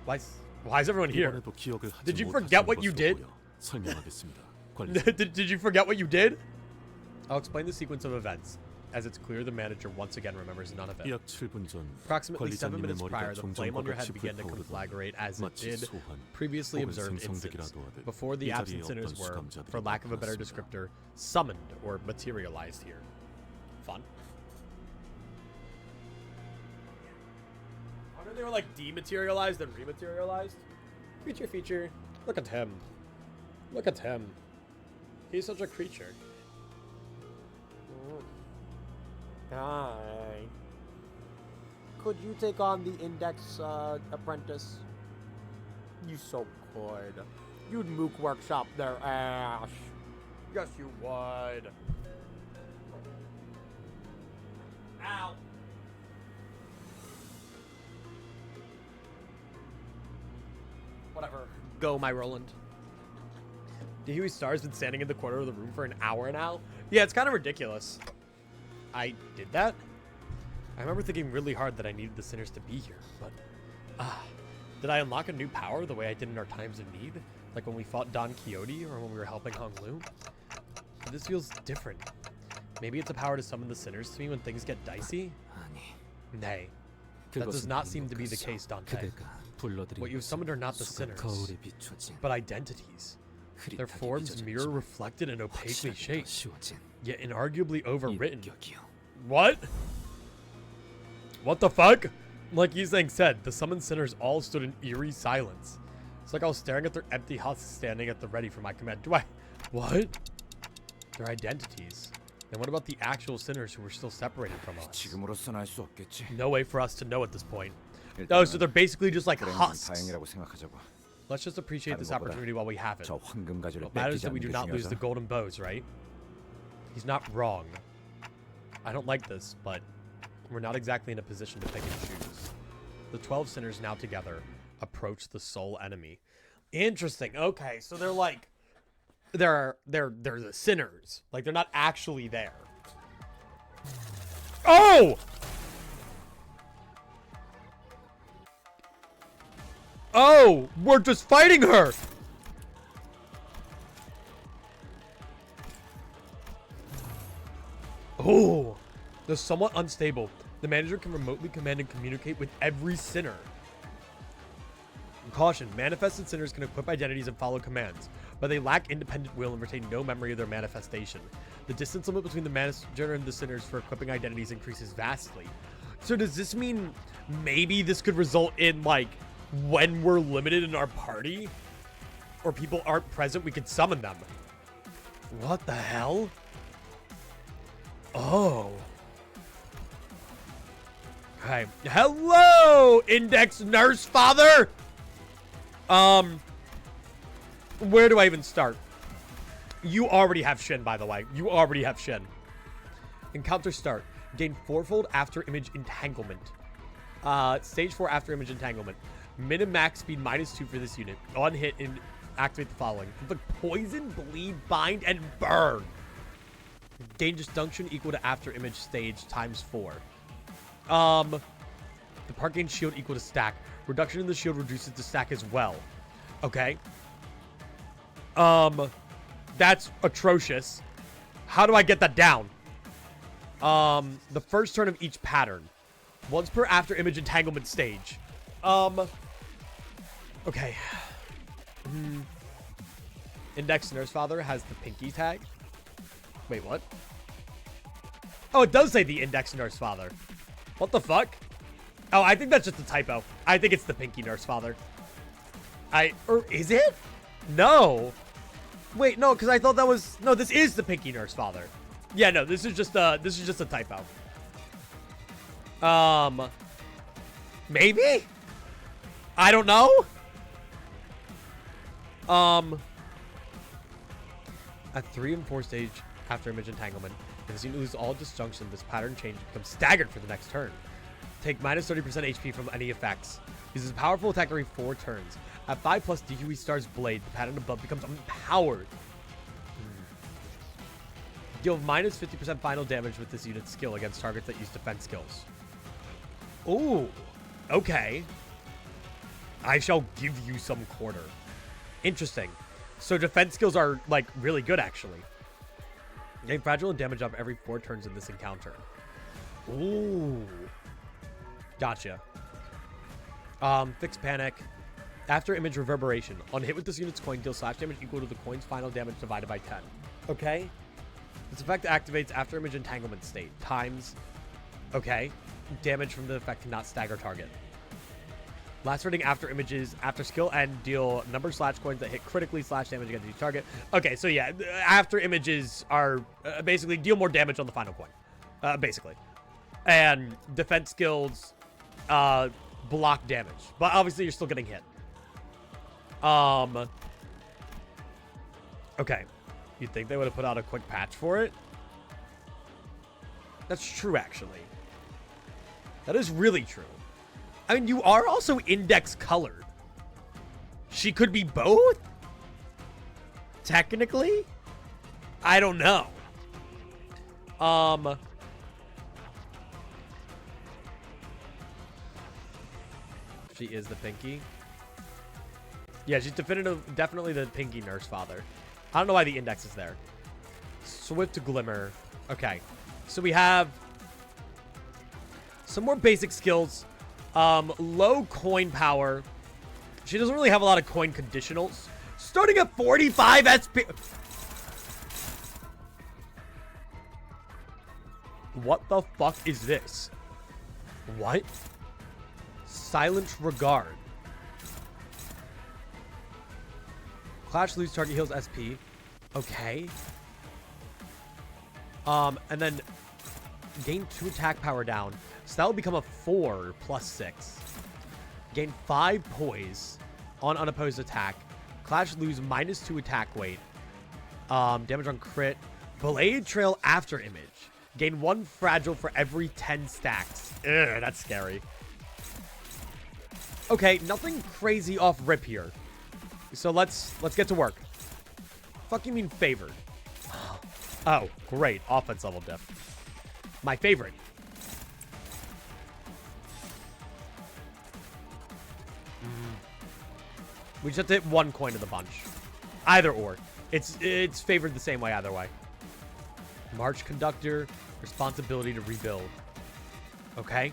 Why is everyone here? 이번에도 기억을 하지 Did you 못하시는 forget what you 것으로 did? 보여 설명하겠습니다. 관리자. did you forget what you did? I'll explain the sequence of events. As it's clear, the manager once again remembers none of it. 약 7분 전 Approximately 7 관리자님의 minutes 머리가 prior, the 종종 flame on your head 버벅이 began to 불타오르더니 conflagrate as it 마치 did 소환 previously 혹은 observed instance, 생성되기라도 하듯 before the 이 자리에 absent sinners 어떤 were, 수감자들이 for lack of a better 나타났습니다. descriptor, summoned or materialized here. Fun. I wonder if they were like dematerialized and rematerialized. Creature feature. Look at him. Look at him. He's such a creature. Hi. Could you take on the Index apprentice? You so could. You'd mook workshop their ass. Yes, you would. Ow. Whatever. Go, my Roland. Huey Star's been standing in the corner of the room for an hour now? Yeah, it's kind of ridiculous. I did that? I remember thinking really hard that I needed the sinners to be here, but... did I unlock a new power the way I did in our times of need? Like when we fought Don Quixote or when we were helping Hong Lu? But this feels different. Maybe it's a power to summon the sinners to me when things get dicey? 아니, Nay. That does not seem to be the case, Dante. 그대가 불러들인 What you've summoned are not the 수가 sinners, 거울에 비춰진 but identities. Their 흐릿하게 forms 빚어진 mirror 점, reflected and opaquely 확실하게 더 shaped, 씌워진 yet inarguably overwritten. 인격이요. What? What the fuck? Like Yizang said, the summoned sinners all stood in eerie silence. It's like I was staring at their empty husks standing at the ready for my command. What? Their identities. Then what about the actual sinners who were still separated from us? 지금으로선 알 수 없겠지. No way for us to know at this point. Oh, so they're basically just like husks. 다행이라고 생각하자고. Let's just appreciate this 다른 것보다 opportunity while we have it. 저 황금 가지를 What matters is 뺏기지 that we do 않는 게 not lose the 중요하잖아. golden bows, right? He's not wrong. I don't like this, but we're not exactly in a position to pick and choose. The 12 sinners now together approach the sole enemy. Interesting. Okay, so they're like they're the sinners. Like they're not actually there. Oh! Oh, we're just fighting her. Oh, they're somewhat unstable. The manager can remotely command and communicate with every sinner. Caution, manifested sinners can equip identities and follow commands, but they lack independent will and retain no memory of their manifestation. The distance limit between the manager and the sinners for equipping identities increases vastly. So does this mean maybe this could result in, like, when we're limited in our party, or people aren't present, we could summon them? What the hell? Oh. Okay. Hello, Index Nurse Father! Where do I even start? You already have Shin, by the way. You already have Shin. Encounter start. Gain fourfold after image entanglement. Stage 4 after image entanglement. Min and max speed -2 for this unit. On hit and activate the following. Inflict poison, bleed, bind, and burn. Gain disjunction equal to after image stage ×4. The part gains shield equal to stack. Reduction in the shield reduces the stack as well. Okay. That's atrocious. How do I get that down? The first turn of each pattern. Once per after image entanglement stage. Okay. Index Nurse Father has the pinky tag. Wait, what? Oh, it does say the Index Nurse Father. What the fuck? Oh, I think that's just a typo. I think it's the Pinky Nurse Father. Or is it? No. Wait, no, because I thought that was... No, this is the Pinky Nurse Father. Yeah, no, this is just a typo. Maybe? I don't know. At 3 and 4 stage after image entanglement, if this unit loses all disjunction, this pattern change becomes staggered for the next turn. Take -30% HP from any effects. Uses a powerful attack every 4 turns. At 5+ DQE Star's Blade, the pattern above becomes empowered. Deal minus 50% final damage with this unit's skill against targets that use defense skills. Ooh. Okay. I shall give you some quarter. Interesting. So defense skills are, like, really good, actually. Gain fragile and damage up every 4 turns in this encounter. Ooh. Gotcha. Fixed panic. After image reverberation. On hit with this unit's coin, deal slash damage equal to the coin's final damage divided by 10. Okay. This effect activates after image entanglement state. Times. Okay. Damage from the effect cannot stagger target. Lacerating after images, after skill end, deal number slash coins that hit critically slash damage against each target. Okay, so yeah, after images are basically deal more damage on the final coin. Basically. And defense skills block damage. But obviously you're still getting hit. Okay. You'd think they would have put out a quick patch for it? That's true, actually. That is really true. I mean, you are also index colored. She could be both? Technically? I don't know. She is the Pinky. Yeah, she's definitely the Pinky Nurse Father. I don't know why the index is there. Swift Glimmer. Okay. So we have some more basic skills. Low coin power. She doesn't really have a lot of coin conditionals. Starting at 45 SP. What the fuck is this? What? Silent Regard. Clash lose target heals SP. Okay. And then gain 2 attack power down. So that will become a 4 plus 6. Gain 5 poise on unopposed attack. Clash lose minus 2 attack weight. Damage on crit. Blade trail after image. Gain 1 fragile for every 10 stacks. Ugh, that's scary. Okay, nothing crazy off rip here. So let's get to work. Fuck you mean favored? Oh, great. Offense level diff. My favorite. We just have to hit 1 coin of the bunch. Either or. It's favored the same way either way. March Conductor. Responsibility to rebuild. Okay.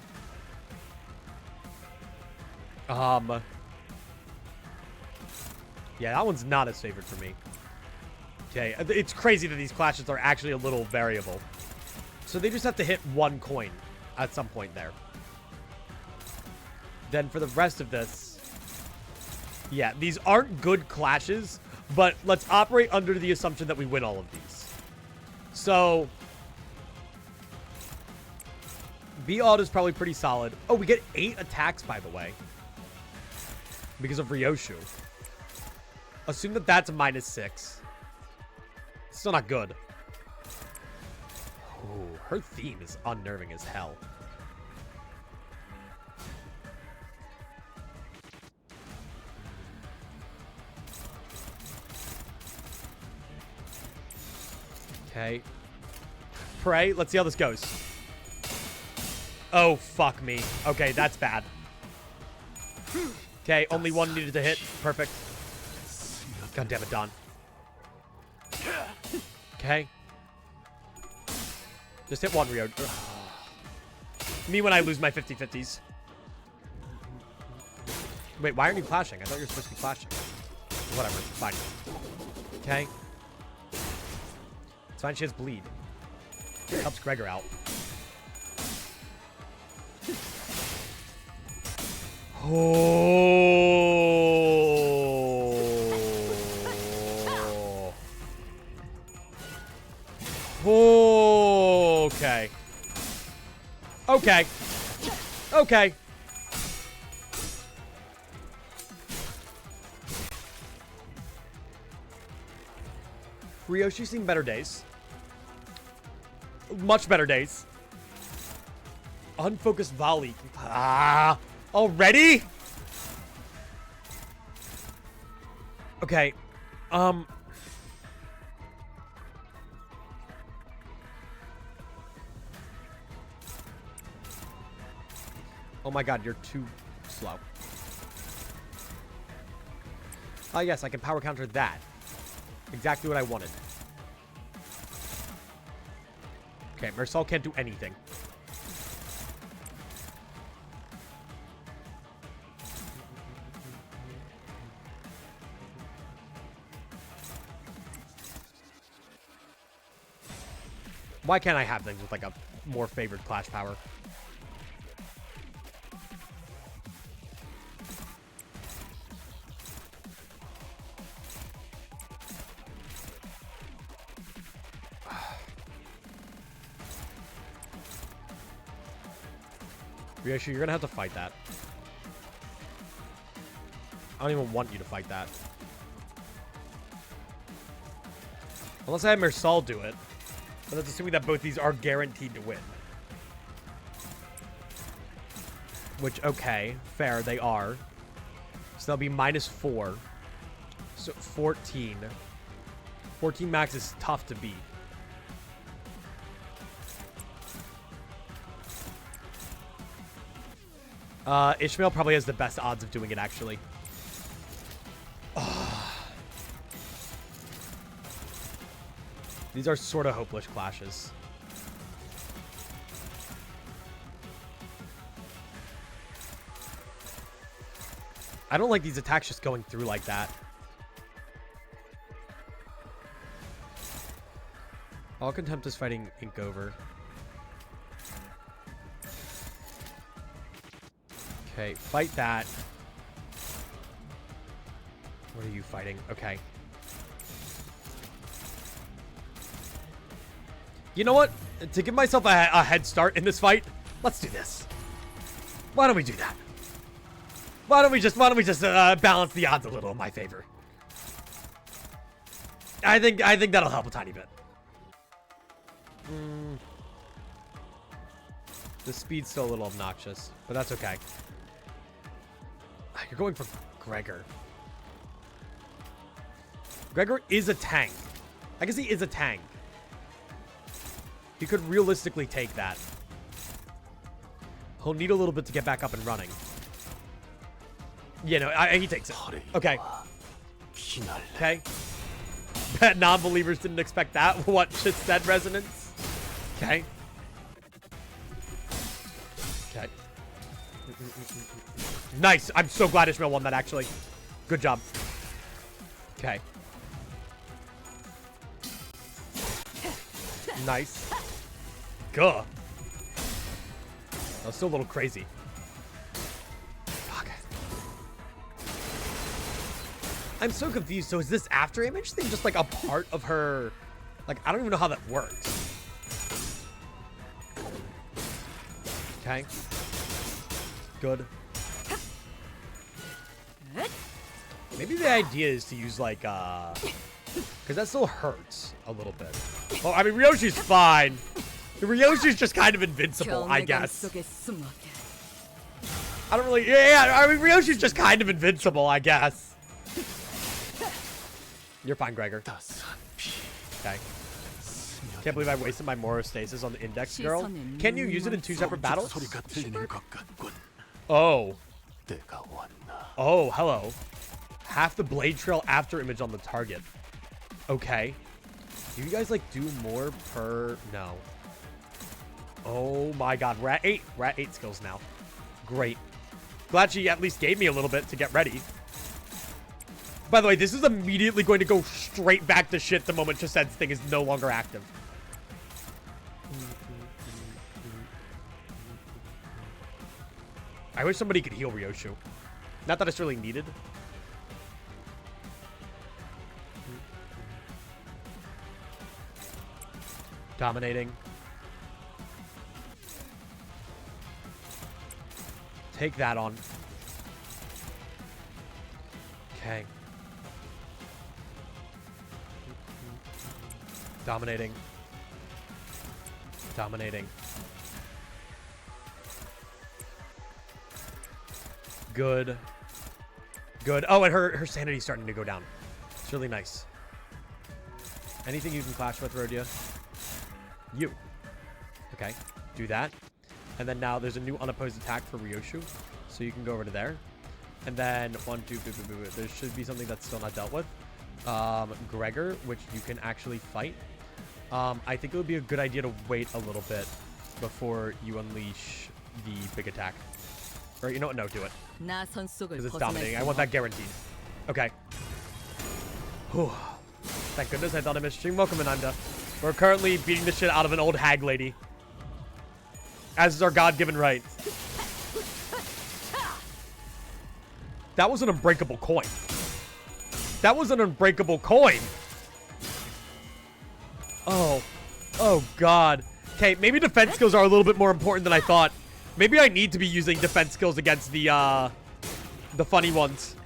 Yeah, that one's not as favored for me. Okay, it's crazy that these clashes are actually a little variable. So they just have to hit 1 coin at some point there. Then for the rest of this, yeah, these aren't good clashes, but let's operate under the assumption that we win all of these. So B-Aud is probably pretty solid. Oh, we get 8 attacks, by the way, because of Ryoshu. Assume that that's a minus 6. Still not good. Ooh, her theme is unnerving as hell. Okay. Pray. Let's see how this goes. Oh, fuck me. Okay, that's bad. Okay, only 1 needed to hit. Perfect. God damn it, Don. Okay. Just hit 1, Rio. Me when I lose my 50-50s. Wait, why aren't you clashing? I thought you were supposed to be clashing. Whatever, fine. Okay. It's fine, she has bleed. It helps Gregor out. Oh. Okay. Okay. Okay. Ryoshu's seen better days. Much better days. Unfocused volley. Ah. Already? Okay. my god, you're too slow. Oh, yes, I can power counter that. Exactly what I wanted. Okay, Marcel can't do anything. Why can't I have things with, like, a more favored Clash power? Ryoshu, you're gonna have to fight that. I don't even want you to fight that. Unless I have Marcel do it. But that's assuming that both these are guaranteed to win. Which, okay, fair, they are. So that'll be -4. So 14. 14 max is tough to beat. Ishmael probably has the best odds of doing it, actually. These are sort of hopeless clashes. I don't like these attacks just going through like that. All Contempt is fighting Ink over. Okay, fight that. What are you fighting? Okay. You know what? To give myself a head start in this fight, let's do this. Why don't we do that? Why don't we just balance the odds a little in my favor? I think that'll help a tiny bit. The speed's still a little obnoxious, but that's okay. You're going for Gregor. Gregor is a tank. I guess he is a tank. He could realistically take that. He'll need a little bit to get back up and running. Yeah, no, he takes it. Okay. Okay. Bet non-believers didn't expect that. What just said, Resonance? Okay. Okay. Nice. I'm so glad Ishmael won that, actually. Good job. Okay. Nice. Gah. That was still a little crazy. Fuck. I'm so confused. So is this after image thing just like a part of her? Like, I don't even know how that works. Okay. Good. Maybe the idea is to use like, because that still hurts a little bit. Oh, I mean, Ryoshu's fine. Ryoshu's just kind of invincible, I guess. I don't really... Yeah, I mean, Ryoshu's just kind of invincible, I guess. You're fine, Gregor. Okay. Can't believe I wasted my Morostasis on the Index Girl. Can you use it in 2 separate battles? Oh. Oh, hello. Half the blade trail after image on the target. Okay. Do you guys, like, do more per... No. Oh, my God. We're at 8. We're at 8 skills now. Great. Glad she at least gave me a little bit to get ready. By the way, this is immediately going to go straight back to shit the moment Chased's thing is no longer active. I wish somebody could heal Ryoshu. Not that it's really needed. Dominating. Take that on. Okay. Dominating. Dominating. Good. Good. Oh, and her sanity's starting to go down. It's really nice. Anything you can clash with, Rhodia? You. Okay. Do that. And then now there's a new unopposed attack for Ryoshu. So you can go over to there. And then there should be something that's still not dealt with. Gregor, which you can actually fight. I think it would be a good idea to wait a little bit before you unleash the big attack. Or you know what? No, do it. Because it's dominating. I want that guaranteed. Okay. Whew. Thank goodness I thought I missed stream. Welcome in, Imda. We're currently beating the shit out of an old hag lady. As is our God-given right. That was an unbreakable coin. That was an unbreakable coin. Oh. Oh, God. Okay, maybe defense skills are a little bit more important than I thought. Maybe I need to be using defense skills against the funny ones.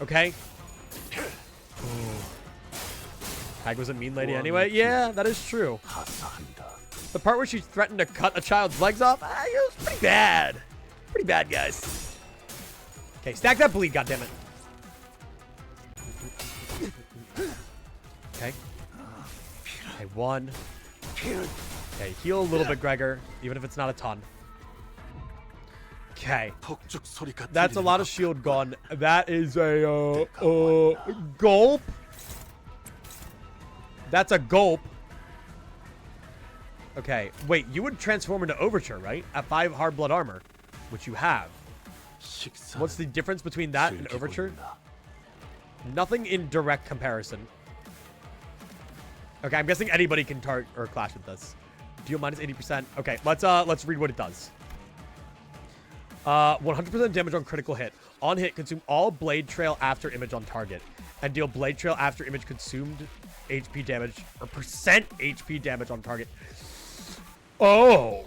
Okay. Hag was a mean lady anyway. Yeah, that is true. The part where she threatened to cut a child's legs off, it was pretty bad. Pretty bad, guys. Okay, stack that bleed, goddammit. Okay. Okay, one. Okay, heal a little bit, Gregor, even if it's not a ton. Okay. That's a lot of shield gone. That is a gulp. That's a gulp. Okay, wait, you would transform into Overture, right? At 5 hard blood armor, which you have. What's the difference between that and Overture? Nothing in direct comparison. Okay, I'm guessing anybody can target or clash with this. Deal minus 80%. Okay, let's read what it does. 100% damage on critical hit. On hit, consume all blade trail after image on target, and deal blade trail after image consumed HP damage or percent HP damage on target. Oh.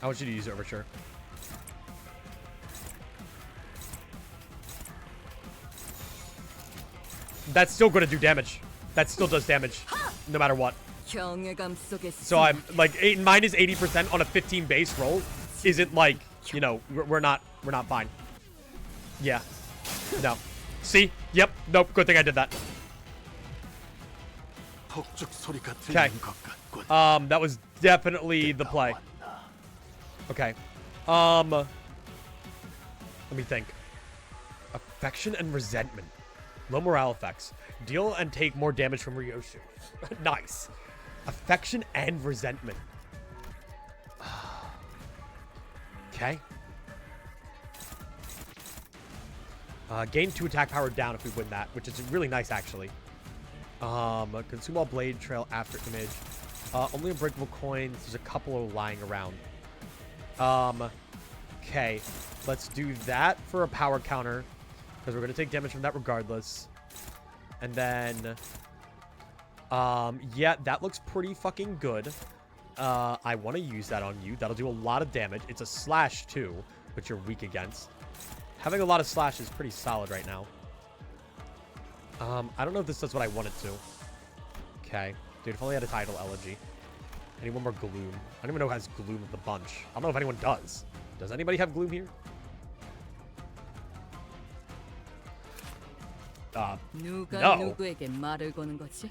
I want you to use Overture. That's still going to do damage. That still does damage, no matter what. So I'm like minus 80% on a 15 base roll isn't like, you know, we're not fine. Yeah. No. See? Yep. Nope. Good thing I did that. Okay. That was definitely the play. Okay. Let me think. Affection and resentment. Low morale effects. Deal and take more damage from Ryoshu. Nice. Affection and resentment. Okay. Gain 2 attack power down if we win that, which is really nice actually. Consume all blade trail after image. Only unbreakable coins. There's a couple lying around. Okay. Let's do that for a power counter, because we're going to take damage from that regardless. And then, yeah, that looks pretty fucking good. I want to use that on you. That'll do a lot of damage. It's a slash too, which you're weak against. Having a lot of slash is pretty solid right now. I don't know if this does what I want it to. Okay. Dude, if only I had a title elegy. I need one more gloom. I don't even know who has gloom of the bunch. I don't know if anyone does. Does anybody have gloom here? No.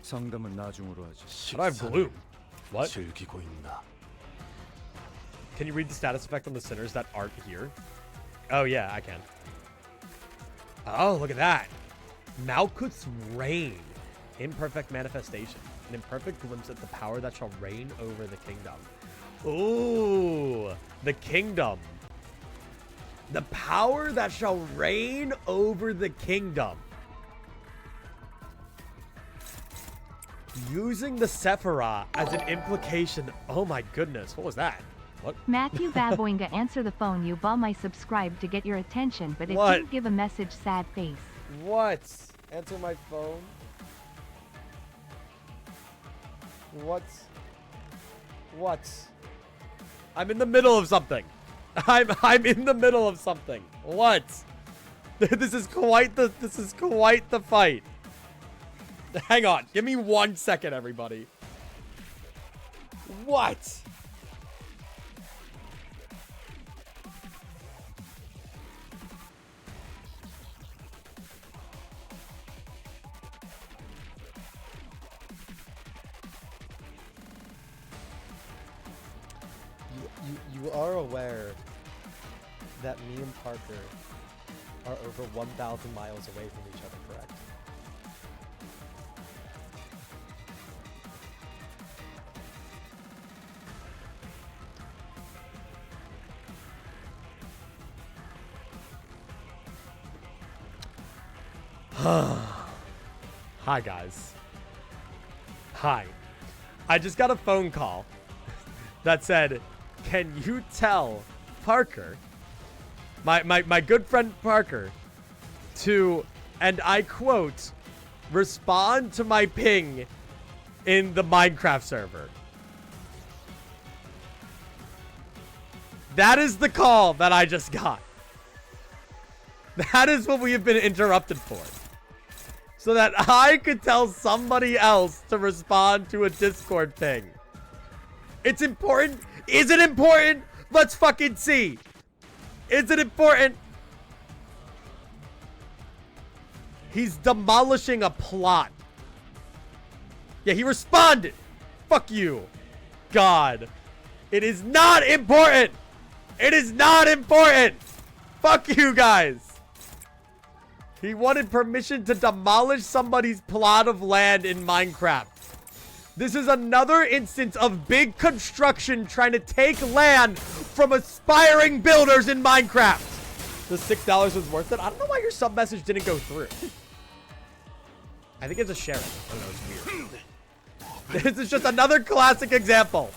상담은 나중으로 하지. I don't have gloom. What? Can you read the status effect on the sinners that aren't here? Oh, yeah, I can. Oh, look at that. Malkuth's reign. Imperfect manifestation. An imperfect glimpse at the power that shall reign over the kingdom. Ooh, the kingdom. The power that shall reign over the kingdom. Using the Sephira as an implication. Oh my goodness, what was that? What? Matthew Baboinga, answer the phone. You bum. I subscribed to get your attention, but it What? didn't give a message. Sad face. What? Answer my phone. What? What? I'm in the middle of something. I'm in the middle of something. What? This is quite the fight. Hang on. Give me 1 second, everybody. What? You are aware that me and Parker are over 1,000 miles away from each other, correct? Hi, guys. Hi. I just got a phone call that said, can you tell Parker, my good friend Parker, to, and I quote, respond to my ping in the Minecraft server. That is the call that I just got. That is what we have been interrupted for. So that I could tell somebody else to respond to a Discord ping. It's important. Is it important? Let's fucking see. Is it important? He's demolishing a plot. Yeah, he responded. Fuck you. God. It is not important. It is not important. Fuck you guys. He wanted permission to demolish somebody's plot of land in Minecraft. This is another instance of big construction trying to take land from aspiring builders in Minecraft. The $6 was worth it. I don't know why your sub message didn't go through. I think it's a sharing. I don't know, it's weird. This is just another classic example.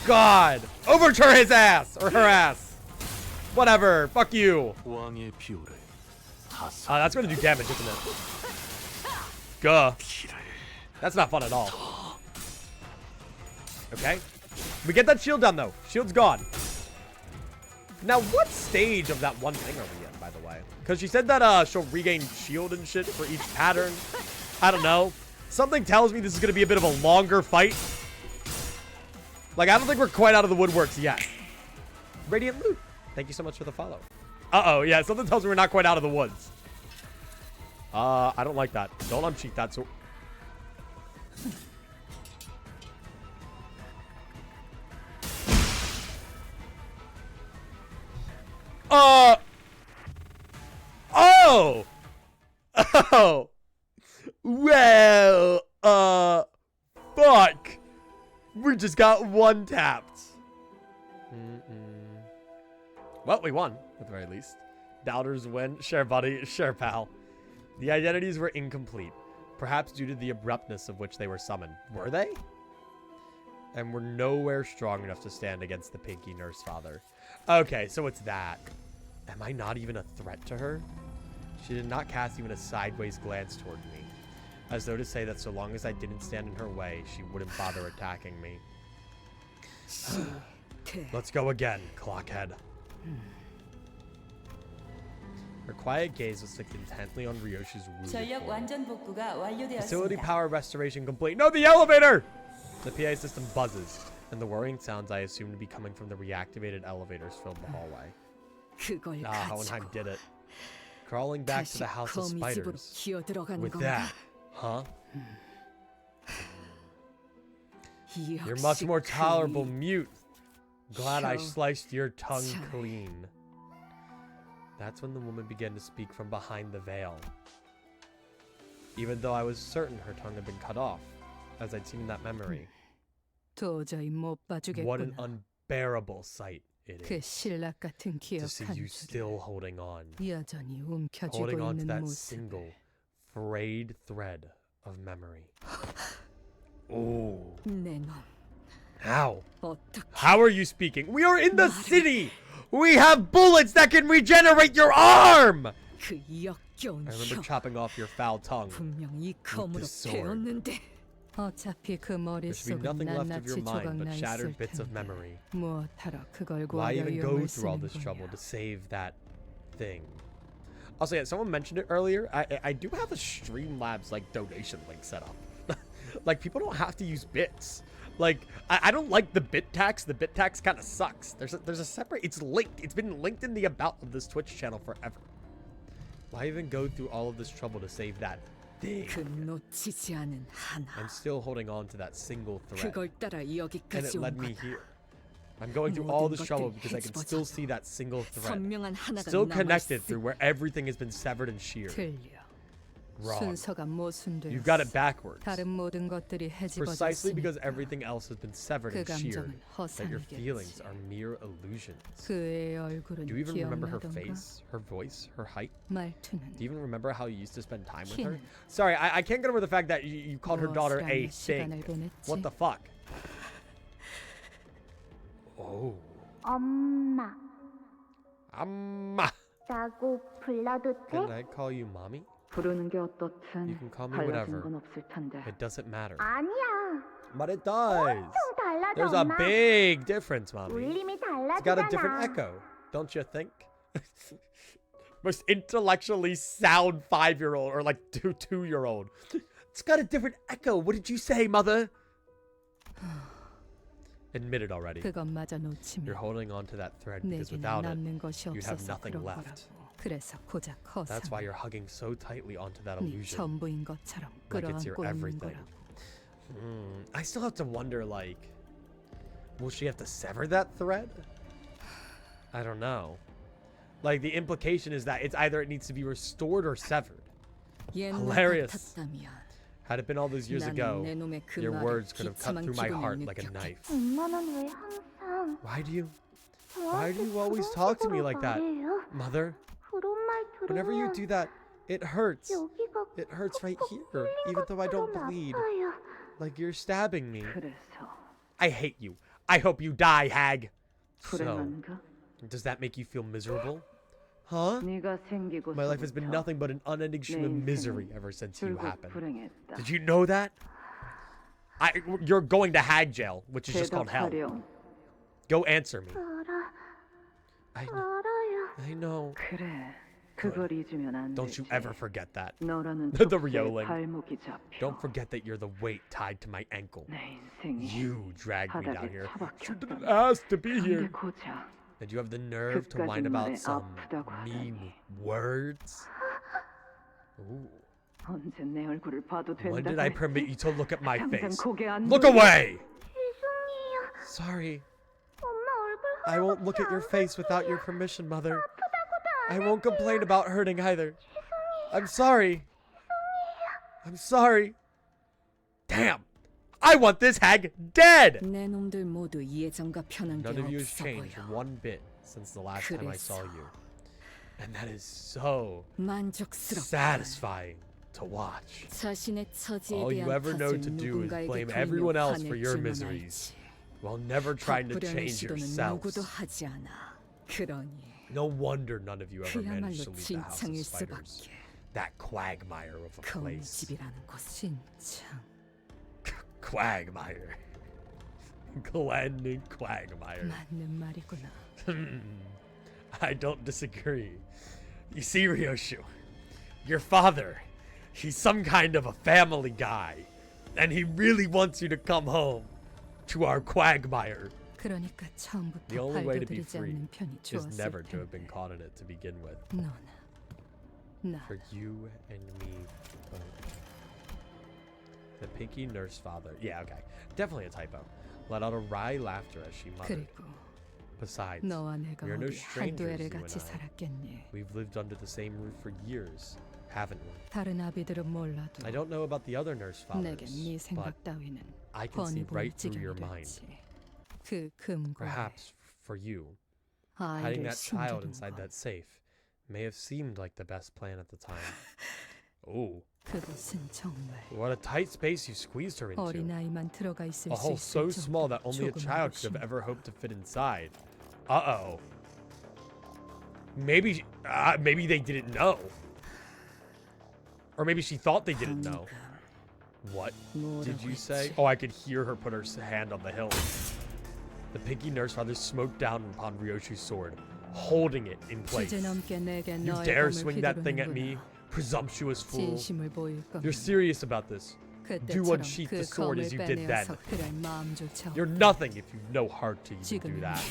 God. Overturn his ass. Or her ass. Whatever. Fuck you. That's going to do damage, isn't it? Gah. That's not fun at all. Okay. We get that shield down, though. Shield's gone. Now, what stage of that one thing are we in, by the way? Because she said that she'll regain shield and shit for each pattern. I don't know. Something tells me this is going to be a bit of a longer fight. Like, I don't think we're quite out of the woodworks yet. Radiant Loot. Thank you so much for the follow. Uh-oh, yeah, something tells me we're not quite out of the woods. I don't like that. Don't uncheat that. So, oh! Oh! Well, fuck. We just got one tapped. Well, we won, at the very least. Doubters win. Share, buddy. Share, pal. The identities were incomplete, perhaps due to the abruptness of which they were summoned. Were they? And were nowhere strong enough to stand against the Pinky Nurse Father. Okay, so it's that. Am I not even a threat to her? She did not cast even a sideways glance toward me, as though to say that so long as I didn't stand in her way, she wouldn't bother attacking me. Let's go again, Clockhead. Her quiet gaze was fixed intently on Ryoshu's wounded form. Facility power restoration complete. No, the elevator! The PA system buzzes, and the whirring sounds I assume to be coming from the reactivated elevators filled the hallway. Ah, Hohenheim did it. Crawling back to the House of Spiders. With that, huh? You're much more tolerable, mute. Glad I sliced your tongue clean. That's when the woman began to speak from behind the veil. Even though I was certain her tongue had been cut off, as I'd seen in that memory. What an unbearable sight it is to see you still holding on. Holding on to that single, frayed thread of memory. Oh. How? How are you speaking? We are in the city! We have bullets that can regenerate your arm! I remember chopping off your foul tongue with this sword. There should be nothing left of your mind but shattered bits of memory. Why even go through all this trouble to save that thing? Also, yeah, someone mentioned it earlier. I do have a Streamlabs like donation link set up. Like, people don't have to use bits. Like, I don't like the bit tax. The bit tax kind of sucks. There's a separate. It's linked. It's been linked in the about of this Twitch channel forever. Why even go through all of this trouble to save that thing? 그 놓치지 않은 하나. I'm still holding on to that single thread. 그걸 따라 And 여기까지 it 온 led me 거다. here. I'm going through all this trouble because I can still see that single thread. 선명한 하나가 Still 남아 connected 있으. through where everything has been severed and sheared. 틀려. Wrong. 순서가 모순되었어. You've got it backwards. 다른 모든 것들이 Precisely because 헤집어졌으니까. everything else has been severed and 그 sheared, 감정은 that your 허상이겠지. feelings are mere illusions. 그의 얼굴은 Do you even remember her 기억나던가? face, her voice, her height? 말투는 Do you even remember how you used to spend time with her? 키는 Sorry, I can't get over the fact that you called her daughter a 무엇이라며 시간을 thing. 보냈지? What the fuck? Oh. 엄마, Amma. 라고 불러도 돼? Can I call you mommy? 부르는 게 You 어떻든 can call me 달라진 whatever. 건 없을 텐데. It doesn't matter. 아니야. But it does. 좀 달라져, There's a 엄마. big difference, mommy. 울림이 It's got a different 달라지잖아. echo, don't you think? Most intellectually sound 5-year-old or like two-year-old. It's got a different echo. What did you say, mother? Admit it already. 그것마저 You're 놓치면 holding on to that thread because 내게는 without it, 남는 것이 you'd have 없어서 nothing 그런 left. 거라고. 그래서 고작 That's why 허상. you're hugging so tightly onto that 네 illusion. 전부인 것처럼 Like it's your 끌어안고 있는 everything. 거라고. I still have to wonder, like, will she have to sever that thread? I don't know. Like, the implication is that it's either it needs to be restored or severed. 옛날 Hilarious. 같았다면 Had it been all those years 나는 ago, 내 놈의 그 your 말에 words could have cut 기침한 through my 기분을 heart like a 느꼈겠다. knife. 엄마는 왜 항상 Why do you 저한테 always 그런 talk to me 식으로 like that? 말해요? Mother, 그런 말 whenever you 들으면 do that, it hurts. 여기가 It hurts right kokkokkok here, 뚫린 even though I don't 것처럼 bleed. 아파요. Like you're stabbing me. 그래서 I hate you. I hope you die, hag. So, 불행한가? does that make you feel miserable? Huh? 네가 생기고 My life has been nothing but an unending stream of misery ever since you 결국 happened. 불행했다. Did you know that? You're going to hag jail, which is just called hell. 대답하렴. Go answer me. 알아, 알아요. I know. 그래. 그걸 잊으면 안 Don't you 되지. ever forget that. 너라는 The 족쇄에 Rioling. 발목이 잡혀. Don't forget that you're the weight tied to my ankle. 내 인생이 You dragged me down 바닥에 here. You didn't 처박혔다. ask to be here. 근데 고작 Did you have the nerve to whine 그깟 about 말에 some 아프다고 mean 하다니. words? Ooh. 언제 내 얼굴을 봐도 When 된다고 did I 했지? permit you to look at my 당장 face? 고개 안 Look 돌려. away! 죄송해요. Sorry. 엄마 얼굴 I won't look at your face without your permission, Mother. I won't complain about hurting either. I'm sorry. I'm sorry. Damn. I want this hag dead! 내 놈들 모두 예전과 변한 게 None of you has 없어 changed 보여. one bit since the last time I saw 그래서 you. And that is so 만족스럽다. satisfying to watch. 자신의 처지에 All you 대한 ever know 탓을 to do is 누군가에게 blame 돌리며 everyone else 화낼 for your 줄만 miseries, 알지. while never trying to 바꾸려는 change 시도는 yourselves. 누구도 하지 않아. 그러니 No wonder none of you ever managed to 그야말로 leave the House of 진창일 Spiders. 수밖에. That quagmire of a 거미 place. 집이라는 곳 진창. Quagmire. Glenn Quagmire. 맞는 말이구나. I don't disagree. You see, Ryoshu, your father, he's some kind of a family guy, and he really wants you to come home to our quagmire. 그러니까 The 처음부터 only way to be 발돋리지 free 않는 편이 is 좋았을 never to have 텐데. been caught in it to begin with. 너나 나 For you and me both. The pinky nurse father. Yeah, okay. Definitely a typo. Let out a wry laughter as she muttered. 그리고 Besides, 너와 내가 we are no 어디 한두 strangers, 해를 you 같이 and I. 살았겠니? We've lived under the same roof for years, haven't we? 다른 아비들은 몰라도 I don't know about the other nurse 내겐 fathers, 네 but 생각 따위는 I can see 뻔히 보일 right through your 지경이 mind. 됐지. 그 금고에 Perhaps for you, hiding 아이를 that child 숨겨둔 inside 것. that safe may have seemed like the best plan at the time. Oh, 그곳은 정말 what a tight space you squeezed her into. 어린아이만 들어가 있을 A 수 hole so 있을 small that 정도로 only a child could have ever hoped to fit inside. Uh-oh. Maybe they didn't know. Or maybe she thought they didn't know. What did you say? Oh, I could hear her put her hand on the hill. The pinky nurse father smoked down upon Ryoshu's sword, holding it in place. You dare swing that thing at me, presumptuous fool. You're serious about this. Do unsheath the sword as you did then. You're nothing if you've no heart to even do that.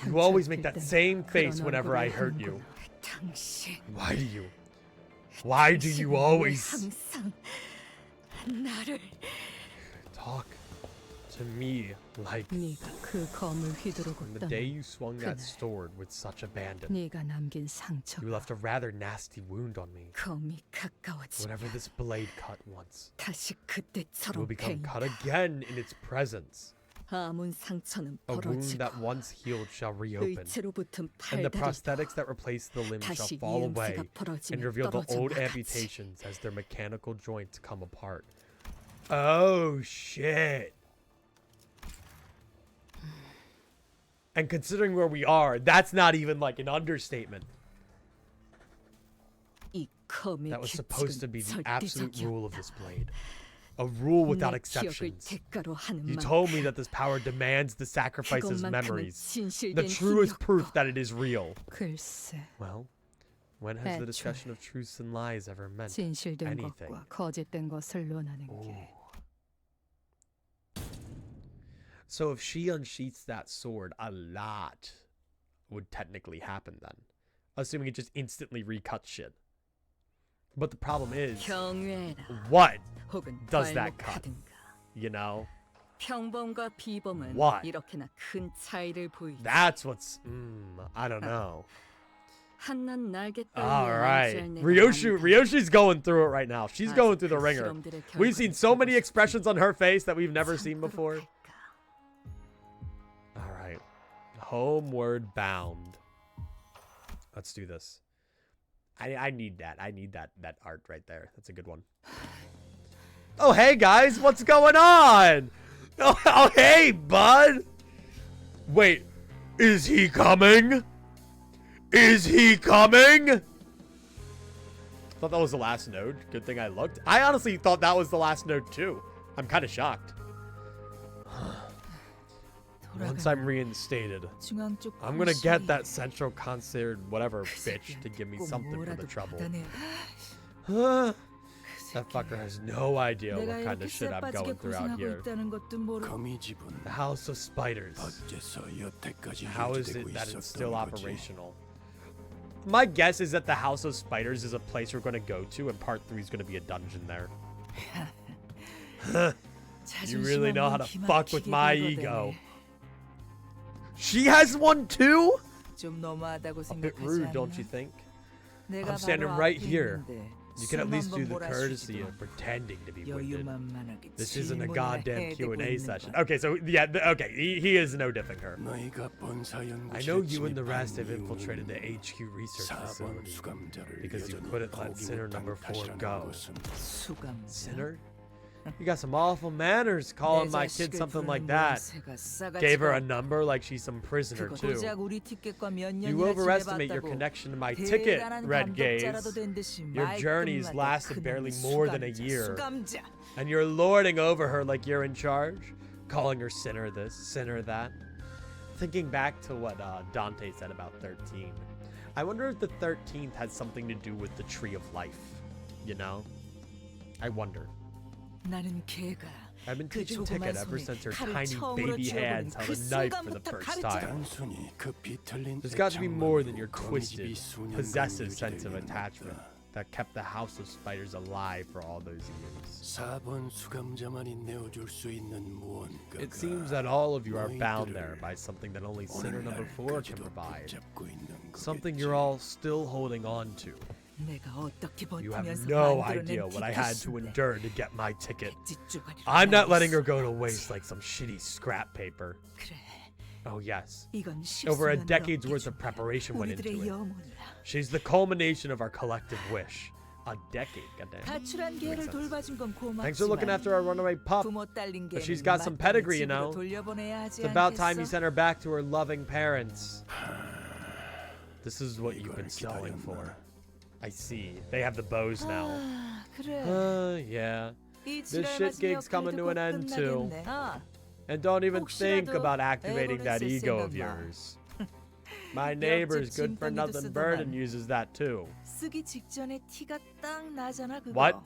You always make that same face whenever I hurt you. Why do you? Why do you always talk to me like on the day you swung that sword with such abandon? You left a rather nasty wound on me. Whatever this blade cut once, it will become cut again in its presence. A wound that once healed shall reopen, and the prosthetics that replace the limbs shall fall away and reveal the old amputations as their mechanical joints come apart. Oh, shit. And considering where we are, that's not even like an understatement. That was supposed to be the absolute rule of this blade. A rule without exceptions. You told me that this power demands the sacrifice's memories. The truest proof that it is real. Well, when has the discussion of truths and lies ever meant anything? Ooh. So if she unsheaths that sword, a lot would technically happen then. Assuming it just instantly recuts shit. But the problem is, what does that cut? You know? What? That's what's... I don't know. Alright. Ryoshi's going through it right now. She's going through the ringer. We've seen so many expressions on her face that we've never seen before. Alright. Homeward bound. Let's do this. I need that. I need that art right there. That's a good one. Oh, hey, guys. What's going on? Oh, hey, bud. Wait. Is he coming? Is he coming? Thought that was the last node. Good thing I looked. I honestly thought that was the last node, too. I'm kind of shocked. Once I'm reinstated, I'm gonna get that central concert whatever bitch to give me something for the trouble. That fucker has no idea what kind of shit I'm going through out here. The House of Spiders. How is it that it's still operational? My guess is that the House of Spiders is a place we're gonna go to, and part 3 is gonna be a dungeon there. You really know how to fuck with my ego. She has one too? A bit rude, don't you think? I'm standing right here. You can at least do the courtesy of pretending to be winded. This isn't a goddamn Q&A session. Okay, so yeah, okay, he is no diffing her. I know you and the rest have infiltrated the HQ research facility because you couldn't let Sinner number 4 go. Sinner? You got some awful manners calling my kid something like that. Gave her a number like she's some prisoner too. You overestimate your connection to my ticket, Red Gaze. Your journey's lasted barely more than a year. And you're lording over her like you're in charge. Calling her sinner this, sinner that. Thinking back to what Dante said about 13. I wonder if the 13th had something to do with the Tree of Life. You know? I wonder. I've been teaching Ticket ever since her tiny baby hands held a knife for the first time. There's got to be more than your twisted, possessive sense of attachment that kept the House of Spiders alive for all those years. It seems that all of you are bound there by something that only Sinner number 4 can provide. Something you're all still holding on to. You have no idea what I had to endure to get my ticket. I'm not letting her go to waste like some shitty scrap paper. Oh yes, over a decade's worth of preparation went into it. She's the culmination of our collective wish. A decade, goddamn. Thanks for looking after our runaway pup. But she's got some pedigree, you know. It's about time you sent her back to her loving parents. This is what you've been stalling for. I see. They have the bows now. Yeah. This shit gig's coming to an end too. And don't even think 혹시라도 about activating that 애벌을 쓸 ego of 생각 마. yours. My neighbor's good for nothing Burden uses that too. 쓰기 직전에 티가 딱 나잖아 그거. What?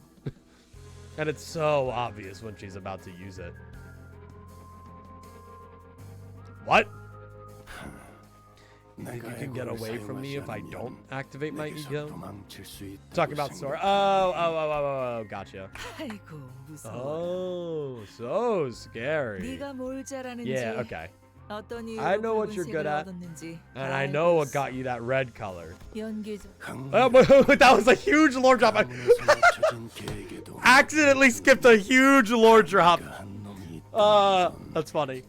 And it's so obvious when she's about to use it. What? You think you can get away from me if I don't activate my ego? Talking about Sora. Oh, gotcha. 아이고 무서워. Oh, so scary. 네가 뭘 잘하는지. Yeah, okay. 어떤 이유로 I know what 붉은 you're good 색을 at. 얻었는지 And I 다 know 알고 what 있어. got you that red color. 연기자. Oh, but that was a huge lore drop. I accidentally skipped a huge lore drop. That's funny.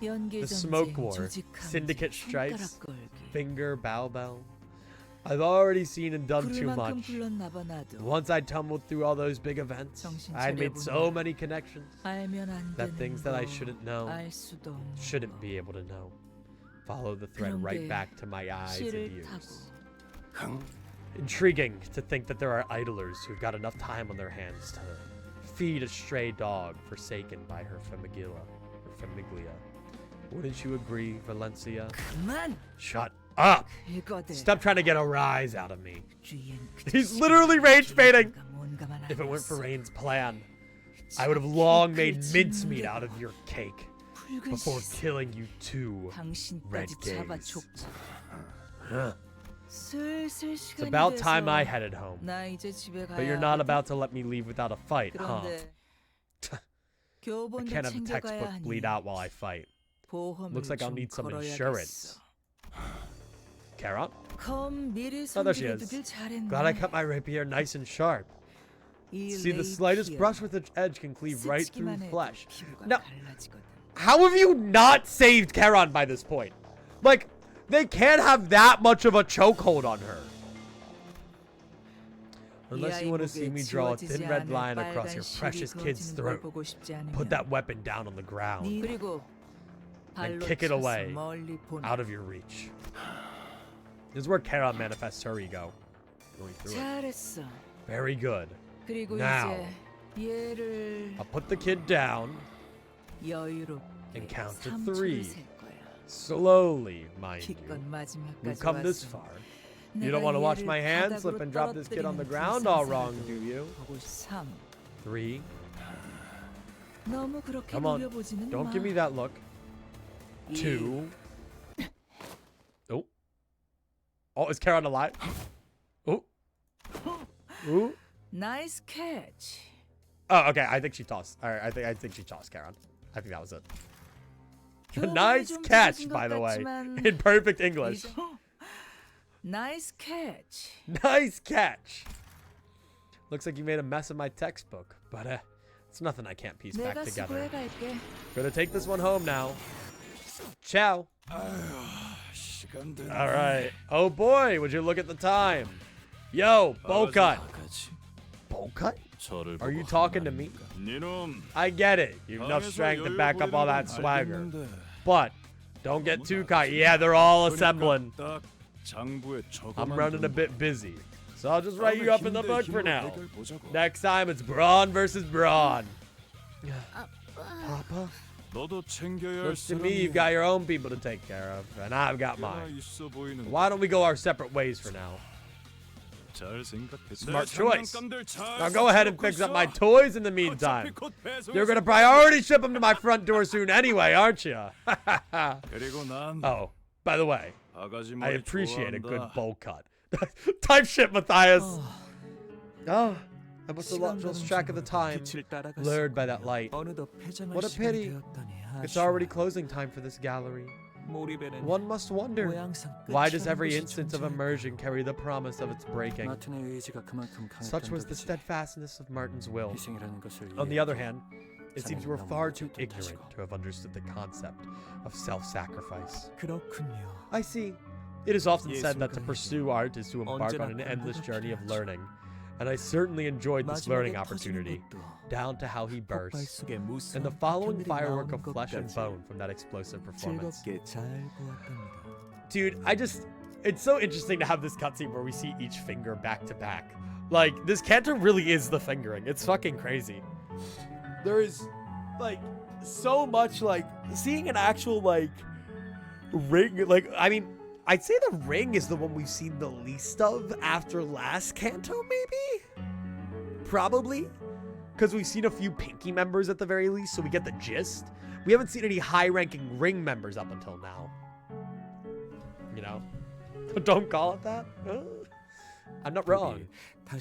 The Smoke War, Syndicate Stripes, Finger Bow Bell. I've already seen and done too much. Once I tumbled through all those big events, I had made so many connections that things that I shouldn't know, shouldn't be able to know. Follow the thread right back to my eyes and ears. Intriguing to think that there are idlers who've got enough time on their hands to feed a stray dog forsaken by her famiglia. Wouldn't you agree, Valencia? Shut up! Stop trying to get a rise out of me. He's literally rage baiting! If it weren't for Rain's plan, I would have long made mincemeat out of your cake before killing you too, Red Gaze. It's about time I headed home. But you're not about to let me leave without a fight, huh? I can't have a textbook bleed out while I fight. Looks like I'll need some insurance. Charon? Oh, there she is. Glad I cut my rapier nice and sharp. See, the slightest brush with its edge can cleave right through flesh. Now, how have you not saved Charon by this point? Like, they can't have that much of a chokehold on her. Unless you want to see me draw a thin red line across your precious kid's throat, put that weapon down on the ground and kick it away, out of your reach. This is where Charon manifests her ego. Going through it. Very good. Now, I'll put the kid down and count to 3. Slowly, mind you. We've come this far. You don't want to watch my hand slip and drop this kid on the ground all wrong, do you? 3. Come on. Don't give me that look. 2. Oh. Oh, is Charon alive? Oh. Ooh. Nice catch. Oh, okay. I think she tossed. All right. I think she tossed Charon. I think that was it. Nice catch, by the way, in perfect English. Nice catch. Nice catch. Looks like you made a mess of my textbook, but it's nothing I can't piece back together. Gonna take this one home now. Ciao. All right. Oh boy, would you look at the time? Yo, bowl cut. Bowl cut? Are you talking to me? I get it. You've enough strength to back up all that swagger. But don't get too cocky. Yeah, they're all assembling. I'm running a bit busy, so I'll just write you up in the book for now. Next time it's brawn versus brawn. Papa? Looks to me you've got your own people to take care of, and I've got mine. Why don't we go our separate ways for now? Smart choice. Now go ahead and fix up my toys in the meantime. You're gonna priority ship them to my front door soon anyway, aren't you? Oh, by the way, I appreciate a good bowl cut. Type shit, Matthias. Oh, I must have lost track of the time, lured by that light. What a pity. It's already closing time for this gallery. One must wonder, why does every instance of immersion carry the promise of its breaking? Such was the steadfastness of Martin's will. On the other hand, it seems we're far too ignorant to have understood the concept of self-sacrifice. I see. It is often said that to pursue art is to embark on an endless journey of learning, and I certainly enjoyed this learning opportunity, down to how he burst, and the following firework of flesh and bone from that explosive performance. Dude, it's so interesting to have this cutscene where we see each finger back to back. Like, this canto really is the fingering. It's fucking crazy. There is like, so much, like, seeing an actual, like, ring, like, I mean, I'd say the ring is the one we've seen the least of after last Kanto, maybe? Probably. Because we've seen a few Pinky members at the very least, so we get the gist. We haven't seen any high-ranking ring members up until now. You know? Don't call it that. I'm not wrong. I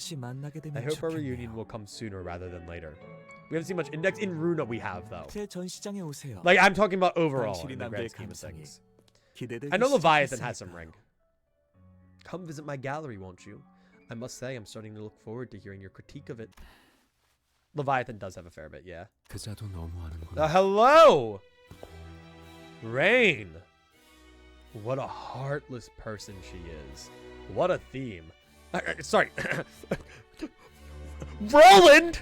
hope our reunion will come sooner rather than later. We haven't seen much index. In Runa we have, though. Like, I'm talking about overall in the grand scheme of things. I know Leviathan has some ring. Come visit my gallery, won't you? I must say, I'm starting to look forward to hearing your critique of it. Leviathan does have a fair bit, yeah. Hello! Rain! What a heartless person she is. What a theme. Sorry. Roland!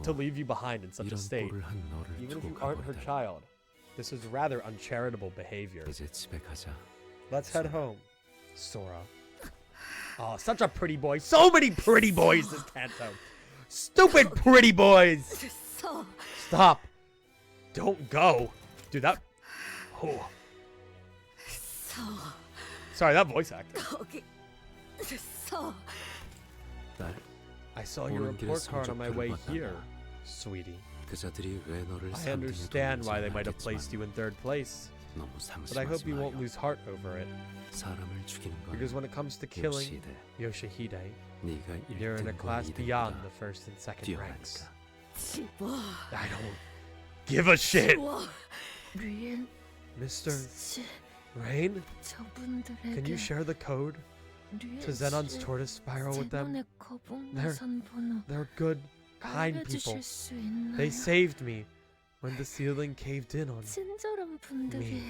To leave you behind in such a state, even if you aren't her child. This is rather uncharitable behavior. Let's head home, Sora. Oh, such a pretty boy. So many pretty boys this Kanto. Stupid pretty boys. Stop. Don't go. Dude, that... Oh. Sorry, that voice acting. I saw your report card on my way here, sweetie. I understand why they might have placed you in third place, but I hope you won't lose heart over it. Because when it comes to killing Yoshihide, you're in a class beyond the first and second ranks. I don't give a shit! Mr. Rain? Can you share the code to Zenon's tortoise spiral with them? They're good, kind people. They saved me when the ceiling caved in on me.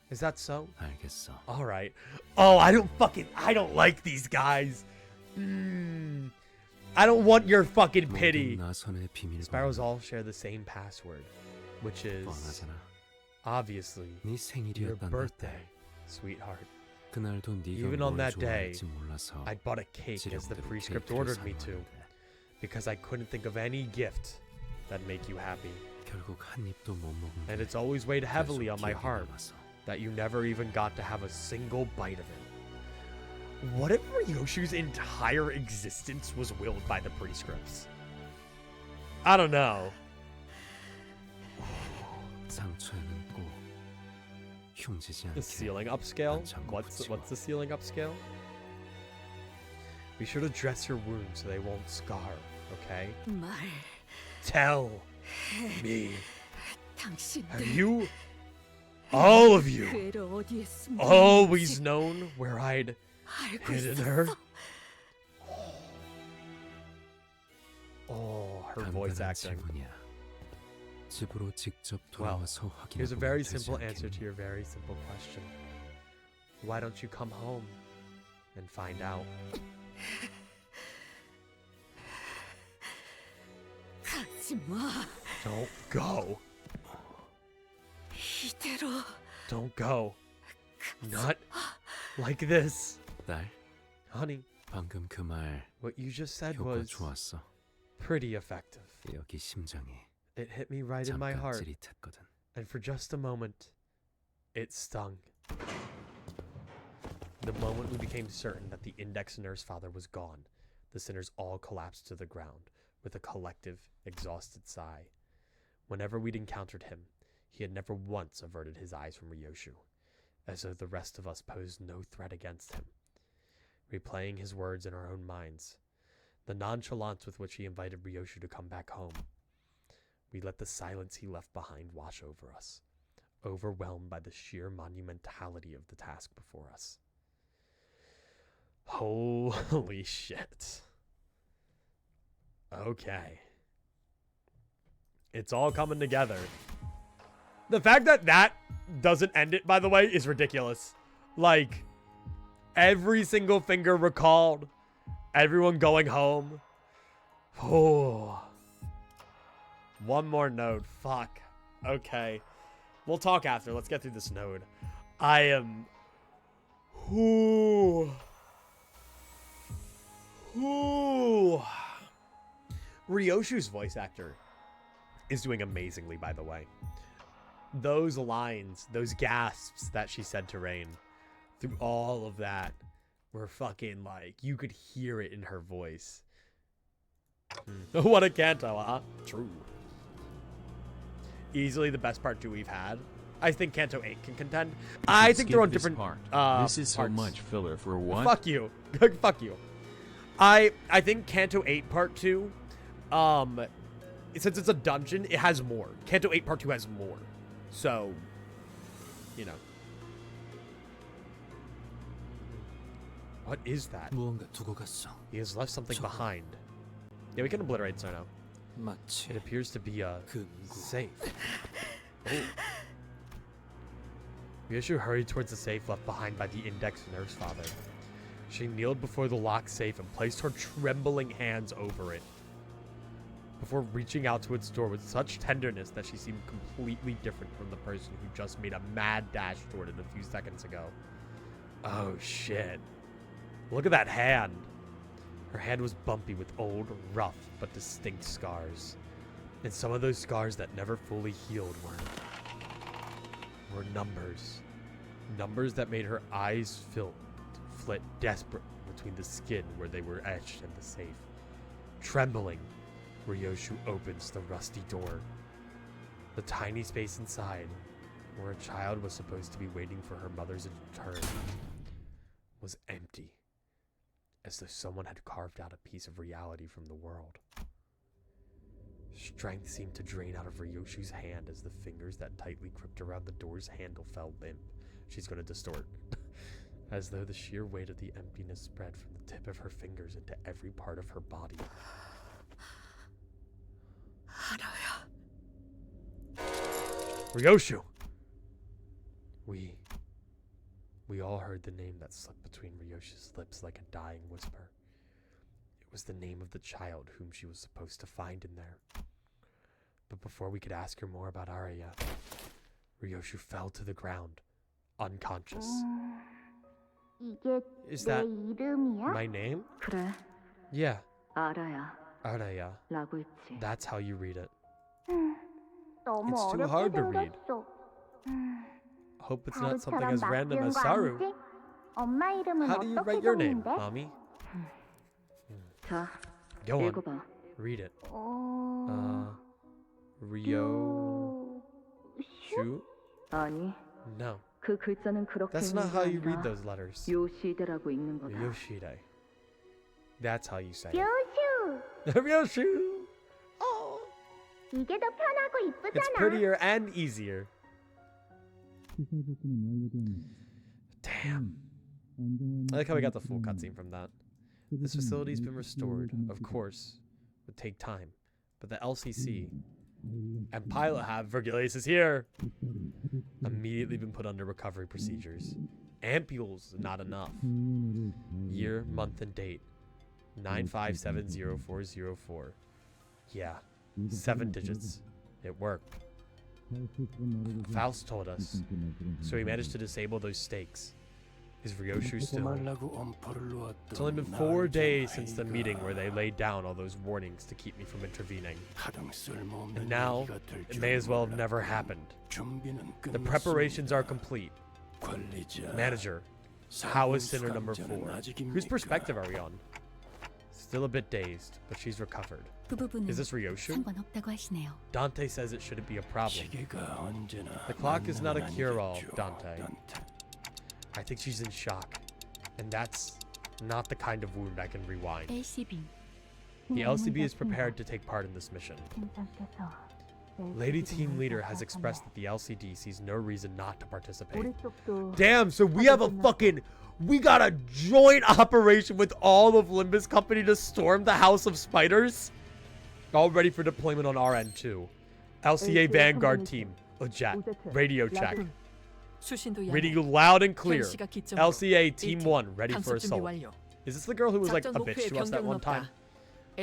Is that so? Alright. Oh, I don't like these guys. I don't want your fucking pity. Spirals all share the same password, which is obviously your birthday, sweetheart. Even on that day, I bought a cake as the prescript ordered me to, because I couldn't think of any gift that'd make you happy. And it's always weighed heavily on my heart that you never even got to have a single bite of it. What if Ryoshu's entire existence was willed by the prescripts? I don't know. The ceiling upscale? What's the ceiling upscale? Be sure to dress your wounds so they won't scar, okay? Tell me. Have you, all of you, always known where I'd hidden her? Oh, her voice acting. Well, here's a very simple answer to your very simple question. Why don't you come home and find out? Don't go. Don't go. Not like this. Honey, what you just said was pretty effective. It hit me right in my heart, and for just a moment, it stung. The moment we became certain that the Index Nurse Father was gone, the sinners all collapsed to the ground with a collective, exhausted sigh. Whenever we'd encountered him, he had never once averted his eyes from Ryoshu, as though the rest of us posed no threat against him. Replaying his words in our own minds, the nonchalance with which he invited Ryoshu to come back home, we let the silence he left behind wash over us, overwhelmed by the sheer monumentality of the task before us. Holy shit. Okay. It's all coming together. The fact that that doesn't end it, by the way, is ridiculous. Like, every single finger recalled, everyone going home. Oh. One more node. Fuck. Okay. We'll talk after. Let's get through this node. I am... Ooh. Ryoshu's voice actor is doing amazingly, by the way. Those lines, those gasps that she said to Rain through all of that were fucking like, you could hear it in her voice. What a Kanto, huh? True. Easily the best part 2 we've had. I think Kanto 8 can contend. I think they're on different This is so much filler for what? Fuck you. Fuck you. I think Kanto 8 Part 2, since it's a dungeon, it has more. Kanto 8 Part 2 has more. So, you know. What is that? 무언가 두고 갔어. He has left something behind. Yeah, we can obliterate Sono. 마치 It appears to be a safe. Oh. Ryoshu hurried towards the safe left behind by the index nurse father. She kneeled before the locked safe and placed her trembling hands over it, before reaching out to its door with such tenderness that she seemed completely different from the person who just made a mad dash toward it a few seconds ago. Oh shit. Look at that hand. Her hand was bumpy with old, rough, but distinct scars. And some of those scars that never fully healed were numbers. Numbers that made her eyes flit desperate between the skin where they were etched in the safe. Trembling, Ryoshu opens the rusty door. The tiny space inside, where a child was supposed to be waiting for her mother's return, was empty, as though someone had carved out a piece of reality from the world. Strength seemed to drain out of Ryoshu's hand as the fingers that tightly gripped around the door's handle fell limp. She's going to distort. As though the sheer weight of the emptiness spread from the tip of her fingers into every part of her body. Ryoshu! We all heard the name that slipped between Ryoshu's lips like a dying whisper. It was the name of the child whom she was supposed to find in there. But before we could ask her more about Araya, Ryoshu fell to the ground, unconscious. Is that my name? 그래. Yeah, 알아야. Araya. 라고 했지. That's how you read it. 너무 It's too 어렵게 hard to read. 생겼어. Hope it's not something 바로처럼 as random 낚여온 as 거 Saru. 아니지? 엄마 이름은 How do you 어떻게 write your name, 적는데? Mommy? 자, Go on, 읽어봐. read it. 어... Ryoshu? 아니, No, 그 글자는 그렇게 that's 읽는 not 게 how you read 아니라 those letters. 요시대라고 읽는 거다. Yoshide. That's how you say it. 요슈! Ryoshu! Oh! 이게 더 편하고 It's 이쁘잖아. prettier and easier. Damn. I like how we got the full cutscene from that. This facility's been restored, of course. Would take time. But the LCC and pilot have, Vergilius is here, immediately been put under recovery procedures. Ampules, not enough. Year, month, and date. 9570404. Yeah, 7 digits. It worked. Faust told us, so he managed to disable those stakes. Is Ryoshu still? It's only been 4 days since the meeting where they laid down all those warnings to keep me from intervening. And now, it may as well have never happened. The preparations are complete. Manager, how is sinner number 4? Whose perspective are we on? Still a bit dazed, but she's recovered. Is this Ryoshu? Dante says it shouldn't be a problem. The clock is not a cure-all, Dante. I think she's in shock, and that's not the kind of wound I can rewind. The LCB is prepared to take part in this mission. Lady Team Leader has expressed that the LCD sees no reason not to participate. Damn, so we have a fucking... We got a joint operation with all of Limbus Company to storm the House of Spiders? All ready for deployment on our end, too. LCA Vanguard Team. Jet. Radio check. Reading you loud and clear. LCA Team 1, ready for assault. Is this the girl who was like a bitch to us that one time?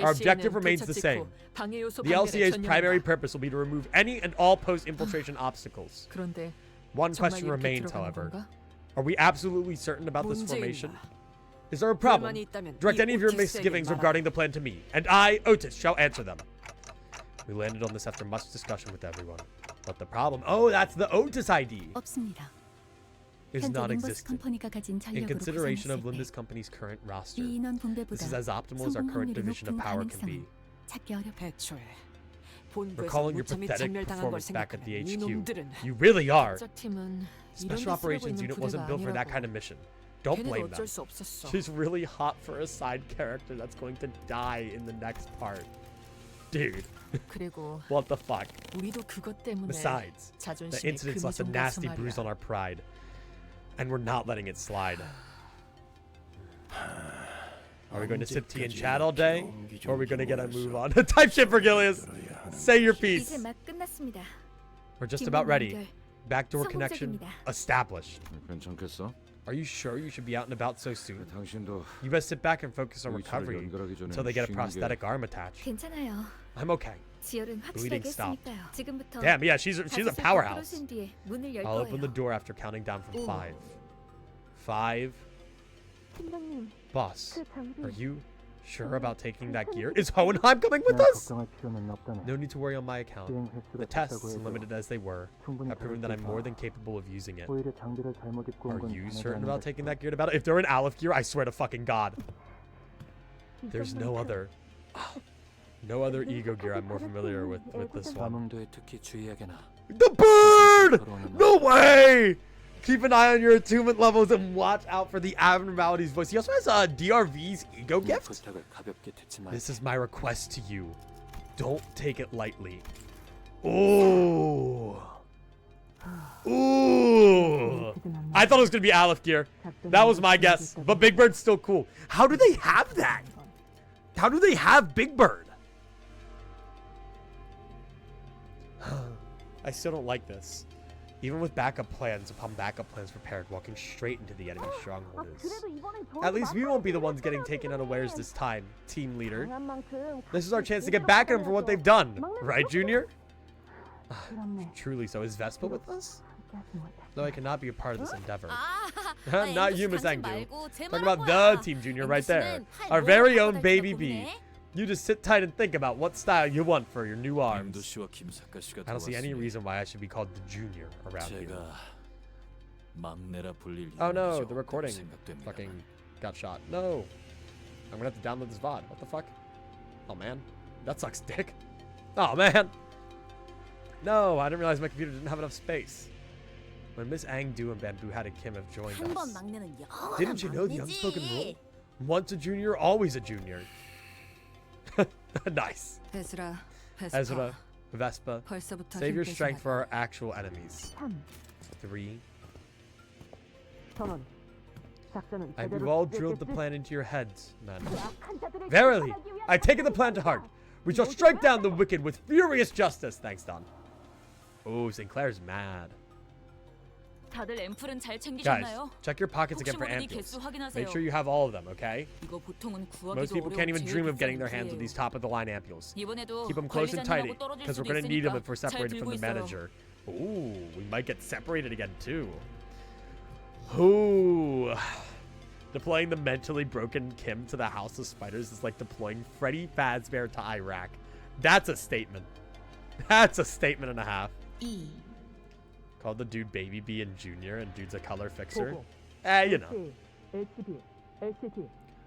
Our objective remains the same. The LCA's primary purpose will be to remove any and all post-infiltration obstacles. One question remains, however. Are we absolutely certain about this formation? Is there a problem? Direct any of your misgivings regarding the plan to me, and I, Otis, shall answer them. We landed on this after much discussion with everyone. But the problem... Oh, that's the Otis ID! 없습니다. Is not existent. In consideration of Limbus Company's current roster, this is as optimal as our current division of power can be. Recalling your pathetic performance back at the HQ, you really are. Special Operations Unit wasn't built for that kind of mission. Don't blame them. She's really hot for a side character that's going to die in the next part. Dude. What the fuck? Besides, the incidents left a nasty bruise on our pride. And we're not letting it slide. Are we going to sip tea and chat all day? Or are we going to get a move on? Type shit, Vergilius! Say your piece. We're just about ready. Backdoor connection established. Are you sure you should be out and about so soon? You best sit back and focus on recovery until they get a prosthetic arm attached. I'm okay. Bleeding stopped. Damn, yeah, she's a powerhouse. I'll open the door after counting down from 5. 5. Boss, are you sure about taking that gear? Is Hohenheim coming with us? No need to worry on my account. The tests, limited as they were, have proven that I'm more than capable of using it. Are you certain about taking that gear to battle? If they're in Aleph gear, I swear to fucking God. There's no other... No other ego gear I'm more familiar with this one. The bird! No way! Keep an eye on your attunement levels and watch out for the abnormalities voice. He also has DRV's ego gift. This is my request to you. Don't take it lightly. Ooh. Ooh. I thought it was going to be Aleph gear. That was my guess. But Big Bird's still cool. How do they have that? How do they have Big Bird? I still don't like this. Even with backup plans upon backup plans prepared, walking straight into the enemy stronghold is... At least we won't be the ones getting taken unawares this time, team leader. This is our chance to get back at them for what they've done. Right, Junior? Truly so. Is Vespa with us? Though I cannot be a part of this endeavor. Not you, Miss Angdu. Talking about the Team Junior right there. Our very own Baby B. You just sit tight and think about what style you want for your new arms. I don't see any reason why I should be called the Junior around here. Oh no, the recording fucking got shot. No. I'm gonna have to download this VOD. What the fuck? Oh man. That sucks dick. Oh man. No, I didn't realize my computer didn't have enough space. When Miss Angdu and Bamboo Hat and Kim have joined us. Didn't you know the unspoken rule? Once a junior, always a junior. Nice. Ezra, Vespa, save your strength for our actual enemies. 3. I have all drilled the plan into your heads, man. Verily, I take the plan to heart. We shall strike down the wicked with furious justice. Thanks, Don. Oh, Sinclair's mad. Guys, check your pockets again for ampules. Make sure you have all of them, okay? Most people can't even dream of getting their hands on these top-of-the-line ampules. Keep them close and tidy, because we're going to need them if we're separated from the manager. Ooh, we might get separated again, too. Ooh. Deploying the mentally broken Kim to the House of Spiders is like deploying Freddy Fazbear to Iraq. That's a statement. That's a statement and a half. Called the dude Baby B and Junior, and dude's a color fixer. You know.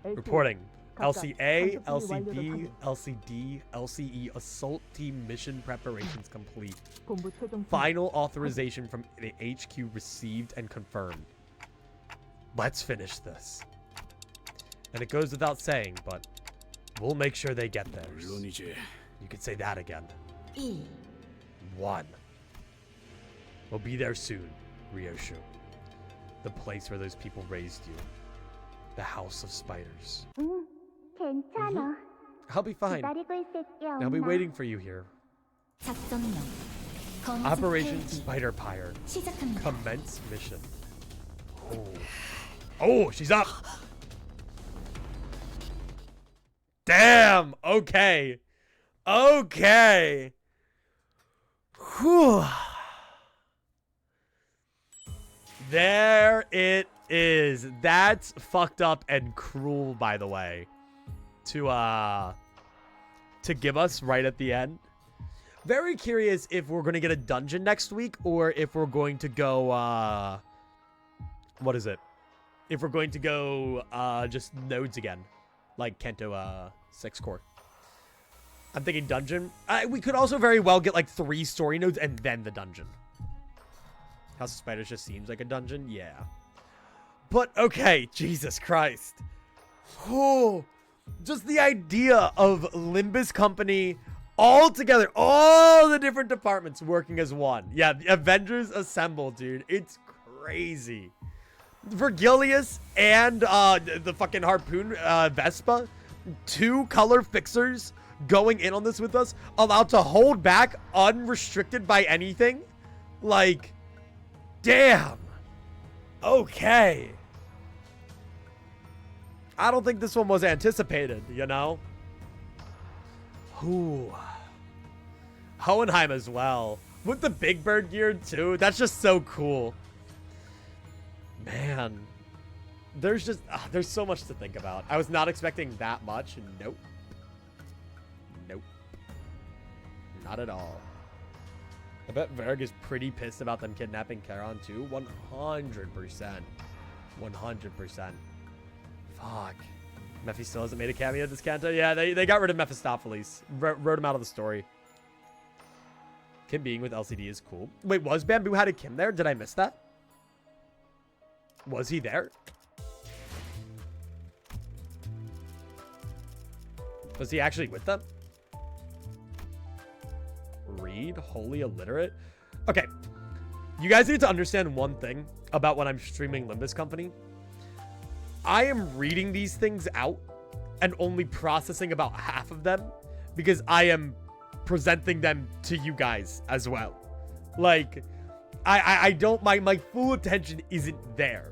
Reporting. LCA, LCB, LCD, LCE Assault Team Mission Preparations complete. Final authorization from the HQ received and confirmed. Let's finish this. And it goes without saying, but we'll make sure they get theirs. You could say that again. 1. We'll be there soon, Ryoshu. The place where those people raised you. The House of Spiders. 괜찮아. I'll be fine. I'll be waiting for you here. Operation Spider Pyre. Commence mission. Oh. Oh, she's up. Damn. Okay. Okay. Whew. There it That's fucked up and cruel, by the way, to give us right at the end. Very curious if we're going to get a dungeon next week or if we're going to go, what is it? If we're going to go, just nodes again, like Kento, 6 core. I'm thinking dungeon. We could also very well get like 3 story nodes and then the dungeon. House of Spiders just seems like a dungeon. Yeah. But okay, Jesus Christ. Oh, just the idea of Limbus Company all together, all the different departments working as one. Yeah, the Avengers Assemble, dude. It's crazy. Vergilius and the fucking Harpoon Vespa, 2 color fixers going in on this with us, allowed to hold back unrestricted by anything. Like, damn. Okay. I don't think this one was anticipated, you know? Ooh. Hohenheim as well. With the Big Bird gear, too. That's just so cool. Man. There's just... there's so much to think about. I was not expecting that much. Nope. Nope. Not at all. I bet Verg is pretty pissed about them kidnapping Charon, too. 100%. 100%. Fuck. Mephi still hasn't made a cameo this Kanto. Yeah, they got rid of Mephistopheles. Wrote him out of the story. Kim being with LCD is cool. Wait, was Bamboo had a Kim there? Did I miss that? Was he there? Was he actually with them? Read? Wholly illiterate? Okay. You guys need to understand one thing about when I'm streaming Limbus Company. I am reading these things out and only processing about half of them because I am presenting them to you guys as well. Like, I don't, my full attention isn't there.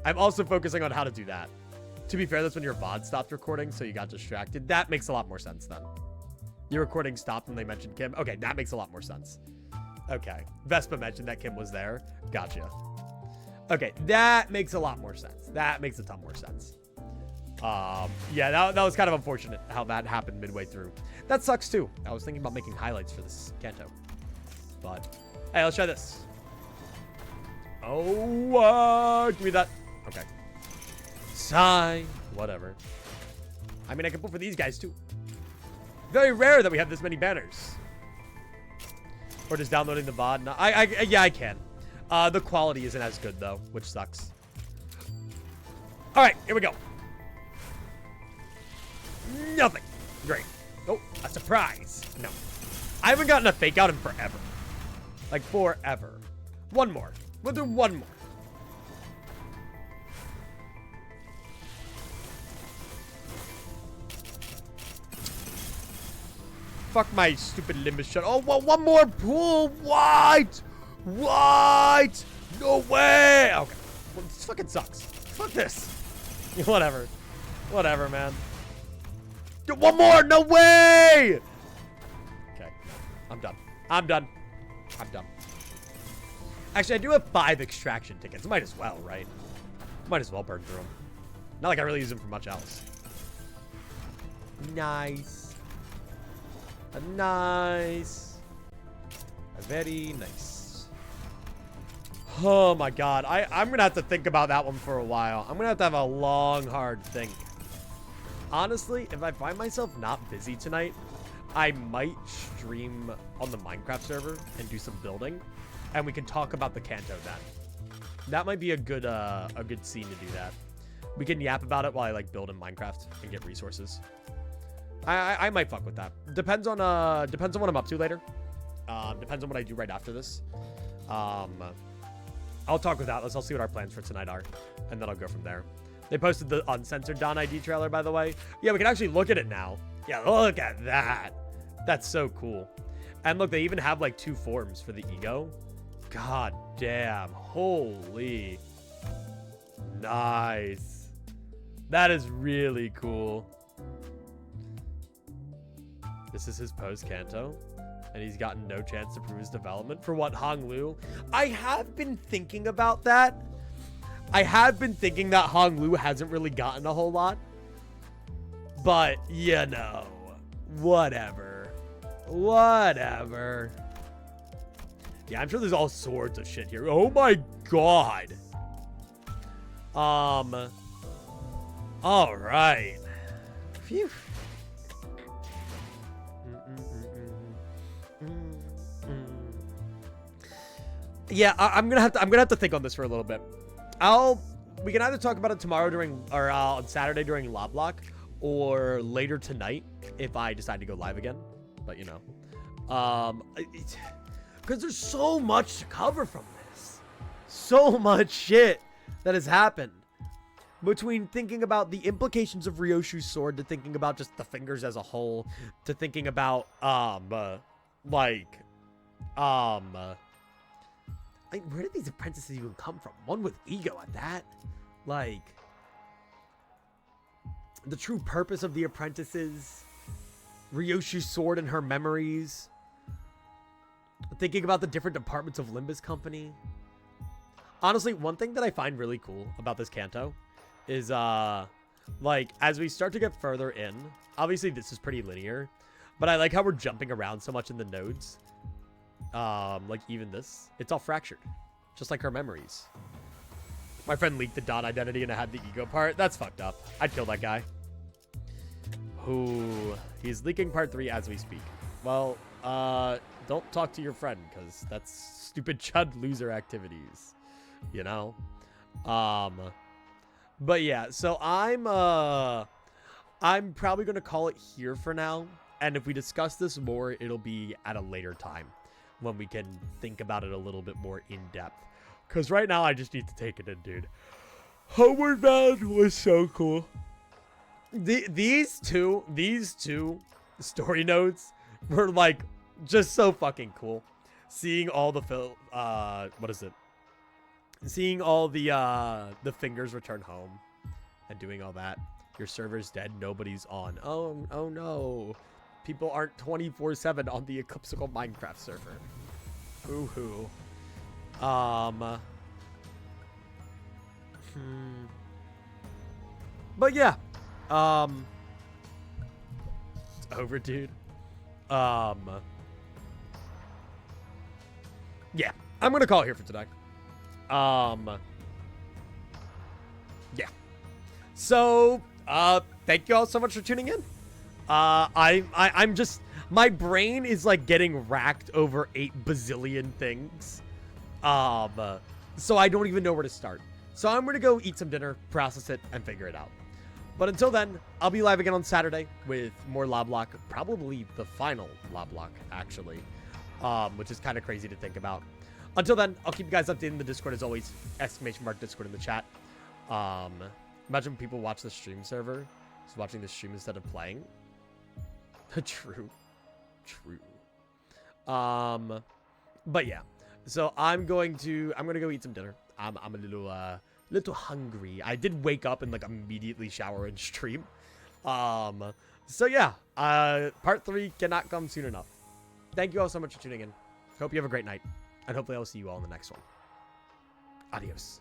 I'm also focusing on how to do that. To be fair, that's when your VOD stopped recording, so you got distracted. That makes a lot more sense then. Your recording stopped when they mentioned Kim. Okay, that makes a lot more sense. Okay. Vespa mentioned that Kim was there. Gotcha. Okay, that makes a lot more sense. That makes a ton more sense. Yeah, that was kind of unfortunate how that happened midway through. That sucks too. I was thinking about making highlights for this Kanto. But, hey, let's try this. Oh, give me that. Okay. Sigh. Whatever. I mean, I can put for these guys too. Very rare that we have this many banners. Or just downloading the VOD. No, yeah, I can. The quality isn't as good though, which sucks. All right, here we go. Nothing. Great. Oh, a surprise. No. I haven't gotten a fake out in forever. Like forever. One more. We'll do one more. Fuck my stupid Limbus shut. Oh, well, one more pool. What? What? No way. Okay. Well, this fucking sucks. Fuck this. Whatever. Whatever, man. One more. No way. Okay. I'm done. I'm done. I'm done. Actually, I do have 5 extraction tickets. Might as well, right? Might as well burn through them. Not like I really use them for much else. Nice. Nice. Very nice. Oh my god. I'm gonna have to think about that one for a while. I'm gonna have to have a long, hard think. Honestly, if I find myself not busy tonight, I might stream on the Minecraft server and do some building, and we can talk about the Kanto then. That might be a good scene to do that. We can yap about it while I like build in Minecraft and get resources. I might fuck with that. Depends on what I'm up to later. Depends on what I do right after this. I'll talk with Atlas. I'll see what our plans for tonight are, and then I'll go from there. They posted the uncensored Don ID trailer, by the way. Yeah, we can actually look at it now. Yeah, look at that. That's so cool. And look, they even have like 2 forms for the ego. God damn. Holy. Nice. That is really cool. This is his post-Kanto, and he's gotten no chance to prove his development. For what, Hong Lu? I have been thinking about that. I have been thinking that Hong Lu hasn't really gotten a whole lot. But, you know, whatever. Whatever. Yeah, I'm sure there's all sorts of shit here. Oh my god. All right. Phew. Yeah, I'm gonna have to think on this for a little bit. We can either talk about it tomorrow or on Saturday during Loblock, or later tonight if I decide to go live again. But you know, because there's so much to cover from this, so much shit that has happened. Between thinking about the implications of Ryoshu's sword, to thinking about just the fingers as a whole, to thinking about where did these apprentices even come from? One with ego at that. Like, the true purpose of the apprentices, Ryoshu's sword and her memories, thinking about the different departments of Limbus Company. Honestly, one thing that I find really cool about this canto is, like, as we start to get further in, obviously this is pretty linear, but I like how we're jumping around so much in the nodes. Like even this, it's all fractured, just like her memories. My friend leaked the Dawn identity and I had the ego part. That's fucked up. I'd kill that guy. Who? He's leaking part 3 as we speak. Well, don't talk to your friend, because that's stupid chud loser activities, you know? But yeah, so I'm probably gonna call it here for now, and if we discuss this more, it'll be at a later time when we can think about it a little bit more in depth. Because right now, I just need to take it in, dude. Homeward Bound was so cool. These two story notes were, like, just so fucking cool. Seeing all the seeing all the fingers return home and doing all that. Your server's dead. Nobody's on. Oh no. People aren't 24/7 on the Eclipsical Minecraft server. Ooh-hoo. But yeah. It's over, dude. Yeah. I'm gonna call it here for today. Yeah. So, thank you all so much for tuning in. I'm just, my brain is like getting racked over 8 bazillion things. So I don't even know where to start. So I'm gonna go eat some dinner, process it, and figure it out. But until then, I'll be live again on Saturday with more Loblock, probably the final Loblock, actually, which is kind of crazy to think about. Until then, I'll keep you guys updated in the Discord as always. !Discord in the chat. Imagine people watch the stream server, just watching the stream instead of playing. True. But yeah, so I'm gonna go eat some dinner. I'm a little hungry. I did wake up and like immediately shower and stream. So yeah, part 3 cannot come soon enough. Thank you all so much for tuning in. Hope you have a great night, and hopefully I'll see you all in the next one. Adios.